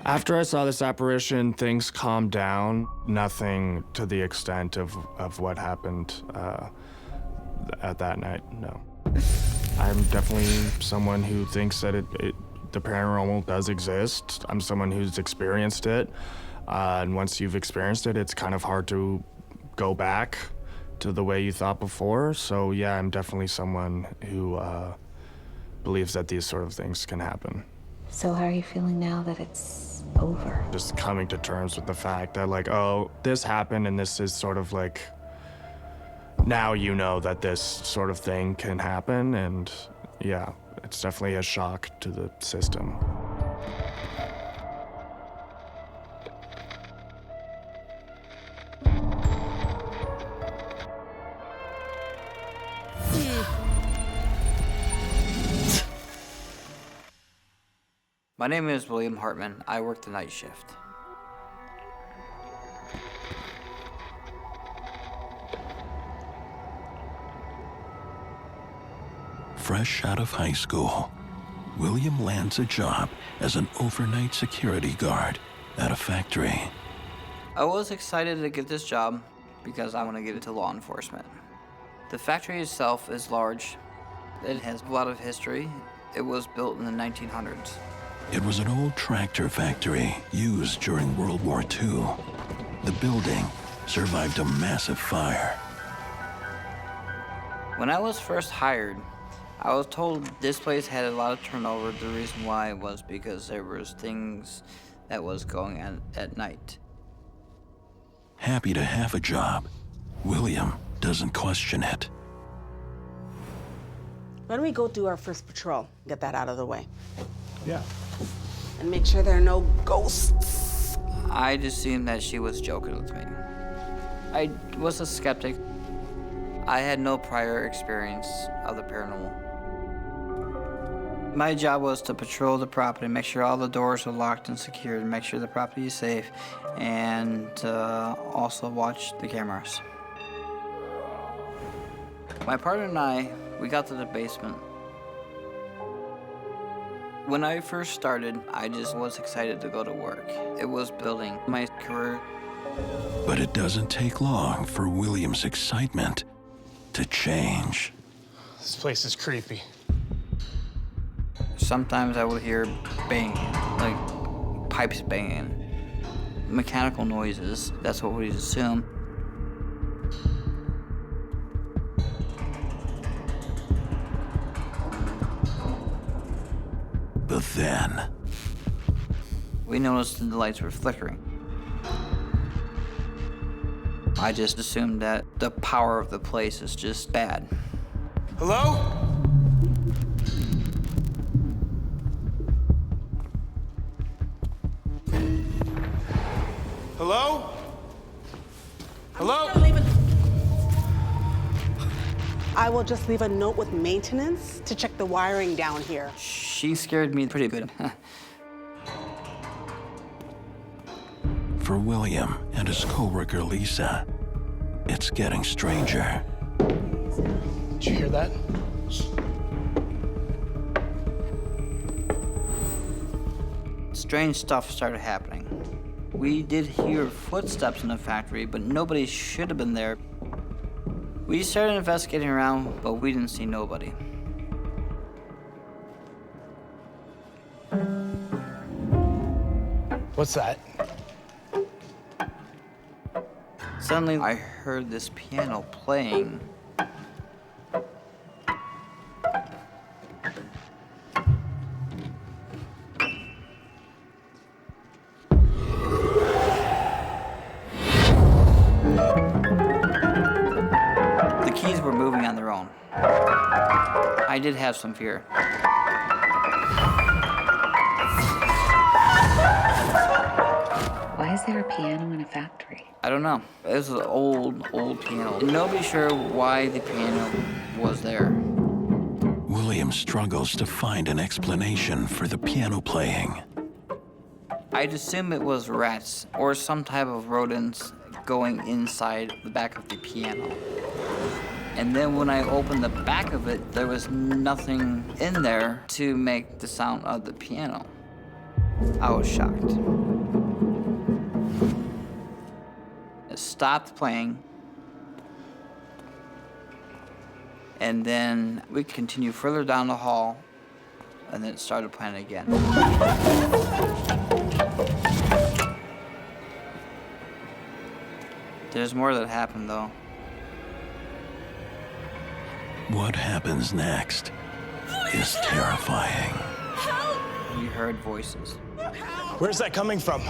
After I saw this apparition, things calmed down. Nothing to the extent of what happened at that night, no. I'm definitely someone who thinks that the paranormal does exist. I'm someone who's experienced it. And once you've experienced it, it's kind of hard to go back to the way you thought before. So yeah, I'm definitely someone who believes that these sort of things can happen. So how are you feeling now that it's over? Just coming to terms with the fact that like, oh, this happened and this is sort of like, now you know that this sort of thing can happen, and yeah, it's definitely a shock to the system. My name is William Hartman. I work the night shift. Fresh out of high school, William lands a job as an overnight security guard at a factory. I was excited to get this job because I want to get into law enforcement. The factory itself is large. It has a lot of history. It was built in the 1900s. It was an old tractor factory used during World War II. The building survived a massive fire. When I was first hired, I was told this place had a lot of turnover. The reason why was because there was things that was going on at night. Happy to have a job, William doesn't question it. Why don't we go do our first patrol, get that out of the way? Yeah. And make sure there are no ghosts. I assumed that she was joking with me. I was a skeptic. I had no prior experience of the paranormal. My job was to patrol the property, make sure all the doors were locked and secured, make sure the property is safe, and also watch the cameras. My partner and I, we got to the basement. When I first started, I just was excited to go to work. It was building my career. But it doesn't take long for William's excitement to change. This place is creepy. Sometimes I would hear banging, like pipes banging, mechanical noises. That's what we'd assume. But then we noticed that the lights were flickering. I just assumed that the power of the place is just bad. Hello? Hello? Hello? I will just leave a note with maintenance to check the wiring down here. She scared me pretty good. for William and his co-worker Lisa, it's getting stranger. Did you hear that? Strange stuff started happening. We did hear footsteps in the factory, but nobody should have been there. We started investigating around, but we didn't see nobody. What's that? Suddenly, I heard this piano playing. The keys were moving on their own. I did have some fear. Why is there a piano in a factory? I don't know. It was an old piano. Nobody's sure why the piano was there. William struggles to find an explanation for the piano playing. I'd assume it was rats or some type of rodents going inside the back of the piano. And then when I opened the back of it, there was nothing in there to make the sound of the piano. I was shocked. It stopped playing. And then we continued further down the hall, and then it started playing again. There's more that happened, though. What happens next is terrifying. We heard voices. Where's that coming from?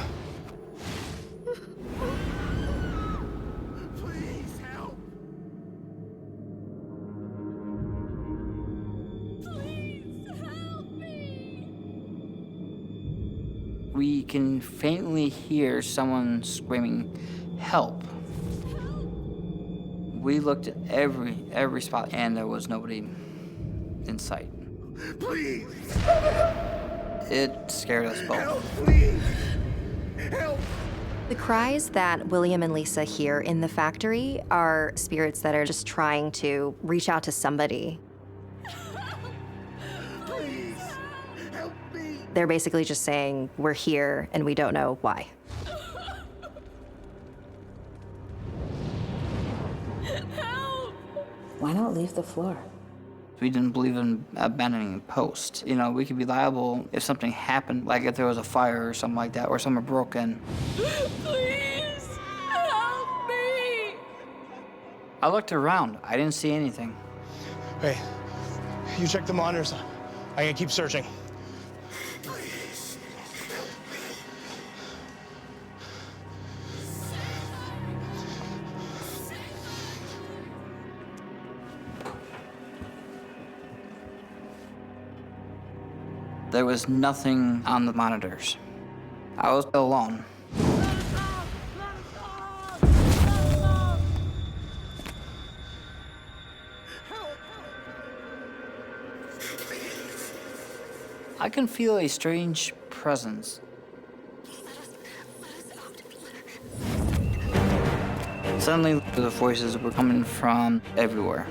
We can faintly hear someone screaming, "Help!" We looked at every spot, and there was nobody in sight. Please! It scared us both. Help, please! Help! The cries that William and Lisa hear in the factory are spirits that are just trying to reach out to somebody. Please! Help me! They're basically just saying, we're here and we don't know why. Why not leave the floor? We didn't believe in abandoning posts. You know, we could be liable if something happened, like if there was a fire or something like that, or someone broke in. Please! Help me! I looked around. I didn't see anything. Hey, you check the monitors. I gotta keep searching. Please! There was nothing on the monitors. I was alone. I can feel a strange presence. Suddenly, the voices were coming from everywhere.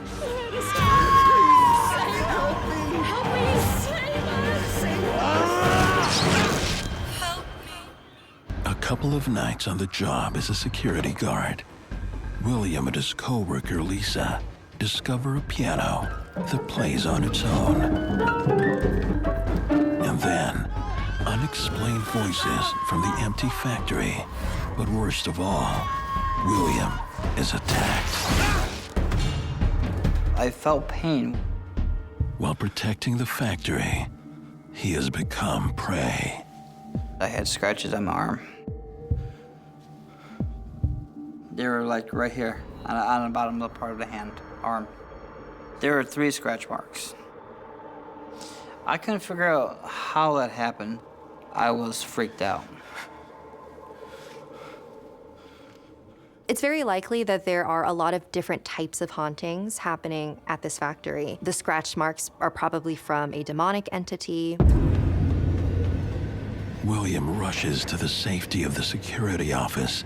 A couple of nights on the job as a security guard, William and his co-worker Lisa discover a piano that plays on its own. And then, unexplained voices from the empty factory. But worst of all, William is attacked. I felt pain. While protecting the factory, he has become prey. I had scratches on my arm. They were like right here, on the bottom of the part of the hand, arm. There were 3 scratch marks. I couldn't figure out how that happened. I was freaked out. It's very likely that there are a lot of different types of hauntings happening at this factory. The scratch marks are probably from a demonic entity. William rushes to the safety of the security office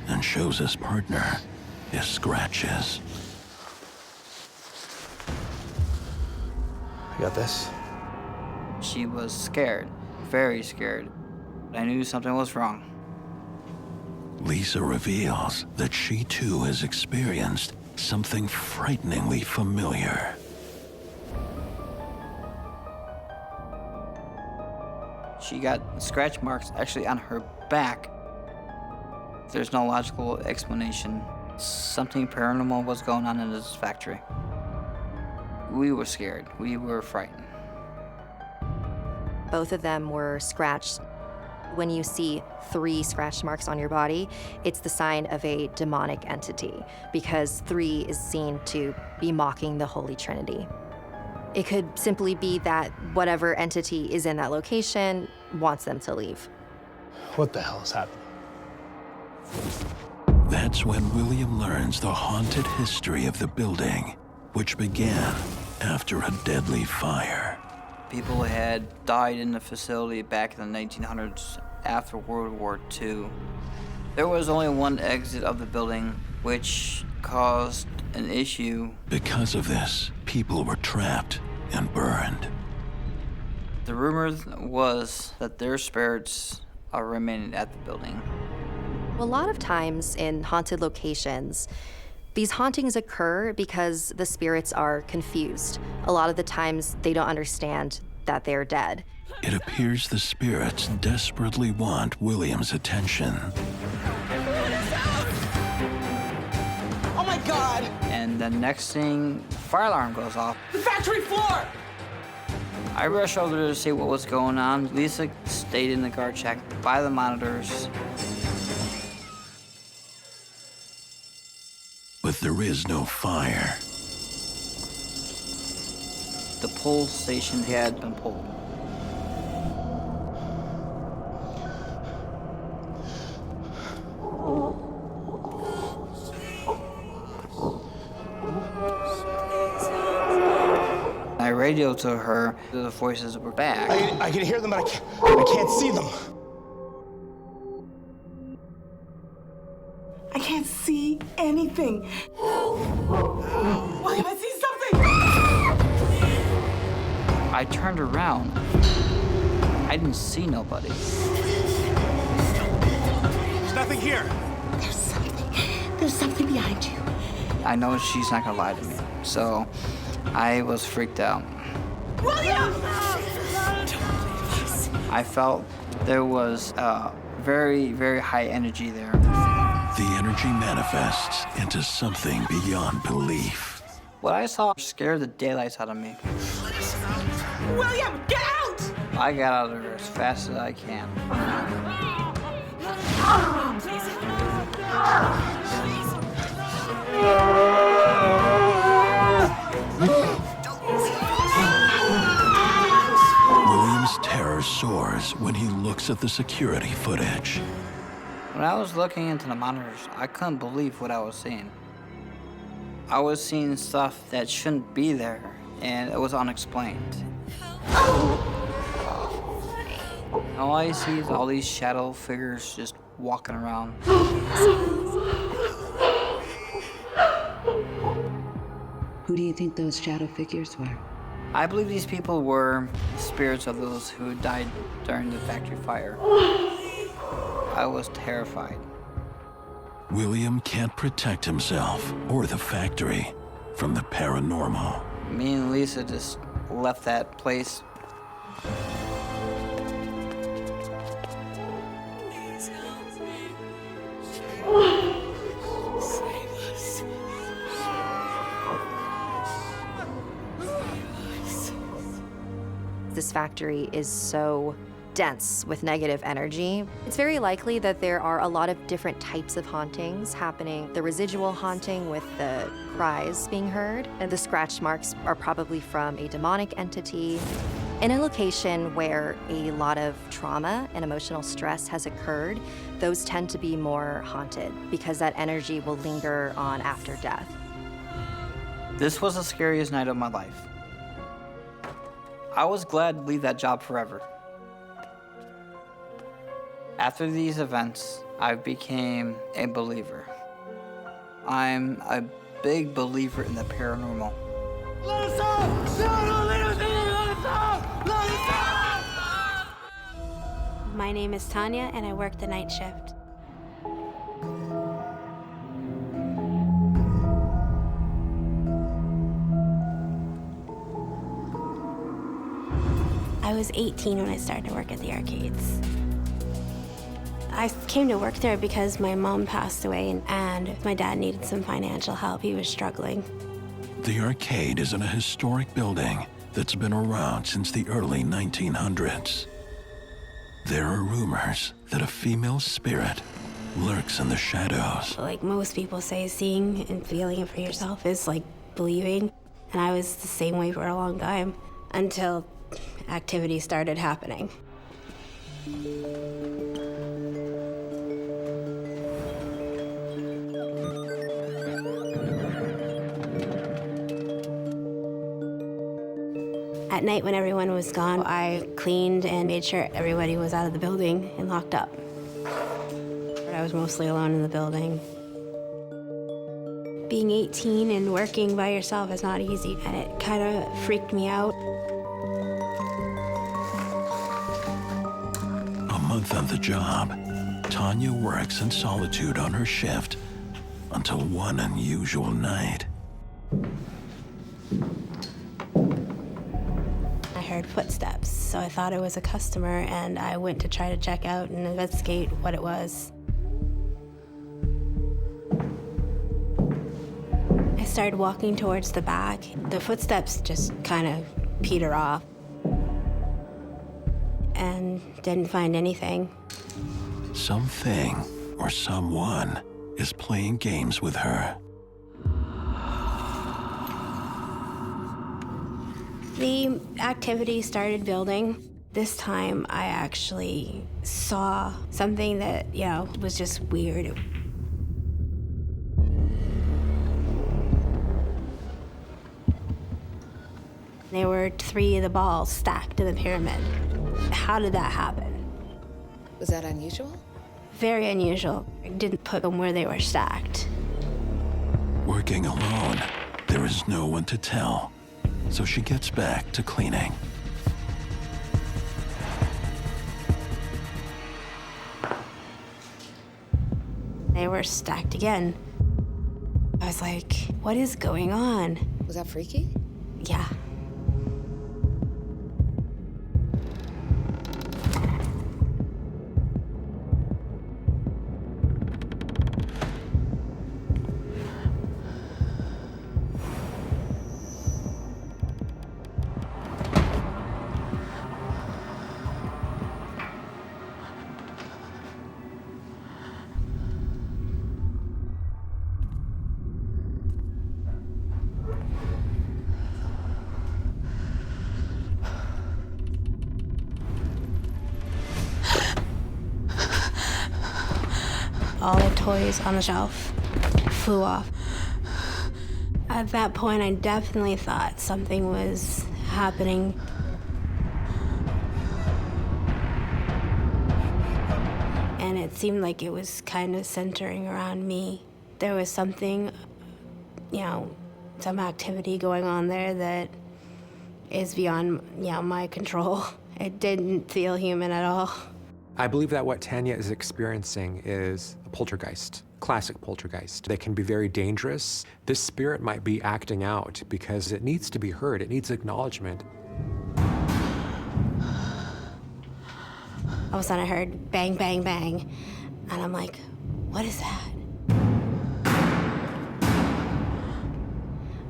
and shows his partner his scratches. You got this? She was scared, very scared. I knew something was wrong. Lisa reveals that she too has experienced something frighteningly familiar. She got scratch marks actually on her back. There's no logical explanation. Something paranormal was going on in this factory. We were scared. We were frightened. Both of them were scratched. When you see 3 scratch marks on your body, it's the sign of a demonic entity, because 3 is seen to be mocking the Holy Trinity. It could simply be that whatever entity is in that location wants them to leave. What the hell is happening? That's when William learns the haunted history of the building, which began after a deadly fire. People had died in the facility back in the 1900s after World War II. There was only one exit of the building, which caused an issue. Because of this, people were trapped and burned. The rumor was that their spirits are remaining at the building. A lot of times in haunted locations, these hauntings occur because the spirits are confused. A lot of the times they don't understand that they're dead. It appears the spirits desperately want William's attention. Oh my God! And the next thing, fire alarm goes off. The factory floor! I rushed over to see what was going on. Lisa stayed in the guard shack by the monitors. But there is no fire. The pull station had been pulled. I radioed to her. The voices were back. I can hear them, but I can't see them. I can't see anything. William, I see something! I turned around. I didn't see nobody. There's nothing here. There's something behind you. I know she's not gonna lie to me, so I was freaked out. William! I felt there was very, very high energy there. The energy manifests into something beyond belief. What I saw scared the daylights out of me. William, get out! I got out of there as fast as I can. William's terror soars when he looks at the security footage. When I was looking into the monitors, I couldn't believe what I was seeing. I was seeing stuff that shouldn't be there, and it was unexplained. All I see is all these shadow figures just walking around. Who do you think those shadow figures were? I believe these people were spirits of those who died during the factory fire. I was terrified. William can't protect himself or the factory from the paranormal. Me and Lisa just left that place. This factory is so dense with negative energy. It's very likely that there are a lot of different types of hauntings happening. The residual haunting with the cries being heard, and the scratch marks are probably from a demonic entity. In a location where a lot of trauma and emotional stress has occurred, those tend to be more haunted because that energy will linger on after death. This was the scariest night of my life. I was glad to leave that job forever. After these events, I became a believer. I'm a big believer in the paranormal. Let us out! No, let us out! Let us out! My name is Tanya, and I work the night shift. was 18 when I started to work at the arcades. I came to work there because my mom passed away and my dad needed some financial help. He was struggling. The arcade is in a historic building that's been around since the early 1900s. There are rumors that a female spirit lurks in the shadows. Like most people say, seeing and feeling it for yourself is like believing. And I was the same way for a long time until activity started happening. At night when everyone was gone, I cleaned and made sure everybody was out of the building and locked up. I was mostly alone in the building. Being 18 and working by yourself is not easy, and it kind of freaked me out. A month on the job, Tanya works in solitude on her shift until one unusual night. I heard footsteps, so I thought it was a customer, and I went to try to check out and investigate what it was. I started walking towards the back. The footsteps just kind of peter off and didn't find anything. Something or someone is playing games with her. The activity started building. This time I actually saw something that, was just weird. There were 3 of the balls stacked in the pyramid. How did that happen? Was that unusual? Very unusual. I didn't put them where they were stacked. Working alone, there is no one to tell, so she gets back to cleaning. They were stacked again. I was like, what is going on? Was that freaky? Yeah. All the toys on the shelf flew off. At that point, I definitely thought something was happening. And it seemed like it was kind of centering around me. There was something, some activity going on there that is beyond, my control. It didn't feel human at all. I believe that what Tanya is experiencing is a poltergeist, classic poltergeist. They can be very dangerous. This spirit might be acting out because it needs to be heard. It needs acknowledgement. All of a sudden I heard bang, bang, bang. And I'm like, what is that?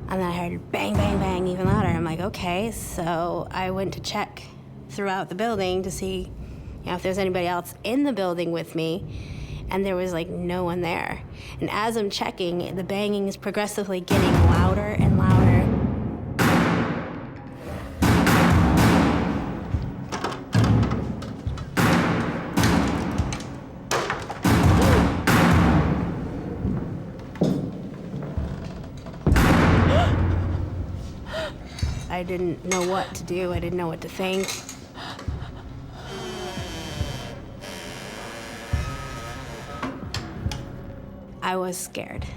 And then I heard bang, bang, bang even louder. I'm like, okay. So I went to check throughout the building to see if there's anybody else in the building with me, and there was no one there. And as I'm checking, the banging is progressively getting louder and louder. I didn't know what to do. I didn't know what to think. I was scared.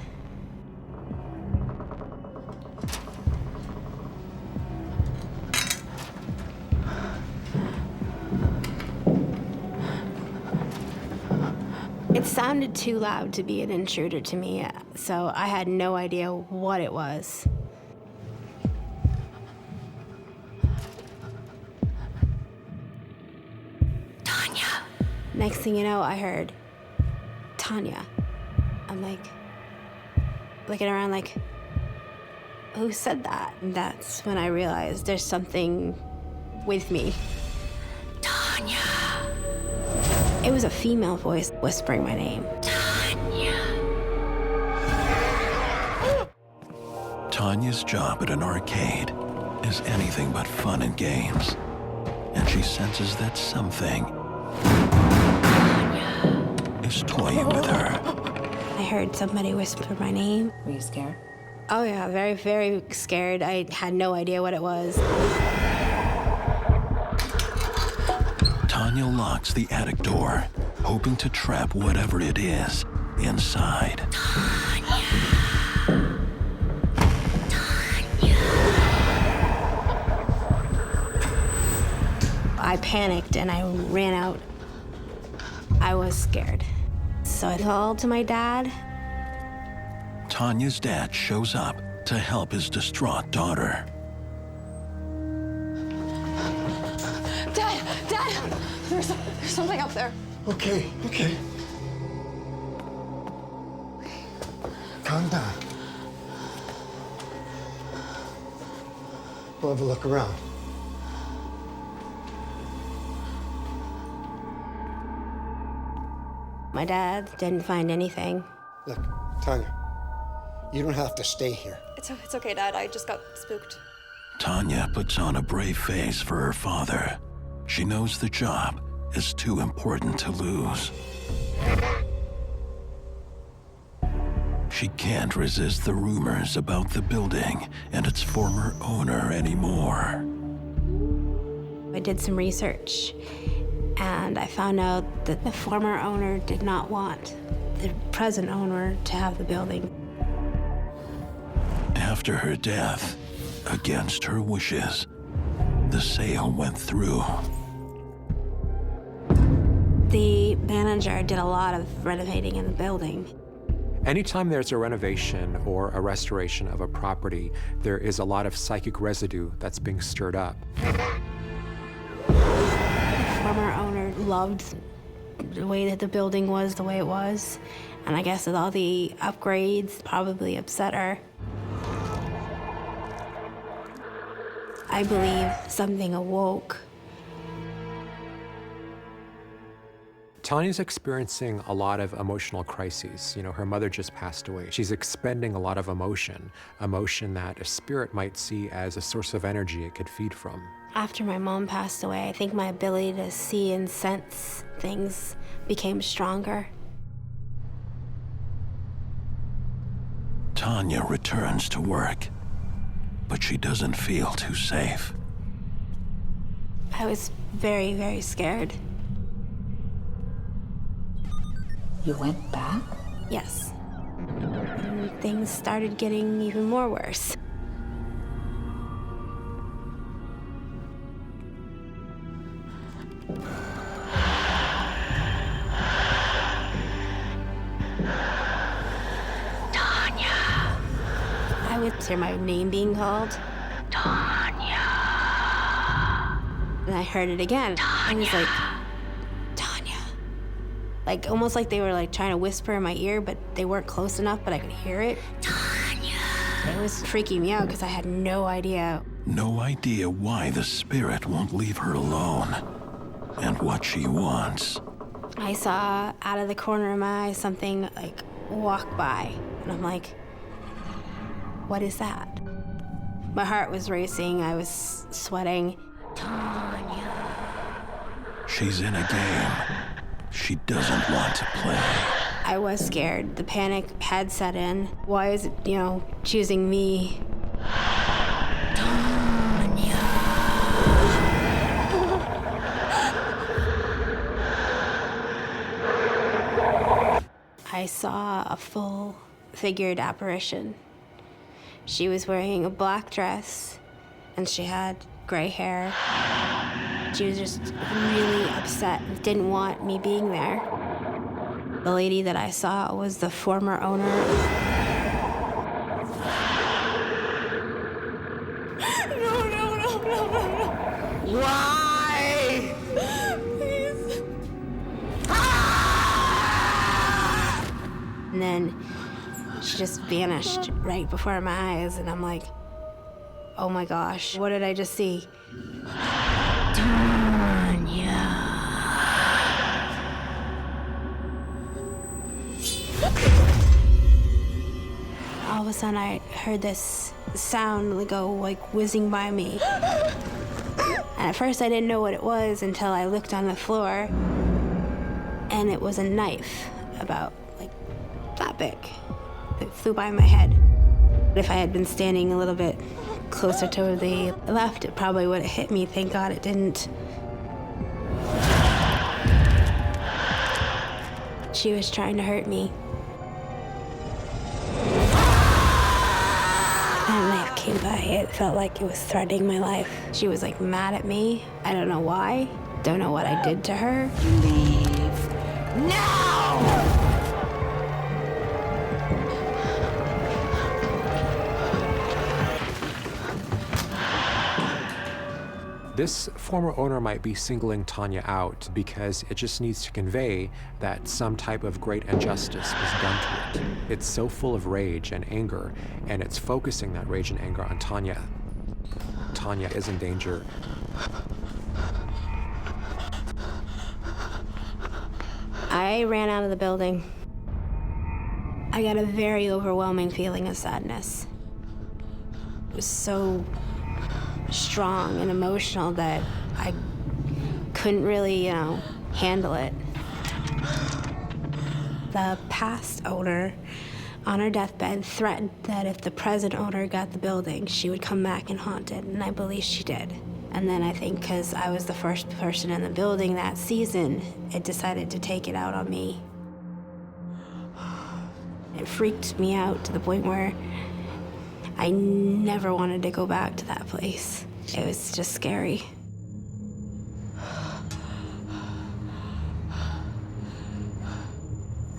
It sounded too loud to be an intruder to me, so I had no idea what it was. Next thing you know, I heard Tanya. I'm like, looking around like, who said that? And that's when I realized there's something with me. Tanya. It was a female voice whispering my name. Tanya's job at an arcade is anything but fun and games, and she senses that something is toying with her. I heard somebody whisper my name. Were you scared? Oh yeah, very, very scared. I had no idea what it was. Tanya locks the attic door, hoping to trap whatever it is inside. I panicked and I ran out. I was scared. So I called to my dad. Tanya's dad shows up to help his distraught daughter. Dad! There's something up there. Okay. Calm down. We'll have a look around. My dad didn't find anything. Look, Tanya, you don't have to stay here. It's okay, Dad. I just got spooked. Tanya puts on a brave face for her father. She knows the job is too important to lose. She can't resist the rumors about the building and its former owner anymore. I did some research, and I found out that the former owner did not want the present owner to have the building. After her death, against her wishes, the sale went through. The manager did a lot of renovating in the building. Anytime there's a renovation or a restoration of a property, there is a lot of psychic residue that's being stirred up. The former owner loved the way that the building was the way it was, and I guess with all the upgrades probably upset her. I believe something awoke. Tanya's experiencing a lot of emotional crises. You know, her mother just passed away. She's expending a lot of emotion that a spirit might see as a source of energy it could feed from. After my mom passed away, I think my ability to see and sense things became stronger. Tanya returns to work, but she doesn't feel too safe. I was very, very scared. You went back? Yes. And things started getting even more worse. Tanya. I would hear my name being called. Tanya. And I heard it again. Tanya. I was like, like, almost like they were like trying to whisper in my ear, but they weren't close enough, but I could hear it. Tanya. It was freaking me out because I had no idea. No idea why the spirit won't leave her alone and what she wants. I saw out of the corner of my eye something like walk by, and I'm like, what is that? My heart was racing, I was sweating. Tanya. She's in a game she doesn't want to play. I was scared. The panic had set in. Why is it, choosing me? Tanya. I saw a full-figured apparition. She was wearing a black dress, and she had gray hair. She was just really upset and didn't want me being there. The lady that I saw was the former owner. No. Why? Please. And then she just vanished right before my eyes, and I'm like, oh my gosh, what did I just see? All of a sudden, I heard this sound go like whizzing by me. And at first, I didn't know what it was until I looked on the floor, and it was a knife about like that big. It flew by my head. If I had been standing a little bit closer to the left, it probably would have hit me. Thank God it didn't. She was trying to hurt me. That knife came by. It felt like it was threatening my life. She was like mad at me. I don't know why. Don't know what I did to her. Leave now! This former owner might be singling Tanya out because it just needs to convey that some type of great injustice was done to it. It's so full of rage and anger, and it's focusing that rage and anger on Tanya. Tanya is in danger. I ran out of the building. I got a very overwhelming feeling of sadness. It was so strong and emotional that I couldn't really, handle it. The past owner, on her deathbed, threatened that if the present owner got the building, she would come back and haunt it, and I believe she did. And then I think because I was the first person in the building that season, it decided to take it out on me. It freaked me out to the point where I never wanted to go back to that place. It was just scary.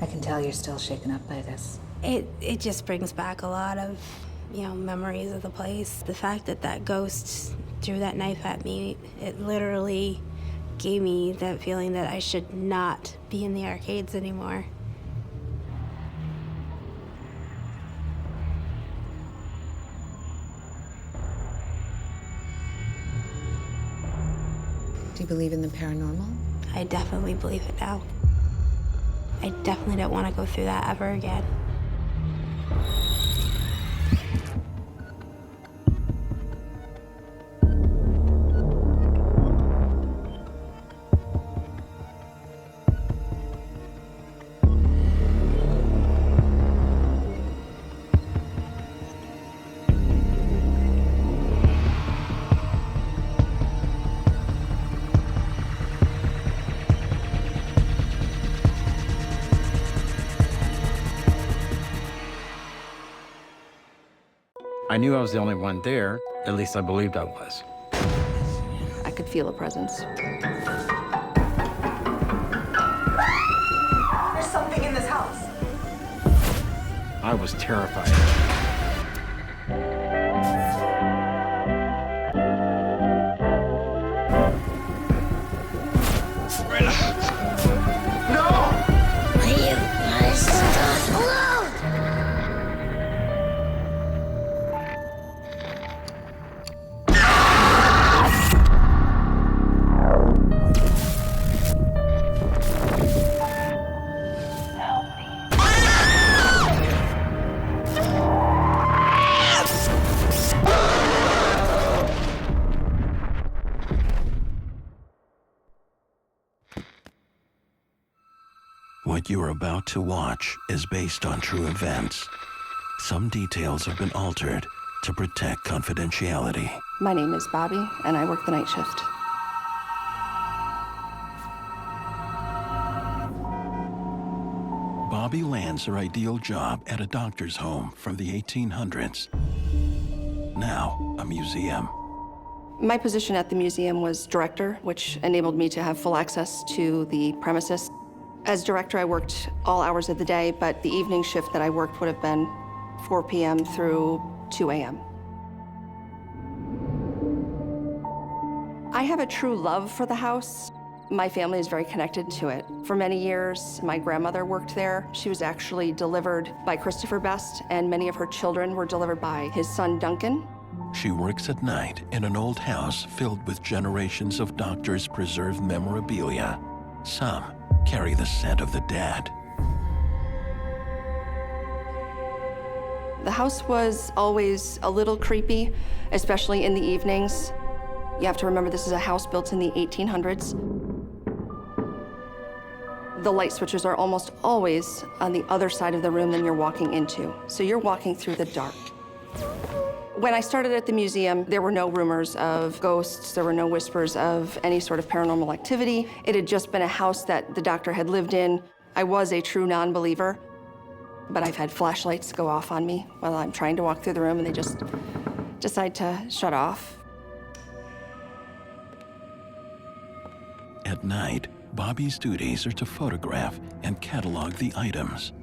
I can tell you're still shaken up by this. It just brings back a lot of, memories of the place. The fact that that ghost threw that knife at me, it literally gave me that feeling that I should not be in the arcades anymore. Do you believe in the paranormal? I definitely believe it now. I definitely don't want to go through that ever again. I knew I was the only one there. At least I believed I was. I could feel a presence. There's something in this house. I was terrified. What you are about to watch is based on true events. Some details have been altered to protect confidentiality. My name is Bobby, and I work the night shift. Bobby lands her ideal job at a doctor's home from the 1800s. Now, a museum. My position at the museum was director, which enabled me to have full access to the premises. As director, I worked all hours of the day, but the evening shift that I worked would have been 4 p.m. through 2 a.m. I have a true love for the house. My family is very connected to it. For many years, my grandmother worked there. She was actually delivered by Christopher Best, and many of her children were delivered by his son, Duncan. She works at night in an old house filled with generations of doctors' preserved memorabilia. Some carry the scent of the dead. The house was always a little creepy, especially in the evenings. You have to remember this is a house built in the 1800s. The light switches are almost always on the other side of the room than you're walking into, so you're walking through the dark. When I started at the museum, there were no rumors of ghosts, there were no whispers of any sort of paranormal activity. It had just been a house that the doctor had lived in. I was a true non-believer, but I've had flashlights go off on me while I'm trying to walk through the room and they just decide to shut off. At night, Bobby's duties are to photograph and catalog the items.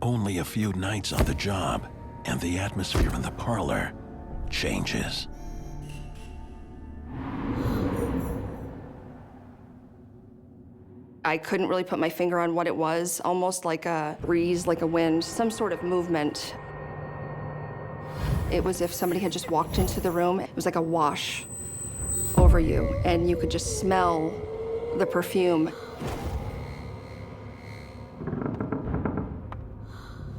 Only a few nights on the job, and the atmosphere in the parlor changes. I couldn't really put my finger on what it was, almost like a breeze, like a wind, some sort of movement. It was if somebody had just walked into the room. It was like a wash over you, and you could just smell the perfume.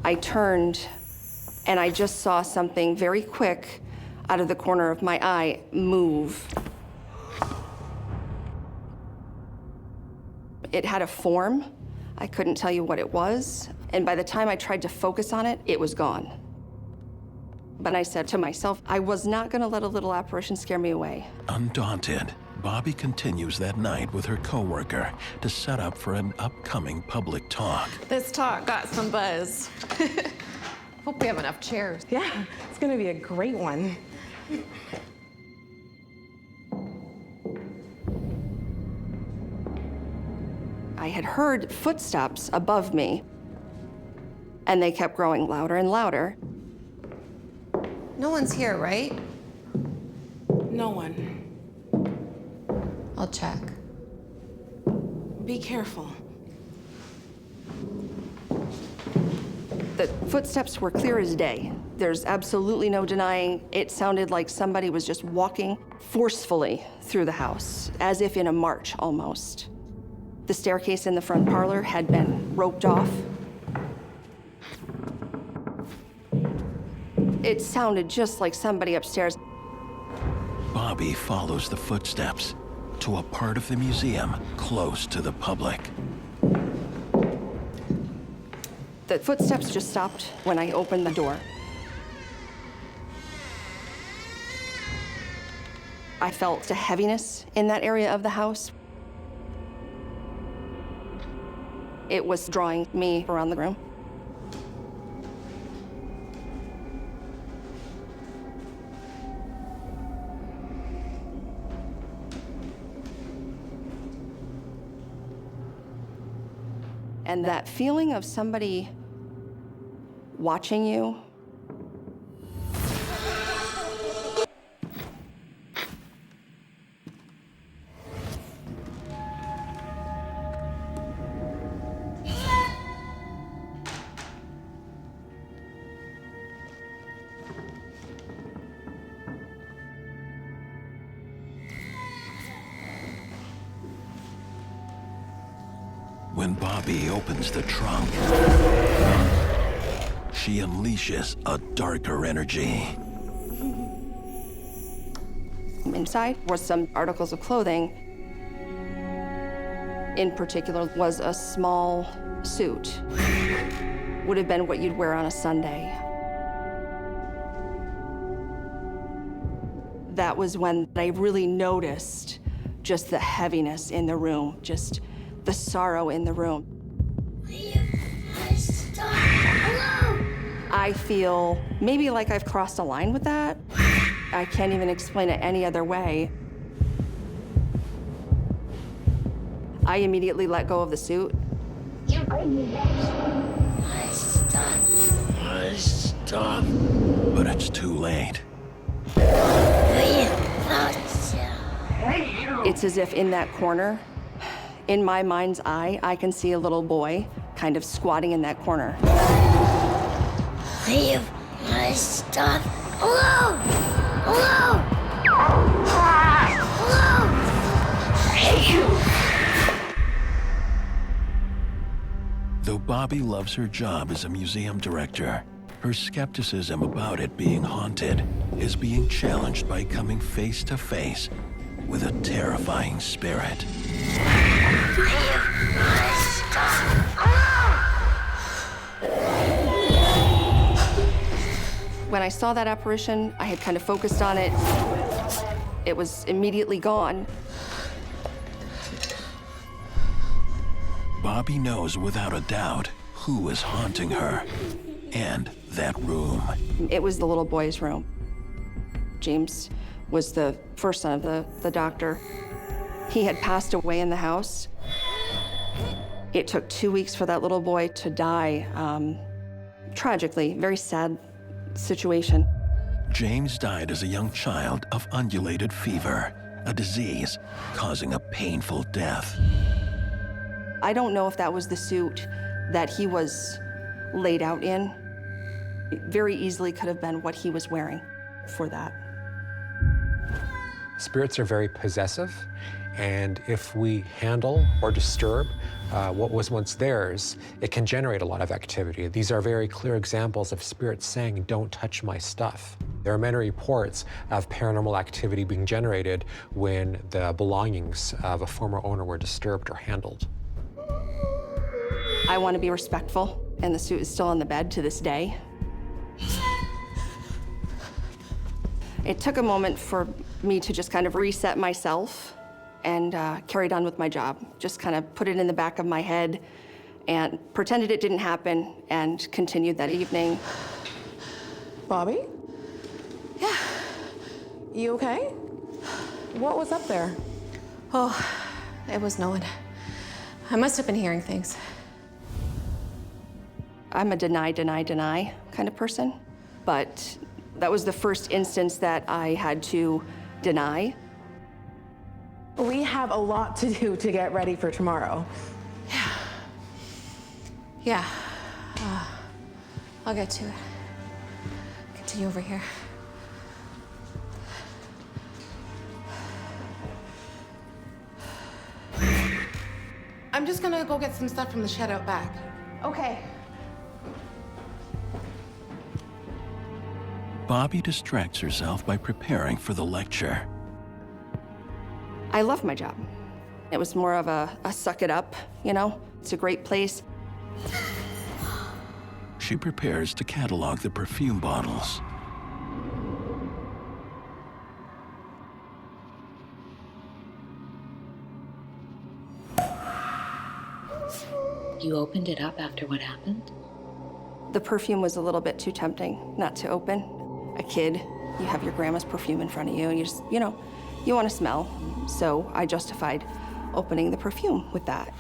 I turned, and I just saw something very quick out of the corner of my eye move. It had a form. I couldn't tell you what it was. And by the time I tried to focus on it, it was gone. But I said to myself, I was not gonna let a little apparition scare me away. Undaunted, Bobby continues that night with her coworker to set up for an upcoming public talk. This talk got some buzz. Hope we have enough chairs. Yeah, it's gonna be a great one. I had heard footsteps above me, and they kept growing louder and louder. No one's here, right? No one. I'll check. Be careful. The footsteps were clear as day. There's absolutely no denying it sounded like somebody was just walking forcefully through the house, as if in a march almost. The staircase in the front parlor had been roped off. It sounded just like somebody upstairs. Bobby follows the footsteps to a part of the museum close to the public. The footsteps just stopped when I opened the door. I felt a heaviness in that area of the house. It was drawing me around the room. And that feeling of somebody watching you. When Bobby opens the trunk, she unleashes a darker energy. Inside was some articles of clothing. In particular was a small suit. Would have been what you'd wear on a Sunday. That was when I really noticed just the heaviness in the room, just the sorrow in the room. I feel maybe like I've crossed a line with that. I can't even explain it any other way. I immediately let go of the suit. stop. But it's too late. It's as if in that corner, in my mind's eye, I can see a little boy kind of squatting in that corner. Leave my stuff alone! Alone! Though Bobby loves her job as a museum director, her skepticism about it being haunted is being challenged by coming face to face with a terrifying spirit. When I saw that apparition, I had kind of focused on it. It was immediately gone. Bobby knows without a doubt who is haunting her and that room. It was the little boy's room. James was the first son of the doctor. He had passed away in the house. It took 2 weeks for that little boy to die. Tragically, very sad situation. James died as a young child of undulated fever, a disease causing a painful death. I don't know if that was the suit that he was laid out in. It very easily could have been what he was wearing for that. Spirits are very possessive, and if we handle or disturb what was once theirs, it can generate a lot of activity. These are very clear examples of spirits saying, "Don't touch my stuff." There are many reports of paranormal activity being generated when the belongings of a former owner were disturbed or handled. I want to be respectful, and the suit is still on the bed to this day. It took a moment for me to just kind of reset myself and carried on with my job. Just kind of put it in the back of my head and pretended it didn't happen and continued that evening. Bobby? Yeah. You okay? What was up there? Oh, it was no one. I must have been hearing things. I'm a deny kind of person, but that was the first instance that I had to deny. We have a lot to do to get ready for tomorrow. Yeah. I'll get to it. Continue over here. I'm just gonna go get some stuff from the shed out back. Okay. Bobby distracts herself by preparing for the lecture. I love my job. It was more of a suck it up, you know? It's a great place. She prepares to catalog the perfume bottles. You opened it up after what happened? The perfume was a little bit too tempting not to open. A kid, you have your grandma's perfume in front of you, and you just, you know, you want to smell. So I justified opening the perfume with that.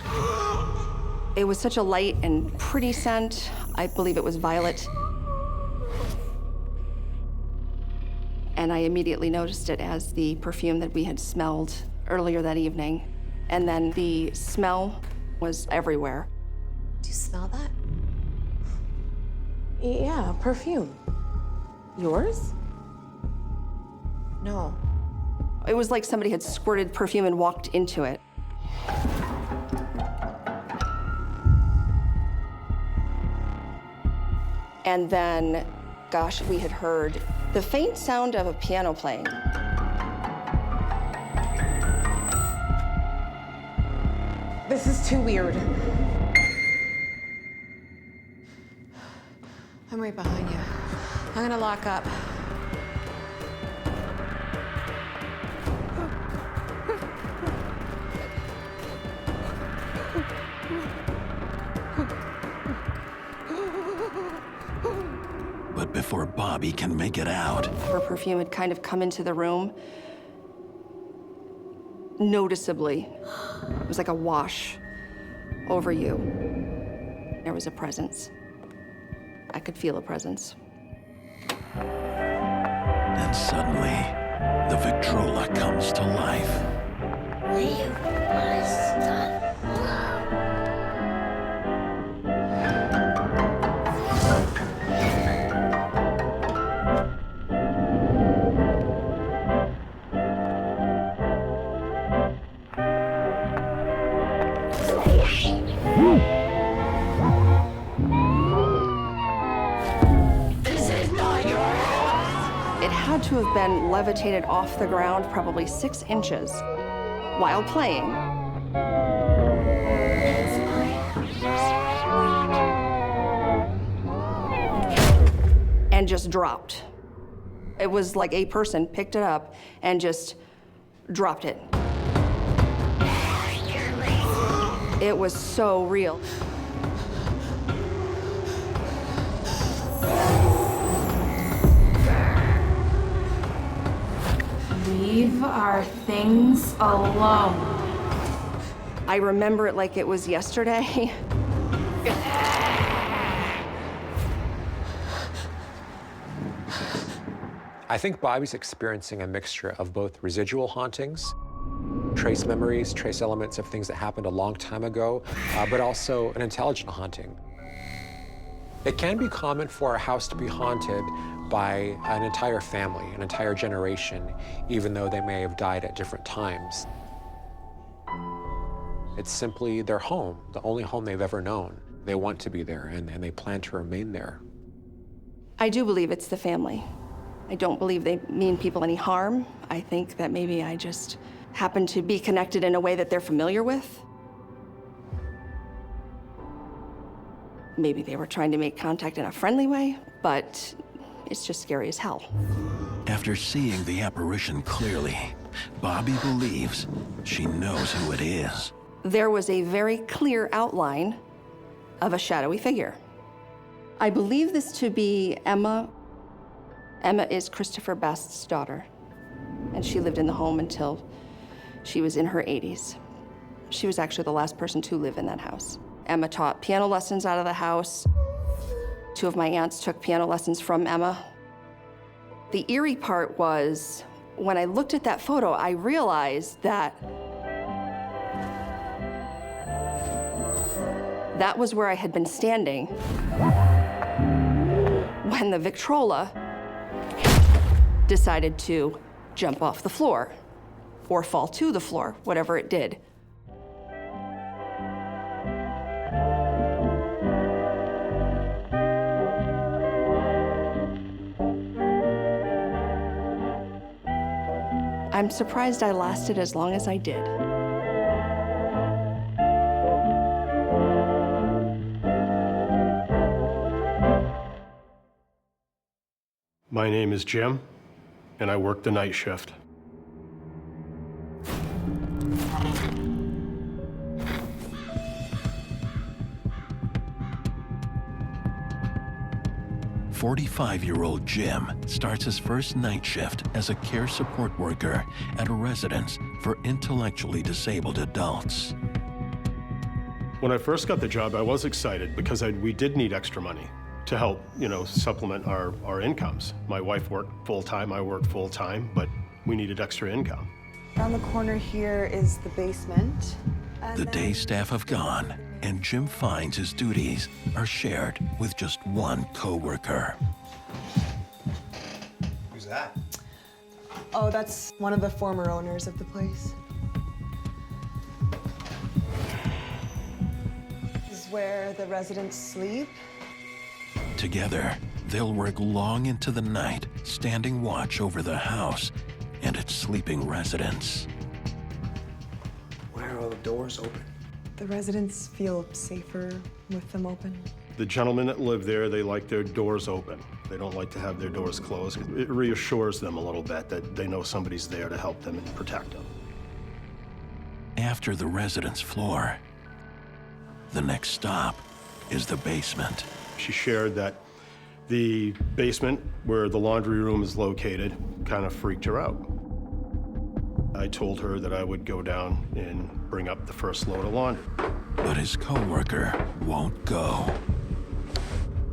It was such a light and pretty scent. I believe it was violet. And I immediately noticed it as the perfume that we had smelled earlier that evening. And then the smell was everywhere. Do you smell that? Yeah, perfume. Yours? No. It was like somebody had squirted perfume and walked into it. And then, gosh, we had heard the faint sound of a piano playing. This is too weird. I'm right behind you. I'm gonna lock up. But before Bobby can make it out, Her perfume had kind of come into the room noticeably. It was like a wash over you. There was a presence. I could feel a presence. And suddenly, the Victrola comes to life. Leave my stuff alone. This is not your house. It had to have been levitated off the ground probably 6 inches while playing. And just dropped. It was like a person picked it up and just dropped it. It was so real. Leave our things alone. I remember it like it was yesterday. I think Bobby's experiencing a mixture of both residual hauntings, trace memories, trace elements of things that happened a long time ago, but also an intelligent haunting. It can be common for a house to be haunted by an entire family, an entire generation, even though they may have died at different times. It's simply their home, the only home they've ever known. They want to be there, and they plan to remain there. I do believe it's the family. I don't believe they mean people any harm. I think that maybe I just happen to be connected in a way that they're familiar with. Maybe they were trying to make contact in a friendly way, but it's just scary as hell. After seeing the apparition clearly, Bobby believes she knows who it is. There was a very clear outline of a shadowy figure. I believe this to be Emma. Emma is Christopher Best's daughter, and she lived in the home until she was in her 80s. She was actually the last person to live in that house. Emma taught piano lessons out of the house. 2 of my aunts took piano lessons from Emma. The eerie part was, when I looked at that photo, I realized that that was where I had been standing when the Victrola decided to jump off the floor or fall to the floor, whatever it did. I'm surprised I lasted as long as I did. My name is Jim, and I work the night shift. "45-year-old Jim starts his first night shift as a care support worker at a residence for intellectually disabled adults. When I first got the job, I was excited because we did need extra money to help, supplement our incomes. My wife worked full-time, I worked full-time, but we needed extra income. Around the corner here is the basement. The day staff have gone, and Jim finds his duties are shared with just one coworker. Who's that? Oh, that's one of the former owners of the place. This is where the residents sleep. Together, they'll work long into the night, standing watch over the house and its sleeping residents. Why are all the doors open? The residents feel safer with them open. The gentlemen that live there, they like their doors open. They don't like to have their doors closed. It reassures them a little bit that they know somebody's there to help them and protect them. After the residence floor, the next stop is the basement. She shared that the basement, where the laundry room is located, kind of freaked her out. I told her that I would go down and bring up the first load of laundry. But his coworker won't go.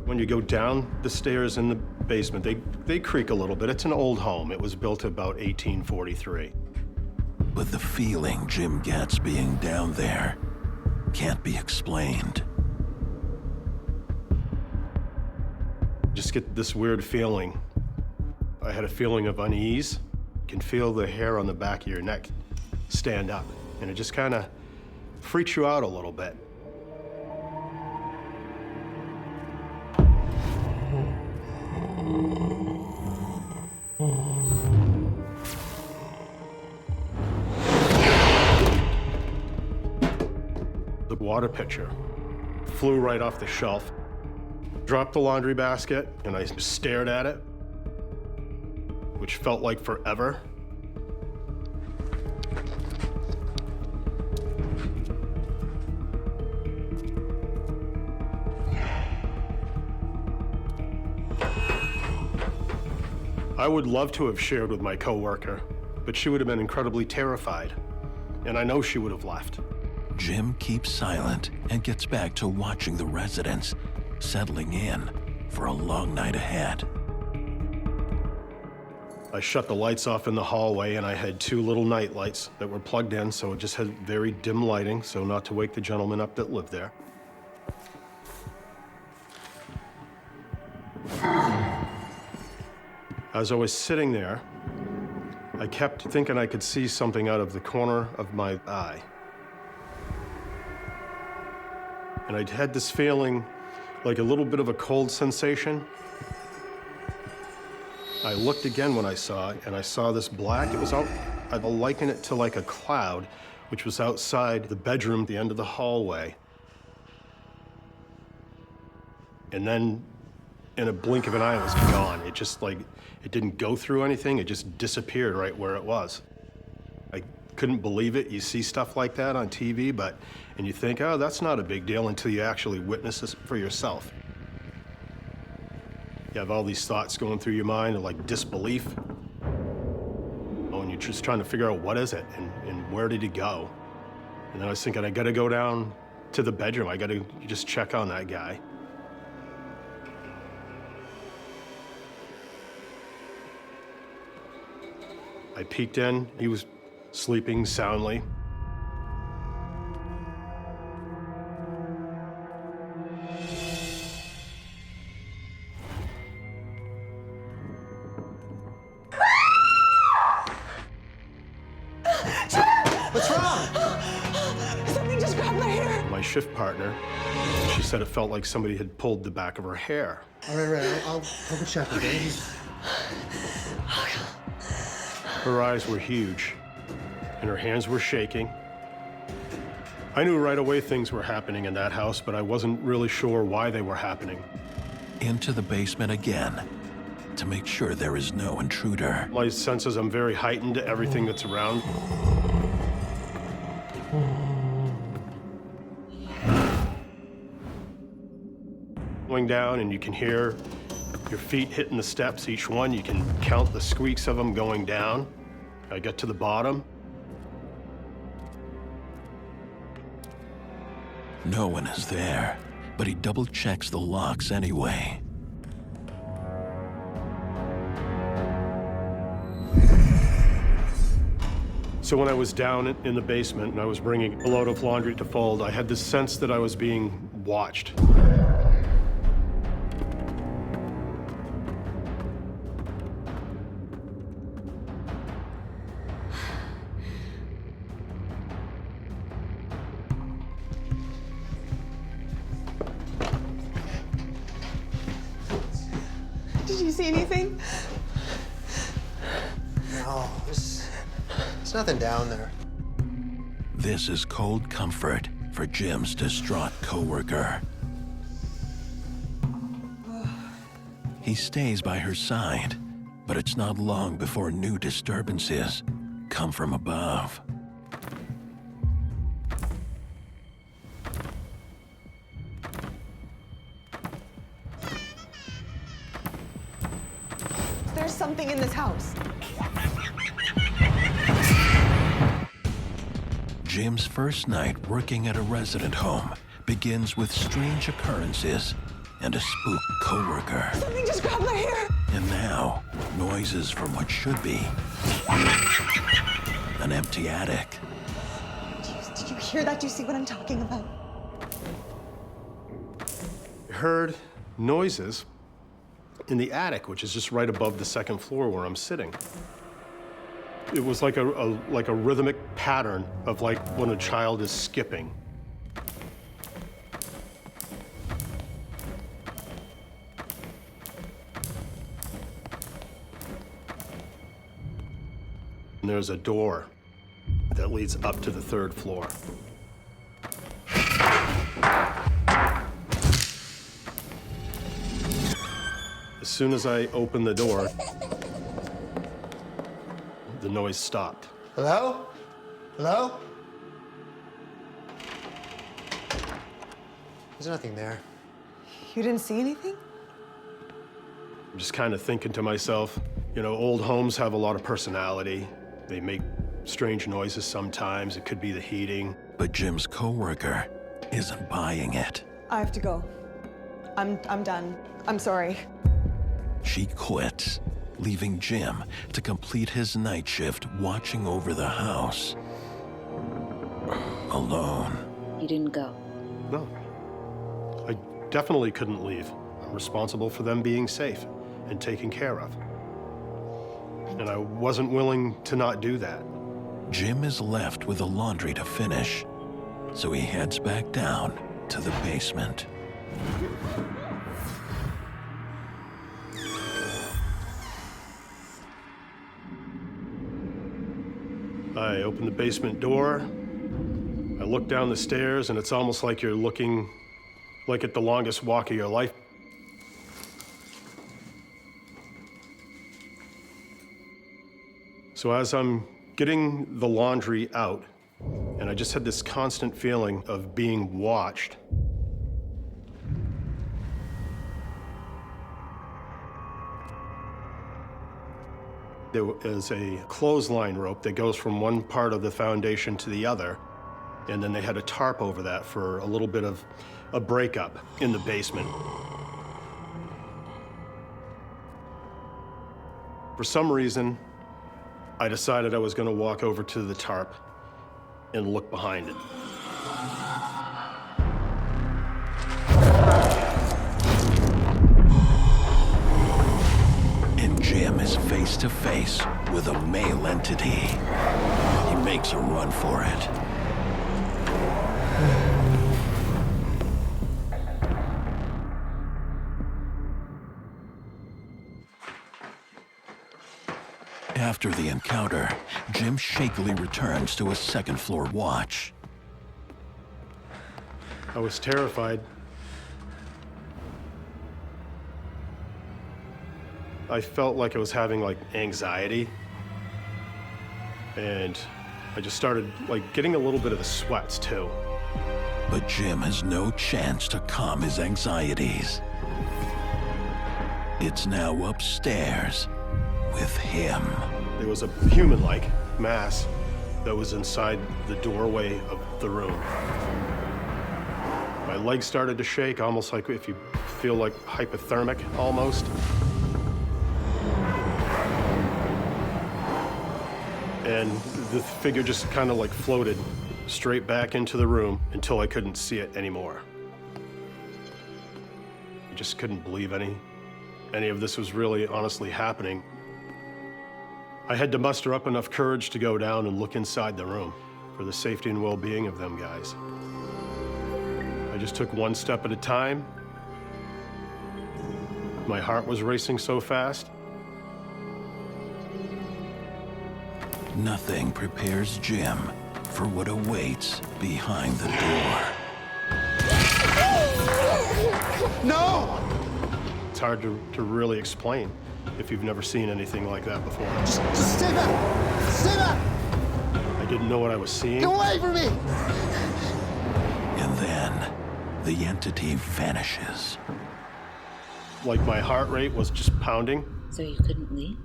When you go down the stairs in basement. They creak a little bit. It's an old home. It was built about 1843. But the feeling Jim gets being down there can't be explained. Just get this weird feeling. I had a feeling of unease. You can feel the hair on the back of your neck stand up, and it just kind of freaks you out a little bit. The water pitcher flew right off the shelf. Dropped the laundry basket, and I stared at it, which felt like forever. I would love to have shared with my coworker, but she would have been incredibly terrified, and I know she would have left. Jim keeps silent and gets back to watching the residents settling in for a long night ahead. I shut the lights off in the hallway, and I had 2 little night lights that were plugged in, so it just had very dim lighting, so not to wake the gentleman up that lived there. As I was sitting there, I kept thinking I could see something out of the corner of my eye. And I had this feeling like a little bit of a cold sensation. I looked again when I saw it, and I saw this black. It was out, I'd liken it to like a cloud, which was outside the bedroom at the end of the hallway. And then, in a blink of an eye, it was gone. It just like, it didn't go through anything. It just disappeared right where it was. I couldn't believe it. You see stuff like that on TV, and you think, oh, that's not a big deal until you actually witness this for yourself. You have all these thoughts going through your mind of like disbelief. Oh, and you're just trying to figure out what is it and where did he go? And then I was thinking, I gotta go down to the bedroom. I gotta just check on that guy. I peeked in. He was sleeping soundly. What's wrong? Something just grabbed my hair. My shift partner, she said it felt like somebody had pulled the back of her hair. All right. I'll go check, okay? Her eyes were huge, and her hands were shaking. I knew right away things were happening in that house, but I wasn't really sure why they were happening. Into the basement again to make sure there is no intruder. My senses, I'm very heightened to everything that's around. Going down, and you can hear your feet hitting the steps, each one. You can count the squeaks of them going down. I get to the bottom. No one is there, but he double checks the locks anyway. So when I was down in the basement and I was bringing a load of laundry to fold, I had this sense that I was being watched. Did you see anything? No, there's nothing down there. This is cold comfort for Jim's distraught coworker. He stays by her side, but it's not long before new disturbances come from above. There's something in this house. Jim's first night working at a resident home begins with strange occurrences and a spooked coworker. Something just grabbed my hair. And now, noises from what should be an empty attic. Did you hear that? Do you see what I'm talking about? I heard noises in the attic, which is just right above the second floor where I'm sitting. It was like a rhythmic pattern of like when a child is skipping. And there's a door that leads up to the third floor. As soon as I opened the door, the noise stopped. Hello? Hello? There's nothing there. You didn't see anything? I'm just kind of thinking to myself, you know, old homes have a lot of personality. They make strange noises sometimes. It could be the heating. But Jim's coworker isn't buying it. I have to go. I'm done. I'm sorry. She quits, leaving Jim to complete his night shift watching over the house. Alone. You didn't go? No. I definitely couldn't leave. I'm responsible for them being safe and taken care of. And I wasn't willing to not do that. Jim is left with the laundry to finish, so he heads back down to the basement. I open the basement door. I look down the stairs, and it's almost like you're looking like at the longest walk of your life. So as I'm getting the laundry out, and I just had this constant feeling of being watched, there is a clothesline rope that goes from one part of the foundation to the other, and then they had a tarp over that for a little bit of a breakup in the basement. For some reason, I decided I was going to walk over to the tarp and look behind it. And Jim is face to face with a male entity. He makes a run for it. After the encounter, Jim shakily returns to his second-floor watch. I was terrified. I felt like I was having like anxiety. And I just started like getting a little bit of the sweats too. But Jim has no chance to calm his anxieties. It's now upstairs with him. There was a human-like mass that was inside the doorway of the room. My legs started to shake, almost like if you feel like hypothermic, almost. And the figure just kind of like floated straight back into the room until I couldn't see it anymore. I just couldn't believe any of this was really honestly happening. I had to muster up enough courage to go down and look inside the room for the safety and well-being of them guys. I just took one step at a time. My heart was racing so fast. Nothing prepares Jim for what awaits behind the door. No! It's hard to really explain if you've never seen anything like that before. Just stay back! Stay back! I didn't know what I was seeing. Get away from me! And then the entity vanishes. Like my heart rate was just pounding. So you couldn't leave?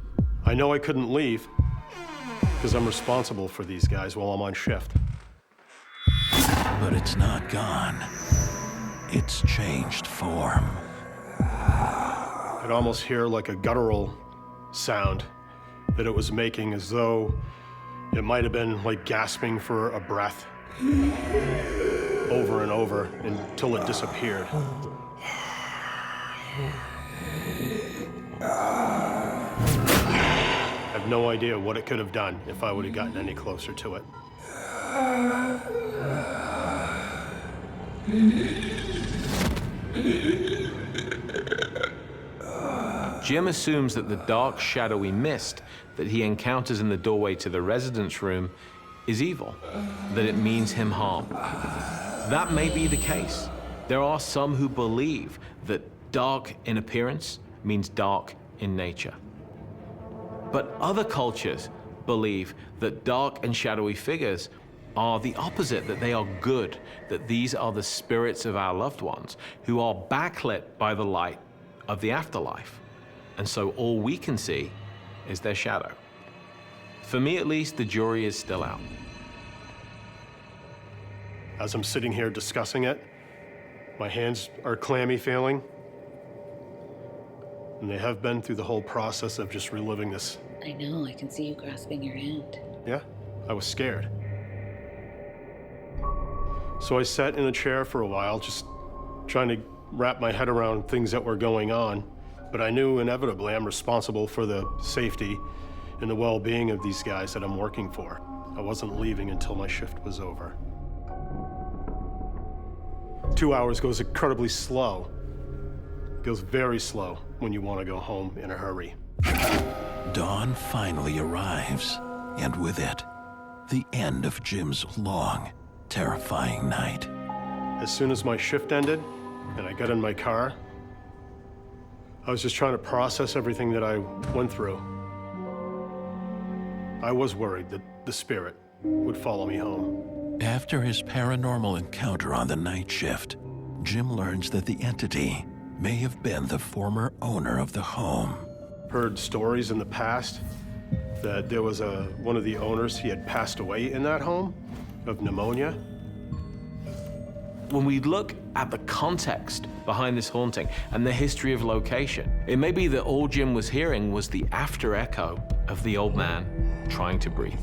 I know I couldn't leave because I'm responsible for these guys while I'm on shift. But it's not gone. It's changed form. I'd almost hear like a guttural sound that it was making, as though it might have been like gasping for a breath over and over until it disappeared. I have no idea what it could have done if I would have gotten any closer to it. Jim assumes that the dark, shadowy mist that he encounters in the doorway to the residence room is evil, that it means him harm. That may be the case. There are some who believe that dark in appearance means dark in nature. But other cultures believe that dark and shadowy figures are the opposite, that they are good, that these are the spirits of our loved ones who are backlit by the light of the afterlife. And so all we can see is their shadow. For me, at least, the jury is still out. As I'm sitting here discussing it, my hands are clammy feeling. And they have been through the whole process of just reliving this. I know, I can see you grasping your hand. Yeah, I was scared. So I sat in a chair for a while, just trying to wrap my head around things that were going on. But I knew inevitably I'm responsible for the safety and the well-being of these guys that I'm working for. I wasn't leaving until my shift was over. 2 hours goes incredibly slow. It goes very slow when you want to go home in a hurry. Dawn finally arrives, and with it, the end of Jim's long, terrifying night. As soon as my shift ended and I got in my car, I was just trying to process everything that I went through. I was worried that the spirit would follow me home. After his paranormal encounter on the night shift, Jim learns that the entity may have been the former owner of the home. Heard stories in the past that there was one of the owners, he had passed away in that home of pneumonia. When we look at the context behind this haunting and the history of location, it may be that all Jim was hearing was the after echo of the old man trying to breathe.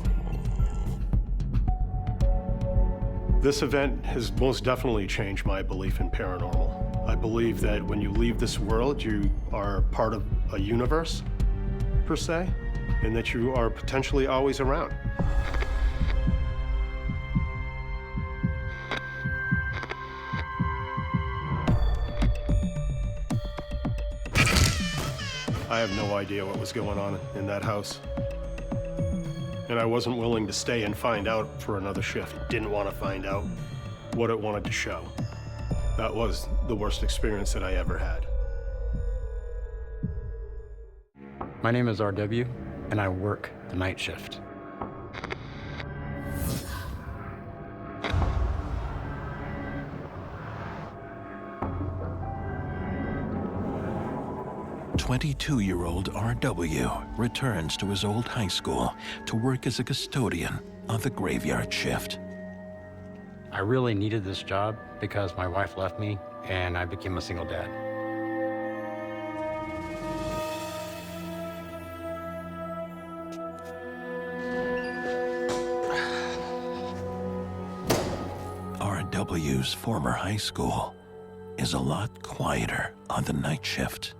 This event has most definitely changed my belief in paranormal. I believe that when you leave this world, you are part of a universe, per se, and that you are potentially always around. I have no idea what was going on in that house. And I wasn't willing to stay and find out for another shift. Didn't want to find out what it wanted to show. That was the worst experience that I ever had. My name is RW, and I work the night shift. "22-year-old RW returns to his old high school to work as a custodian on the graveyard shift. I really needed this job because my wife left me and I became a single dad. RW's former high school is a lot quieter on the night shift.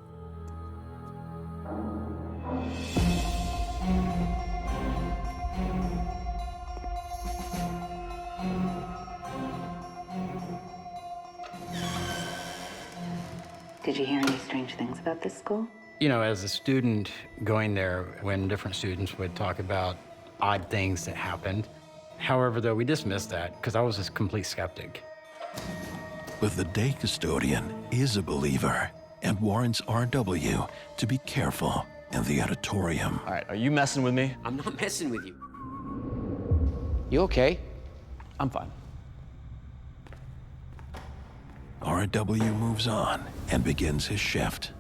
Did you hear any strange things about this school? You know, as a student going there, when different students would talk about odd things that happened. However, though, we dismissed that because I was a complete skeptic. But the day custodian is a believer and warns RW to be careful in the auditorium. All right, are you messing with me? I'm not messing with you. You okay? I'm fine. RW moves on and begins his shift.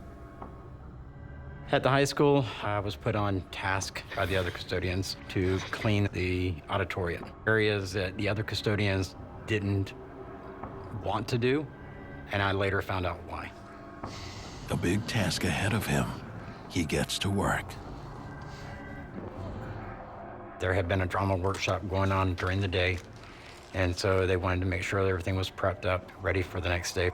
At the high school, I was put on task by the other custodians to clean the auditorium. Areas that the other custodians didn't want to do, and I later found out why. A big task ahead of him. He gets to work. There had been a drama workshop going on during the day, and so they wanted to make sure that everything was prepped up, ready for the next day.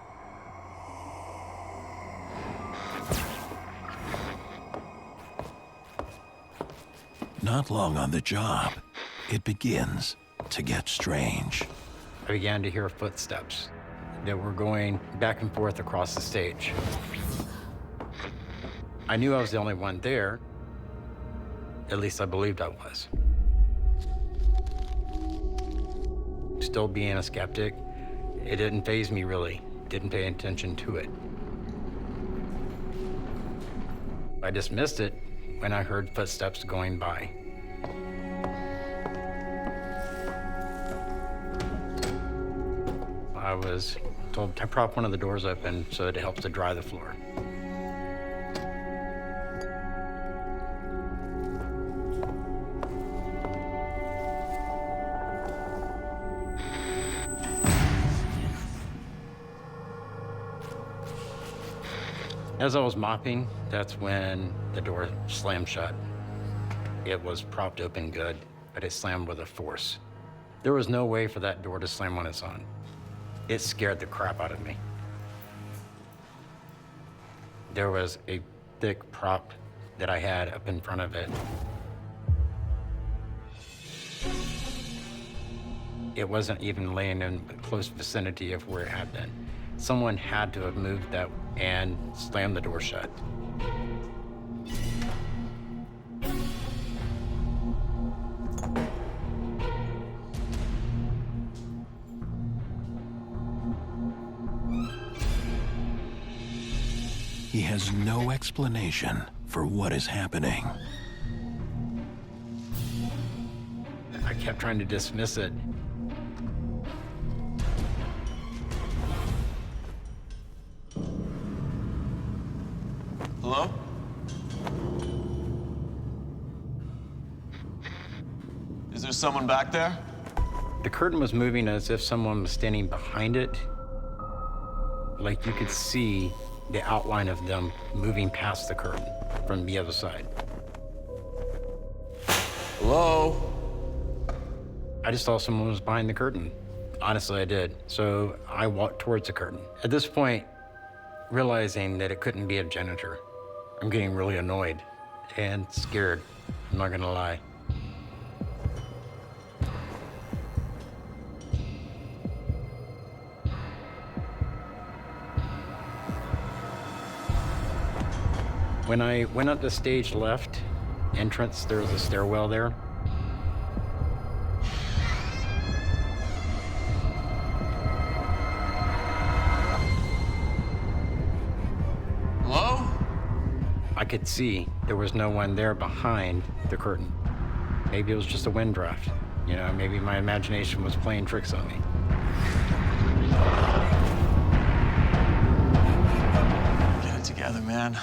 Not long on the job, it begins to get strange. I began to hear footsteps that were going back and forth across the stage. I knew I was the only one there. At least I believed I was. Still being a skeptic, it didn't faze me really. Didn't pay attention to it. I dismissed it when I heard footsteps going by. I was told to prop one of the doors open so that it helps to dry the floor. As I was mopping, that's when the door slammed shut. It was propped open good, but it slammed with a force. There was no way for that door to slam on its own. It scared the crap out of me. There was a thick prop that I had up in front of it. It wasn't even laying in close vicinity of where it had been. Someone had to have moved that and slammed the door shut. He has no explanation for what is happening. I kept trying to dismiss it. Hello? Is there someone back there? The curtain was moving as if someone was standing behind it. Like you could see the outline of them moving past the curtain from the other side. Hello? I just thought someone was behind the curtain. Honestly, I did. So I walked towards the curtain. At this point, realizing that it couldn't be a janitor, I'm getting really annoyed and scared, I'm not gonna lie. When I went up the stage left entrance, there was a stairwell there. Hello? I could see there was no one there behind the curtain. Maybe it was just a wind draft. You know, maybe my imagination was playing tricks on me. Get it together, man.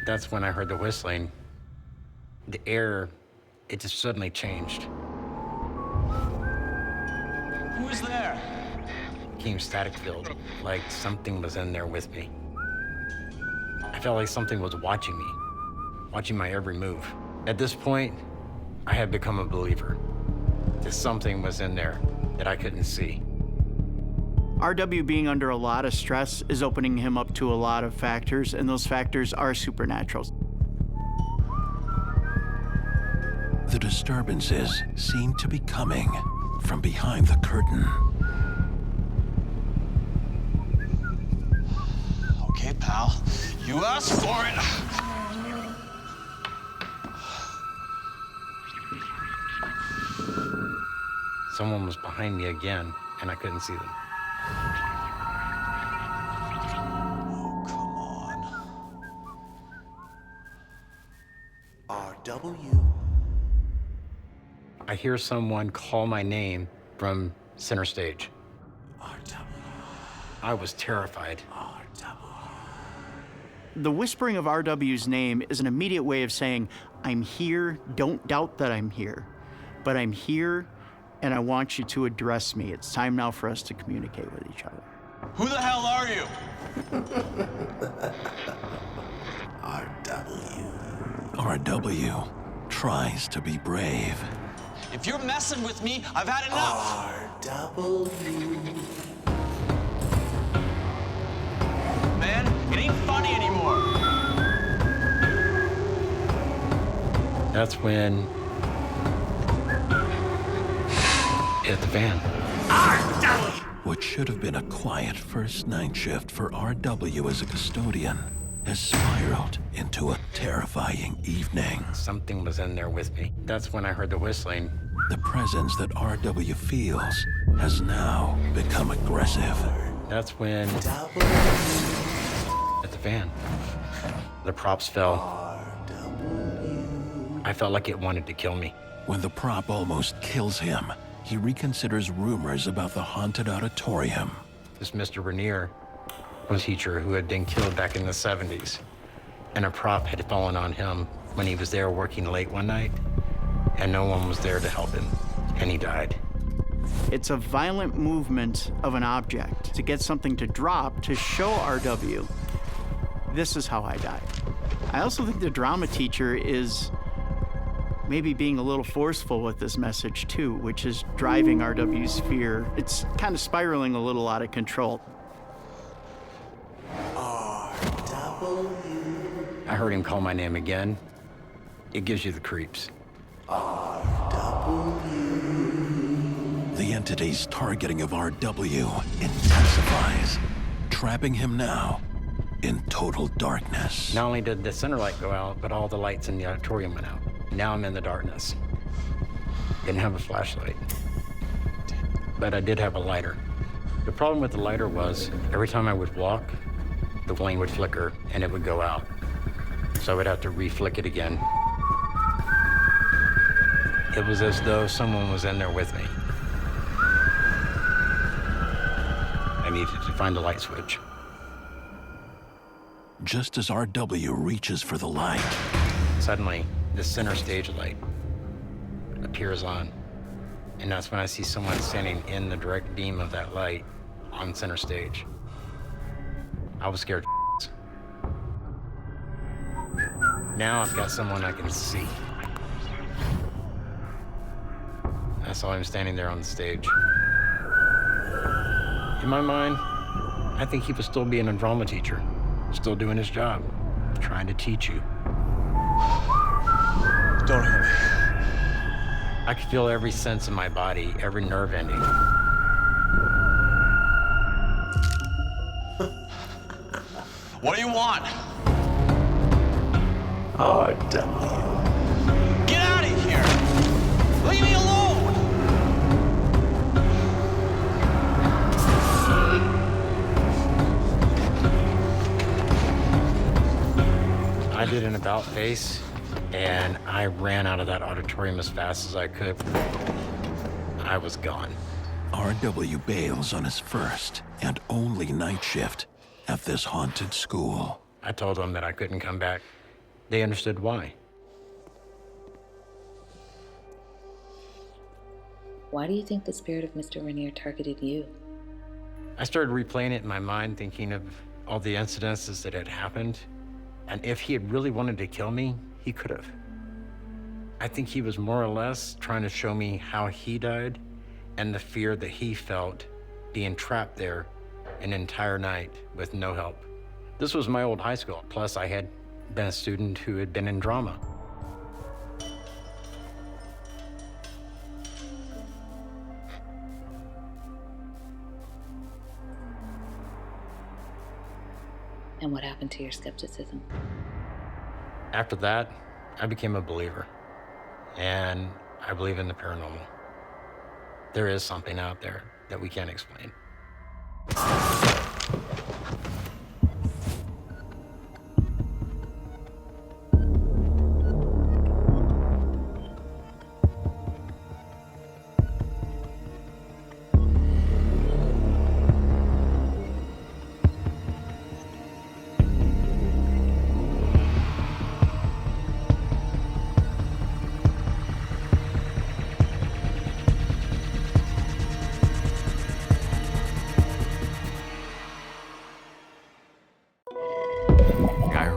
That's when I heard the whistling. The air, it just suddenly changed. Who is there? It became static filled, like something was in there with me. I felt like something was watching me, watching my every move. At this point, I had become a believer that something was in there that I couldn't see. RW being under a lot of stress is opening him up to a lot of factors, and those factors are supernatural. The disturbances seem to be coming from behind the curtain. Okay, pal. You asked for it. Someone was behind me again, and I couldn't see them. Oh, come on. RW. I hear someone call my name from center stage. I was terrified. The whispering of RW's name is an immediate way of saying, I'm here, don't doubt that I'm here. But I'm here, and I want you to address me. It's time now for us to communicate with each other. Who the hell are you? RW tries to be brave. If you're messing with me, I've had enough. Man, it ain't funny anymore. That's when it hit the fan. What should have been a quiet first night shift for RW as a custodian has spiraled into a terrifying evening. Something was in there with me. That's when I heard the whistling. The presence that RW feels has now become aggressive. That's when at the van, the props fell. I felt like it wanted to kill me. When the prop almost kills him, he reconsiders rumors about the haunted auditorium. This Mr. Rainier was a teacher who had been killed back in the 70s. And a prop had fallen on him when he was there working late one night, and no one was there to help him, and he died. It's a violent movement of an object to get something to drop to show RW, this is how I died. I also think the drama teacher is maybe being a little forceful with this message too, which is driving RW's fear. It's kind of spiraling a little out of control. I heard him call my name again. It gives you the creeps. The entity's targeting of RW intensifies, trapping him now in total darkness. Not only did the center light go out, but all the lights in the auditorium went out. Now I'm in the darkness. Didn't have a flashlight, but I did have a lighter. The problem with the lighter was every time I would walk, the flame would flicker and it would go out. So I would have to re-flick it again. It was as though someone was in there with me. I needed to find the light switch. Just as RW reaches for the light, suddenly, the center stage light appears on. And that's when I see someone standing in the direct beam of that light on center stage. I was scared. Now I've got someone I can see. I saw him standing there on the stage. In my mind, I think he was still being a drama teacher, still doing his job, trying to teach you. Don't hurt me. I could feel every sense in my body, every nerve ending. What do you want? RW. Get out of here! Leave me alone! I did an about face, and I ran out of that auditorium as fast as I could. I was gone. RW bails on his first and only night shift at this haunted school. I told them that I couldn't come back. They understood why. Why do you think the spirit of Mr. Rainier targeted you? I started replaying it in my mind, thinking of all the incidences that had happened. And if he had really wanted to kill me, he could have. I think he was more or less trying to show me how he died and the fear that he felt being trapped there an entire night with no help. This was my old high school. Plus, I had been a student who had been in drama. And what happened to your skepticism? After that, I became a believer. And I believe in the paranormal. There is something out there that we can't explain.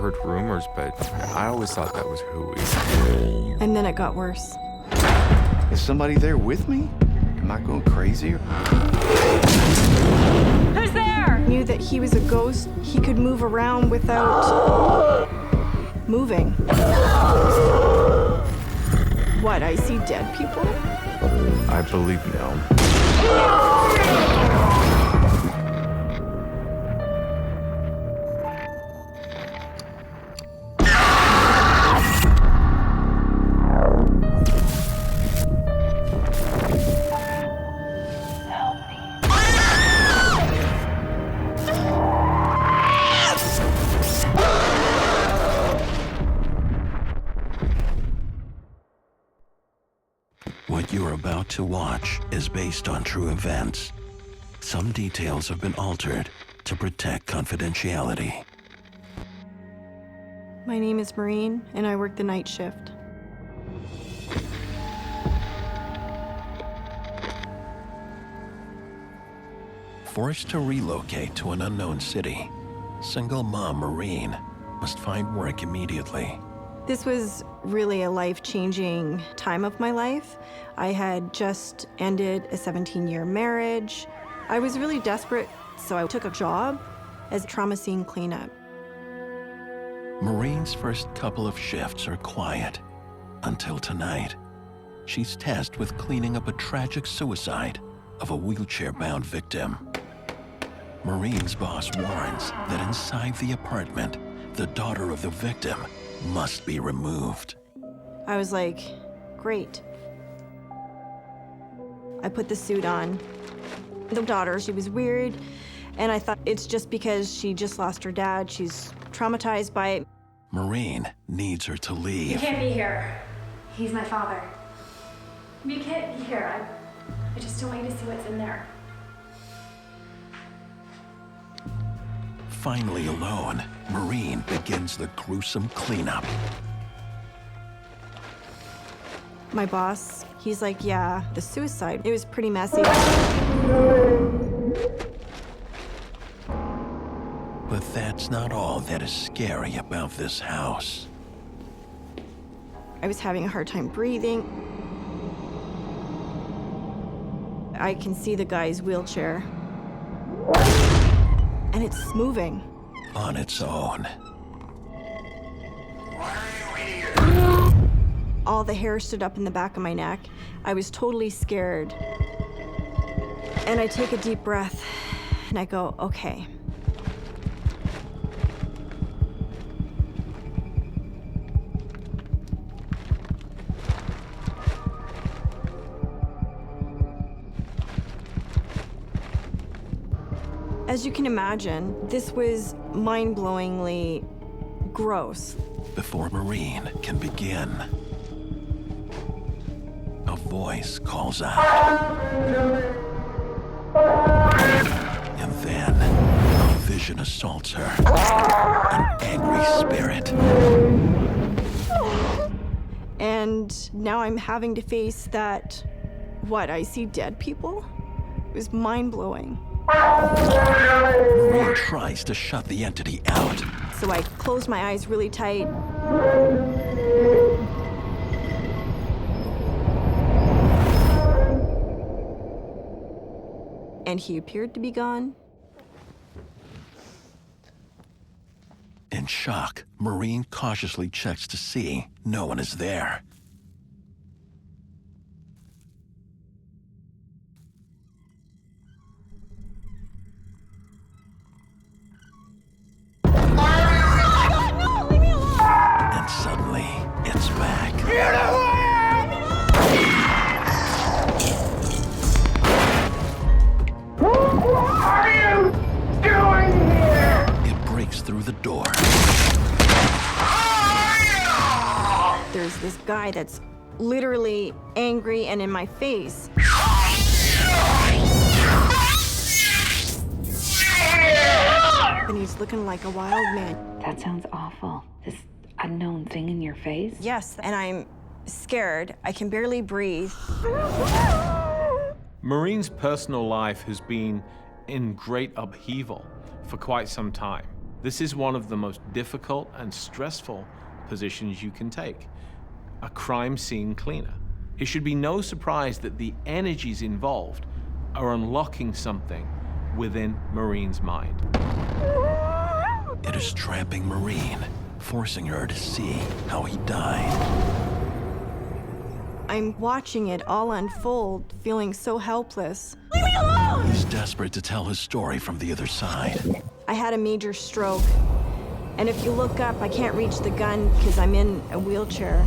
heard rumors, but I always thought that was hooey. And then it got worse. Is somebody there with me? Am I going crazy? Who's there? Knew that he was a ghost. He could move around without moving. What, I see dead people? I believe now. What you're about to watch is based on true events. Some details have been altered to protect confidentiality. My name is Marina, and I work the night shift. Forced to relocate to an unknown city, single mom Marina must find work immediately. This was really a life-changing time of my life. I had just ended a 17-year marriage. I was really desperate, so I took a job as trauma scene cleanup. Marina's first couple of shifts are quiet until tonight. She's tasked with cleaning up a tragic suicide of a wheelchair-bound victim. Marina's boss warns that inside the apartment, the daughter of the victim must be removed. I was like, great. I put the suit on. The daughter, she was weird, and I thought it's just because she just lost her dad. She's traumatized by it. Marina needs her to leave. You can't be here. He's my father. You can't be here. I just don't want you to see what's in there. Finally alone, Marina begins the gruesome cleanup. My boss, he's like, yeah, the suicide, it was pretty messy. But that's not all that is scary about this house. I was having a hard time breathing. I can see the guy's wheelchair. And it's moving. On its own. All the hair stood up in the back of my neck. I was totally scared. And I take a deep breath and I go, okay. As you can imagine, this was mind-blowingly gross. Before Marina can begin, a voice calls out. And then a vision assaults her. An angry spirit. And now I'm having to face that, what, I see dead people? It was mind-blowing. Marina tries to shut the entity out. So I closed my eyes really tight. And he appeared to be gone. In shock, Marina cautiously checks to see no one is there. And suddenly, it's back. What are you doing here? It breaks through the door. There's this guy that's literally angry and in my face. And he's looking like a wild man. That sounds awful. This unknown thing in your face? Yes, and I'm scared. I can barely breathe. Marina's personal life has been in great upheaval for quite some time. This is one of the most difficult and stressful positions you can take. A crime scene cleaner. It should be no surprise that the energies involved are unlocking something within Marine's mind. It is trapping Marine, forcing her to see how he died. I'm watching it all unfold, feeling so helpless. Leave me alone! He's desperate to tell his story from the other side. I had a major stroke, and if you look up, I can't reach the gun because I'm in a wheelchair.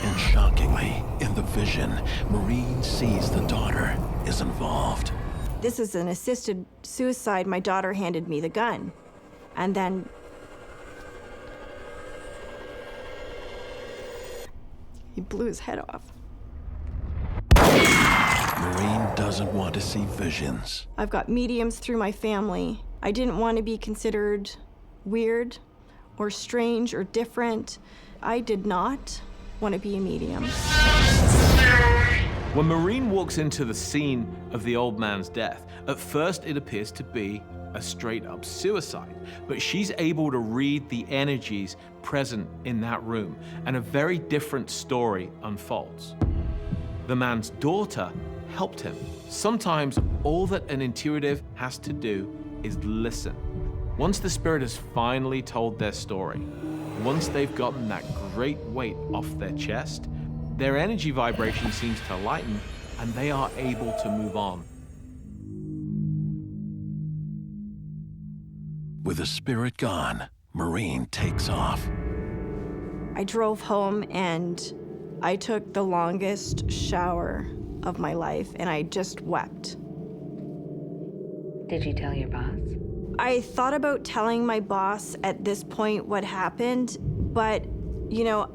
And shockingly, in the vision, Marine sees the daughter is involved. This is an assisted suicide. My daughter handed me the gun. And then he blew his head off. Marine doesn't want to see visions. I've got mediums through my family. I didn't want to be considered weird or strange or different. I did not want to be a medium. When Marine walks into the scene of the old man's death, at first it appears to be a straight-up suicide, but she's able to read the energies present in that room, and a very different story unfolds. The man's daughter helped him. Sometimes all that an intuitive has to do is listen. Once the spirit has finally told their story, once they've gotten that great weight off their chest, their energy vibration seems to lighten, and they are able to move on. With the spirit gone, Marine takes off. I drove home and I took the longest shower of my life, and I just wept. Did you tell your boss? I thought about telling my boss at this point what happened, but, you know,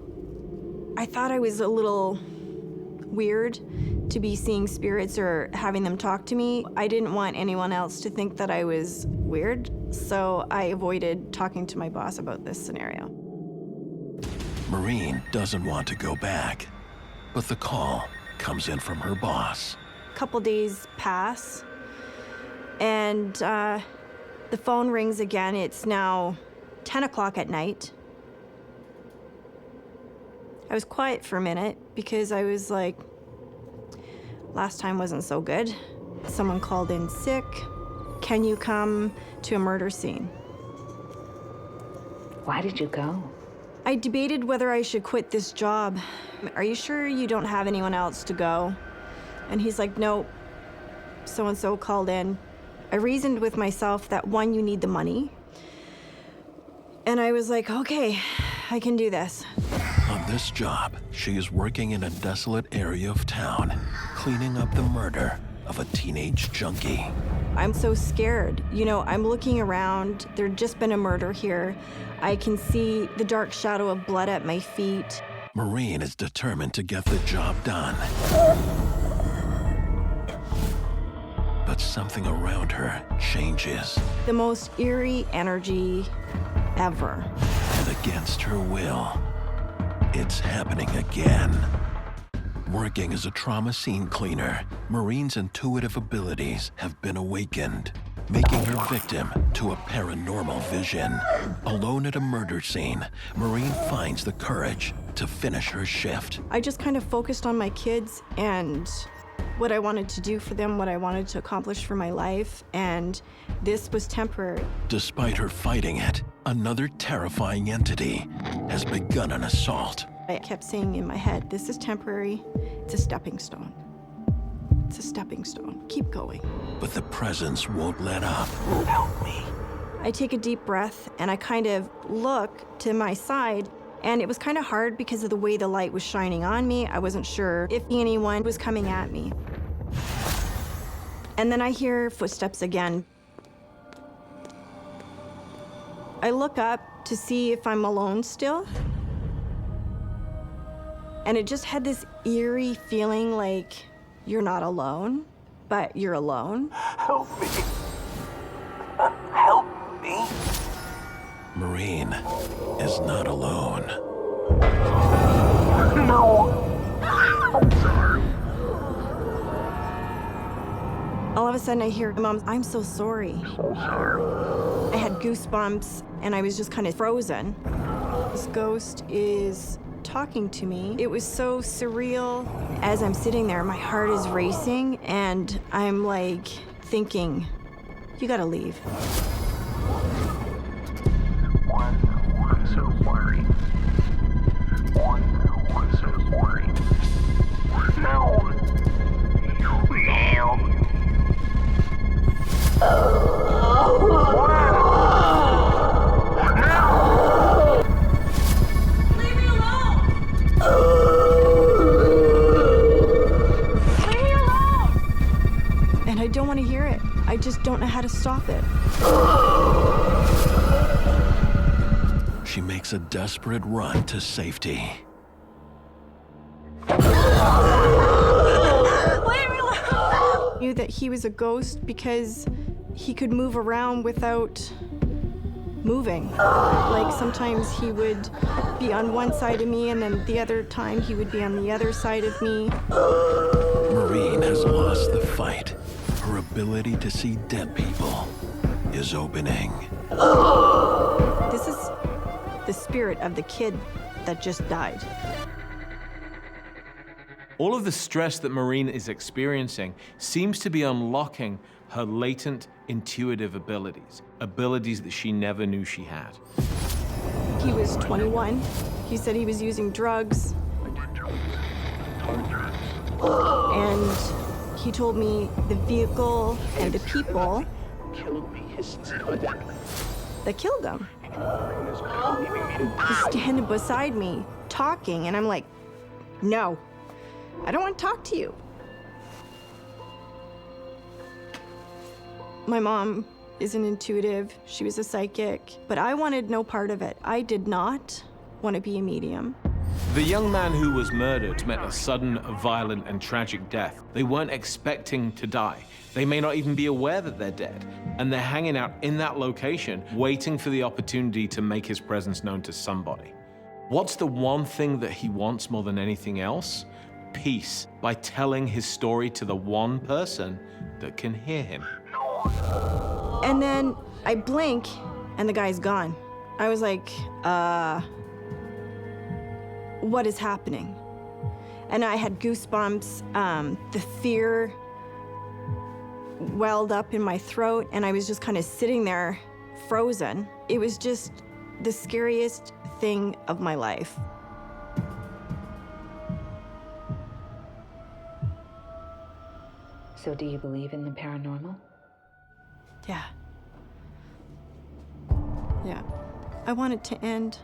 I thought I was a little weird to be seeing spirits or having them talk to me. I didn't want anyone else to think that I was weird, so I avoided talking to my boss about this scenario. Marine doesn't want to go back, but the call comes in from her boss. A couple days pass, and the phone rings again. It's now 10 o'clock at night. I was quiet for a minute because I was like, last time wasn't so good. Someone called in sick. Can you come to a murder scene? Why did you go? I debated whether I should quit this job. Are you sure you don't have anyone else to go? And he's like, nope. So-and-so called in. I reasoned with myself that, one, you need the money. And I was like, okay, I can do this. On this job, she is working in a desolate area of town, cleaning up the murder of a teenage junkie. I'm so scared. You know, I'm looking around. There'd just been a murder here. I can see the dark shadow of blood at my feet. Marine is determined to get the job done. But something around her changes. The most eerie energy ever. And against her will, it's happening again. Working as a trauma scene cleaner, Marine's intuitive abilities have been awakened, making her victim to a paranormal vision. Alone at a murder scene, Marine finds the courage to finish her shift. I just kind of focused on my kids and what I wanted to do for them, what I wanted to accomplish for my life, and this was temporary. Despite her fighting it, another terrifying entity has begun an assault. I kept saying in my head, this is temporary, it's a stepping stone. It's a stepping stone, keep going. But the presence won't let up. Help me. I take a deep breath and I kind of look to my side, and it was kind of hard because of the way the light was shining on me. I wasn't sure if anyone was coming at me. And then I hear footsteps again. I look up to see if I'm alone still. And it just had this eerie feeling like you're not alone, but you're alone. Help me. Help me. Marine is not alone. No. I'm sorry. All of a sudden I hear, Mom, I'm so sorry. So sorry. I had goosebumps and I was just kind of frozen. This ghost is talking to me. It was so surreal. As I'm sitting there, my heart is racing and I'm like thinking, you gotta leave. One so worried. One so worried. No. And I don't want to hear it. I just don't know how to stop it. She makes a desperate run to safety. I knew that he was a ghost because he could move around without moving. Like sometimes he would be on one side of me and then the other time he would be on the other side of me. Marine has lost the fight. Her ability to see dead people is opening. This is the spirit of the kid that just died. All of the stress that Marina is experiencing seems to be unlocking her latent intuitive abilities, abilities that she never knew she had. He was 21. He said he was using drugs. And he told me the vehicle and the people that killed him. He's standing beside me, talking, and I'm like, no, I don't want to talk to you. My mom is an intuitive, she was a psychic, but I wanted no part of it. I did not want to be a medium. The young man who was murdered met a sudden, violent, and tragic death. They weren't expecting to die. They may not even be aware that they're dead. And they're hanging out in that location, waiting for the opportunity to make his presence known to somebody. What's the one thing that he wants more than anything else? Peace, by telling his story to the one person that can hear him. And then I blink, and the guy's gone. I was like, what is happening? And I had goosebumps. The fear welled up in my throat, and I was just kind of sitting there, frozen. It was just the scariest thing of my life. So do you believe in the paranormal? Yeah. Yeah. I want it to end.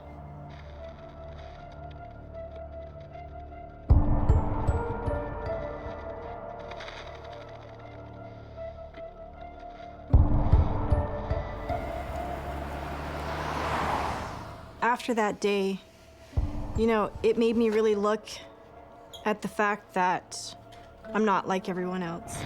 After that day, you know, it made me really look at the fact that I'm not like everyone else.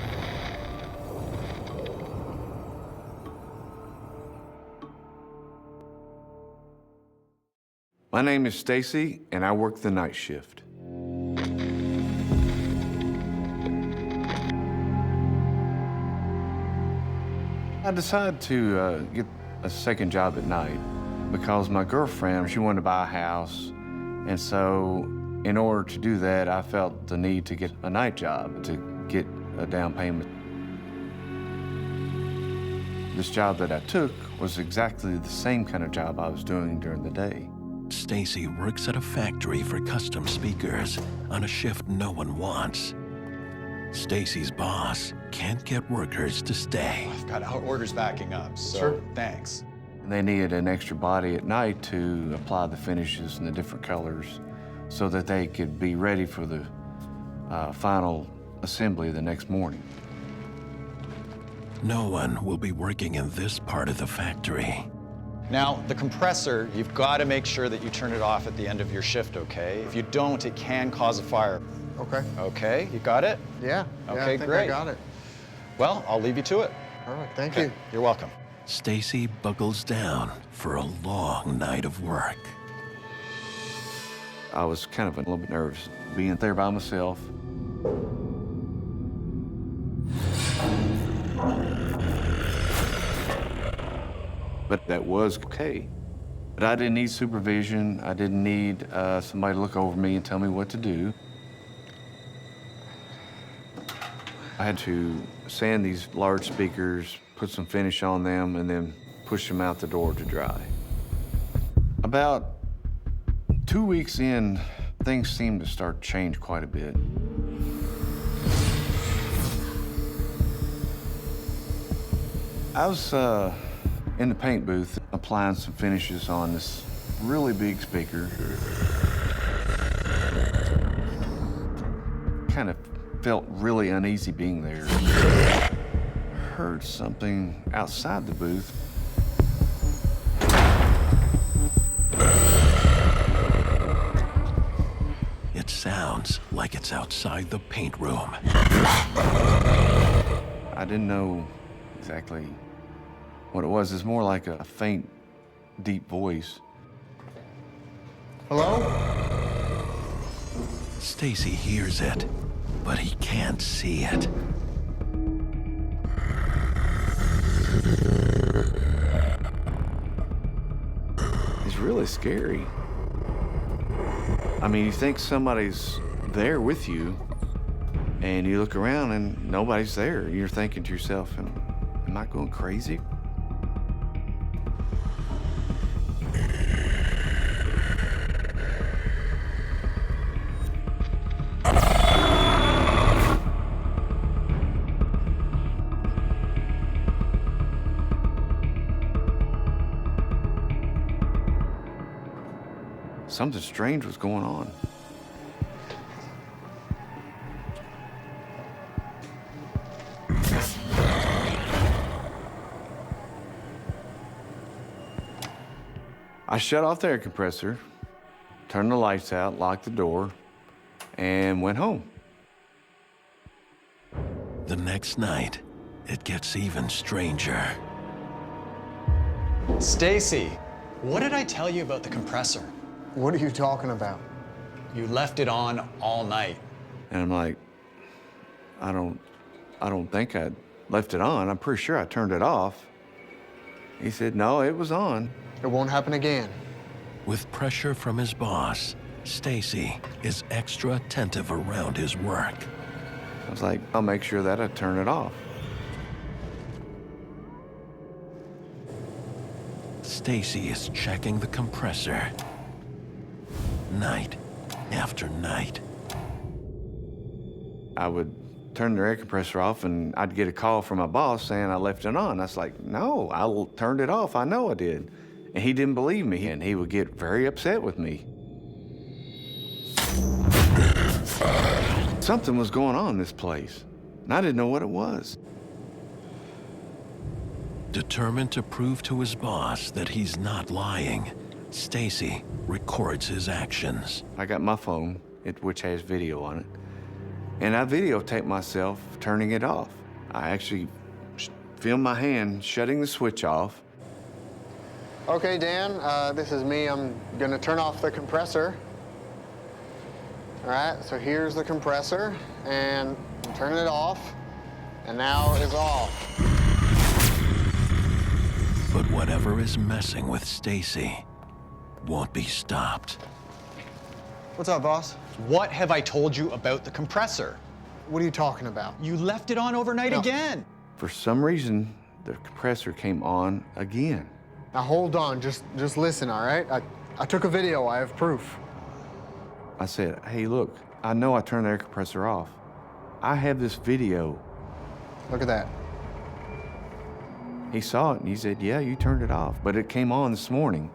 My name is Stacy, and I work the night shift. I decided to get a second job at night because my girlfriend, she wanted to buy a house, and so in order to do that, I felt the need to get a night job to get a down payment. This job that I took was exactly the same kind of job I was doing during the day. Stacy works at a factory for custom speakers on a shift no one wants. Stacy's boss can't get workers to stay. I've got our orders backing up, so thanks. And they needed an extra body at night to apply the finishes and the different colors so that they could be ready for the final assembly the next morning. No one will be working in this part of the factory. Now, the compressor, you've got to make sure that you turn it off at the end of your shift, okay? If you don't, it can cause a fire. Okay. Okay, you got it? Yeah. Okay, I think great. I got it. Well, I'll leave you to it. Perfect, thank you. You're welcome. Stacy buckles down for a long night of work. I was kind of a little bit nervous being there by myself. but that was okay. But I didn't need supervision. I didn't need somebody to look over me and tell me what to do. I had to sand these large speakers, put some finish on them, and then push them out the door to dry. About 2 weeks in, things seemed to start to change quite a bit. I was in the paint booth applying some finishes on this really big speaker. Kind of felt really uneasy being there. Heard something outside the booth. It sounds like it's outside the paint room. I didn't know exactly what it was. It's more like a faint, deep voice. Hello? Stacy hears it, but he can't see it. It's really scary. I mean, you think somebody's there with you, and you look around and nobody's there. You're thinking to yourself, am I going crazy? Something strange was going on. I shut off the air compressor, turned the lights out, locked the door, and went home. The next night, it gets even stranger. Stacy, what did I tell you about the compressor? What are you talking about? You left it on all night. And I'm like, I don't think I left it on. I'm pretty sure I turned it off. He said, no, it was on. It won't happen again. With pressure from his boss, Stacy is extra attentive around his work. I was like, I'll make sure that I turn it off. Stacy is checking the compressor. Night after night. I would turn the air compressor off and I'd get a call from my boss saying I left it on. I was like, no, I turned it off. I know I did. And he didn't believe me, and he would get very upset with me. Something was going on in this place, and I didn't know what it was. Determined to prove to his boss that he's not lying, Stacy records his actions. I got my phone, which has video on it, and I videotaped myself turning it off. I actually filmed my hand shutting the switch off. Okay, Dan, this is me. I'm gonna turn off the compressor. All right, so here's the compressor, and I'm turning it off, and now it's off. But whatever is messing with Stacy won't be stopped. What's up, boss? What have I told you about the compressor? What are you talking about? You left it on overnight again. For some reason, the compressor came on again. Now hold on, just listen, all right? I took a video, I have proof. I said, hey, look, I know I turned the air compressor off. I have this video. Look at that. He saw it and he said, yeah, you turned it off. But it came on this morning.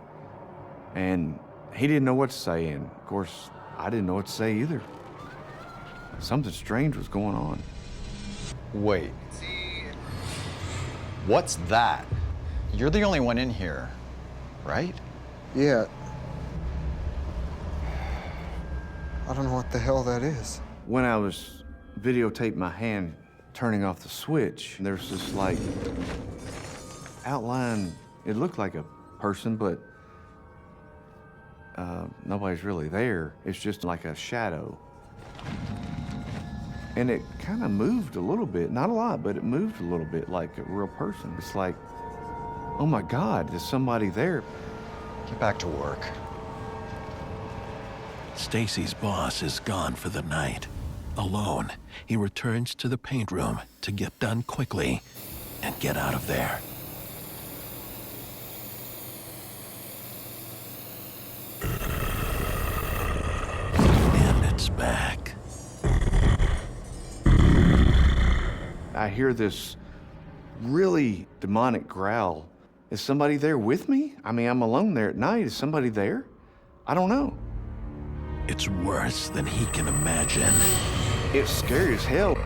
And he didn't know what to say. And of course, I didn't know what to say either. Something strange was going on. Wait. What's that? You're the only one in here, right? Yeah. I don't know what the hell that is. When I was videotaping my hand turning off the switch, there's this like outline. It looked like a person, but nobody's really there. It's just like a shadow. And it kind of moved a little bit, not a lot, but it moved a little bit like a real person. It's like oh my God, there's somebody there. Get back to work. Stacy's boss is gone for the night. Alone, he returns to the paint room to get done quickly and get out of there. And it's back. I hear this really demonic growl. Is somebody there with me? I mean, I'm alone there at night. Is somebody there? I don't know. It's worse than he can imagine. It's scary as hell.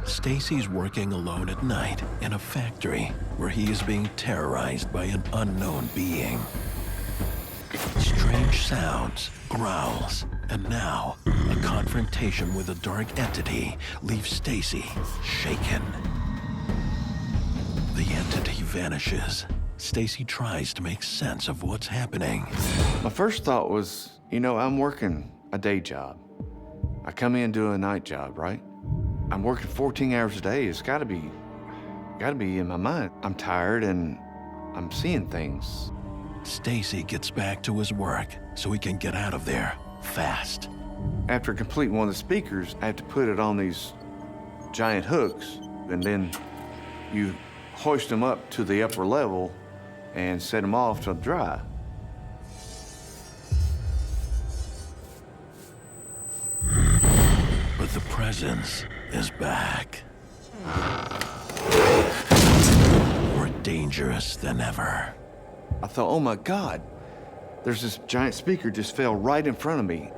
Stacy's working alone at night in a factory where he is being terrorized by an unknown being. Strange sounds, growls, and now a confrontation with a dark entity leaves Stacy shaken. The entity vanishes. Stacy tries to make sense of what's happening. My first thought was, you know, I'm working a day job. I come in, do a night job, right? I'm working 14 hours a day. It's gotta be in my mind. I'm tired and I'm seeing things. Stacy gets back to his work so he can get out of there fast. After completing one of the speakers, I have to put it on these giant hooks, and then you hoist them up to the upper level and set them off to dry. But the presence is back. More dangerous than ever. I thought, oh my God, there's this giant speaker just fell right in front of me.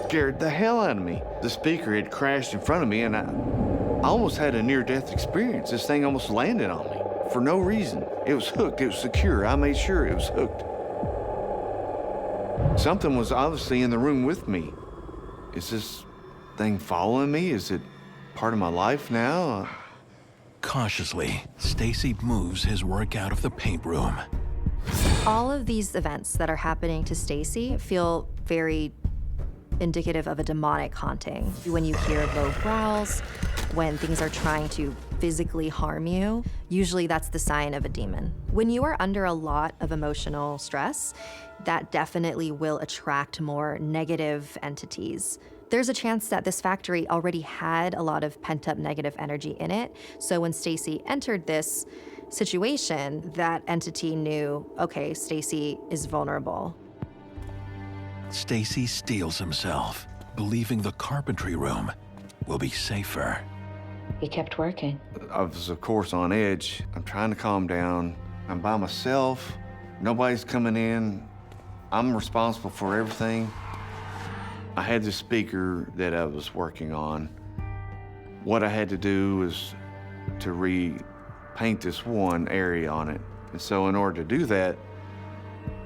Scared the hell out of me. The speaker had crashed in front of me, and I almost had a near-death experience. This thing almost landed on me for no reason. It was hooked, it was secure. I made sure it was hooked. Something was obviously in the room with me. Is this thing following me? Is it part of my life now? Cautiously, Stacy moves his work out of the paint room. All of these events that are happening to Stacy feel very indicative of a demonic haunting. When you hear low growls, when things are trying to physically harm you, usually that's the sign of a demon. When you are under a lot of emotional stress, that definitely will attract more negative entities. There's a chance that this factory already had a lot of pent-up negative energy in it, so when Stacy entered this situation, that entity knew, okay, Stacy is vulnerable. Stacy steels himself, believing the carpentry room will be safer. He kept working. I was, of course, on edge. I'm trying to calm down. I'm by myself. Nobody's coming in. I'm responsible for everything. I had this speaker that I was working on. What I had to do was to repaint this one area on it. And so in order to do that,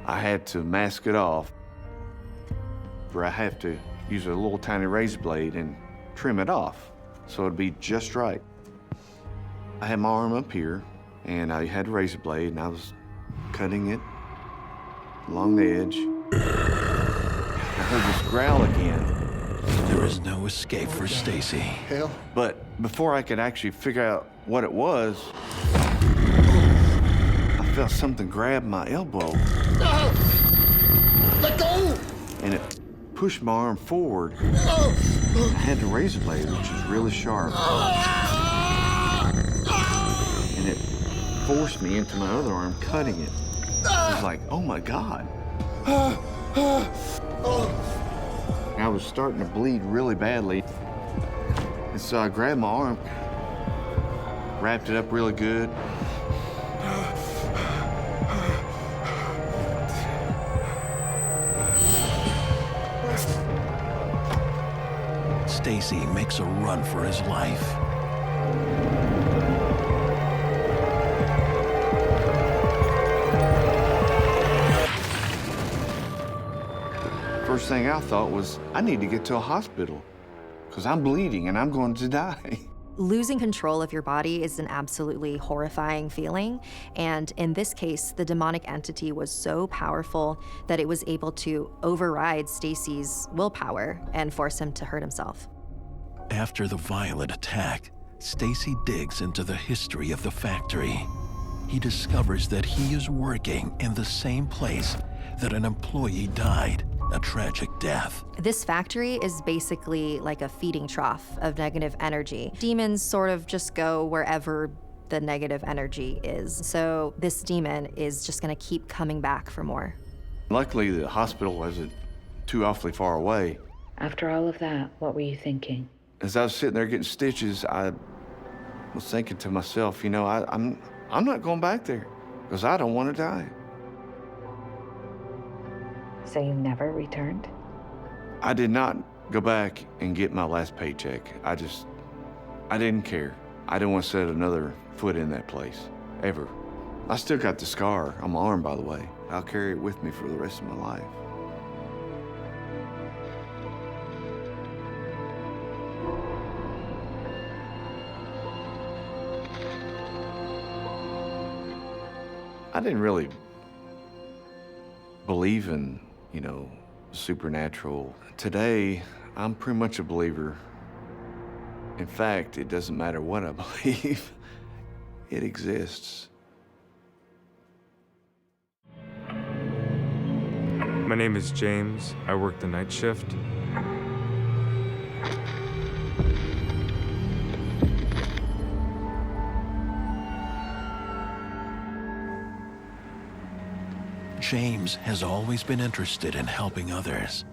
I had to mask it off, where I have to use a little tiny razor blade and trim it off so it'd be just right. I had my arm up here, and I had a razor blade, and I was cutting it along the edge. I heard this growl again. There is no escape for Stacy. Hell. But before I could actually figure out what it was, I felt something grab my elbow. No! Let go! And it pushed my arm forward. I had the razor blade, which is really sharp. And it forced me into my other arm, cutting it. I was like, oh my God. I was starting to bleed really badly. And so I grabbed my arm, wrapped it up really good. Stacy makes a run for his life. First thing I thought was, I need to get to a hospital because I'm bleeding and I'm going to die. Losing control of your body is an absolutely horrifying feeling, and in this case, the demonic entity was so powerful that it was able to override Stacy's willpower and force him to hurt himself. After the violent attack, Stacy digs into the history of the factory. He discovers that he is working in the same place that an employee died, a tragic death. This factory is basically like a feeding trough of negative energy. Demons sort of just go wherever the negative energy is. So this demon is just gonna keep coming back for more. Luckily, the hospital wasn't too awfully far away. After all of that, what were you thinking? As I was sitting there getting stitches, I was thinking to myself, you know, I'm not going back there because I don't want to die. So you never returned? I did not go back and get my last paycheck. I didn't care. I didn't want to set another foot in that place, ever. I still got the scar on my arm, by the way. I'll carry it with me for the rest of my life. I didn't really believe in, you know, supernatural. Today, I'm pretty much a believer. In fact, it doesn't matter what I believe, it exists. My name is James. I work the night shift. James has always been interested in helping others,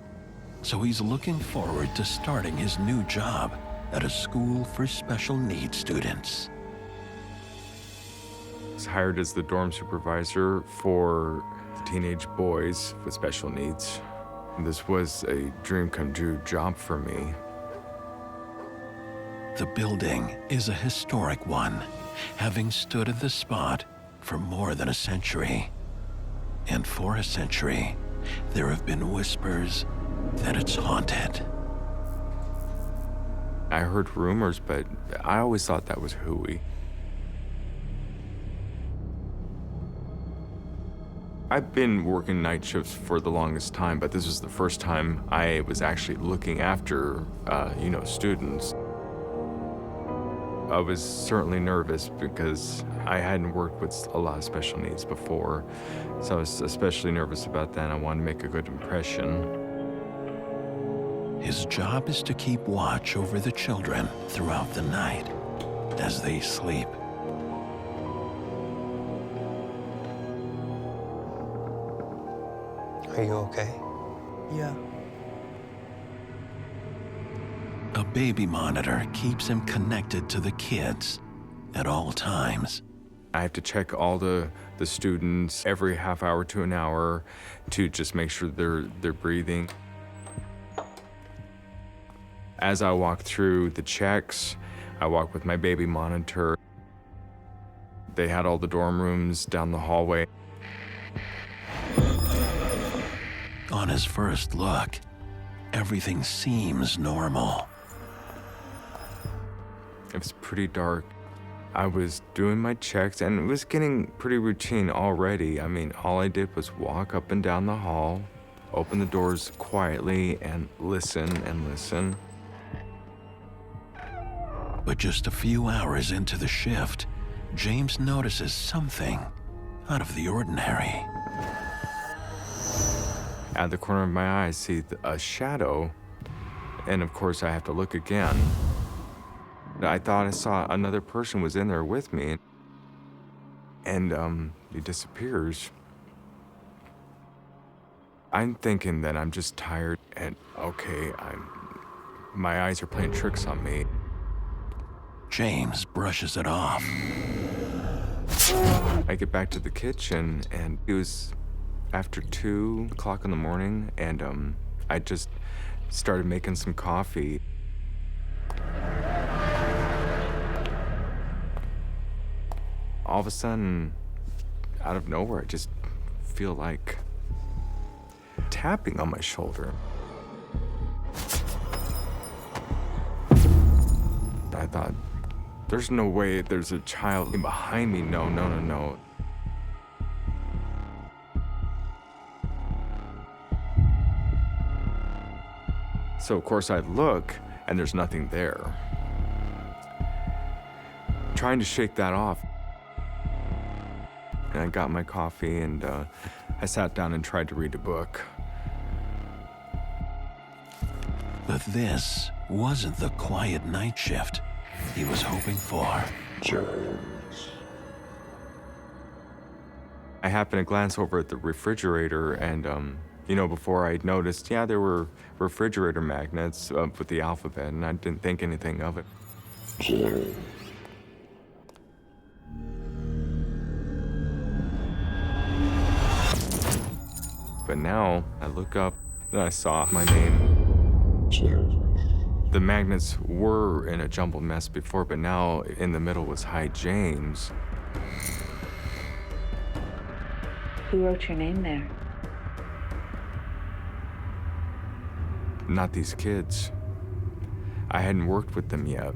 so he's looking forward to starting his new job at a school for special needs students. I was hired as the dorm supervisor for teenage boys with special needs. This was a dream come true job for me. The building is a historic one, having stood at the spot for more than a century. And for a century, there have been whispers that it's haunted. I heard rumors, but I always thought that was hooey. I've been working night shifts for the longest time, but this was the first time I was actually looking after, students. I was certainly nervous because I hadn't worked with a lot of special needs before, so I was especially nervous about that. I wanted to make a good impression. His job is to keep watch over the children throughout the night as they sleep. Are you okay? Yeah. A baby monitor keeps him connected to the kids at all times. I have to check all the students every half hour to an hour to just make sure they're breathing. As I walk through the checks, I walk with my baby monitor. They had all the dorm rooms down the hallway. On his first look, everything seems normal. It was pretty dark. I was doing my checks and it was getting pretty routine already. I mean, all I did was walk up and down the hall, open the doors quietly and listen and listen. But just a few hours into the shift, James notices something out of the ordinary. Out of the corner of my eye, I see a shadow, and of course I have to look again. I thought I saw another person was in there with me, and he disappears. I'm thinking that I'm just tired and okay, my eyes are playing tricks on me. James brushes it off. I get back to the kitchen and it was after 2 o'clock in the morning, and I just started making some coffee. All of a sudden, out of nowhere, I just feel like tapping on my shoulder. I thought, There's no way there's a child behind me. No, no, no, no. So, of course, I look, and there's nothing there. Trying to shake that off. And I got my coffee, and I sat down and tried to read a book. But this wasn't the quiet night shift he was hoping for. I happened to glance over at the refrigerator, and before I'd noticed, yeah, there were refrigerator magnets with the alphabet, and I didn't think anything of it. But now, I look up, and I saw my name. The magnets were in a jumbled mess before, but now in the middle was Hi James. Who wrote your name there? Not these kids. I hadn't worked with them yet.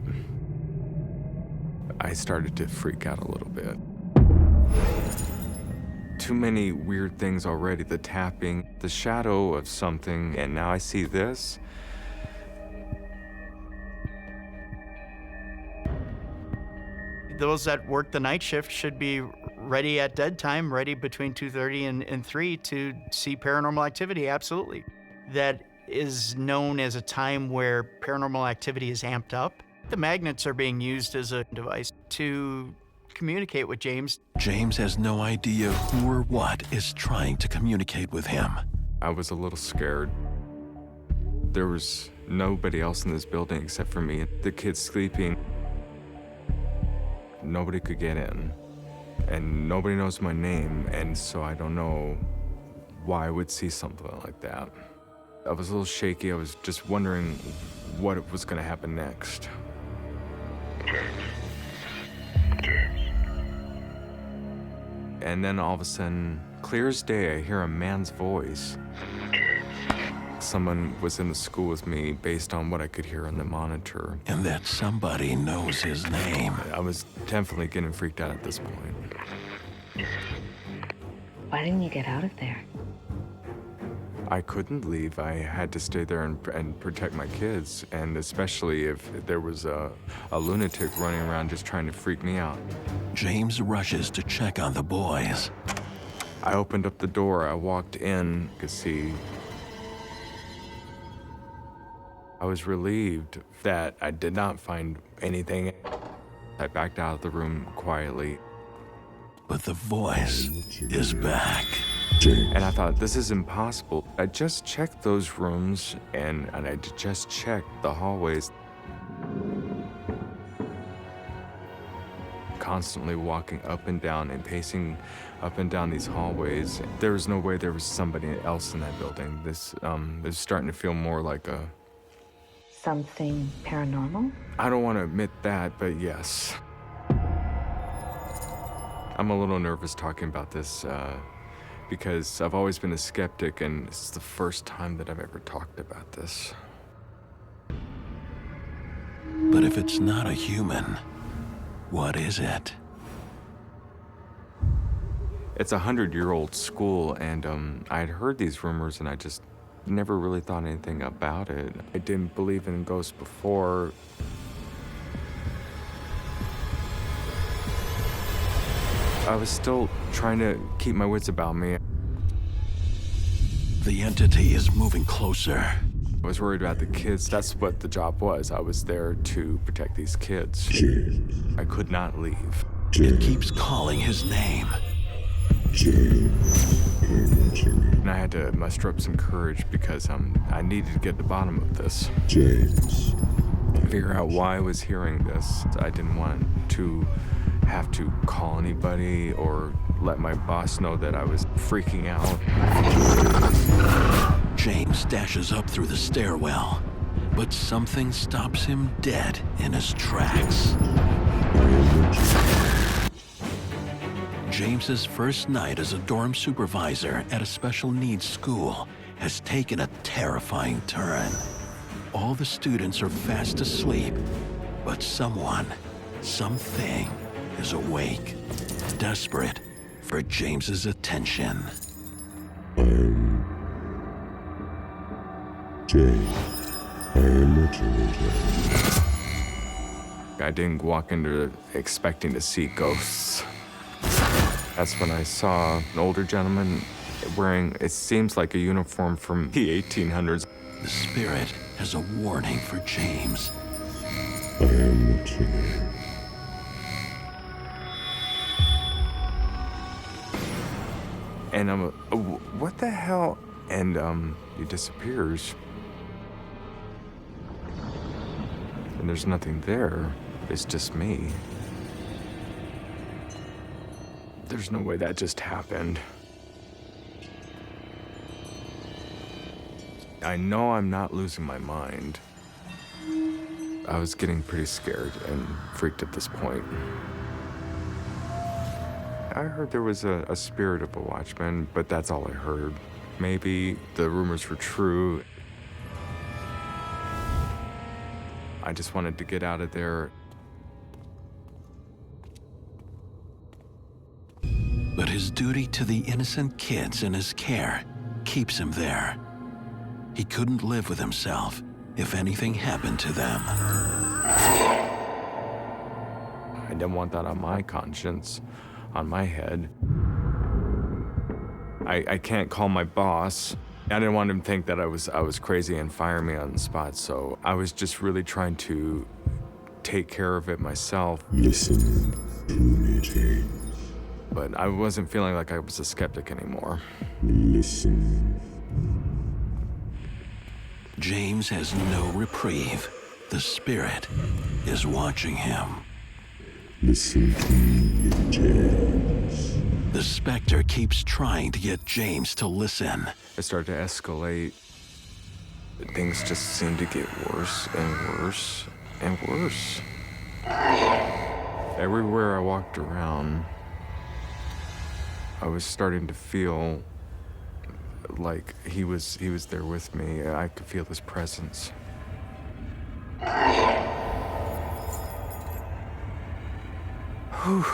I started to freak out a little bit. Too many weird things already. The tapping, the shadow of something, and now I see this. Those that work the night shift should be ready at dead time, ready between 2:30 and 3 to see paranormal activity, absolutely. That is known as a time where paranormal activity is amped up. The magnets are being used as a device to communicate with James. James has no idea who or what is trying to communicate with him. I was a little scared. There was nobody else in this building except for me. The kids sleeping. Nobody could get in. And nobody knows my name, and so I don't know why I would see something like that. I was a little shaky. I was just wondering what was going to happen next. And then all of a sudden, clear as day, I hear a man's voice. Someone was in the school with me based on what I could hear on the monitor. And that somebody knows his name. I was definitely getting freaked out at this point. Why didn't you get out of there? I couldn't leave. I had to stay there and protect my kids, and especially if there was a lunatic running around just trying to freak me out. James rushes to check on the boys. I opened up the door. I walked in. I could see. I was relieved that I did not find anything. I backed out of the room quietly. But the voice is back. And I thought, this is impossible. I just checked those rooms, and I just checked the hallways. Constantly walking up and down and pacing up and down these hallways. There was no way there was somebody else in that building. This is starting to feel more like a... Something paranormal? I don't want to admit that, but yes. I'm a little nervous talking about this because I've always been a skeptic, and this is the first time that I've ever talked about this. But if it's not a human, what is it? It's a 100-year-old school, and I'd heard these rumors, and I just never really thought anything about it. I didn't believe in ghosts before. I was still trying to keep my wits about me. The entity is moving closer. I was worried about the kids. That's what the job was. I was there to protect these kids. I could not leave. It keeps calling his name. And I had to muster up some courage because I needed to get to the bottom of this. Figure out why I was hearing this. I didn't want to have to call anybody or let my boss know that I was freaking out. James dashes up through the stairwell, but something stops him dead in his tracks. James's first night as a dorm supervisor at a special needs school has taken a terrifying turn. All the students are fast asleep, but someone something is awake, desperate for James's attention. I didn't walk into expecting to see ghosts. That's when I saw an older gentleman wearing, it seems like a uniform from the 1800s. The spirit has a warning for James. And I'm, what the hell? And he disappears. And there's nothing there. It's just me. There's no way that just happened. I know I'm not losing my mind. I was getting pretty scared and freaked at this point. I heard there was a spirit of a watchman, but that's all I heard. Maybe the rumors were true. I just wanted to get out of there. But his duty to the innocent kids in his care keeps him there. He couldn't live with himself if anything happened to them. I didn't want that on my conscience, on my head. I can't call my boss. I didn't want him to think that I was crazy and fire me on the spot, so I was just really trying to take care of it myself. Listen to me, James. But I wasn't feeling like I was a skeptic anymore. Listen. James has no reprieve. The spirit is watching him. Listen to me, James. The specter keeps trying to get James to listen. It started to escalate. Things just seemed to get worse and worse and worse. Everywhere I walked around, I was starting to feel like he was there with me. I could feel his presence. Whew.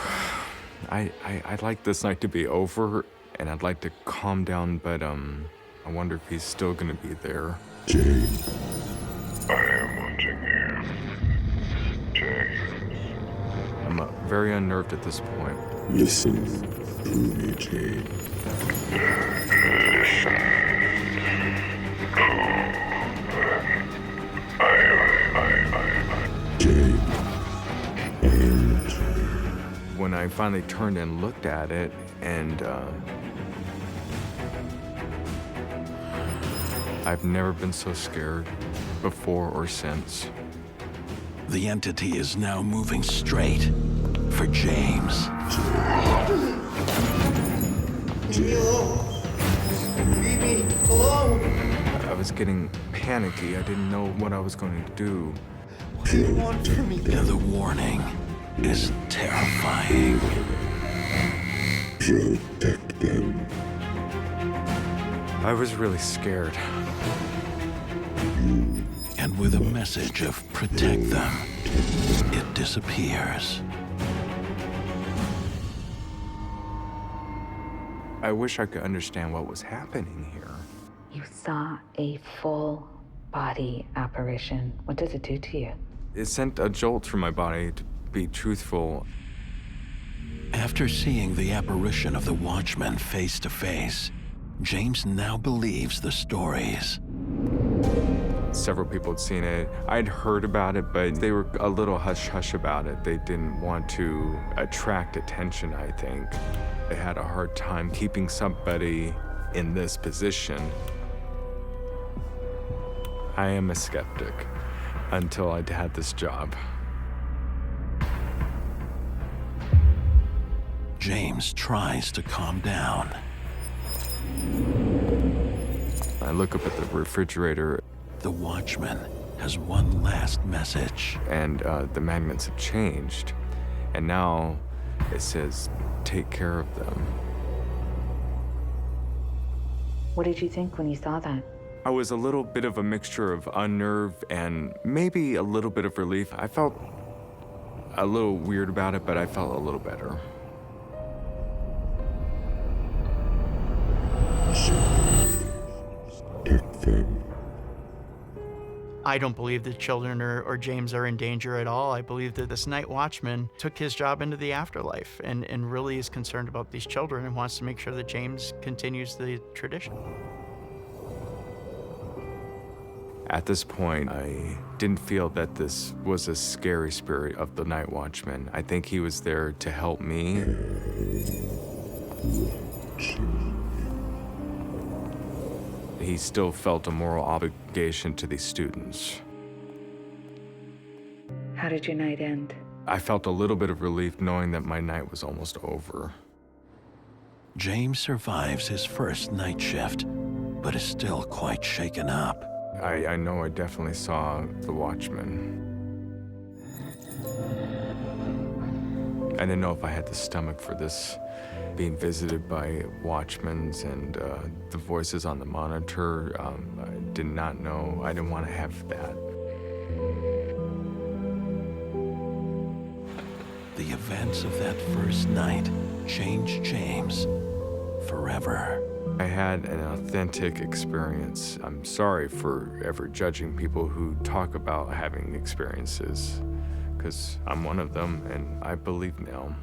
I'd like this night to be over, and I'd like to calm down, but I wonder if he's still gonna be there. James, I am watching you. James. I'm very unnerved at this point. Listen to me, James. Listen. James. When I finally turned and looked at it, and I've never been so scared before or since. The entity is now moving straight for James. Leave me alone. Leave me alone. I was getting panicky. I didn't know what I was going to do. What do you want from me? And the warning is terrifying. Protect them. I was really scared. And with a message of protect them, it disappears. I wish I could understand what was happening here. You saw a full body apparition. What does it do to you? It sent a jolt through my body, to be truthful. After seeing the apparition of the Watchman face to face, James now believes the stories. Several people had seen it. I'd heard about it, but they were a little hush-hush about it. They didn't want to attract attention, I think. They had a hard time keeping somebody in this position. I am a skeptic until I had this job. James tries to calm down. I look up at the refrigerator. The Watchman has one last message. And the magnets have changed. And now it says, take care of them. What did you think when you saw that? I was a little bit of a mixture of unnerved and maybe a little bit of relief. I felt a little weird about it, but I felt a little better. I don't believe that children or James are in danger at all. I believe that this night watchman took his job into the afterlife and really is concerned about these children and wants to make sure that James continues the tradition. At this point, I didn't feel that this was a scary spirit of the night watchman. I think he was there to help me. He still felt a moral obligation to these students. How did your night end? I felt a little bit of relief knowing that my night was almost over. James survives his first night shift, but is still quite shaken up. I know I definitely saw the watchman. I didn't know if I had the stomach for this, being visited by watchmen and the voices on the monitor. I did not know. I didn't want to have that. The events of that first night changed James forever. I had an authentic experience. I'm sorry for ever judging people who talk about having experiences, because I'm one of them, and I believe now.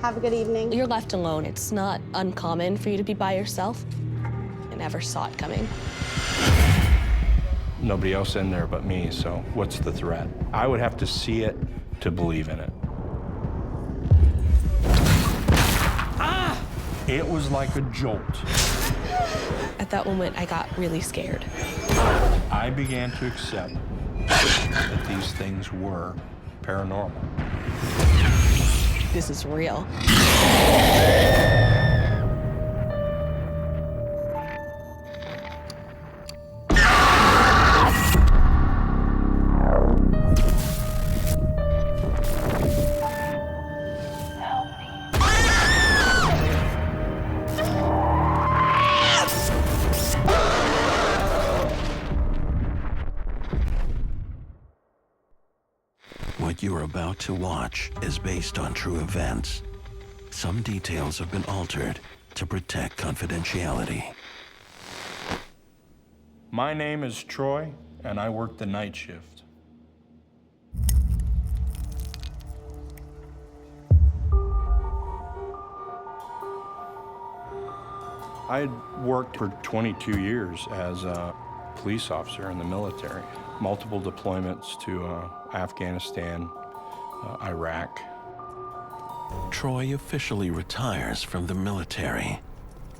Have a good evening. You're left alone. It's not uncommon for you to be by yourself. I never saw it coming. Nobody else in there but me, so what's the threat? I would have to see it to believe in it. Ah! It was like a jolt. At that moment, I got really scared. I began to accept that these things were paranormal. This is real. What you're about to watch is based on true events. Some details have been altered to protect confidentiality. My name is Troy, and I work the night shift. I had worked for 22 years as a police officer in the military. Multiple deployments to Afghanistan, Iraq. Troy officially retires from the military.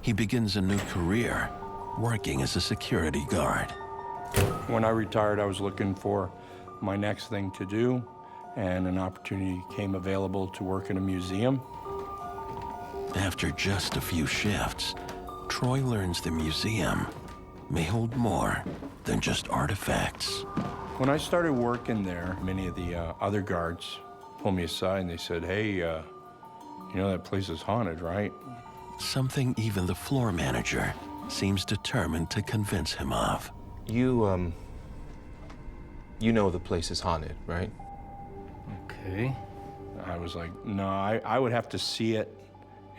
He begins a new career, working as a security guard. When I retired, I was looking for my next thing to do, and an opportunity came available to work in a museum. After just a few shifts, Troy learns the museum may hold more than just artifacts. When I started working there, many of the other guards pulled me aside and they said, hey, you know that place is haunted, right? Something even the floor manager seems determined to convince him of. You know the place is haunted, right? Okay. I was like, no, I would have to see it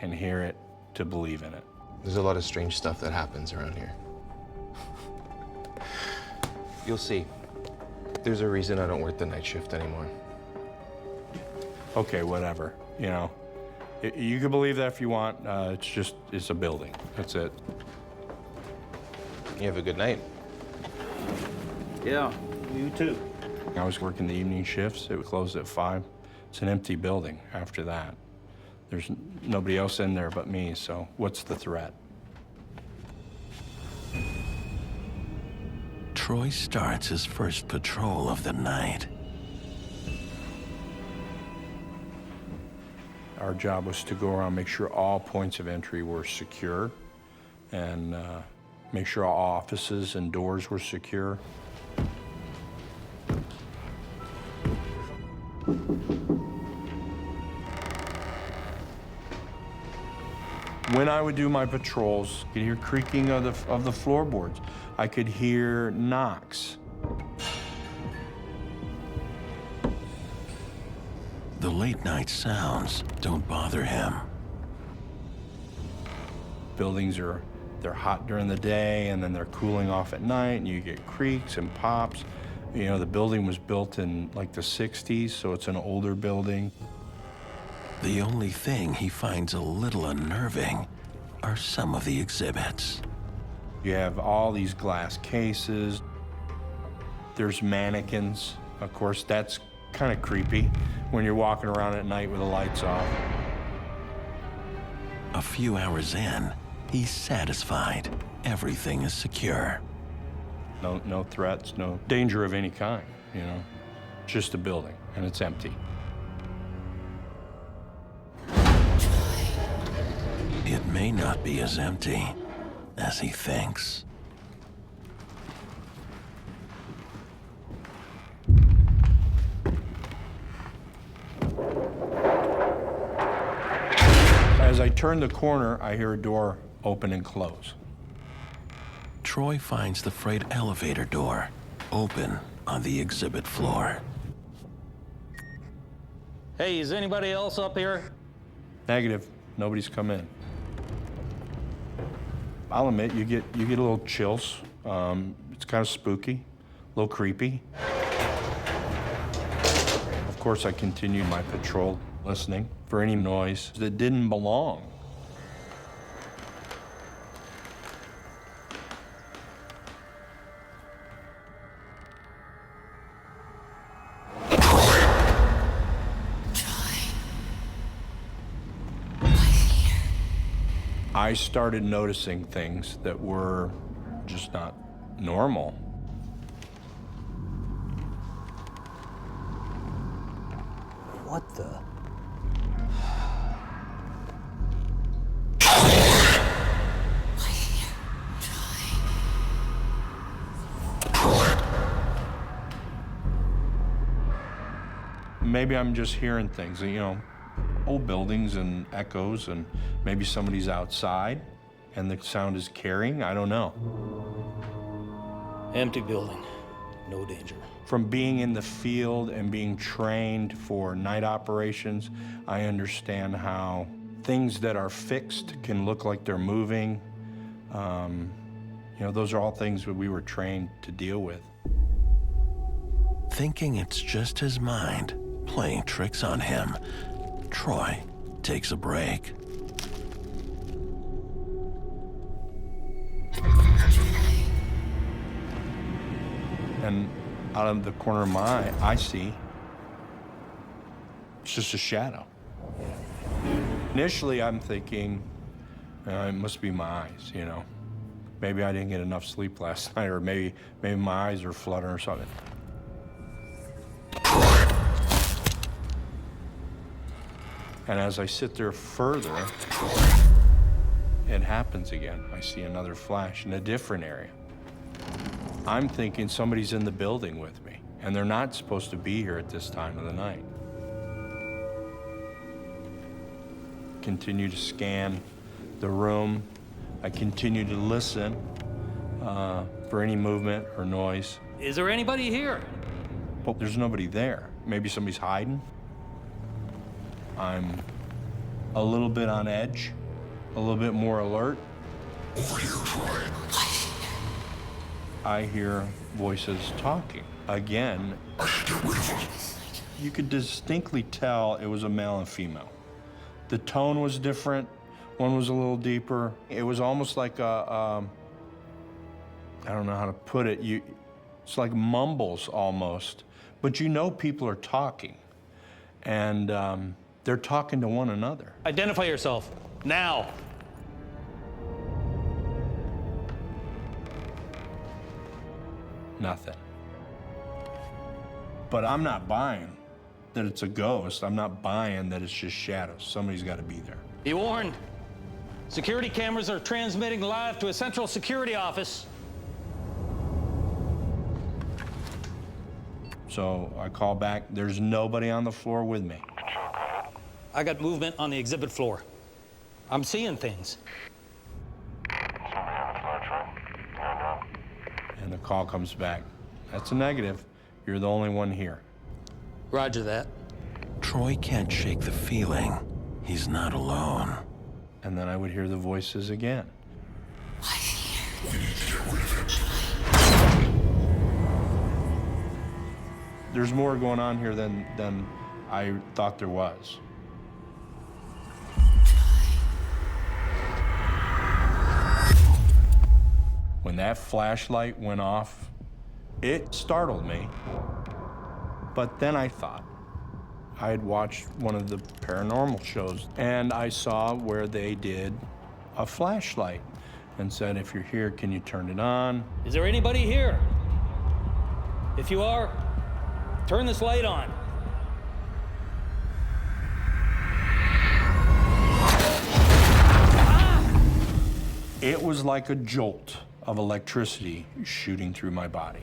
and hear it to believe in it. There's a lot of strange stuff that happens around here. You'll see. There's a reason I don't work the night shift anymore. Okay, whatever, you know. You can believe that if you want. It's a building. That's it. You have a good night. Yeah, you too. I was working the evening shifts. It would close at 5. It's an empty building after that. There's nobody else in there but me, so what's the threat? Troy starts his first patrol of the night. Our job was to go around, make sure all points of entry were secure, and make sure all offices and doors were secure. When I would do my patrols, I could hear creaking of the floorboards. I could hear knocks. The late-night sounds don't bother him. Buildings they're hot during the day, and then they're cooling off at night, and you get creaks and pops. You know, the building was built in like the 60s, so it's an older building. The only thing he finds a little unnerving are some of the exhibits. You have all these glass cases. There's mannequins. Of course, that's kind of creepy when you're walking around at night with the lights off. A few hours in, he's satisfied. Everything is secure. No threats, no danger of any kind, you know. Just a building, and it's empty. It may not be as empty as he thinks. As I turn the corner, I hear a door open and close. Troy finds the freight elevator door open on the exhibit floor. Hey, is anybody else up here? Negative. Nobody's come in. I'll admit, you get a little chills. It's kind of spooky, a little creepy. Of course, I continued my patrol, listening for any noise that didn't belong. I started noticing things that were just not normal. What the? Maybe I'm just hearing things, you know, old buildings and echoes, and maybe somebody's outside and the sound is carrying. I don't know. Empty building, no danger. From being in the field and being trained for night operations, I understand how things that are fixed can look like they're moving. You know, those are all things that we were trained to deal with. Thinking it's just his mind playing tricks on him, Troy takes a break. And out of the corner of my eye, I see it's just a shadow. Initially, I'm thinking, it must be my eyes, you know. Maybe I didn't get enough sleep last night, or maybe my eyes are fluttering or something. And as I sit there further, it happens again. I see another flash in a different area. I'm thinking somebody's in the building with me, and they're not supposed to be here at this time of the night. Continue to scan the room. I continue to listen for any movement or noise. Is there anybody here? But there's nobody there. Maybe somebody's hiding. I'm a little bit on edge, a little bit more alert. I hear voices talking. Again, you could distinctly tell it was a male and female. The tone was different. One was a little deeper. It was almost like I don't know how to put it. It's like mumbles almost, but you know people are talking, and they're talking to one another. Identify yourself, now. Nothing. But I'm not buying that it's a ghost. I'm not buying that it's just shadows. Somebody's got to be there. Be warned. Security cameras are transmitting live to a central security office. So I call back. There's nobody on the floor with me. I got movement on the exhibit floor. I'm seeing things. And the call comes back. That's a negative. You're the only one here. Roger that. Troy can't shake the feeling he's not alone. And then I would hear the voices again. There's more going on here than I thought there was. When that flashlight went off, it startled me. But then I thought, I had watched one of the paranormal shows, and I saw where they did a flashlight and said, if you're here, can you turn it on? Is there anybody here? If you are, turn this light on. It was like a jolt of electricity shooting through my body.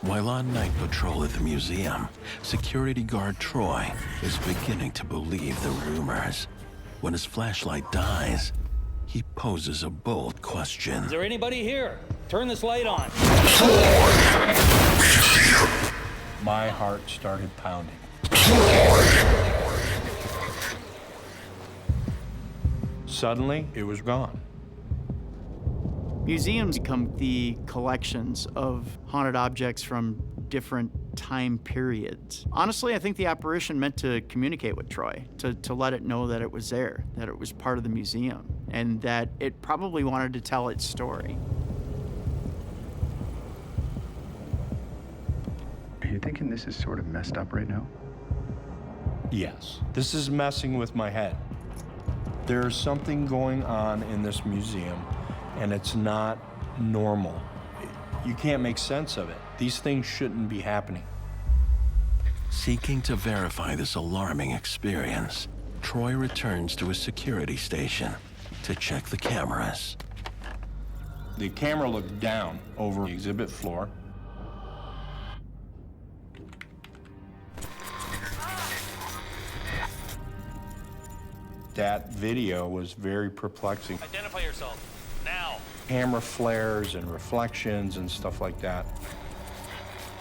While on night patrol at the museum, security guard Troy is beginning to believe the rumors. When his flashlight dies, he poses a bold question. Is there anybody here? Turn this light on. My heart started pounding. Suddenly, it was gone. Museums become the collections of haunted objects from different time periods. Honestly, I think the apparition meant to communicate with Troy, to let it know that it was there, that it was part of the museum, and that it probably wanted to tell its story. Are you thinking this is sort of messed up right now? Yes. This is messing with my head. There's something going on in this museum, and it's not normal. You can't make sense of it. These things shouldn't be happening. Seeking to verify this alarming experience, Troy returns to a security station to check the cameras. The camera looked down over the exhibit floor. That video was very perplexing. Identify yourself, now. Camera flares and reflections and stuff like that.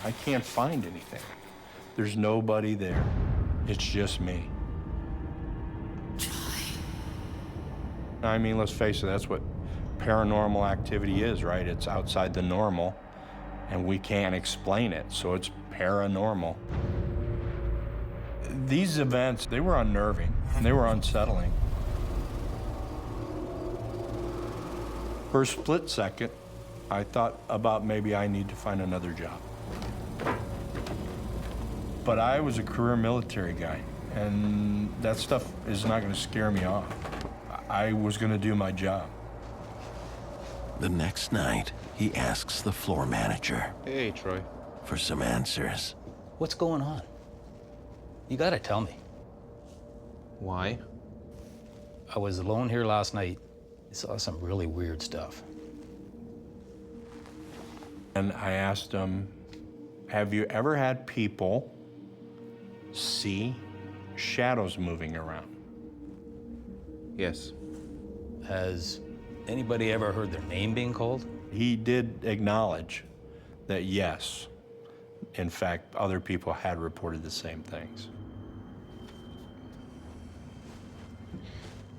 I can't find anything. There's nobody there. It's just me. I mean, let's face it, that's what paranormal activity is, right? It's outside the normal, and we can't explain it, so it's paranormal. These events, they were unnerving, and they were unsettling. For a split second, I thought about maybe I need to find another job. But I was a career military guy, and that stuff is not going to scare me off. I was going to do my job. The next night, he asks the floor manager. Hey, Troy. For some answers. What's going on? You gotta tell me. Why? I was alone here last night. I saw some really weird stuff. And I asked him, have you ever had people see shadows moving around? Yes. Has anybody ever heard their name being called? He did acknowledge that yes, in fact, other people had reported the same things.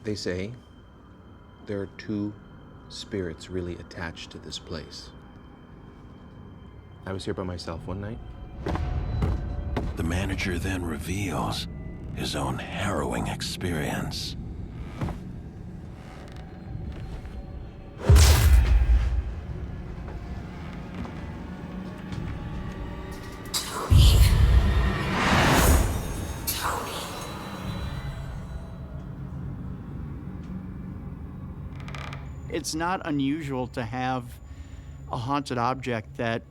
They say there are two spirits really attached to this place. I was here by myself one night. The manager then reveals his own harrowing experience. It's not unusual to have a haunted object that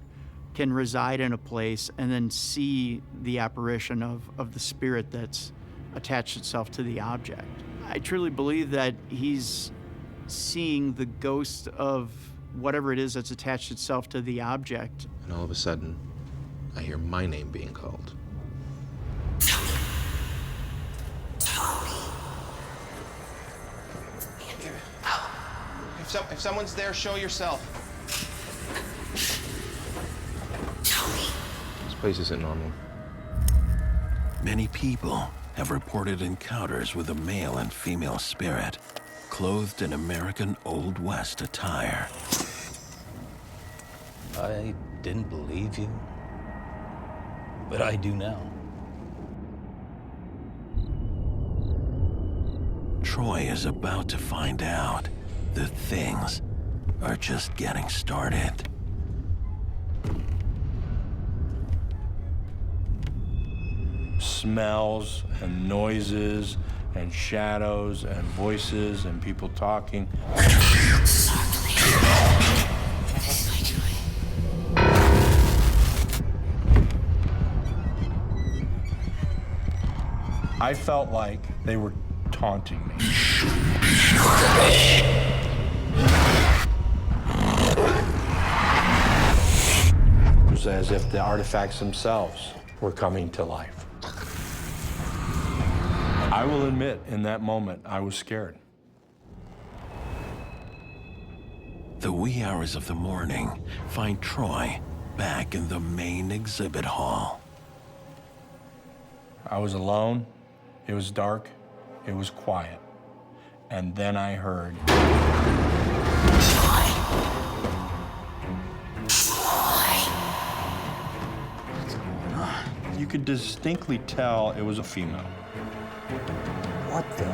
can reside in a place and then see the apparition of the spirit that's attached itself to the object. I truly believe that he's seeing the ghost of whatever it is that's attached itself to the object. And all of a sudden, I hear my name being called. If someone's there, show yourself. This place isn't normal. Many people have reported encounters with a male and female spirit, clothed in American Old West attire. I didn't believe you, but I do now. Troy is about to find out that things are just getting started. Smells and noises and shadows and voices and people talking. I felt like they were taunting me. It was as if the artifacts themselves were coming to life. I will admit, in that moment, I was scared. The wee hours of the morning find Troy back in the main exhibit hall. I was alone, it was dark, it was quiet. And then I heard. What's going on? You could distinctly tell it was a female. What the?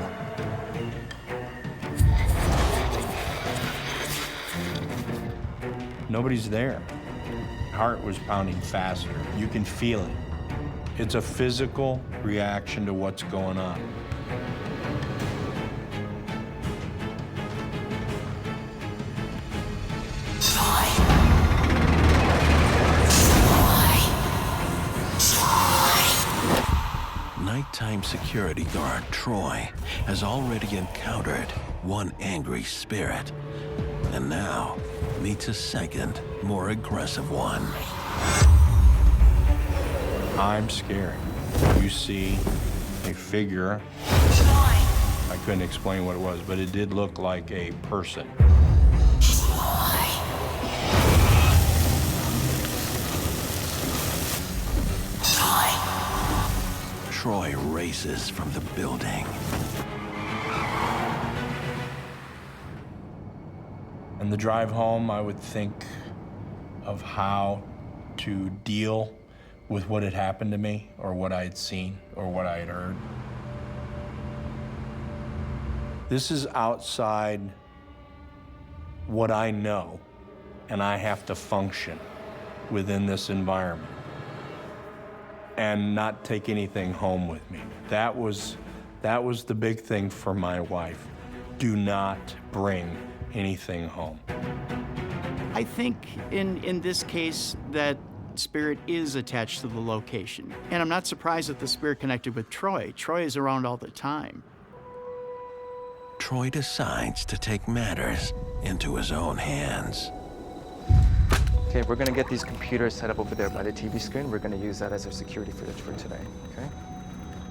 Nobody's there. Heart was pounding faster. You can feel it. It's a physical reaction to what's going on. Nighttime security guard Troy has already encountered one angry spirit, and now meets a second, more aggressive one. I'm scared. You see a figure. I couldn't explain what it was, but it did look like a person. Troy races from the building. On the drive home, I would think of how to deal with what had happened to me, or what I had seen, or what I had heard. This is outside what I know, and I have to function within this environment and not take anything home with me. That was the big thing for my wife. Do not bring anything home. I think in this case that spirit is attached to the location. And I'm not surprised that the spirit connected with Troy. Troy is around all the time. Troy decides to take matters into his own hands. Okay, we're gonna get these computers set up over there by the TV screen. We're gonna use that as our security footage for today, okay?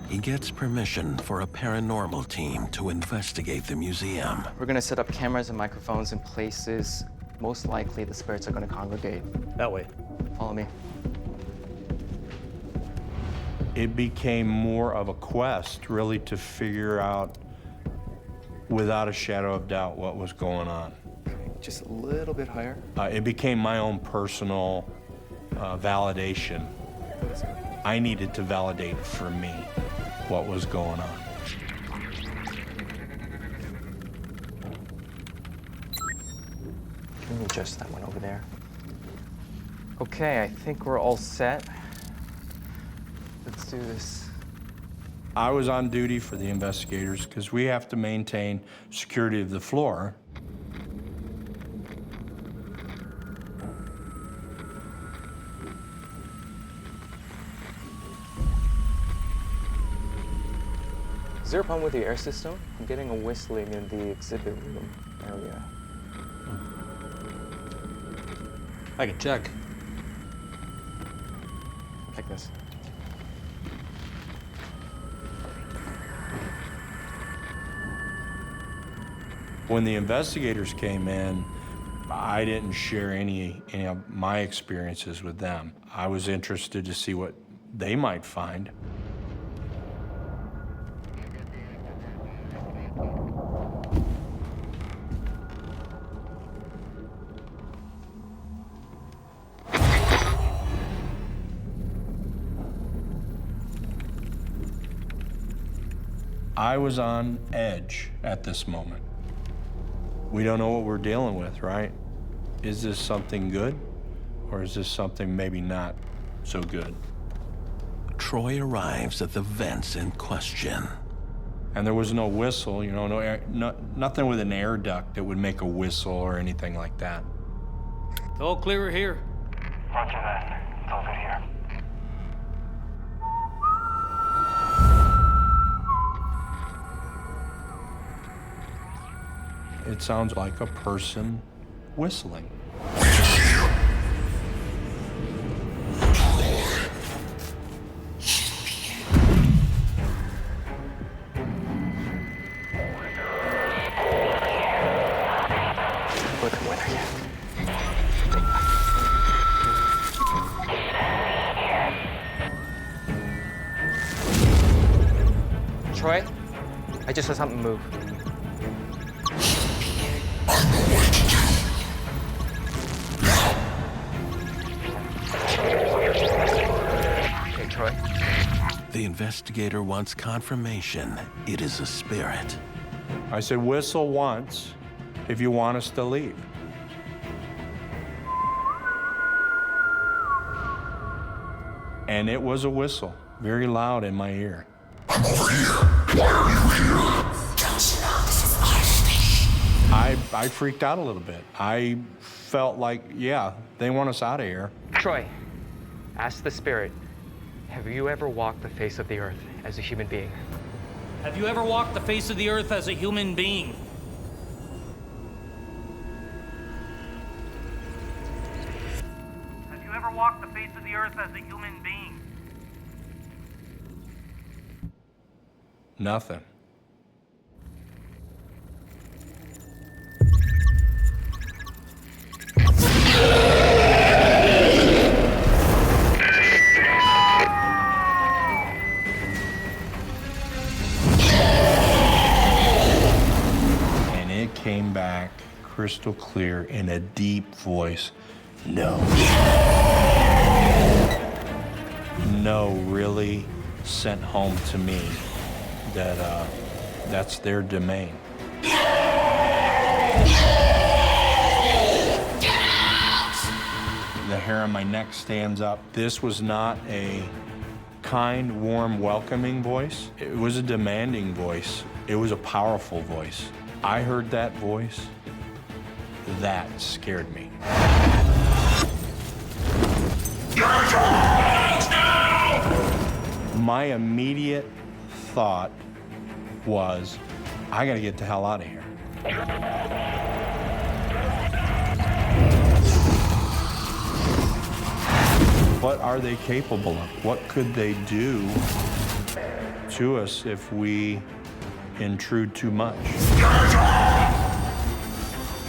He gets permission for a paranormal team to investigate the museum. We're gonna set up cameras and microphones in places most likely the spirits are gonna congregate. That way. Follow me. It became more of a quest, really, to figure out, without a shadow of doubt, what was going on. Just a little bit higher. It became my own personal validation. I needed to validate for me what was going on. Can we adjust that one over there? Okay, I think we're all set. Let's do this. I was on duty for the investigators because we have to maintain security of the floor. Is there a problem with the air system? I'm getting a whistling in the exhibit room area. I can check. Like this. When the investigators came in, I didn't share any of my experiences with them. I was interested to see what they might find. I was on edge at this moment. We don't know what we're dealing with, right? Is this something good, or is this something maybe not so good? Troy arrives at the vents in question. And there was no whistle, you know, nothing with an air duct that would make a whistle or anything like that. It's all clear here. Roger that. It's all good here. It sounds like a person whistling. Troy, I just saw something move. Okay, Troy. The investigator wants confirmation it is a spirit. I said, whistle once if you want us to leave. And it was a whistle, very loud in my ear. I'm over here. Why are you here? Don't you know this is our station? I freaked out a little bit. I felt like, yeah, they want us out of here. Troy, ask the spirit, have you ever walked the face of the earth as a human being? Have you ever walked the face of the earth as a human being? Have you ever walked the face of the earth as a human being? Nothing. And it came back crystal clear in a deep voice. No. No really sent home to me that that's their domain. The hair on my neck stands up. This was not a kind, warm, welcoming voice. It was a demanding voice. It was a powerful voice. I heard that voice. That scared me. My immediate thought was, I gotta get the hell out of here. What are they capable of? What could they do to us if we intrude too much?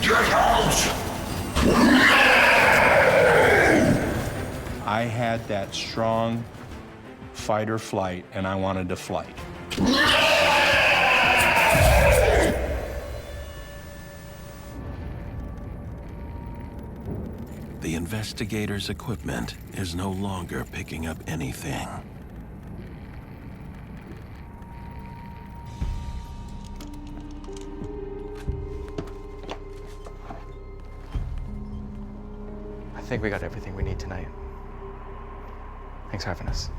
Get out! I had that strong fight or flight, and I wanted to flight. The investigator's equipment is no longer picking up anything. I think we got everything we need tonight. Thanks for having us.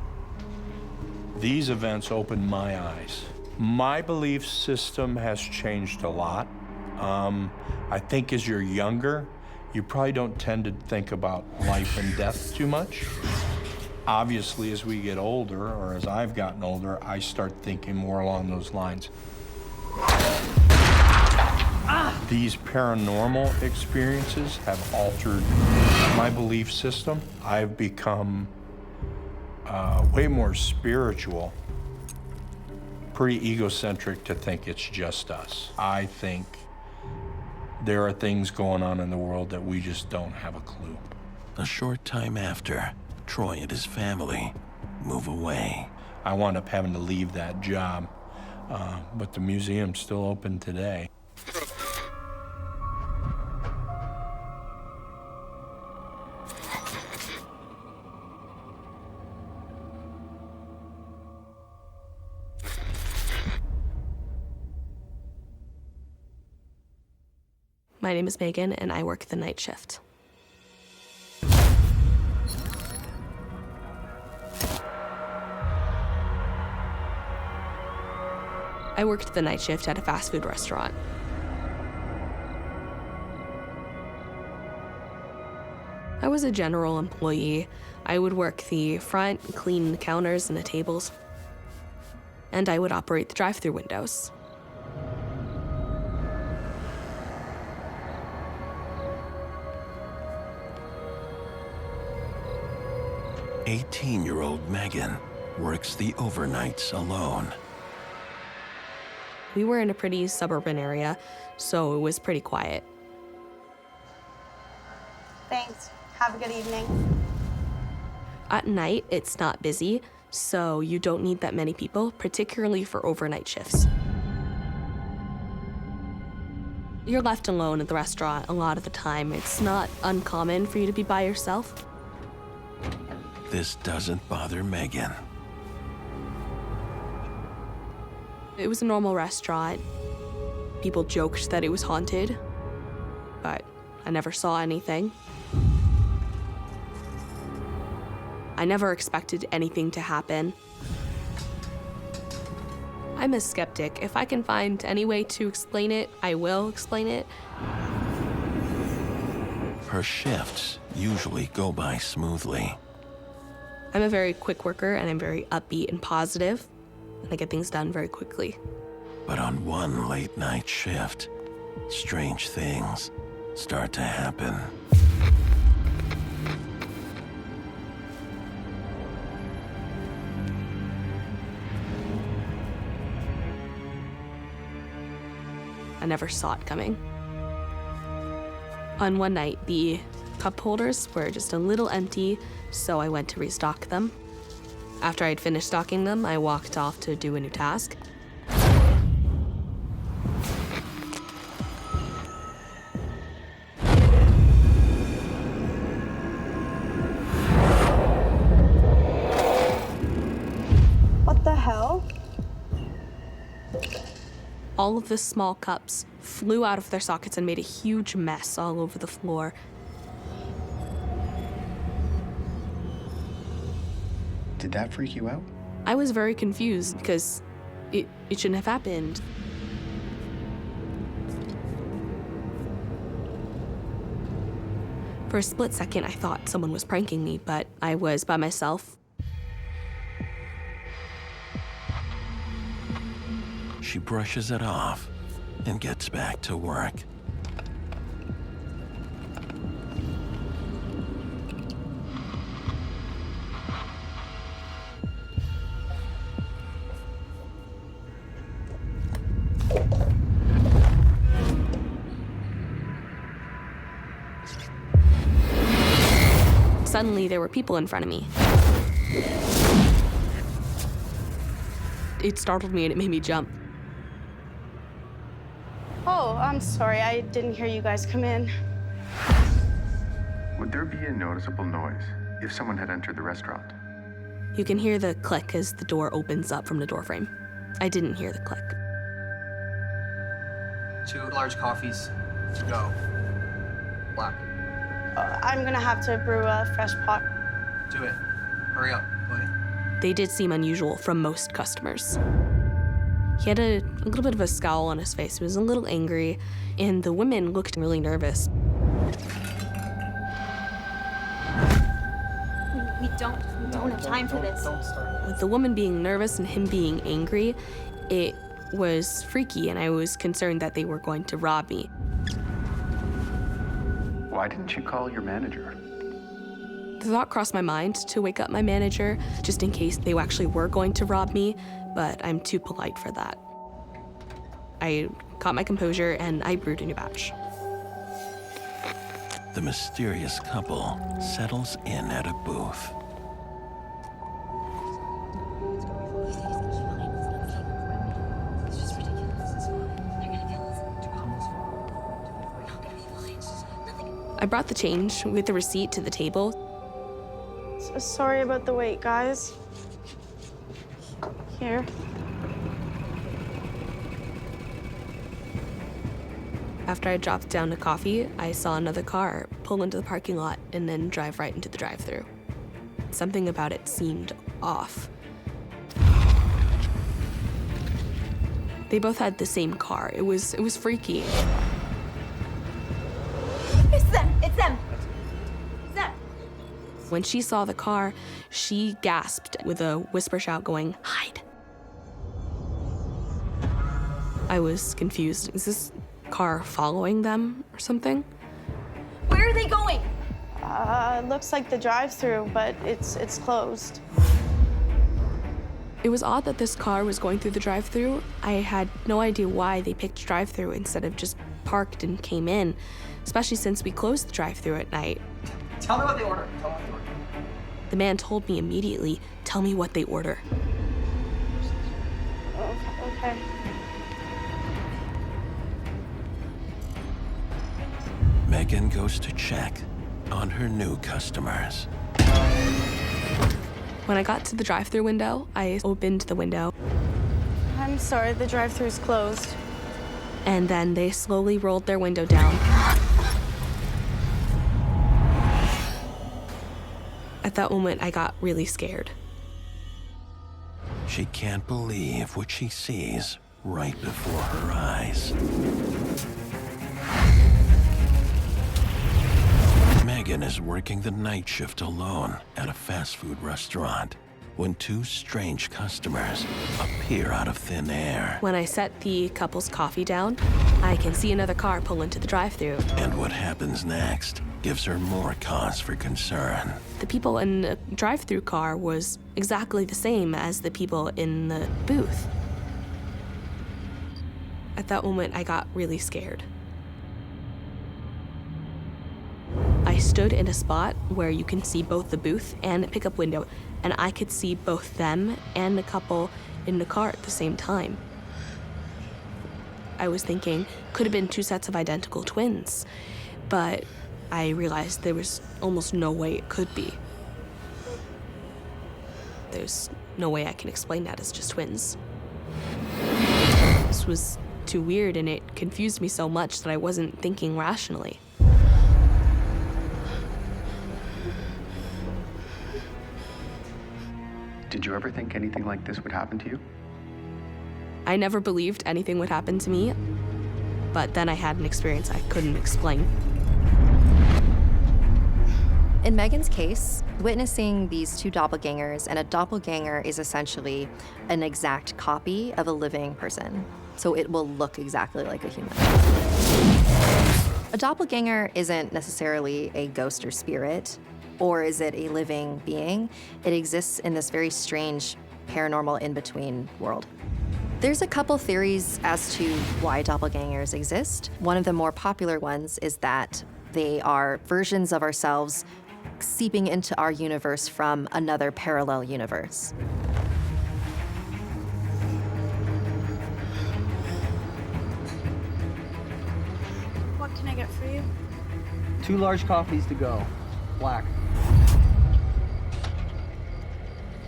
These events opened my eyes. My belief system has changed a lot. I think as you're younger, you probably don't tend to think about life and death too much. Obviously, as we get older, or as I've gotten older, I start thinking more along those lines. These paranormal experiences have altered my belief system. I've become way more spiritual, pretty egocentric to think it's just us. I think there are things going on in the world that we just don't have a clue. A short time after, Troy and his family move away. I wound up having to leave that job, but the museum's still open today. My name is Megan, and I work the night shift. I worked the night shift at a fast food restaurant. I was a general employee. I would work the front, clean the counters and the tables, and I would operate the drive-through windows. "18-year-old Megan works the overnights alone." We were in a pretty suburban area, so it was pretty quiet. Thanks. Have a good evening. At night, it's not busy, so you don't need that many people, particularly for overnight shifts. You're left alone at the restaurant a lot of the time. It's not uncommon for you to be by yourself. This doesn't bother Megan. It was a normal restaurant. People joked that it was haunted, but I never saw anything. I never expected anything to happen. I'm a skeptic. If I can find any way to explain it, I will explain it. Her shifts usually go by smoothly. I'm a very quick worker, and I'm very upbeat and positive, and I get things done very quickly. But on one late night shift, strange things start to happen. I never saw it coming. On one night, the cup holders were just a little empty, so I went to restock them. After I'd finished stocking them, I walked off to do a new task. What the hell? All of the small cups flew out of their sockets and made a huge mess all over the floor. Did that freak you out? I was very confused because it shouldn't have happened. For a split second, I thought someone was pranking me, but I was by myself. She brushes it off and gets back to work. Suddenly, there were people in front of me. It startled me and it made me jump. Oh, I'm sorry. I didn't hear you guys come in. Would there be a noticeable noise if someone had entered the restaurant? You can hear the click as the door opens up from the doorframe. I didn't hear the click. 2 large coffees to go. Black. I'm gonna have to brew a fresh pot. Do it. Hurry up, will you? They did seem unusual from most customers. He had a little bit of a scowl on his face. He was a little angry, and the women looked really nervous. We don't have time for this. Don't start. With the woman being nervous and him being angry, it was freaky, and I was concerned that they were going to rob me. Why didn't you call your manager? The thought crossed my mind to wake up my manager, just in case they actually were going to rob me, but I'm too polite for that. I caught my composure and I brewed a new batch. The mysterious couple settles in at a booth. I brought the change with the receipt to the table. So sorry about the wait, guys. Here. After I dropped down the coffee, I saw another car pull into the parking lot and then drive right into the drive-thru. Something about it seemed off. They both had the same car. It was freaky. It's them! It's them! It's them! When she saw the car, she gasped with a whisper shout going, "Hide!" I was confused. Is this car following them or something? Where are they going? Looks like the drive-through, but it's closed. It was odd that this car was going through the drive-through. I had no idea why they picked drive-through instead of just parked and came in, especially since we closed the drive-through at night. Tell me what they ordered. Tell me what they ordered. The man told me immediately, "Tell me what they order." Okay. Megan goes to check on her new customers. When I got to the drive-through window, I opened the window. I'm sorry, the drive-thru's closed. And then they slowly rolled their window down. At that moment, I got really scared. She can't believe what she sees right before her eyes. Megan is working the night shift alone at a fast food restaurant when two strange customers appear out of thin air. When I set the couple's coffee down, I can see another car pull into the drive-thru. And what happens next gives her more cause for concern. The people in the drive-thru car was exactly the same as the people in the booth. At that moment, I got really scared. I stood in a spot where you can see both the booth and the pickup window, and I could see both them and the couple in the car at the same time. I was thinking, could have been two sets of identical twins, but I realized there was almost no way it could be. There's no way I can explain that as just twins. This was too weird, and it confused me so much that I wasn't thinking rationally. Did you ever think anything like this would happen to you? I never believed anything would happen to me, but then I had an experience I couldn't explain. In Megan's case, witnessing these two doppelgangers, and a doppelganger is essentially an exact copy of a living person, so it will look exactly like a human. A doppelganger isn't necessarily a ghost or spirit, or is it a living being? It exists in this very strange paranormal in-between world. There's a couple theories as to why doppelgangers exist. One of the more popular ones is that they are versions of ourselves seeping into our universe from another parallel universe. What can I get for you? 2 large coffees to go. Black.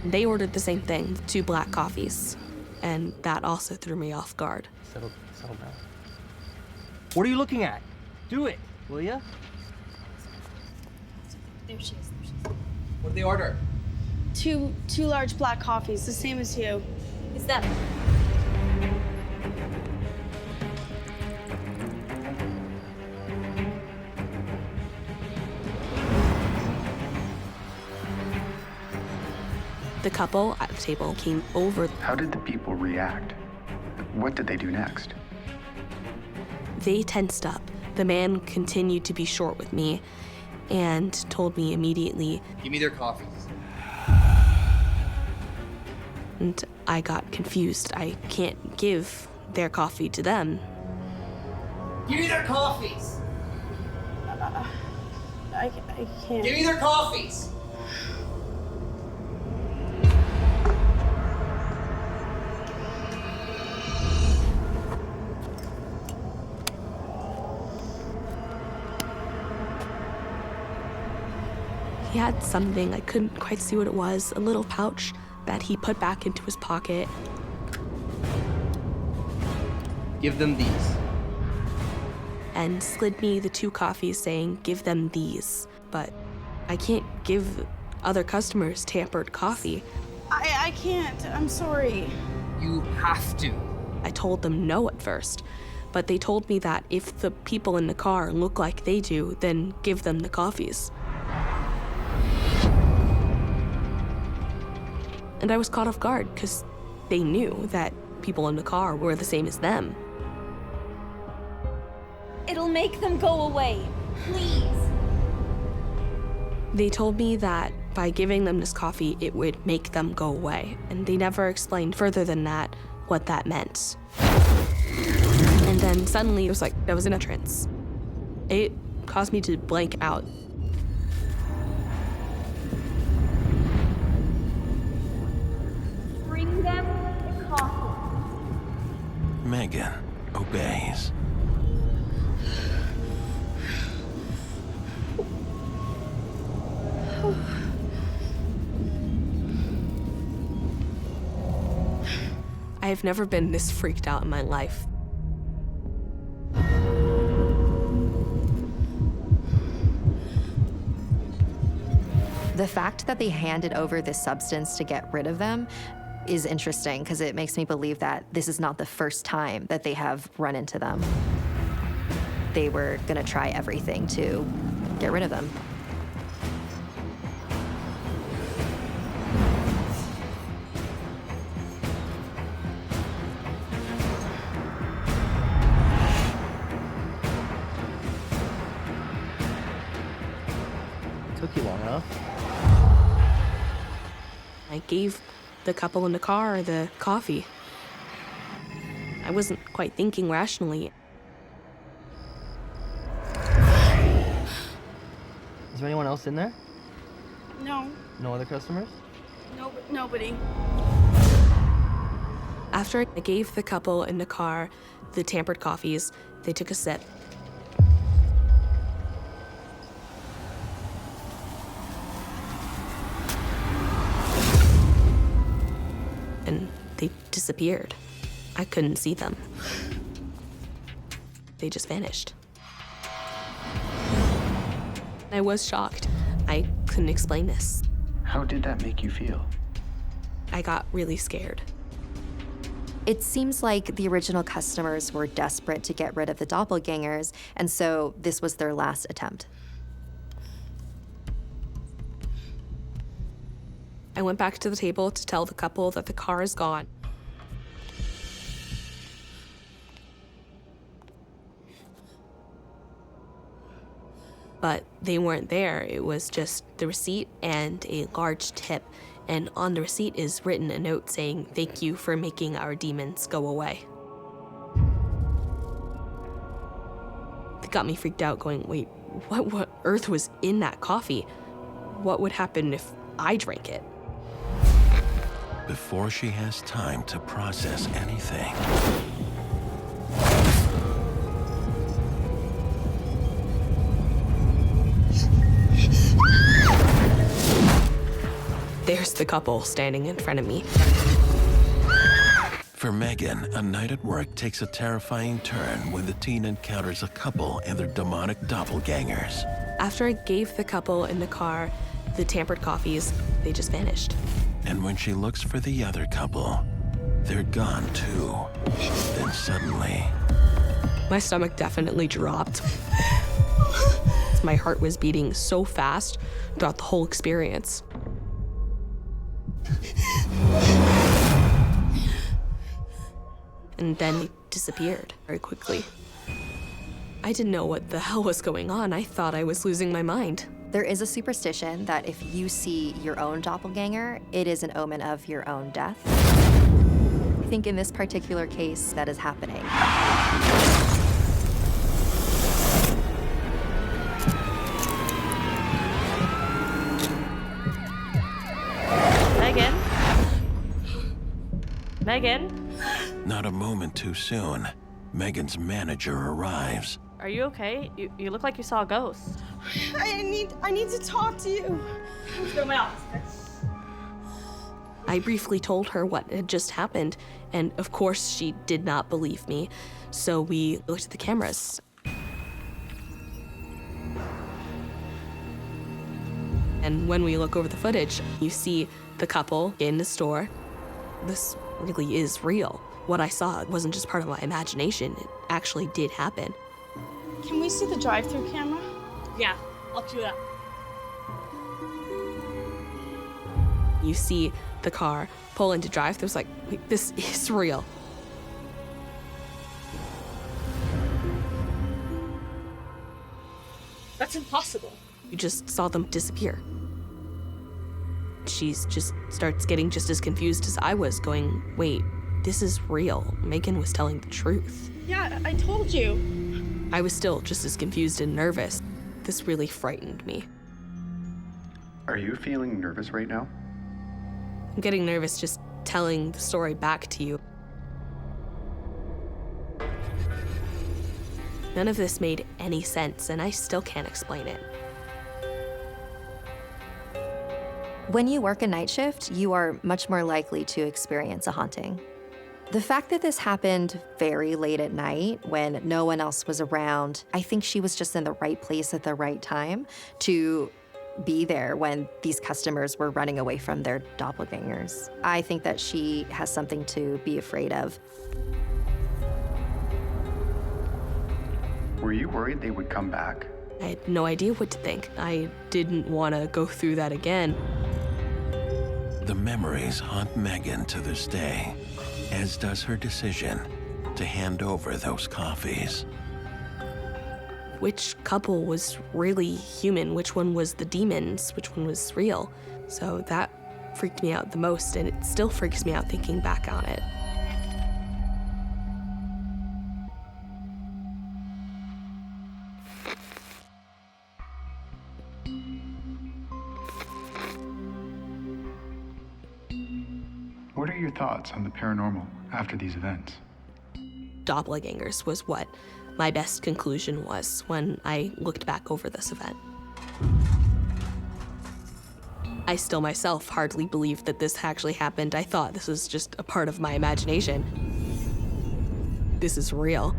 They ordered the same thing, 2 black coffees, and that also threw me off guard. Settle down. What are you looking at? Do it, will ya? There she is. What did they order? Two large black coffees, the same as you. It's them. The couple at the table came over. How did the people react? What did they do next? They tensed up. The man continued to be short with me and told me immediately, "Give me their coffees." And I got confused. I can't give their coffee to them. "Give me their coffees." I can't. "Give me their coffees." He had something, I couldn't quite see what it was, a little pouch that he put back into his pocket. "Give them these." And slid me the 2 coffees saying, "Give them these." But I can't give other customers tampered coffee. I can't. I'm sorry. "You have to." I told them no at first, but they told me that if the people in the car look like they do, then give them the coffees. And I was caught off guard because they knew that people in the car were the same as them. It'll make them go away. Please. They told me that by giving them this coffee, it would make them go away. And they never explained further than that what that meant. And then suddenly it was like I was in a trance. It caused me to blank out. Bring them the coffee. Megan obeys. I have never been this freaked out in my life. The fact that they handed over this substance to get rid of them is interesting because it makes me believe that this is not the first time that they have run into them. They were gonna try everything to get rid of them. Took you long enough. I gave the couple in the car the coffee. I wasn't quite thinking rationally. Is there anyone else in there? No. No other customers? Nobody. After I gave the couple in the car the tampered coffees, they took a sip. And they disappeared. I couldn't see them. They just vanished. I was shocked. I couldn't explain this. How did that make you feel? I got really scared. It seems like the original customers were desperate to get rid of the doppelgangers, and so this was their last attempt. I went back to the table to tell the couple that the car is gone. But they weren't there. It was just the receipt and a large tip. And on the receipt is written a note saying, "Thank you for making our demons go away." It got me freaked out going, wait, what earth was in that coffee? What would happen if I drank it? Before she has time to process anything, There's the couple standing in front of me. for Megan, a night at work takes a terrifying turn when the teen encounters a couple and their demonic doppelgangers. After I gave the couple in the car the tampered coffees, they just vanished. And when she looks for the other couple, they're gone too. Then suddenly, my stomach definitely dropped. My heart was beating so fast throughout the whole experience. And then it disappeared very quickly. I didn't know what the hell was going on. I thought I was losing my mind. There is a superstition that if you see your own doppelganger, it is an omen of your own death. I think in this particular case, that is happening. Megan? Megan? Not a moment too soon, Megan's manager arrives. Are you okay? You look like you saw a ghost. I need to talk to you. Let's go to my office. I briefly told her what had just happened, and of course she did not believe me. So we looked at the cameras. And when we look over the footage, you see the couple in the store. This really is real. What I saw wasn't just part of my imagination. It actually did happen. Can we see the drive-through camera? Yeah, I'll cue it up. You see the car pull into drive-through. It's like, wait, this is real. That's impossible. You just saw them disappear. She just starts getting just as confused as I was, going, wait, this is real. Megan was telling the truth. Yeah, I told you. I was still just as confused and nervous. This really frightened me. Are you feeling nervous right now? I'm getting nervous just telling the story back to you. None of this made any sense, and I still can't explain it. When you work a night shift, you are much more likely to experience a haunting. The fact that this happened very late at night when no one else was around, I think she was just in the right place at the right time to be there when these customers were running away from their doppelgangers. I think that she has something to be afraid of. Were you worried they would come back? I had no idea what to think. I didn't want to go through that again. The memories haunt Megan to this day, as does her decision to hand over those coffees. Which couple was really human? Which one was the demons? Which one was real? So that freaked me out the most, and it still freaks me out thinking back on it. What are your thoughts on the paranormal after these events? Doppelgangers was what my best conclusion was when I looked back over this event. I still myself hardly believed that this actually happened. I thought this was just a part of my imagination. This is real.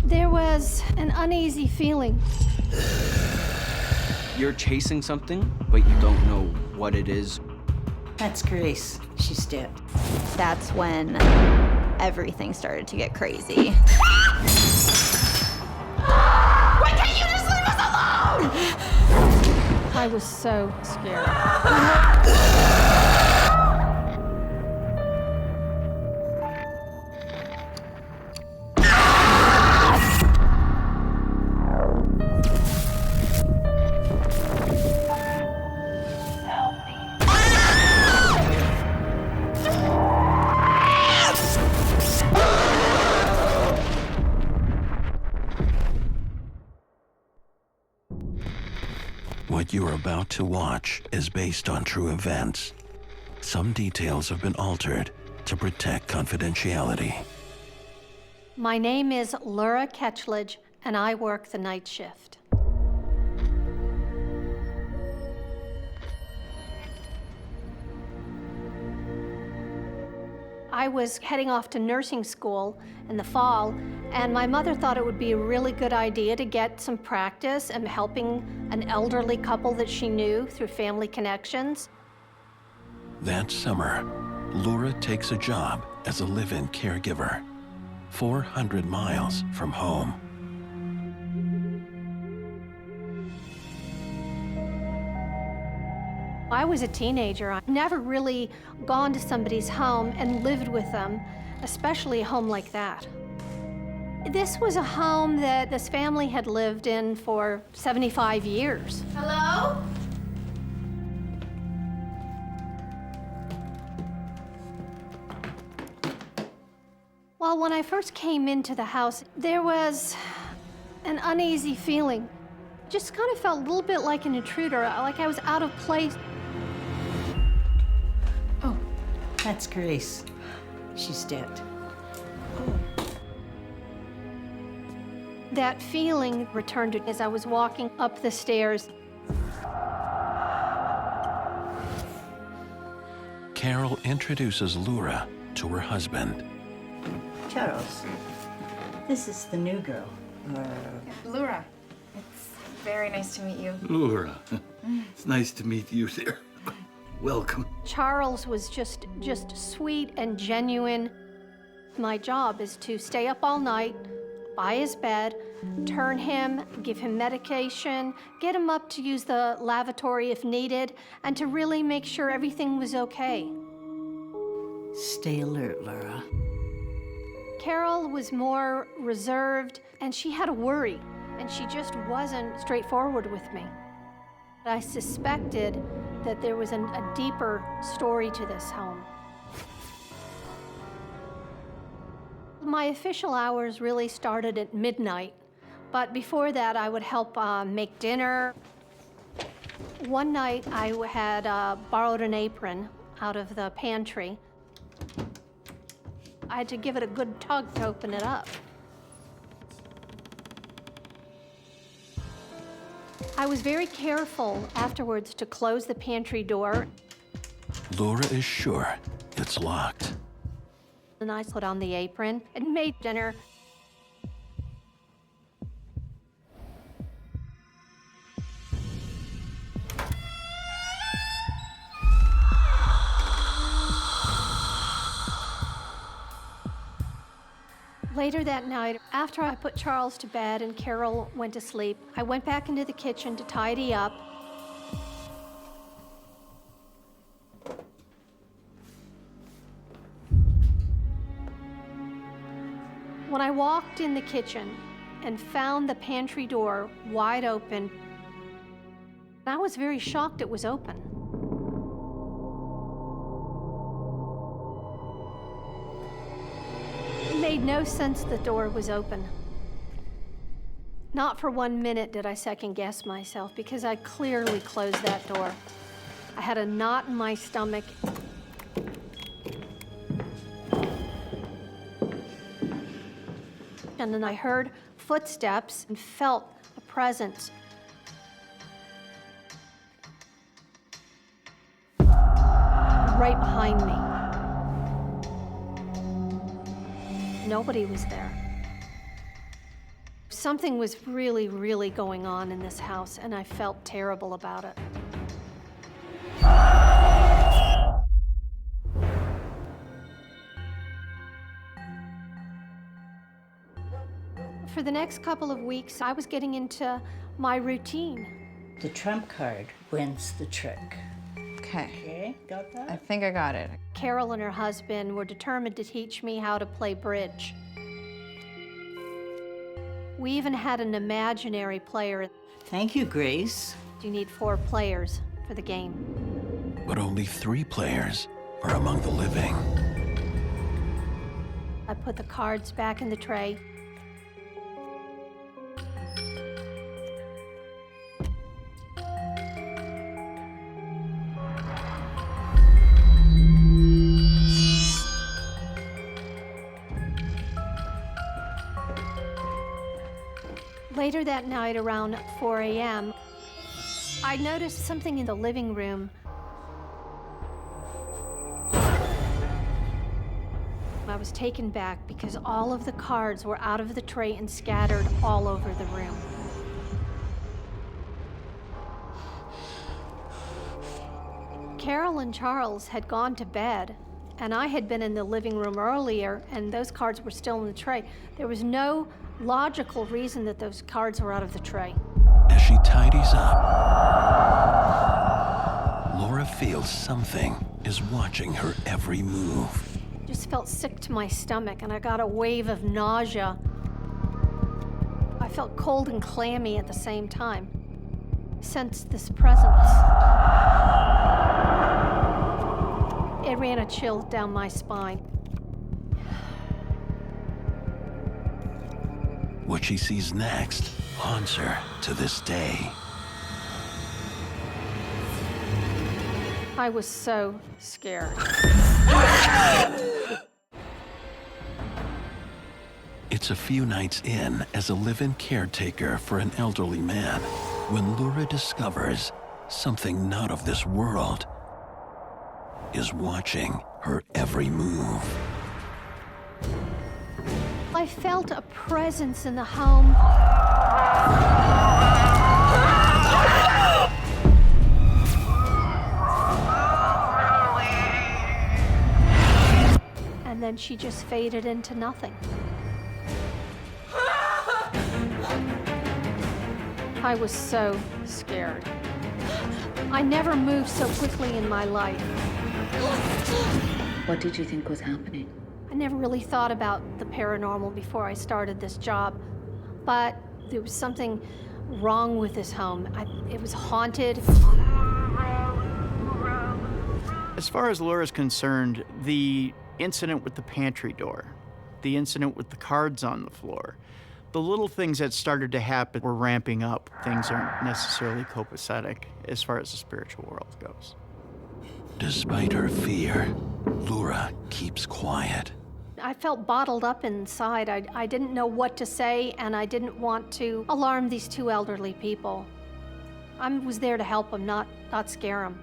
There was an uneasy feeling. You're chasing something, but you don't know what it is. That's Grace. She's dead. That's when everything started to get crazy. Why can't you just leave us alone? I was so scared. What you're about to watch is based on true events. Some details have been altered to protect confidentiality. My name is Laura Ketchledge, and I work the night shift. I was heading off to nursing school in the fall, and my mother thought it would be a really good idea to get some practice and helping an elderly couple that she knew through family connections. That summer, Laura takes a job as a live-in caregiver, 400 miles from home. I was a teenager. I'd never really gone to somebody's home and lived with them, especially a home like that. This was a home that this family had lived in for 75 years. Hello? Well, when I first came into the house, there was an uneasy feeling. Just kind of felt a little bit like an intruder, like I was out of place. Oh, that's Grace. She's dead. That feeling returned as I was walking up the stairs. Carol introduces Laura to her husband. Charles, this is the new girl. Laura, it's very nice to meet you. Laura, it's nice to meet you there. Welcome. Charles was just sweet and genuine. My job is to stay up all night, by his bed, turn him, give him medication, get him up to use the lavatory if needed, and to really make sure everything was okay. Stay alert, Laura. Carol was more reserved, and she had a worry, and she just wasn't straightforward with me. I suspected that there was a deeper story to this home. My official hours really started at midnight, but before that I would help make dinner. One night I had borrowed an apron out of the pantry. I had to give it a good tug to open it up. I was very careful afterwards to close the pantry door. Laura is sure it's locked. And I put on the apron and made dinner. Later that night, after I put Charles to bed and Carol went to sleep, I went back into the kitchen to tidy up. When I walked in the kitchen and found the pantry door wide open, I was very shocked it was open. It made no sense the door was open. Not for 1 minute did I second guess myself, because I clearly closed that door. I had a knot in my stomach. And then I heard footsteps and felt a presence. Right behind me. Nobody was there. Something was really, really going on in this house, and I felt terrible about it. For the next couple of weeks, I was getting into my routine. The trump card wins the trick. Okay, got that? I think I got it. Carol and her husband were determined to teach me how to play bridge. We even had an imaginary player. Thank you, Grace. You need 4 players for the game. But only 3 players are among the living. I put the cards back in the tray. Later that night, around 4 a.m., I noticed something in the living room. was taken back because all of the cards were out of the tray and scattered all over the room. Carol and Charles had gone to bed, and I had been in the living room earlier, and those cards were still in the tray. There was no logical reason that those cards were out of the tray. As she tidies up, Laura feels something is watching her every move. Just felt sick to my stomach, and I got a wave of nausea. I felt cold and clammy at the same time. Sensed this presence. It ran a chill down my spine. What she sees next haunts her to this day. I was so scared. It's a few nights in as a live-in caretaker for an elderly man when Laura discovers something not of this world is watching her every move. I felt a presence in the home. And then she just faded into nothing. I was so scared. I never moved so quickly in my life. What did you think was happening? I never really thought about the paranormal before I started this job, but there was something wrong with this home. It was haunted. As far as Laura's concerned, the incident with the pantry door, the incident with the cards on the floor, the little things that started to happen were ramping up. Things aren't necessarily copacetic as far as the spiritual world goes. Despite her fear, Laura keeps quiet. I felt bottled up inside. I didn't know what to say, and I didn't want to alarm these two elderly people. I was there to help them, not scare them.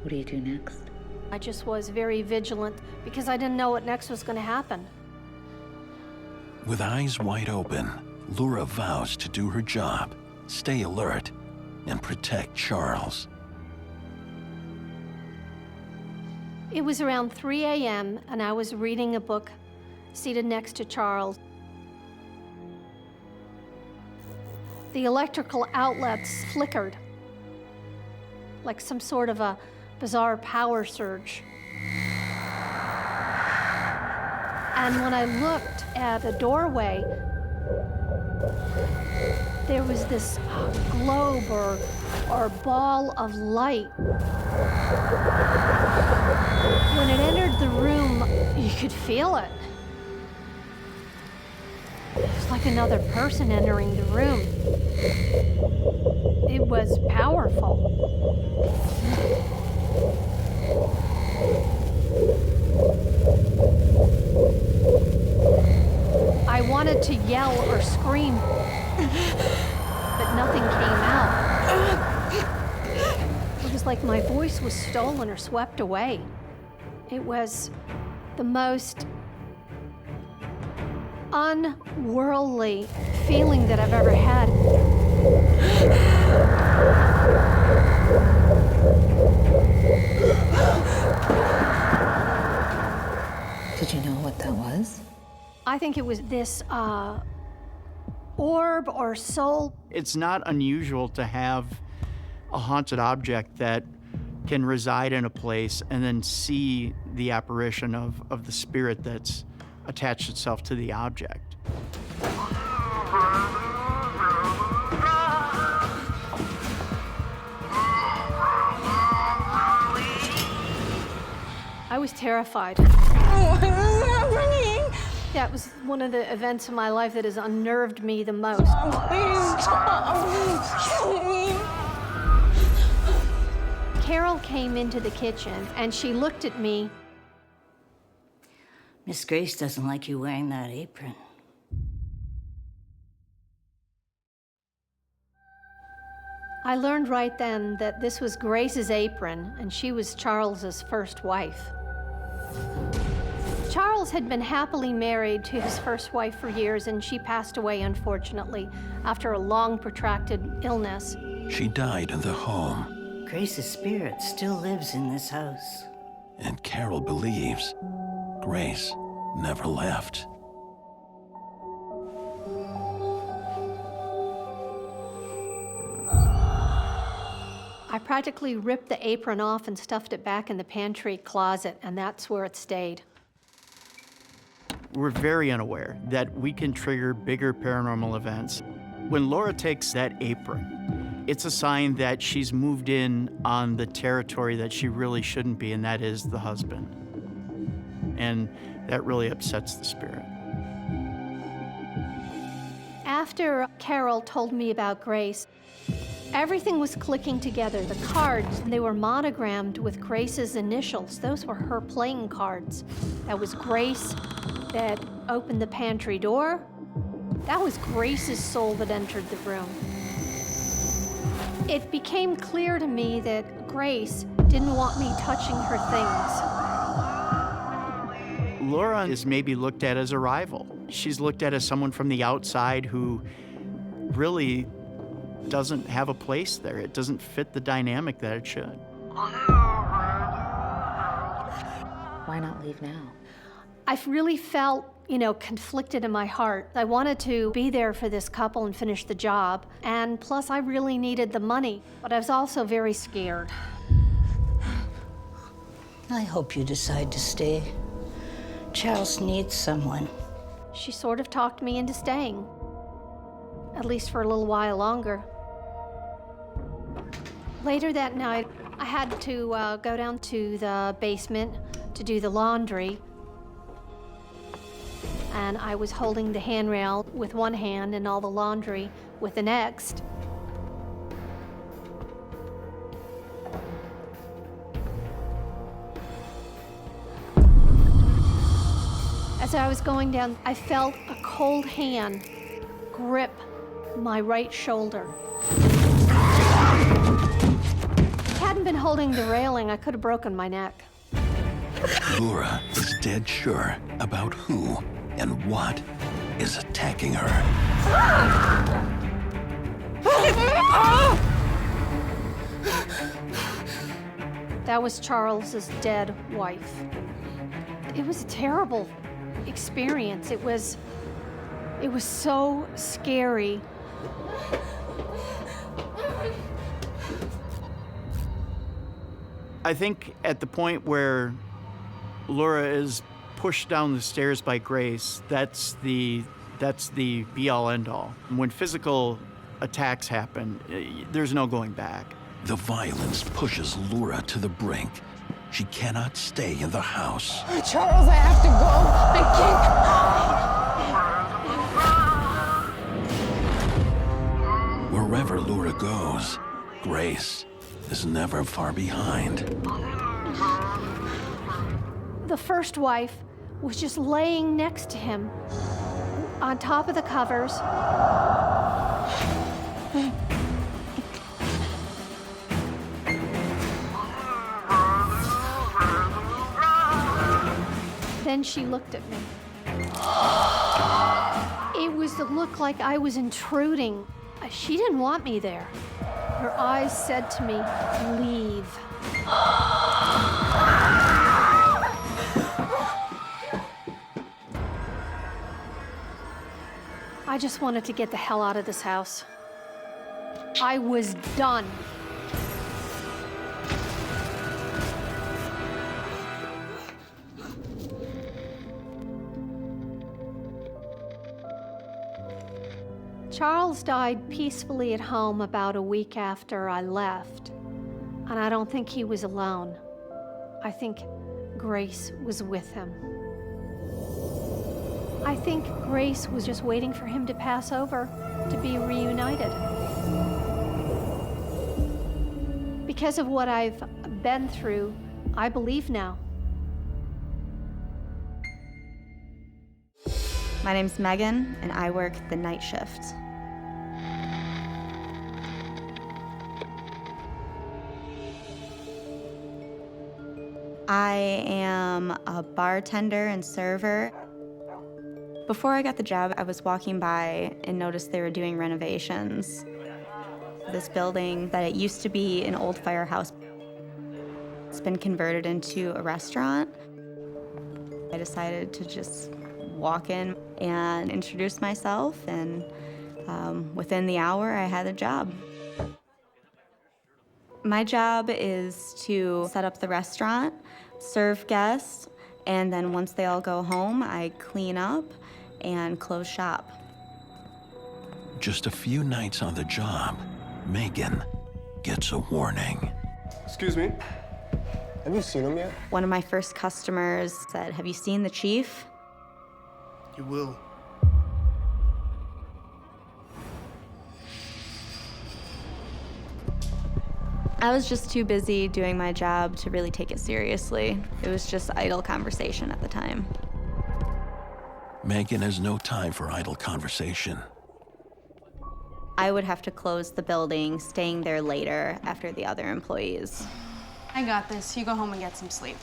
What do you do next? I just was very vigilant because I didn't know what next was going to happen. With eyes wide open, Laura vows to do her job, stay alert, and protect Charles. It was around 3 a.m., and I was reading a book seated next to Charles. The electrical outlets flickered like some sort of a bizarre power surge. And when I looked at the doorway, there was this globe or ball of light. When it entered the room, you could feel it. It was like another person entering the room. It was powerful. I wanted to yell or scream, but nothing came out. It was like my voice was stolen or swept away. It was the most unworldly feeling that I've ever had. Did you know what that was? I think it was this orb or soul. It's not unusual to have a haunted object that can reside in a place and then see the apparition of the spirit that's attached itself to the object. I was terrified. That was one of the events in my life that has unnerved me the most. Please stop. Kill me. Carol came into the kitchen and she looked at me. Miss Grace doesn't like you wearing that apron. I learned right then that this was Grace's apron, and she was Charles's first wife. Charles had been happily married to his first wife for years, and she passed away, unfortunately, after a long, protracted illness. She died in the home. Grace's spirit still lives in this house. And Carol believes Grace never left. I practically ripped the apron off and stuffed it back in the pantry closet, and that's where it stayed. We're very unaware that we can trigger bigger paranormal events. When Laura takes that apron, it's a sign that she's moved in on the territory that she really shouldn't be, and that is the husband. And that really upsets the spirit. After Carol told me about Grace, everything was clicking together. The cards, they were monogrammed with Grace's initials. Those were her playing cards. That was Grace that opened the pantry door. That was Grace's soul that entered the room. It became clear to me that Grace didn't want me touching her things. Laura is maybe looked at as a rival. She's looked at as someone from the outside who really doesn't have a place there. It doesn't fit the dynamic that it should. Why not leave now? I really felt, conflicted in my heart. I wanted to be there for this couple and finish the job, and plus I really needed the money, but I was also very scared. I hope you decide to stay. Charles needs someone. She sort of talked me into staying, at least for a little while longer. Later that night, I had to go down to the basement to do the laundry. And I was holding the handrail with one hand and all the laundry with the next. As I was going down, I felt a cold hand grip my right shoulder. If I hadn't been holding the railing, I could have broken my neck. Laura is dead sure about who and what is attacking her. That was Charles's dead wife. It was a terrible experience. It was so scary. I think at the point where Laura is pushed down the stairs by Grace, that's the be-all, end-all. When physical attacks happen, there's no going back. The violence pushes Laura to the brink. She cannot stay in the house. Charles, I have to go. I can't. Wherever Laura goes, Grace is never far behind. The first wife was just laying next to him on top of the covers. Then she looked at me. It was the look like I was intruding. She didn't want me there. Her eyes said to me, "Leave." I just wanted to get the hell out of this house. I was done. Charles died peacefully at home about a week after I left, and I don't think he was alone. I think Grace was with him. I think Grace was just waiting for him to pass over to be reunited. Because of what I've been through, I believe now. My name's Megan, and I work the night shift. I am a bartender and server. Before I got the job, I was walking by and noticed they were doing renovations. This building that it used to be an old firehouse, it's been converted into a restaurant. I decided to just walk in and introduce myself, and within the hour, I had a job. My job is to set up the restaurant, serve guests, and then once they all go home, I clean up and close shop. Just a few nights on the job, Megan gets a warning. Excuse me, have you seen him yet? One of my first customers said, "Have you seen the chief?" You will. I was just too busy doing my job to really take it seriously. It was just idle conversation at the time. Megan has no time for idle conversation. I would have to close the building, staying there later after the other employees. I got this. You go home and get some sleep.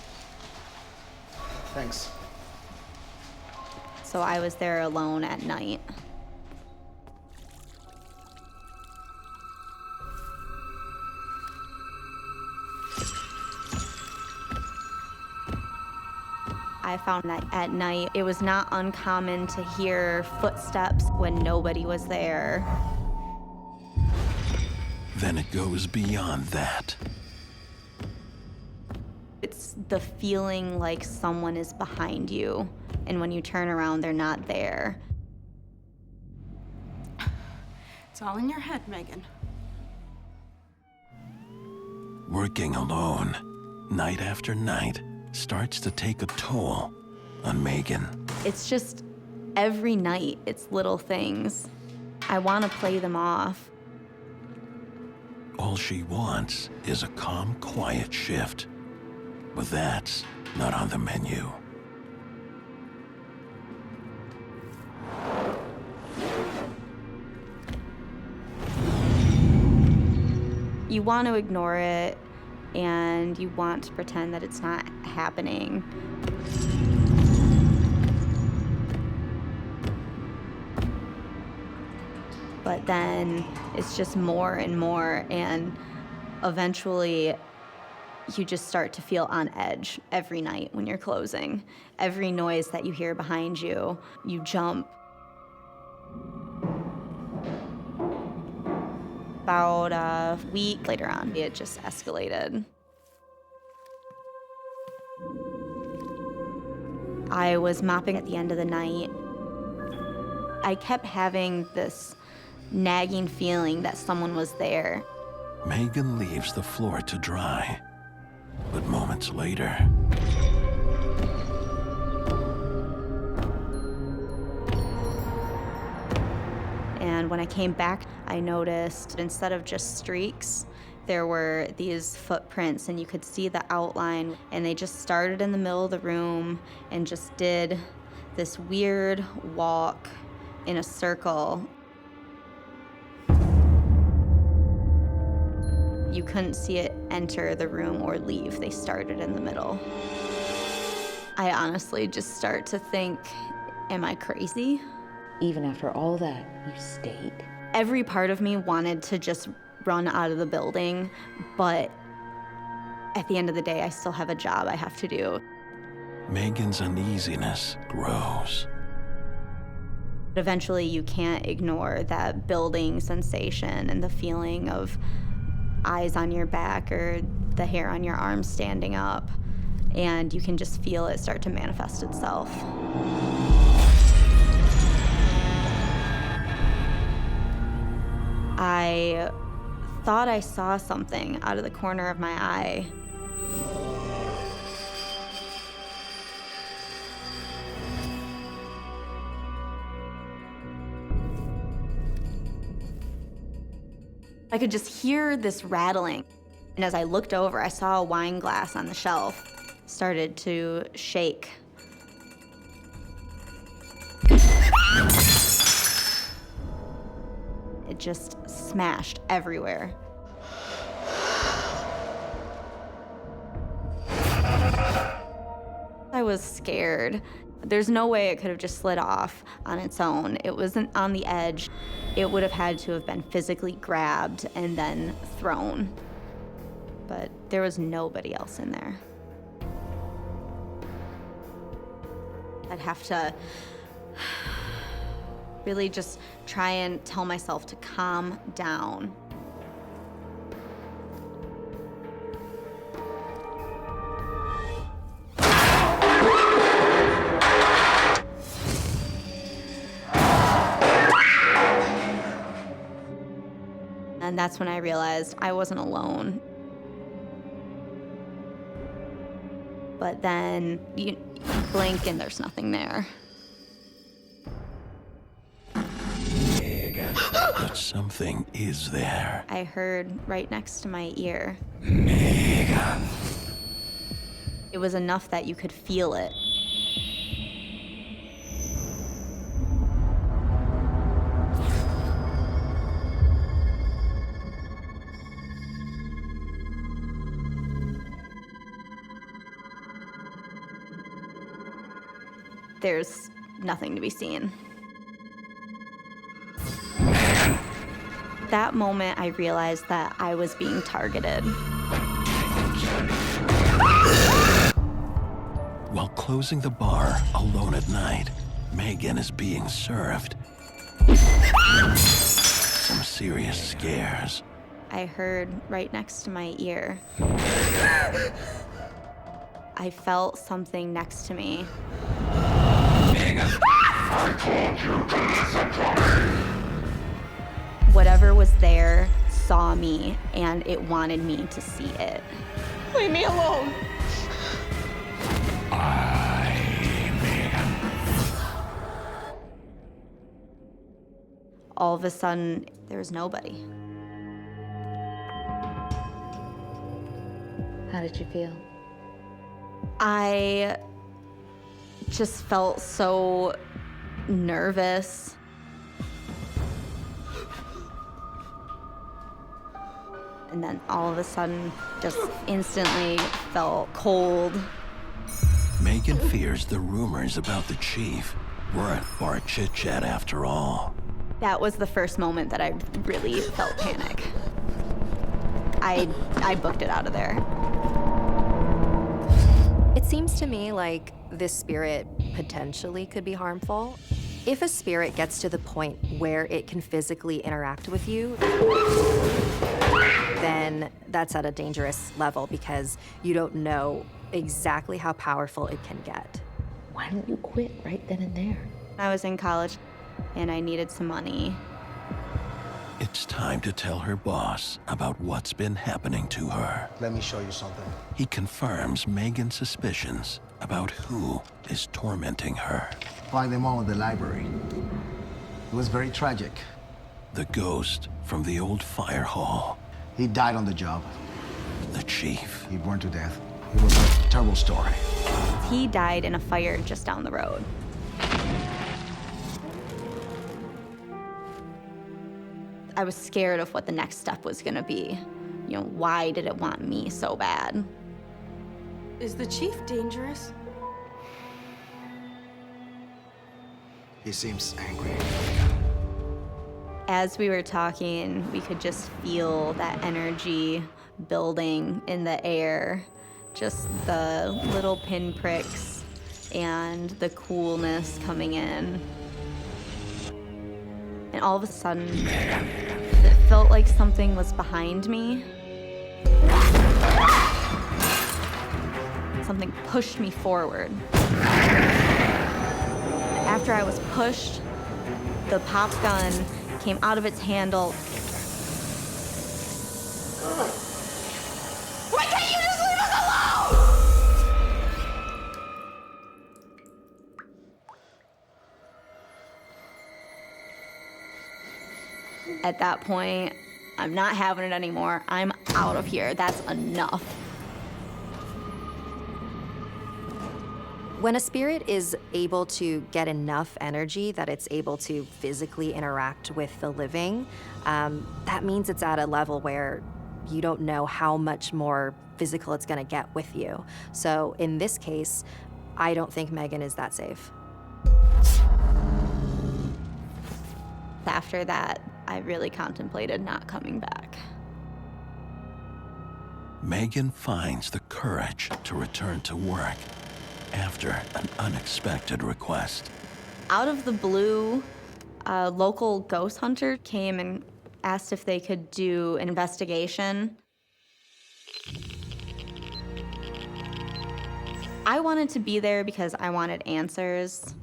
Thanks. So I was there alone at night. I found that at night, it was not uncommon to hear footsteps when nobody was there. Then it goes beyond that. It's the feeling like someone is behind you, and when you turn around, they're not there. It's all in your head, Megan. Working alone, night after night, starts to take a toll on Megan. It's just every night, it's little things. I want to play them off. All she wants is a calm, quiet shift. But that's not on the menu. You want to ignore it, and you want to pretend that it's not happening. But then it's just more and more, and eventually you just start to feel on edge every night when you're closing. Every noise that you hear behind you, you jump. About a week later on, it just escalated. I was mopping at the end of the night. I kept having this nagging feeling that someone was there. Megan leaves the floor to dry, but moments later, and when I came back, I noticed instead of just streaks, there were these footprints, and you could see the outline, and they just started in the middle of the room and just did this weird walk in a circle. You couldn't see it enter the room or leave. They started in the middle. I honestly just start to think, am I crazy? Even after all that, you stayed. Every part of me wanted to just run out of the building, but at the end of the day, I still have a job I have to do. Megan's uneasiness grows. Eventually, you can't ignore that building sensation and the feeling of eyes on your back or the hair on your arm standing up, and you can just feel it start to manifest itself. I thought I saw something out of the corner of my eye. I could just hear this rattling. And as I looked over, I saw a wine glass on the shelf started to shake. It just smashed everywhere. was scared. There's no way it could have just slid off on its own. It wasn't on the edge. It would have had to have been physically grabbed and then thrown. But there was nobody else in there. I'd have to really just try and tell myself to calm down. And that's when I realized I wasn't alone. But then you blink and there's nothing there. But something is there. I heard right next to my ear. It was enough that you could feel it. There's nothing to be seen. That moment, I realized that I was being targeted. While closing the bar alone at night, Megan is being served some serious scares. I heard right next to my ear. I felt something next to me. Whatever was there saw me, and it wanted me to see it. Leave me alone. All of a sudden, there was nobody. How did you feel? I just felt so nervous. And then all of a sudden, just instantly felt cold. Megan fears the rumors about the chief weren't bar chit-chat after all. That was the first moment that I really felt panic. I booked it out of there. It seems to me like this spirit potentially could be harmful. If a spirit gets to the point where it can physically interact with you, then that's at a dangerous level because you don't know exactly how powerful it can get. Why don't you quit right then and there? I was in college and I needed some money. It's time to tell her boss about what's been happening to her. Let me show you something. He confirms Megan's suspicions about who is tormenting her. Find them all in the library. It was very tragic. The ghost from the old fire hall. He died on the job. The chief. He burned to death. It was a terrible story. He died in a fire just down the road. I was scared of what the next step was gonna be. You know, why did it want me so bad? Is the chief dangerous? He seems angry. As we were talking, we could just feel that energy building in the air. Just the little pinpricks and the coolness coming in. And all of a sudden, it felt like something was behind me. Something pushed me forward. After I was pushed, the pop gun came out of its handle. Why can't you just leave us alone? At that point, I'm not having it anymore. I'm out of here. That's enough. When a spirit is able to get enough energy that it's able to physically interact with the living, that means it's at a level where you don't know how much more physical it's gonna get with you. So in this case, I don't think Megan is that safe. After that, I really contemplated not coming back. Megan finds the courage to return to work after an unexpected request. Out of the blue, a local ghost hunter came and asked if they could do an investigation. I wanted to be there because I wanted answers,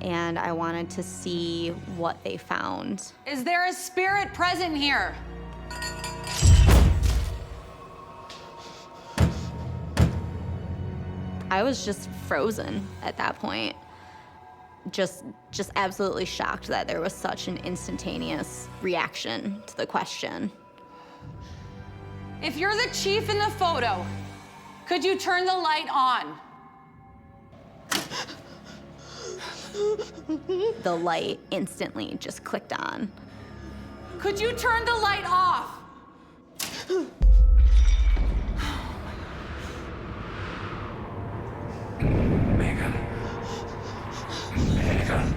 and I wanted to see what they found. Is there a spirit present here? I was just frozen at that point. Just absolutely shocked that there was such an instantaneous reaction to the question. If you're the chief in the photo, could you turn the light on? The light instantly just clicked on. Could you turn the light off? Megan. Megan.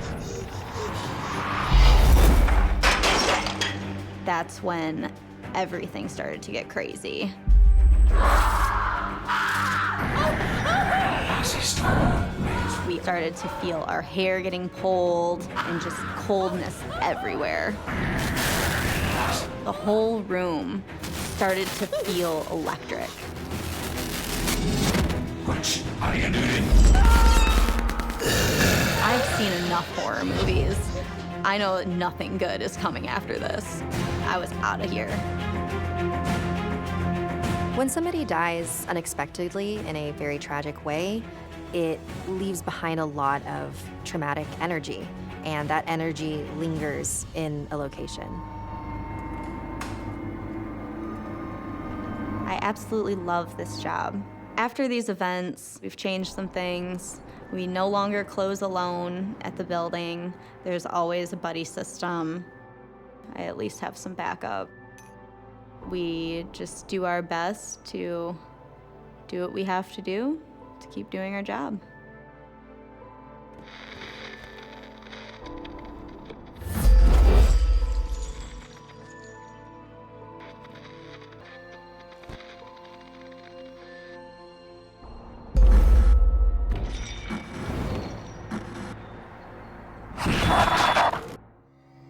That's when everything started to get crazy. We started to feel our hair getting pulled and just coldness everywhere. The whole room started to feel electric. What are you doing? I've seen enough horror movies. I know nothing good is coming after this. I was out of here. When somebody dies unexpectedly in a very tragic way, it leaves behind a lot of traumatic energy, and that energy lingers in a location. I absolutely love this job. After these events, we've changed some things. We no longer close alone at the building. There's always a buddy system. I at least have some backup. We just do our best to do what we have to do to keep doing our job.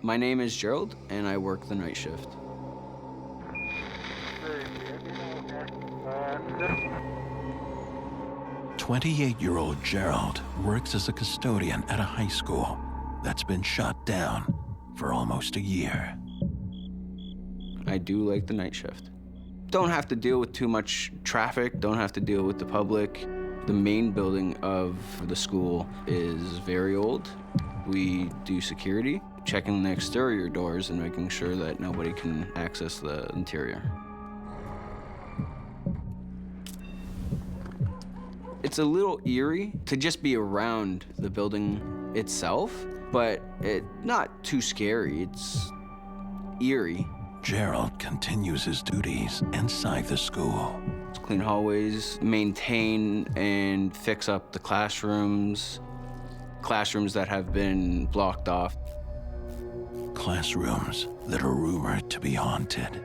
My name is Gerald, and I work the night shift. "28-year-old Gerald works as a custodian at a high school that's been shut down for almost a year. I do like the night shift. Don't have to deal with too much traffic, don't have to deal with the public. The main building of the school is very old. We do security, checking the exterior doors and making sure that nobody can access the interior. It's a little eerie to just be around the building itself, but not too scary. It's eerie. Gerald continues his duties inside the school. Clean hallways, maintain and fix up the classrooms that have been blocked off. Classrooms that are rumored to be haunted.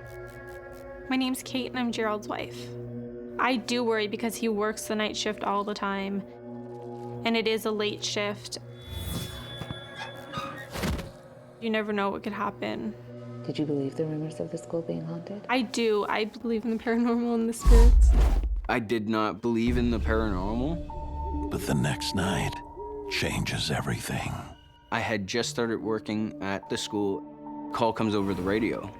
My name's Kate and I'm Gerald's wife. I do worry because he works the night shift all the time, and it is a late shift. You never know what could happen. Did you believe the rumors of the school being haunted? I do. I believe in the paranormal and the spirits. I did not believe in the paranormal. But the next night changes everything. I had just started working at the school. Call comes over the radio.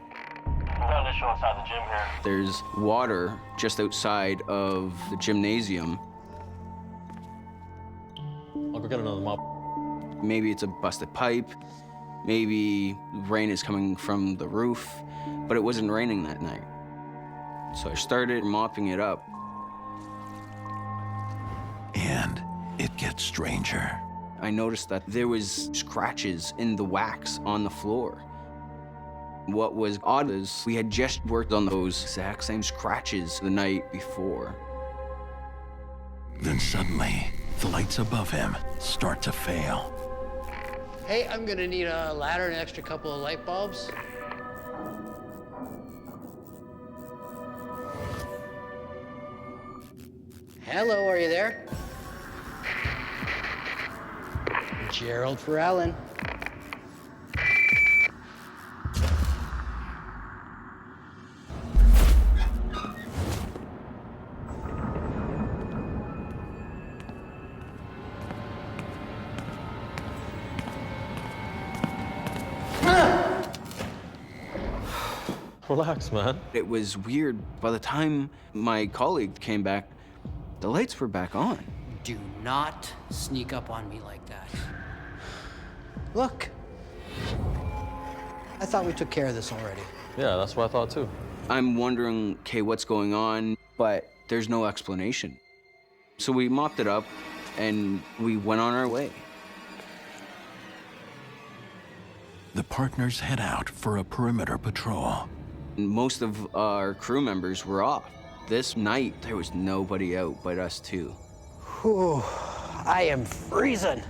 Got an issue outside the gym here. There's water just outside of the gymnasium. I'll go get another mop. Maybe it's a busted pipe. Maybe rain is coming from the roof, but it wasn't raining that night. So I started mopping it up. And it gets stranger. I noticed that there was scratches in the wax on the floor. What was odd is we had just worked on those exact same scratches the night before. Then suddenly, lights above him start to fail. Hey, I'm gonna need a ladder and an extra couple of light bulbs. Hello, are you there? Gerald for Ellen. Relax, man. It was weird. By the time my colleague came back, the lights were back on. Do not sneak up on me like that. Look. I thought we took care of this already. Yeah, that's what I thought too. I'm wondering, okay, what's going on? But there's no explanation. So we mopped it up and we went on our way. The partners head out for a perimeter patrol. Most of our crew members were off. This night, there was nobody out but us two. Whew, I am freezing.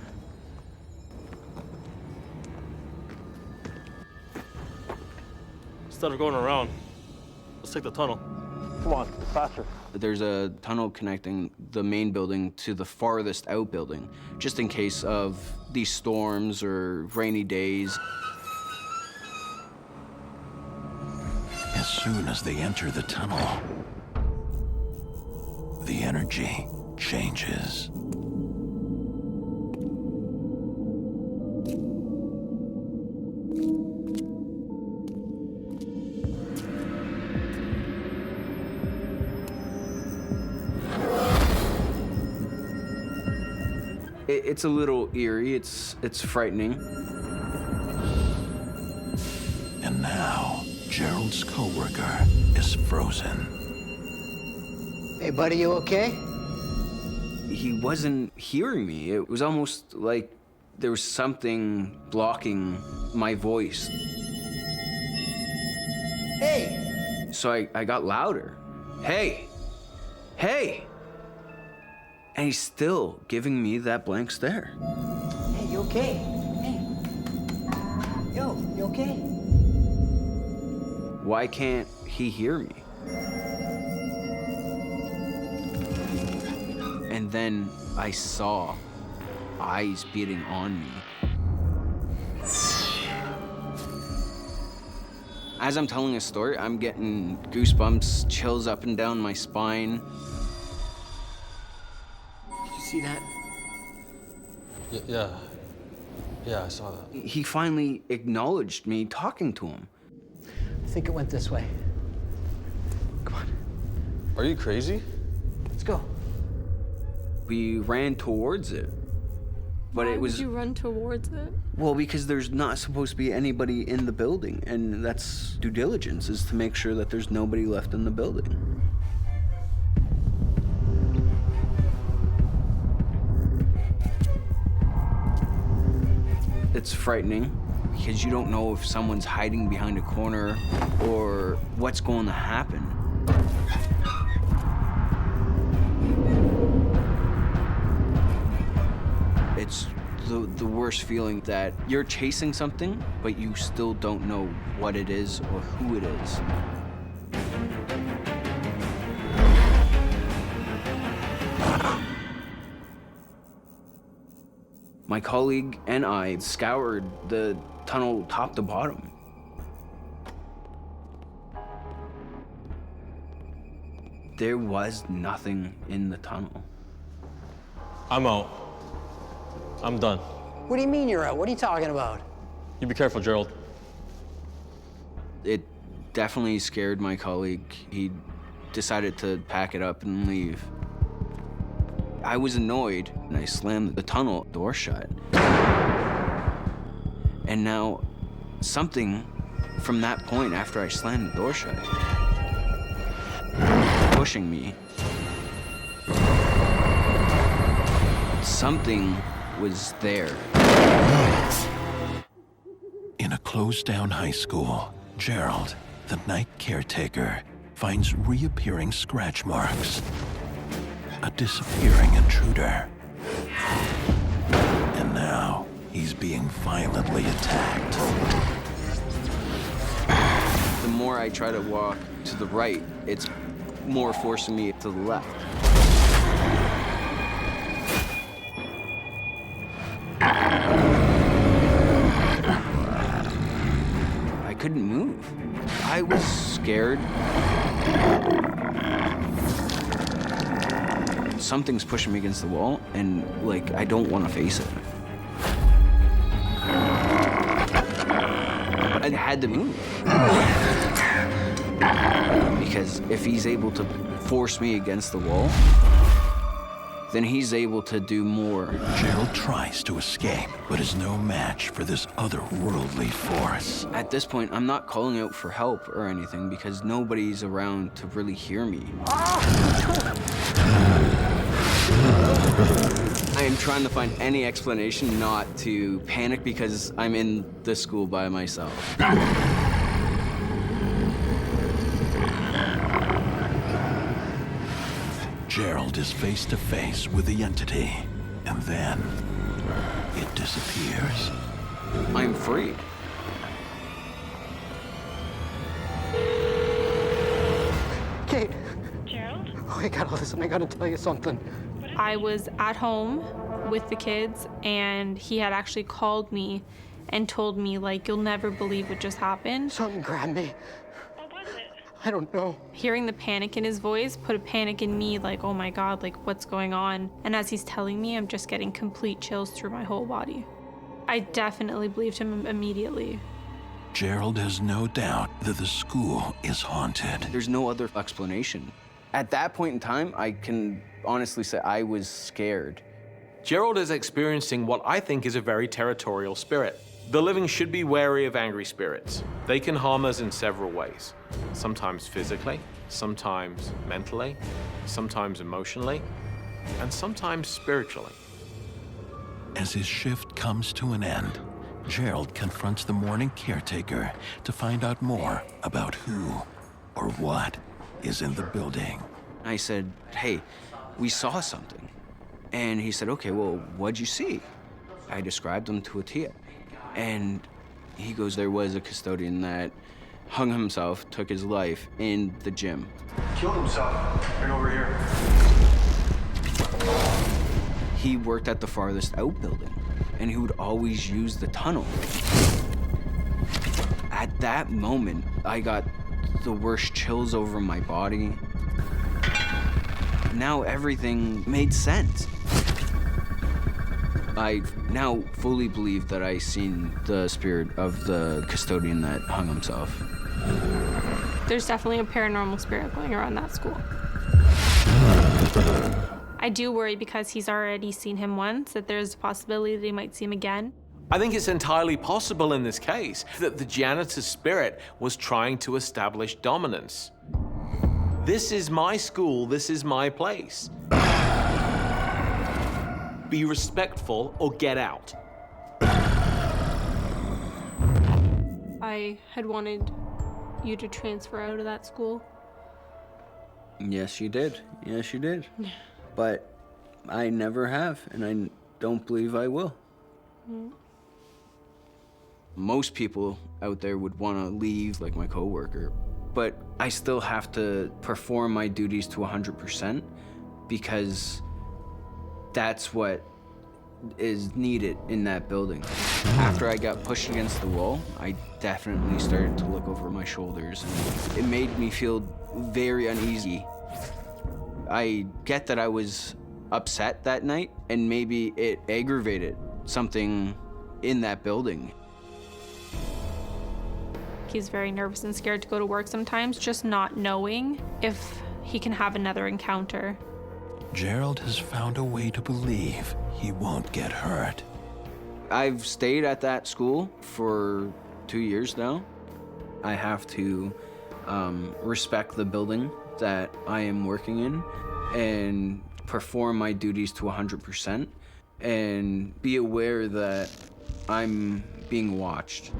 Instead of going around, let's take the tunnel. Come on, faster. There's a tunnel connecting the main building to the farthest out building, just in case of these storms or rainy days. As soon as they enter the tunnel, the energy changes. It's a little eerie, it's frightening. And now, Gerald's coworker is frozen. Hey, buddy, you okay? He wasn't hearing me. It was almost like there was something blocking my voice. Hey! So I got louder. Hey! Hey! And he's still giving me that blank stare. Hey, you okay? Hey. Yo, you okay? Why can't he hear me? And then I saw eyes beating on me. As I'm telling a story, I'm getting goosebumps, chills up and down my spine. Did you see that? Yeah, I saw that. He finally acknowledged me talking to him. I think it went this way. Come on. Are you crazy? Let's go. We ran towards it, but Why it was... would you run towards it? Well, because there's not supposed to be anybody in the building, and that's due diligence, is to make sure that there's nobody left in the building. It's frightening, because you don't know if someone's hiding behind a corner or what's going to happen. It's the worst feeling that you're chasing something, but you still don't know what it is or who it is. My colleague and I scoured the tunnel top to bottom. There was nothing in the tunnel. I'm out. I'm done. What do you mean you're out? What are you talking about? You be careful, Gerald. It definitely scared my colleague. He decided to pack it up and leave. I was annoyed, and I slammed the tunnel door shut. And now, something from that point after I slammed the door shut, pushing me. Something was there. In a closed-down high school, Gerald, the night caretaker, finds reappearing scratch marks. A disappearing intruder. being violently attacked. The more I try to walk to the right, it's more forcing me to the left. I couldn't move. I was scared. Something's pushing me against the wall, and, like, I don't want to face it. I had to move. Because if he's able to force me against the wall, then he's able to do more. Gerald tries to escape, but is no match for this otherworldly force. At this point, I'm not calling out for help or anything because nobody's around to really hear me. I am trying to find any explanation not to panic because I'm in the school by myself. Gerald is face to face with the entity, and then it disappears. I'm free. Kate. Gerald? Oh, I gotta listen. I gotta tell you something. I was at home with the kids, and he had actually called me and told me, like, you'll never believe what just happened. Something grabbed me. I don't know. Hearing the panic in his voice put a panic in me, like, oh my God, like, what's going on? And as he's telling me, I'm just getting complete chills through my whole body. I definitely believed him immediately. Gerald has no doubt that the school is haunted. There's no other explanation. At that point in time, I can honestly say I was scared. Gerald is experiencing what I think is a very territorial spirit. The living should be wary of angry spirits. They can harm us in several ways. Sometimes physically, sometimes mentally, sometimes emotionally, and sometimes spiritually. As his shift comes to an end, Gerald confronts the morning caretaker to find out more about who or what is in the building. I said, hey, we saw something. And he said, okay, well, what'd you see? I described him to a T. And he goes, there was a custodian that hung himself, took his life in the gym. Killed himself. Right over here. He worked at the farthest out building, and he would always use the tunnel. At that moment, I got the worst chills over my body. Now everything made sense. I now fully believe that I seen the spirit of the custodian that hung himself. There's definitely a paranormal spirit going around that school. I do worry because he's already seen him once, that there's a possibility that he might see him again. I think it's entirely possible in this case that the janitor's spirit was trying to establish dominance. This is my school, this is my place. Be respectful or get out. I had wanted you to transfer out of that school. Yes, you did. Yes, you did. But I never have, and I don't believe I will. Mm. Most people out there would want to leave, like my coworker, but I still have to perform my duties to 100% because that's what is needed in that building. After I got pushed against the wall, I definitely started to look over my shoulders, and it made me feel very uneasy. I get that I was upset that night, and maybe it aggravated something in that building. He's very nervous and scared to go to work sometimes, just not knowing if he can have another encounter. Gerald has found a way to believe he won't get hurt. I've stayed at that school for 2 years now. I have to respect the building that I am working in and perform my duties to 100% and be aware that I'm being watched.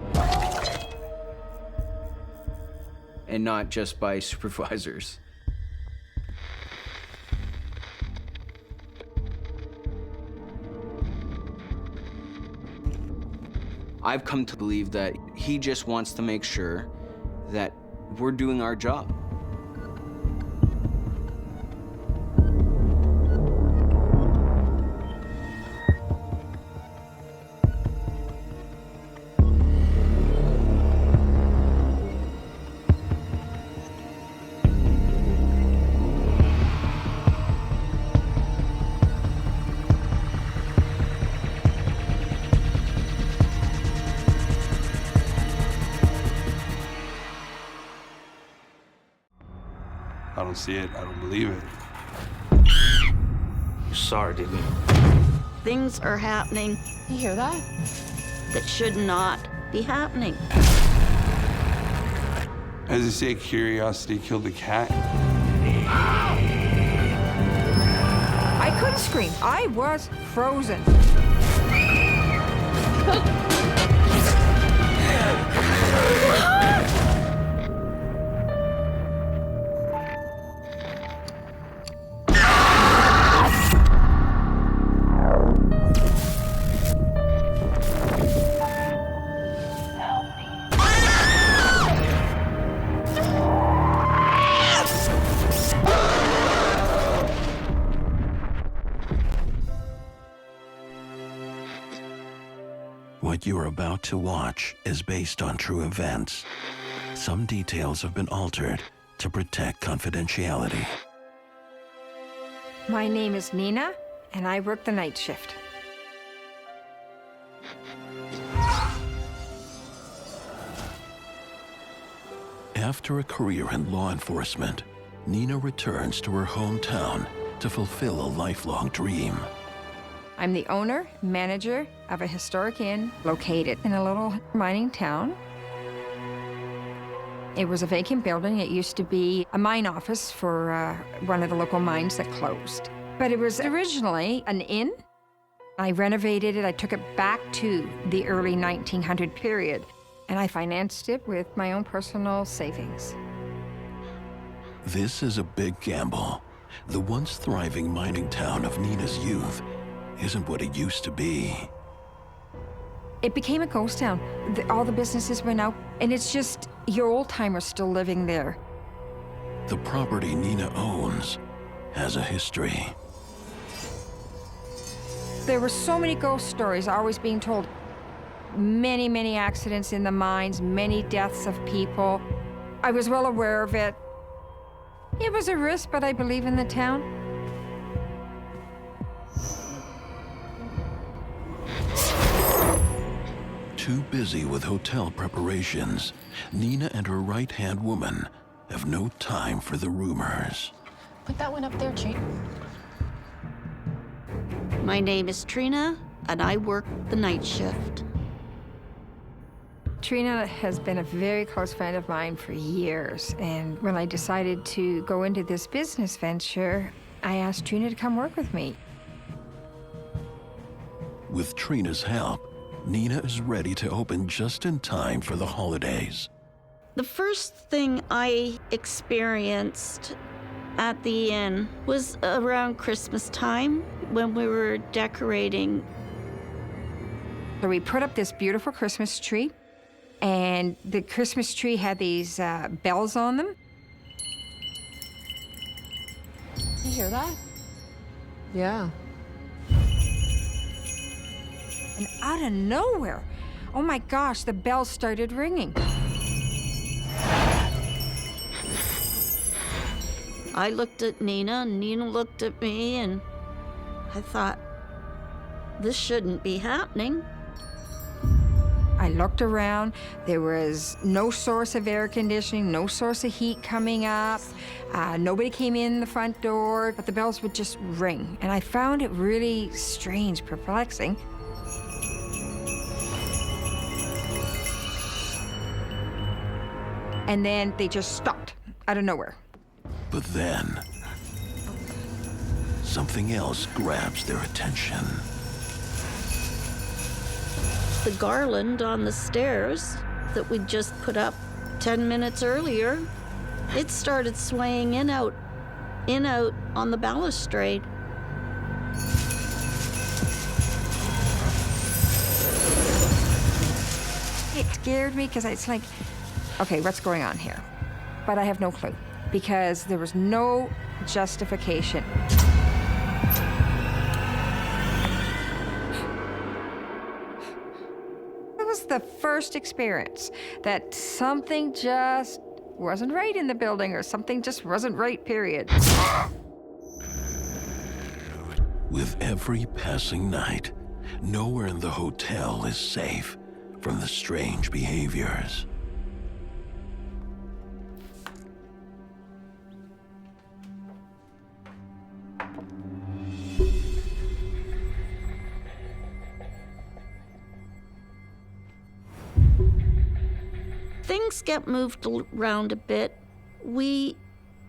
And not just by supervisors. I've come to believe that he just wants to make sure that we're doing our job. I don't see it. I don't believe it. You saw her, didn't you? Things are happening. You hear that? That should not be happening. As they say, curiosity killed the cat. I couldn't scream. I was frozen. What you're about to watch is based on true events. Some details have been altered to protect confidentiality. My name is Nina, and I work the night shift. After a career in law enforcement, Nina returns to her hometown to fulfill a lifelong dream. I'm the owner, manager of a historic inn located in a little mining town. It was a vacant building. It used to be a mine office for one of the local mines that closed. But it was originally an inn. I renovated it. I took it back to the early 1900 period, and I financed it with my own personal savings. This is a big gamble. The once thriving mining town of Nina's youth isn't what it used to be. It became a ghost town. All the businesses went out, and it's just your old-timers still living there. The property Nina owns has a history. There were so many ghost stories always being told. Many, many accidents in the mines, many deaths of people. I was well aware of it. It was a risk, but I believe in the town. Too busy with hotel preparations, Nina and her right-hand woman have no time for the rumors. Put that one up there, Chief. My name is Trina, and I work the night shift. Trina has been a very close friend of mine for years, and when I decided to go into this business venture, I asked Trina to come work with me. With Trina's help, Nina is ready to open just in time for the holidays. The first thing I experienced at the inn was around Christmas time when we were decorating. So we put up this beautiful Christmas tree, and the Christmas tree had these bells on them. You hear that? Yeah. And out of nowhere, oh my gosh, the bells started ringing. I looked at Nina, and Nina looked at me, and I thought, this shouldn't be happening. I looked around. There was no source of air conditioning, no source of heat coming up. Nobody came in the front door, but the bells would just ring. And I found it really strange, perplexing. And then they just stopped out of nowhere. But then, something else grabs their attention. The garland on the stairs that we just put up 10 minutes earlier, it started swaying in out on the balustrade. scared me because it's like, okay, what's going on here? But I have no clue because there was no justification. It was the first experience that something just wasn't right in the building or something just wasn't right, period. With every passing night, nowhere in the hotel is safe from the strange behaviors. Things get moved around a bit. We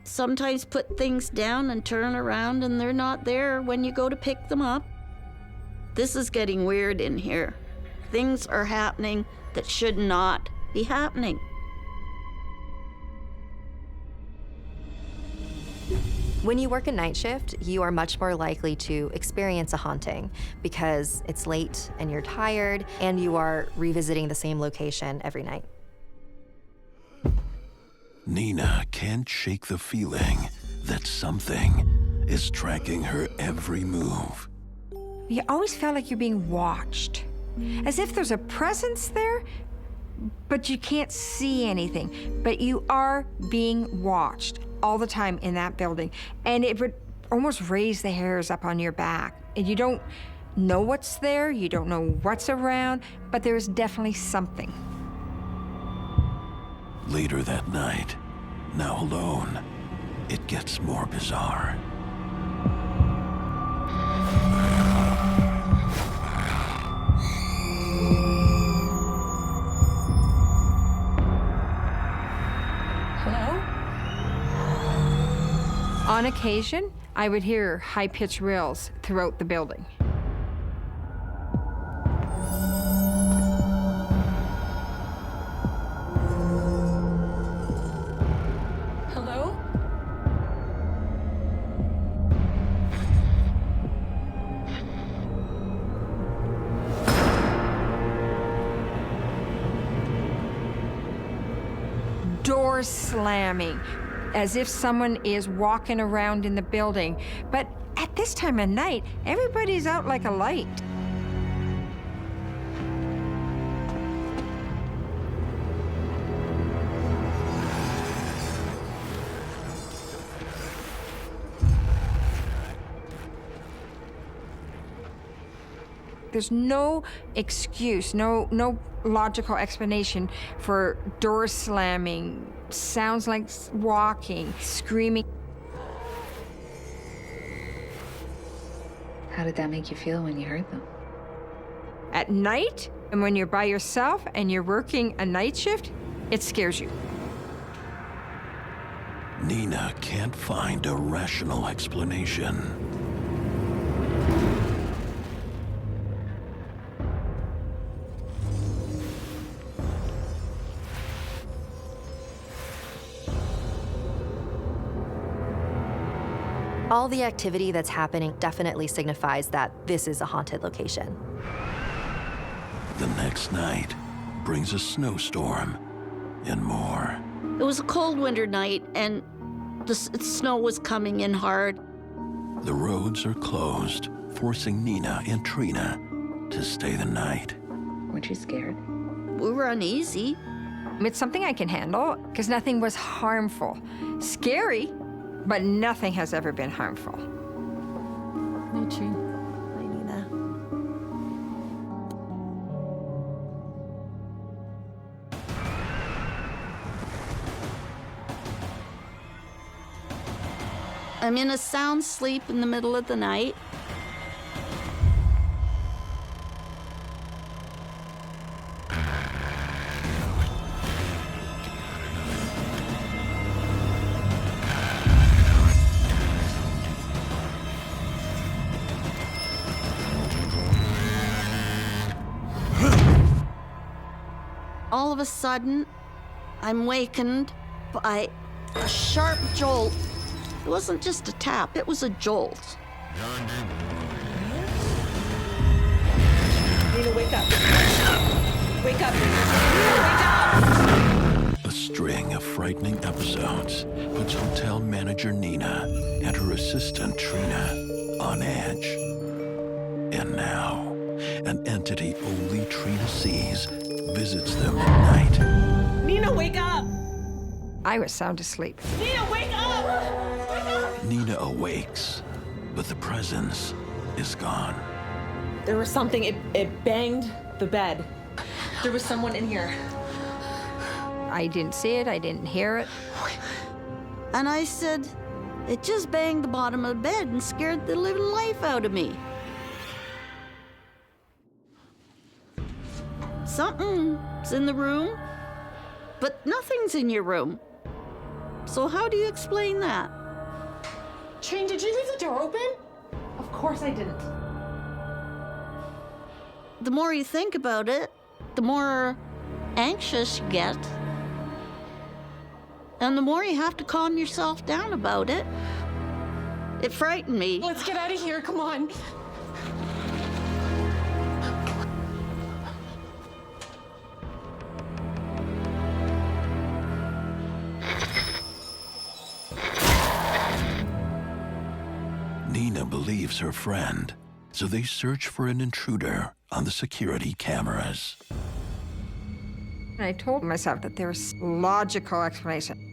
sometimes put things down and turn around and they're not there when you go to pick them up. This is getting weird in here. Things are happening that should not be happening. When you work a night shift, you are much more likely to experience a haunting because it's late and you're tired and you are revisiting the same location every night. Nina can't shake the feeling that something is tracking her every move. You always felt like you're being watched, as if there's a presence there, but you can't see anything. But you are being watched all the time in that building, and it would almost raise the hairs up on your back. And you don't know what's there, you don't know what's around, but there is definitely something. Later that night, now alone, it gets more bizarre. Hello? On occasion, I would hear high-pitched rills throughout the building. Hello? Doors slamming, as if someone is walking around in the building. But at this time of night, everybody's out like a light. There's no excuse, no logical explanation for doors slamming, sounds like walking, screaming. How did that make you feel when you heard them? At night, and when you're by yourself and you're working a night shift, it scares you. Nina can't find a rational explanation. All the activity that's happening definitely signifies that this is a haunted location. The next night brings a snowstorm and more. It was a cold winter night and the snow was coming in hard. The roads are closed, forcing Nina and Trina to stay the night. Weren't you scared? We were uneasy. It's something I can handle because nothing was harmful. Scary, but nothing has ever been harmful. Me too. Hi, Nina. I'm in a sound sleep in the middle of the night. All of a sudden, I'm wakened by a sharp jolt. It wasn't just a tap, it was a jolt. Nina, wake up. Wake up. Nina, wake frightening episodes puts hotel manager Nina and her assistant Trina on edge. And now, an entity only Trina sees visits them at night. Nina, wake up! I was sound asleep. Nina, wake up! Wake up! Nina awakes, but the presence is gone. There was something, it banged the bed. There was someone in here. I didn't see it, I didn't hear it. And I said, it just banged the bottom of the bed and scared the living life out of me. Something's in the room, but nothing's in your room. So how do you explain that? Trine, did you leave the door open? Of course I didn't. The more you think about it, the more anxious you get. And the more you have to calm yourself down about it. It frightened me. Let's get out of here, come on. Nina believes her friend, so they search for an intruder on the security cameras. And I told myself that there's logical explanation.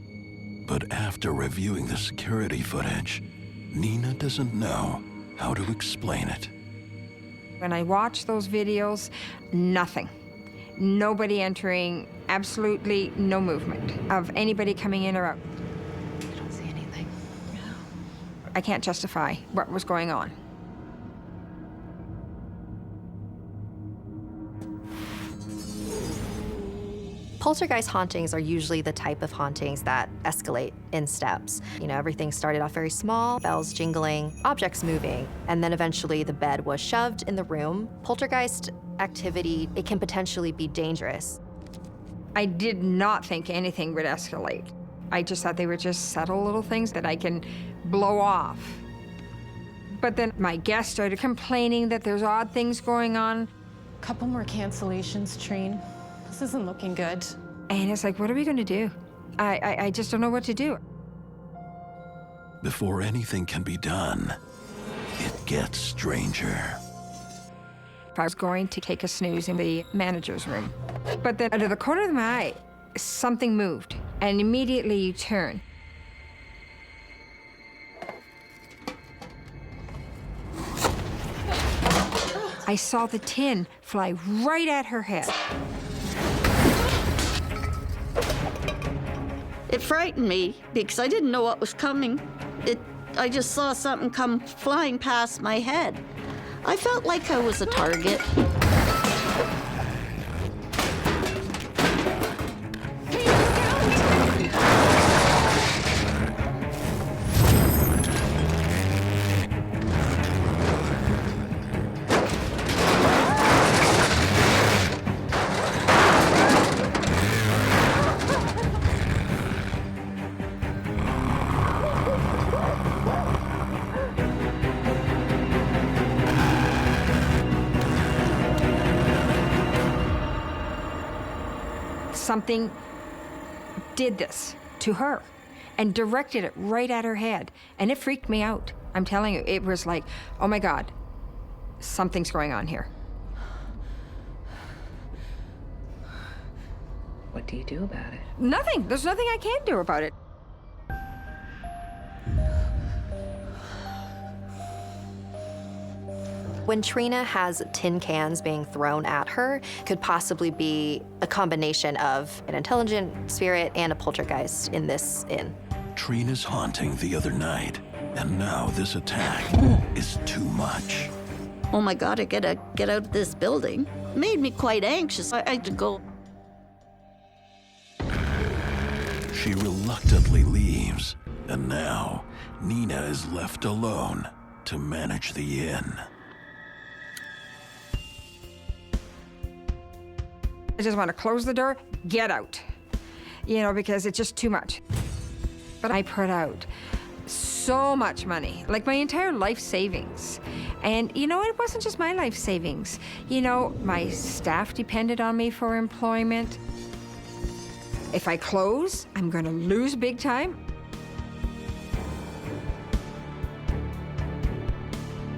But after reviewing the security footage, Nina doesn't know how to explain it. When I watched those videos, nothing. Nobody entering, absolutely no movement of anybody coming in or out. I don't see anything. I can't justify what was going on. Poltergeist hauntings are usually the type of hauntings that escalate in steps. You know, everything started off very small, bells jingling, objects moving, and then eventually the bed was shoved in the room. Poltergeist activity, it can potentially be dangerous. I did not think anything would escalate. I just thought they were just subtle little things that I can blow off. But then my guests started complaining that there's odd things going on. Couple more cancellations, Trine. This isn't looking good. And it's like, what are we going to do? I just don't know what to do. Before anything can be done, it gets stranger. I was going to take a snooze in the manager's room. But then out of the corner of my eye, something moved, and immediately you turn. I saw the tin fly right at her head. It frightened me because I didn't know what was coming. I just saw something come flying past my head. I felt like I was a target. Something did this to her and directed it right at her head. And it freaked me out. I'm telling you, it was like, oh my God, something's going on here. What do you do about it? Nothing. There's nothing I can do about it. When Trina has tin cans being thrown at her, could possibly be a combination of an intelligent spirit and a poltergeist in this inn. Trina's haunting the other night, and now this attack is too much. Oh my God, I gotta get out of this building. It made me quite anxious. I had to go. She reluctantly leaves, and now Nina is left alone to manage the inn. I just want to close the door, get out, you know, because it's just too much. But I put out so much money, like my entire life savings. And, you know, it wasn't just my life savings. You know, my staff depended on me for employment. If I close, I'm gonna lose big time.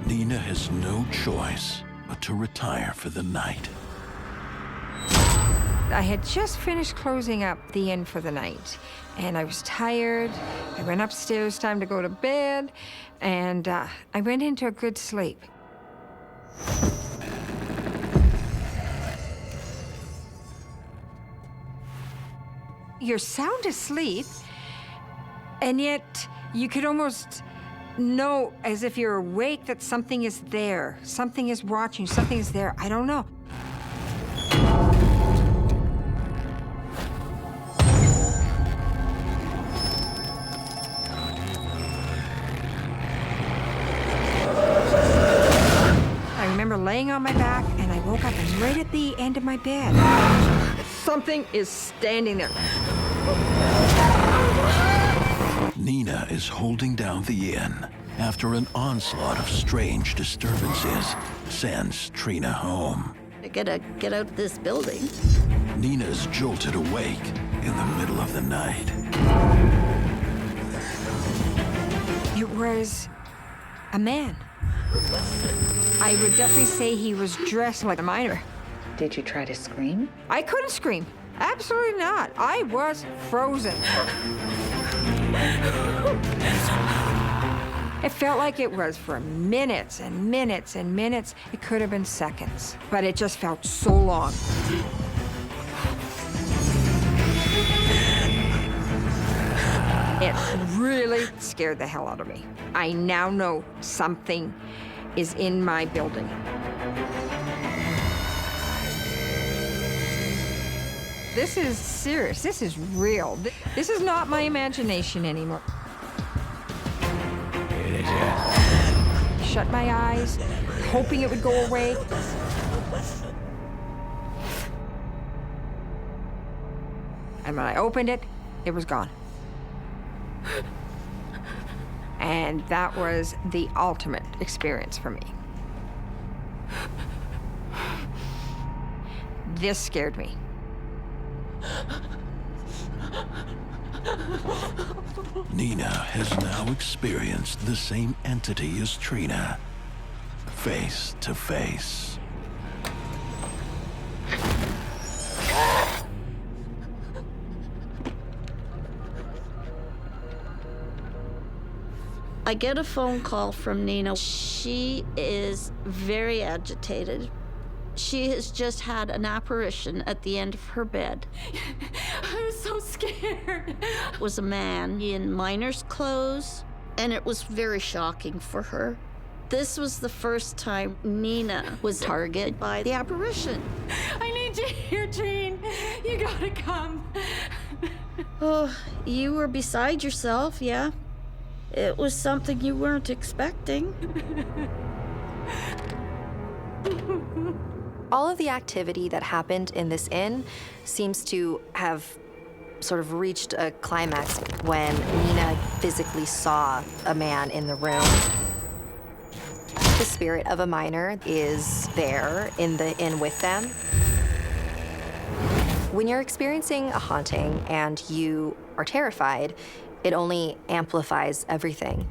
Nina has no choice but to retire for the night. I had just finished closing up the inn for the night, and I was tired. I went upstairs, time to go to bed, and I went into a good sleep. You're sound asleep, and yet you could almost know, as if you're awake, that something is there. Something is watching, something is there. I don't know. I remember laying on my back, and I woke up, and right at the end of my bed, something is standing there. Nina is holding down the inn after an onslaught of strange disturbances sends Trina home. I gotta get out of this building. Nina's jolted awake in the middle of the night. It was a man. I would definitely say he was dressed like a miner. Did you try to scream? I couldn't scream. Absolutely not. I was frozen. It felt like it was for minutes and minutes and minutes. It could have been seconds, but it just felt so long. It really scared the hell out of me. I now know something is in my building. This is serious. This is real. This is not my imagination anymore. Shut my eyes, hoping it would go away. And when I opened it, it was gone. And that was the ultimate experience for me. This scared me. Nina has now experienced the same entity as Trina, face to face. I get a phone call from Nina. She is very agitated. She has just had an apparition at the end of her bed. I was so scared. It was a man in miner's clothes, and it was very shocking for her. This was the first time Nina was targeted by the apparition. I need you here, Jean. You gotta come. Oh, you were beside yourself, yeah? It was something you weren't expecting. All of the activity that happened in this inn seems to have sort of reached a climax when Nina physically saw a man in the room. The spirit of a miner is there in the inn with them. When you're experiencing a haunting and you are terrified, it only amplifies everything.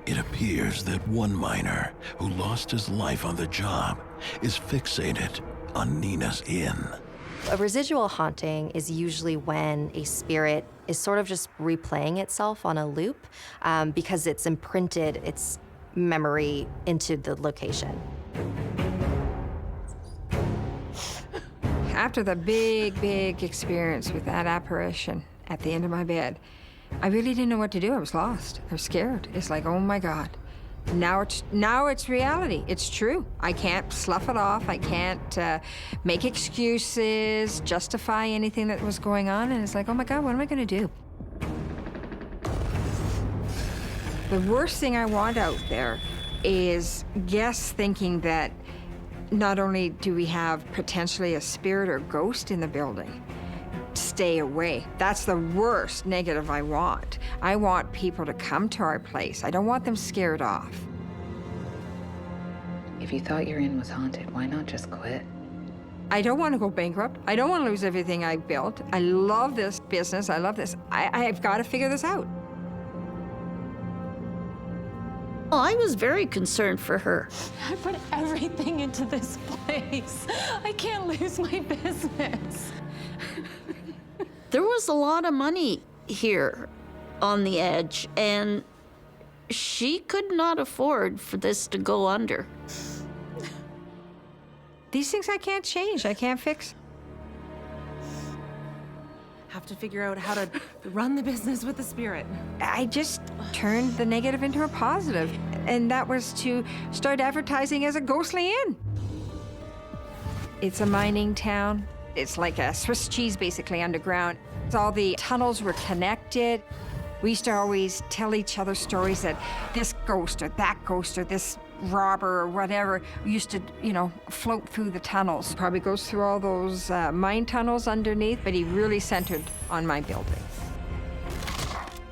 It appears that one miner who lost his life on the job is fixated on Nina's inn. A residual haunting is usually when a spirit is sort of just replaying itself on a loop because it's imprinted its memory into the location. After the big experience with that apparition at the end of my bed, I really didn't know what to do. I was lost. I was scared. It's like, oh my God. Now it's reality. It's true. I can't slough it off. I can't make excuses, justify anything that was going on. And it's like, oh my God, what am I going to do? The worst thing I want out there is guests thinking that not only do we have potentially a spirit or ghost in the building, stay away. That's the worst negative I want. I want people to come to our place. I don't want them scared off. If you thought your inn was haunted, why not just quit? I don't want to go bankrupt. I don't want to lose everything I built. I love this business. I love this. I've got to figure this out. Well, I was very concerned for her. I put everything into this place. I can't lose my business. There was a lot of money here on the edge, and she could not afford for this to go under. These things I can't change. I can't fix. Have to figure out how to run the business with the spirit. I just turned the negative into a positive, and that was to start advertising as a ghostly inn. It's a mining town. It's like a Swiss cheese, basically, underground. All the tunnels were connected. We used to always tell each other stories that this ghost or that ghost or this robber or whatever used to, float through the tunnels. Probably goes through all those mine tunnels underneath, but he really centered on my building.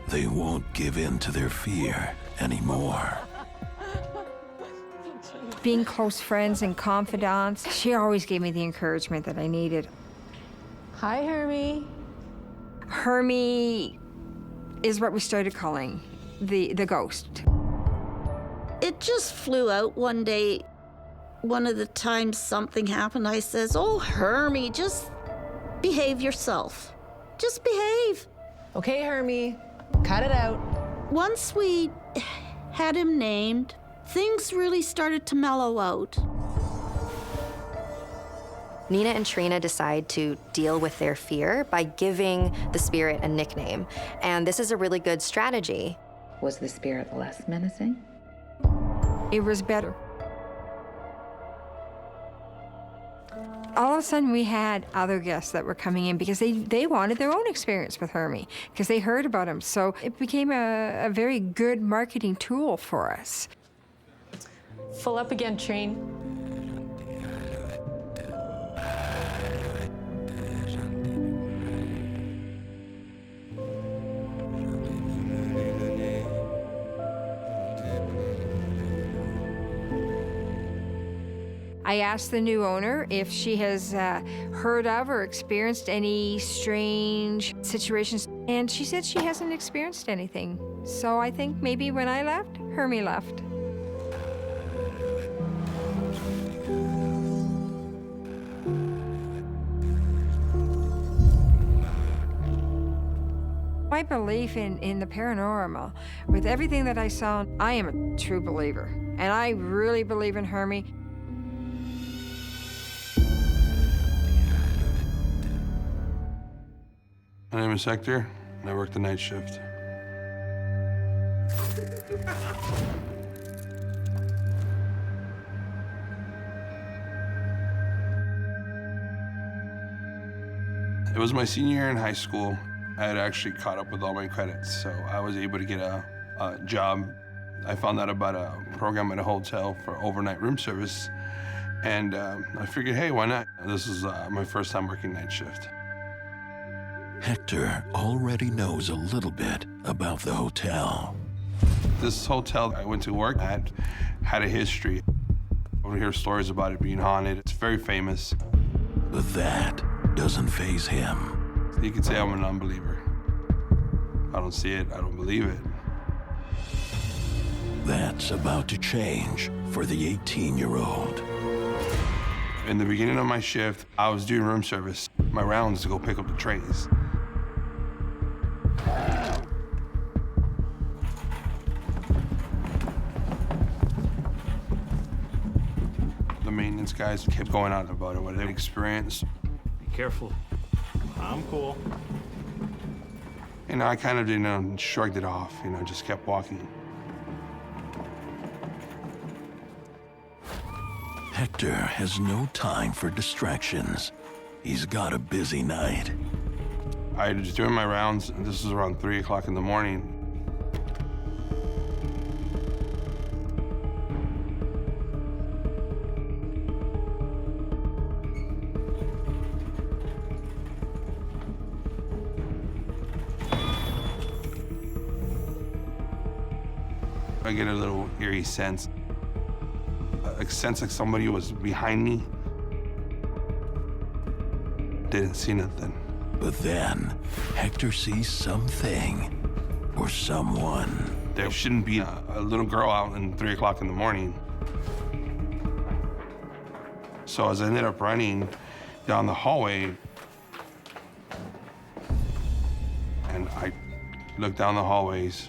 They won't give in to their fear anymore. Being close friends and confidants, she always gave me the encouragement that I needed. Hi, Hermie. Hermie is what we started calling the ghost. It just flew out one day. One of the times something happened, I says, "Oh, Hermie, just behave yourself. Just behave." Okay, Hermie, cut it out. Once we had him named, things really started to mellow out. Nina and Trina decide to deal with their fear by giving the spirit a nickname. And this is a really good strategy. Was the spirit less menacing? It was better. All of a sudden, we had other guests that were coming in because they wanted their own experience with Hermie because they heard about him. So it became a very good marketing tool for us. Full up again, Trine. I asked the new owner if she has heard of or experienced any strange situations, and she said she hasn't experienced anything. So I think maybe when I left, Hermie left. My belief in the paranormal, with everything that I saw, I am a true believer, and I really believe in Hermie. My name is Hector, and I work the night shift. It was my senior year in high school. I had actually caught up with all my credits, so I was able to get a job. I found out about a program at a hotel for overnight room service, and I figured, hey, why not? This is my first time working night shift. Hector already knows a little bit about the hotel. This hotel I went to work at had a history. I would hear stories about it being haunted. It's very famous. But that doesn't faze him. You could say I'm an unbeliever. I don't see it, I don't believe it. That's about to change for the 18-year-old. In the beginning of my shift, I was doing room service. My rounds to go pick up the trays. The maintenance guys kept going on about it, what they experienced. Be careful. I'm cool. I kind of, shrugged it off, just kept walking. Hector has no time for distractions. He's got a busy night. I was doing my rounds, and this was around 3 o'clock in the morning. I get a little eerie sense. A sense like somebody was behind me. didn't see nothing. But then, Hector sees something or someone. There shouldn't be a little girl out in 3 o'clock in the morning. So as I ended up running down the hallway, and I looked down the hallways,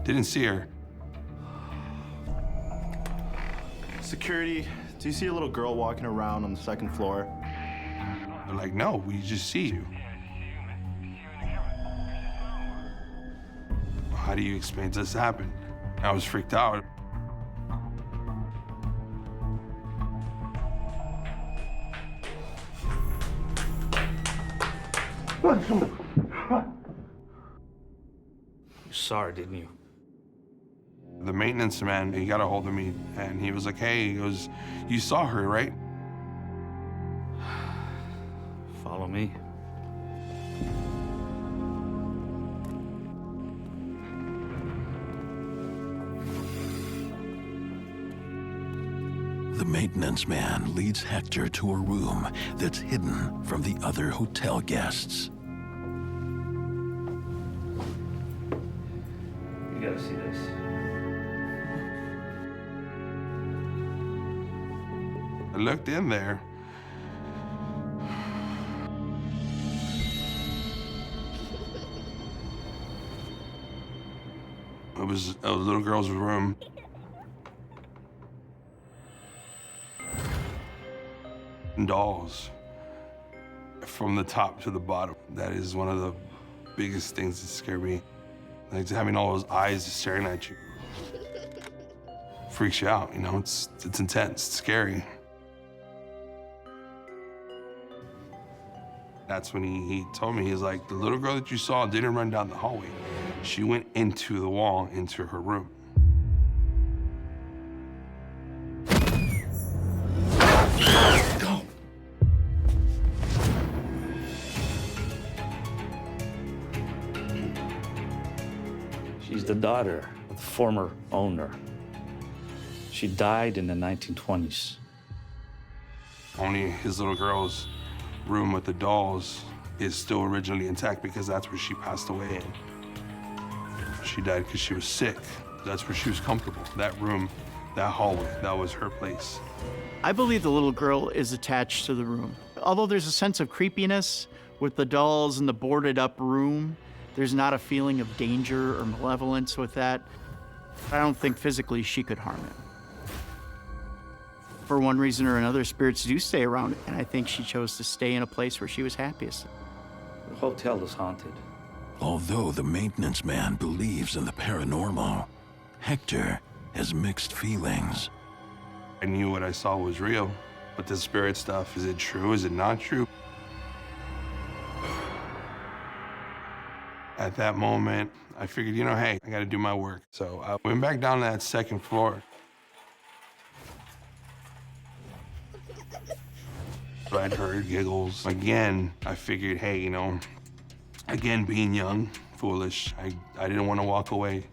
didn't see her. Security, do you see a little girl walking around on the 2nd floor? They're like, no, we just see you. How do you explain this happened? I was freaked out. You saw her, didn't you? The maintenance man, he got a hold of me, and he was like, hey, he goes, you saw her, right? Follow me. The maintenance man leads Hector to a room that's hidden from the other hotel guests. You gotta see this. I looked in there. It was a little girl's room. Dolls from the top to the bottom. That is one of the biggest things that scare me. Like having all those eyes just staring at you. Freaks you out, you know, it's intense, it's scary. That's when he told me, he's like, the little girl that you saw didn't run down the hallway. She went into the wall, into her room. She's the daughter of the former owner. She died in the 1920s. Only his little girl's room with the dolls is still originally intact because that's where she passed away in. She died because she was sick. That's where she was comfortable. That room, that hallway, that was her place. I believe the little girl is attached to the room. Although there's a sense of creepiness with the dolls in the boarded up room, there's not a feeling of danger or malevolence with that. I don't think physically she could harm it. For one reason or another, spirits do stay around, and I think she chose to stay in a place where she was happiest. The hotel is haunted. Although the maintenance man believes in the paranormal, Hector has mixed feelings. I knew what I saw was real, but the spirit stuff, is it true? Is it not true? At that moment, I figured, you know, hey, I gotta do my work. So I went back down to that 2nd floor. I'd heard giggles. Again, I figured, hey, you know, again, being young, foolish, I didn't want to walk away.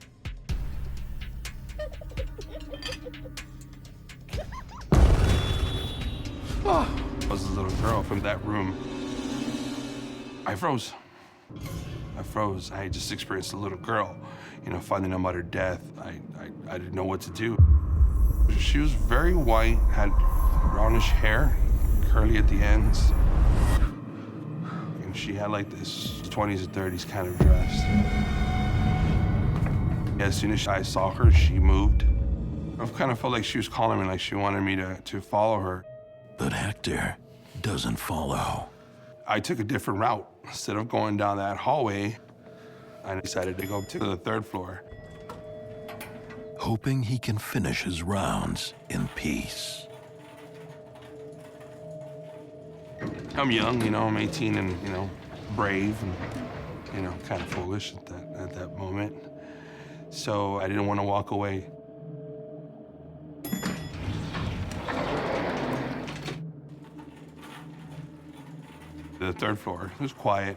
Oh, I was a little girl from that room. I froze. I just experienced a little girl, you know, finding out about her death. I didn't know what to do. She was very white, had brownish hair, curly at the ends. And she had like this 20s and 30s kind of dress. As soon as I saw her, she moved. I kind of felt like she was calling me, like she wanted me to follow her. But Hector doesn't follow. I took a different route. Instead of going down that hallway, I decided to go to the 3rd floor. Hoping he can finish his rounds in peace. I'm young, you know, I'm 18 and, you know, brave and, you know, kind of foolish at that moment. So I didn't want to walk away. The 3rd floor, it was quiet.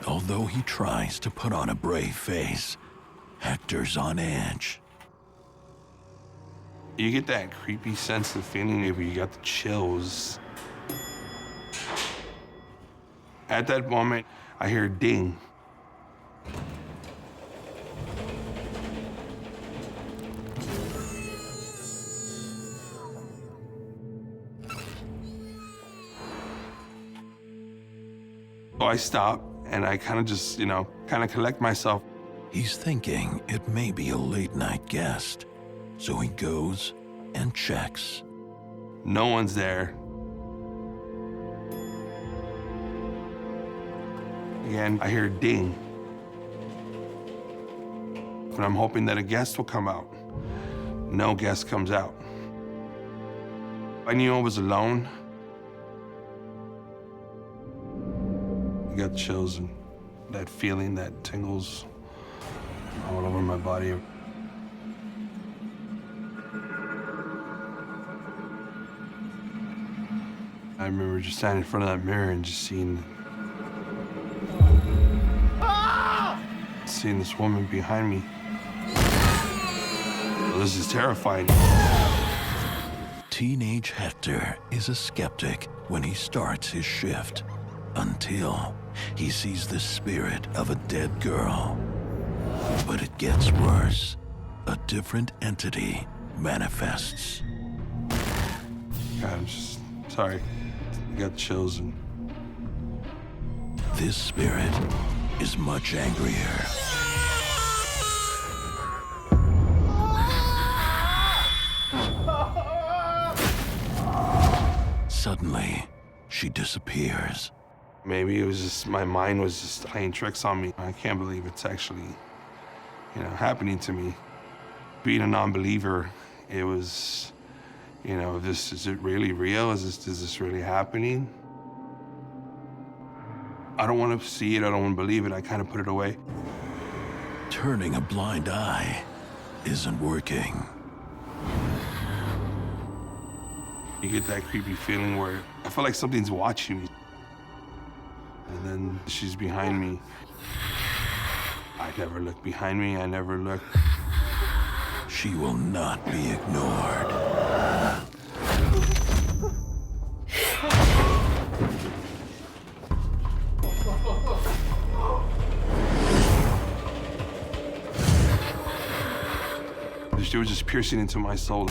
Although he tries to put on a brave face, Hector's on edge. You get that creepy sense of feeling where you got the chills. At that moment, I hear a ding. So I stop and I kind of just, kind of collect myself. He's thinking it may be a late-night guest, so he goes and checks. No one's there. Again, I hear a ding. But I'm hoping that a guest will come out. No guest comes out. I knew I was alone. I got chills and that feeling that tingles all over my body. I remember just standing in front of that mirror and just seeing this woman behind me. Well, this is terrifying. Teenage Hector is a skeptic when he starts his shift, until he sees the spirit of a dead girl. But it gets worse. A different entity manifests. God, I'm just sorry. I got chills and... This spirit is much angrier. Suddenly, she disappears. Maybe it was just, my mind was just playing tricks on me. I can't believe it's actually, happening to me. Being a non-believer, it was, is it really real? Is this really happening? I don't want to see it, I don't want to believe it. I kind of put it away. Turning a blind eye isn't working. You get that creepy feeling where I feel like something's watching me. And then she's behind me. I never look behind me, I never look. She will not be ignored. She was just piercing into my soul.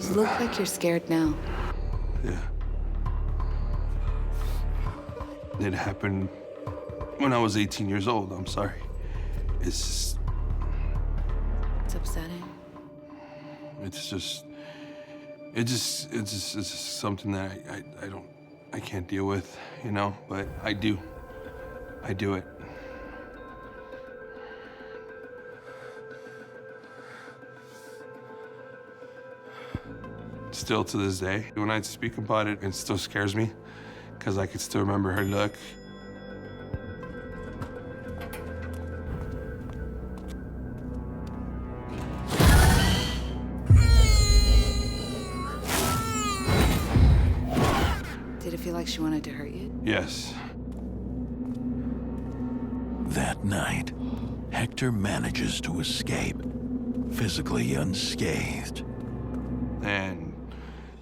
You look like you're scared now. Yeah. It happened when I was 18 years old. I'm sorry. It's upsetting. It's just something that I can't deal with, but I do it. Still to this day, when I speak about it, it still scares me because I can still remember her look. Did it feel like she wanted to hurt you? Yes. That night, Hector manages to escape, physically unscathed. And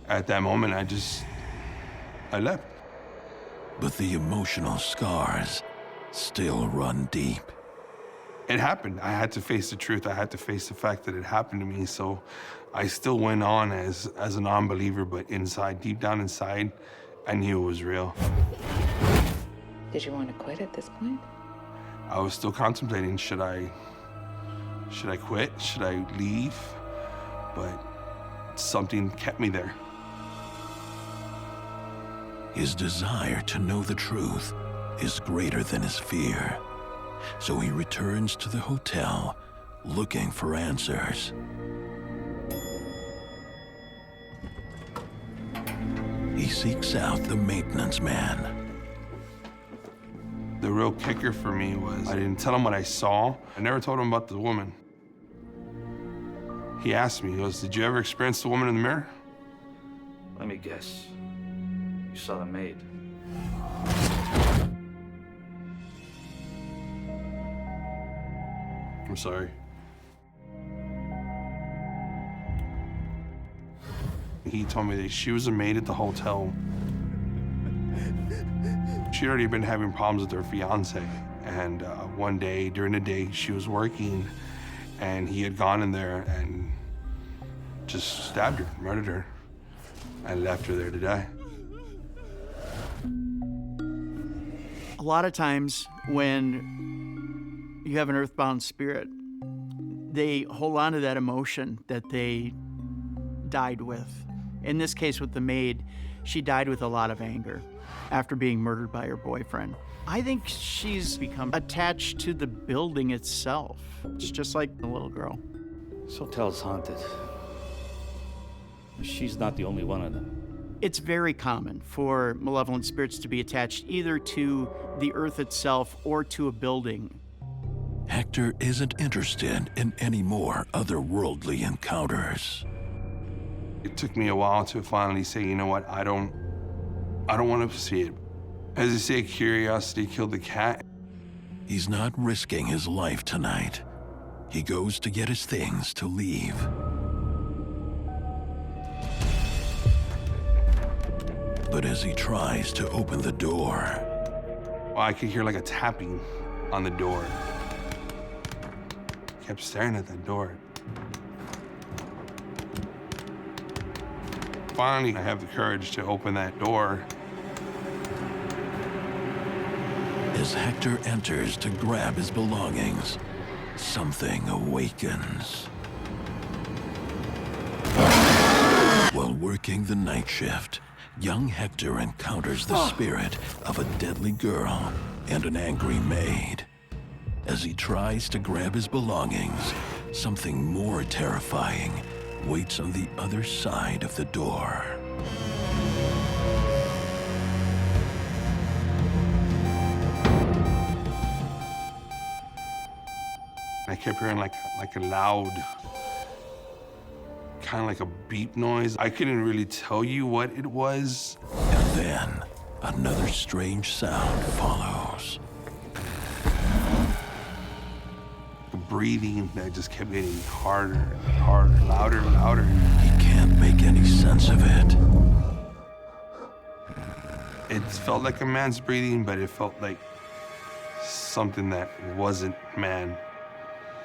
at that moment, I left. But the emotional scars still run deep. It happened. I had to face the truth. I had to face the fact that it happened to me. So I still went on as a non-believer, but inside, deep down inside, I knew it was real. Did you want to quit at this point? I was still contemplating, should I quit? Should I leave? But something kept me there. His desire to know the truth is greater than his fear. So he returns to the hotel looking for answers. He seeks out the maintenance man. The real kicker for me was I didn't tell him what I saw. I never told him about the woman. He asked me, he goes, "Did you ever experience the woman in the mirror?" Let me guess. You saw the maid. I'm sorry. He told me that she was a maid at the hotel. She'd already been having problems with her fiance. And one day, during the day, she was working, and he had gone in there and just stabbed her, murdered her, and left her there to die. A lot of times when you have an earthbound spirit, they hold on to that emotion that they died with. In this case with the maid, she died with a lot of anger after being murdered by her boyfriend. I think she's become attached to the building itself. It's just like the little girl. This hotel's haunted. She's not the only one of them. It's very common for malevolent spirits to be attached either to the earth itself or to a building. Hector isn't interested in any more otherworldly encounters. It took me a while to finally say, you know what, I don't want to see it. As they say, curiosity killed the cat. He's not risking his life tonight. He goes to get his things to leave. But as he tries to open the door, I could hear like a tapping on the door. I kept staring at that door. Finally, I have the courage to open that door. as Hector enters to grab his belongings, something awakens. While working the night shift, young Hector encounters the spirit of a deadly girl and an angry maid. As he tries to grab his belongings, something more terrifying waits on the other side of the door. I kept hearing like a loud, kind of like a beep noise. I couldn't really tell you what it was. And then another strange sound follows. The breathing that just kept getting harder and harder, louder and louder. He can't make any sense of it. It felt like a man's breathing, but it felt like something that wasn't man.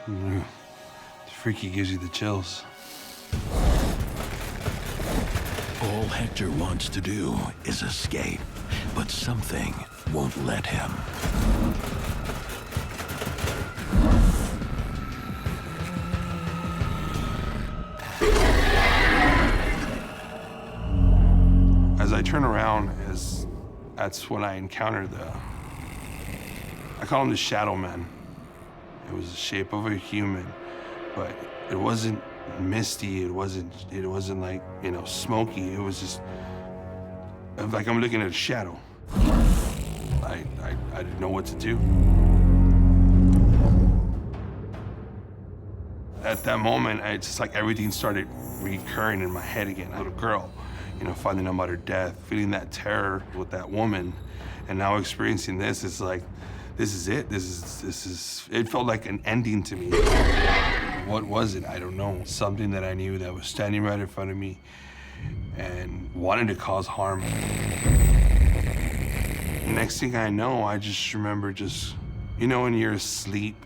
It's freaky, gives you the chills. All Hector wants to do is escape, but something won't let him. As I turn around, that's when I encounter I call him the Shadow Man. It was the shape of a human, but it wasn't misty. It wasn't like, smoky. It was just like I'm looking at a shadow. I didn't know what to do. At that moment, it's just like everything started recurring in my head again. A little girl, finding out about her death, feeling that terror with that woman, and now experiencing this. It's like, this is it. It felt like an ending to me. What was it? I don't know. Something that I knew that was standing right in front of me and wanted to cause harm. Next thing I know, I just remember when you're asleep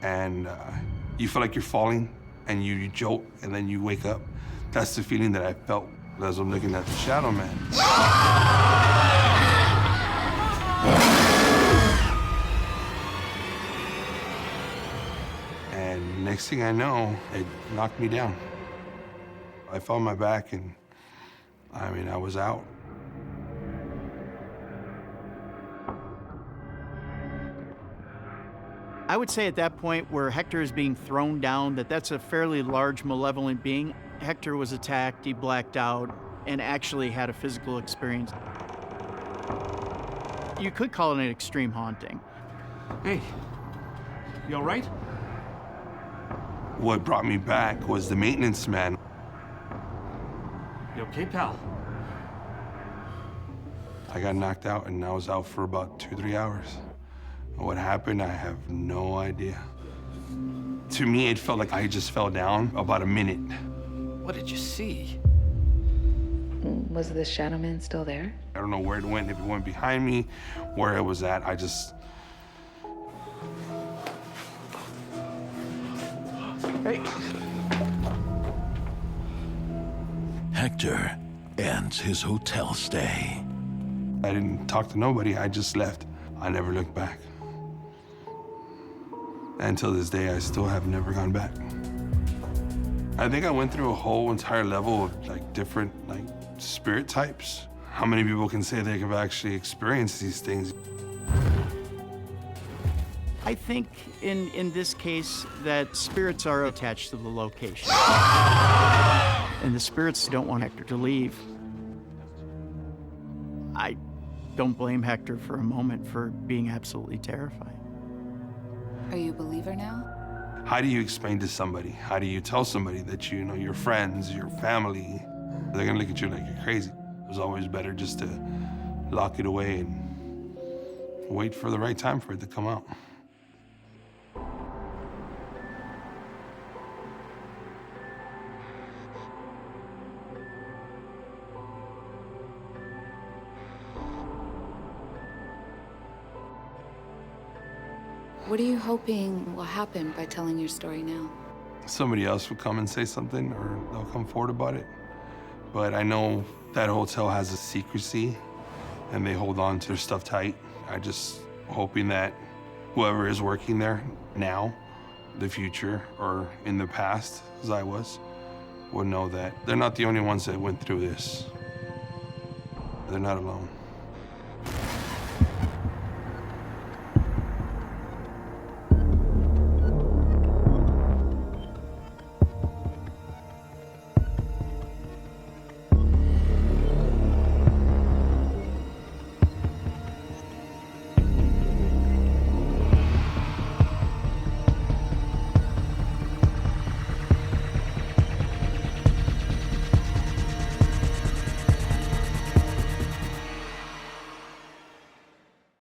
and you feel like you're falling and you jolt and then you wake up. That's the feeling that I felt as I'm looking at the Shadow Man. And next thing I know, it knocked me down. I fell on my back and, I was out. I would say at that point where Hector is being thrown down, that's a fairly large malevolent being. Hector was attacked, he blacked out, and actually had a physical experience. You could call it an extreme haunting. Hey, you all right? What brought me back was the maintenance man. You okay, pal? I got knocked out and I was out for about 2-3 hours. What happened, I have no idea. To me, it felt like I just fell down about a minute. What did you see? Was the shadow man still there? I don't know where it went, if it went behind me, where it was at. I just... Hey. Hector ends his hotel stay. I didn't talk to nobody, I just left. I never looked back. And till this day, I still have never gone back. I think I went through a whole entire level of like different spirit types. How many people can say they have actually experienced these things? I think in this case that spirits are attached to the location. And the spirits don't want Hector to leave. I don't blame Hector for a moment for being absolutely terrified. Are you a believer now? How do you explain to somebody? How do you tell somebody that you know your friends, your family, they're gonna look at you like you're crazy? It was always better just to lock it away and wait for the right time for it to come out. What are you hoping will happen by telling your story now? Somebody else will come and say something, or they'll come forward about it. But I know that hotel has a secrecy, and they hold on to their stuff tight. I just hoping that whoever is working there now, the future, or in the past, as I was, will know that they're not the only ones that went through this. They're not alone.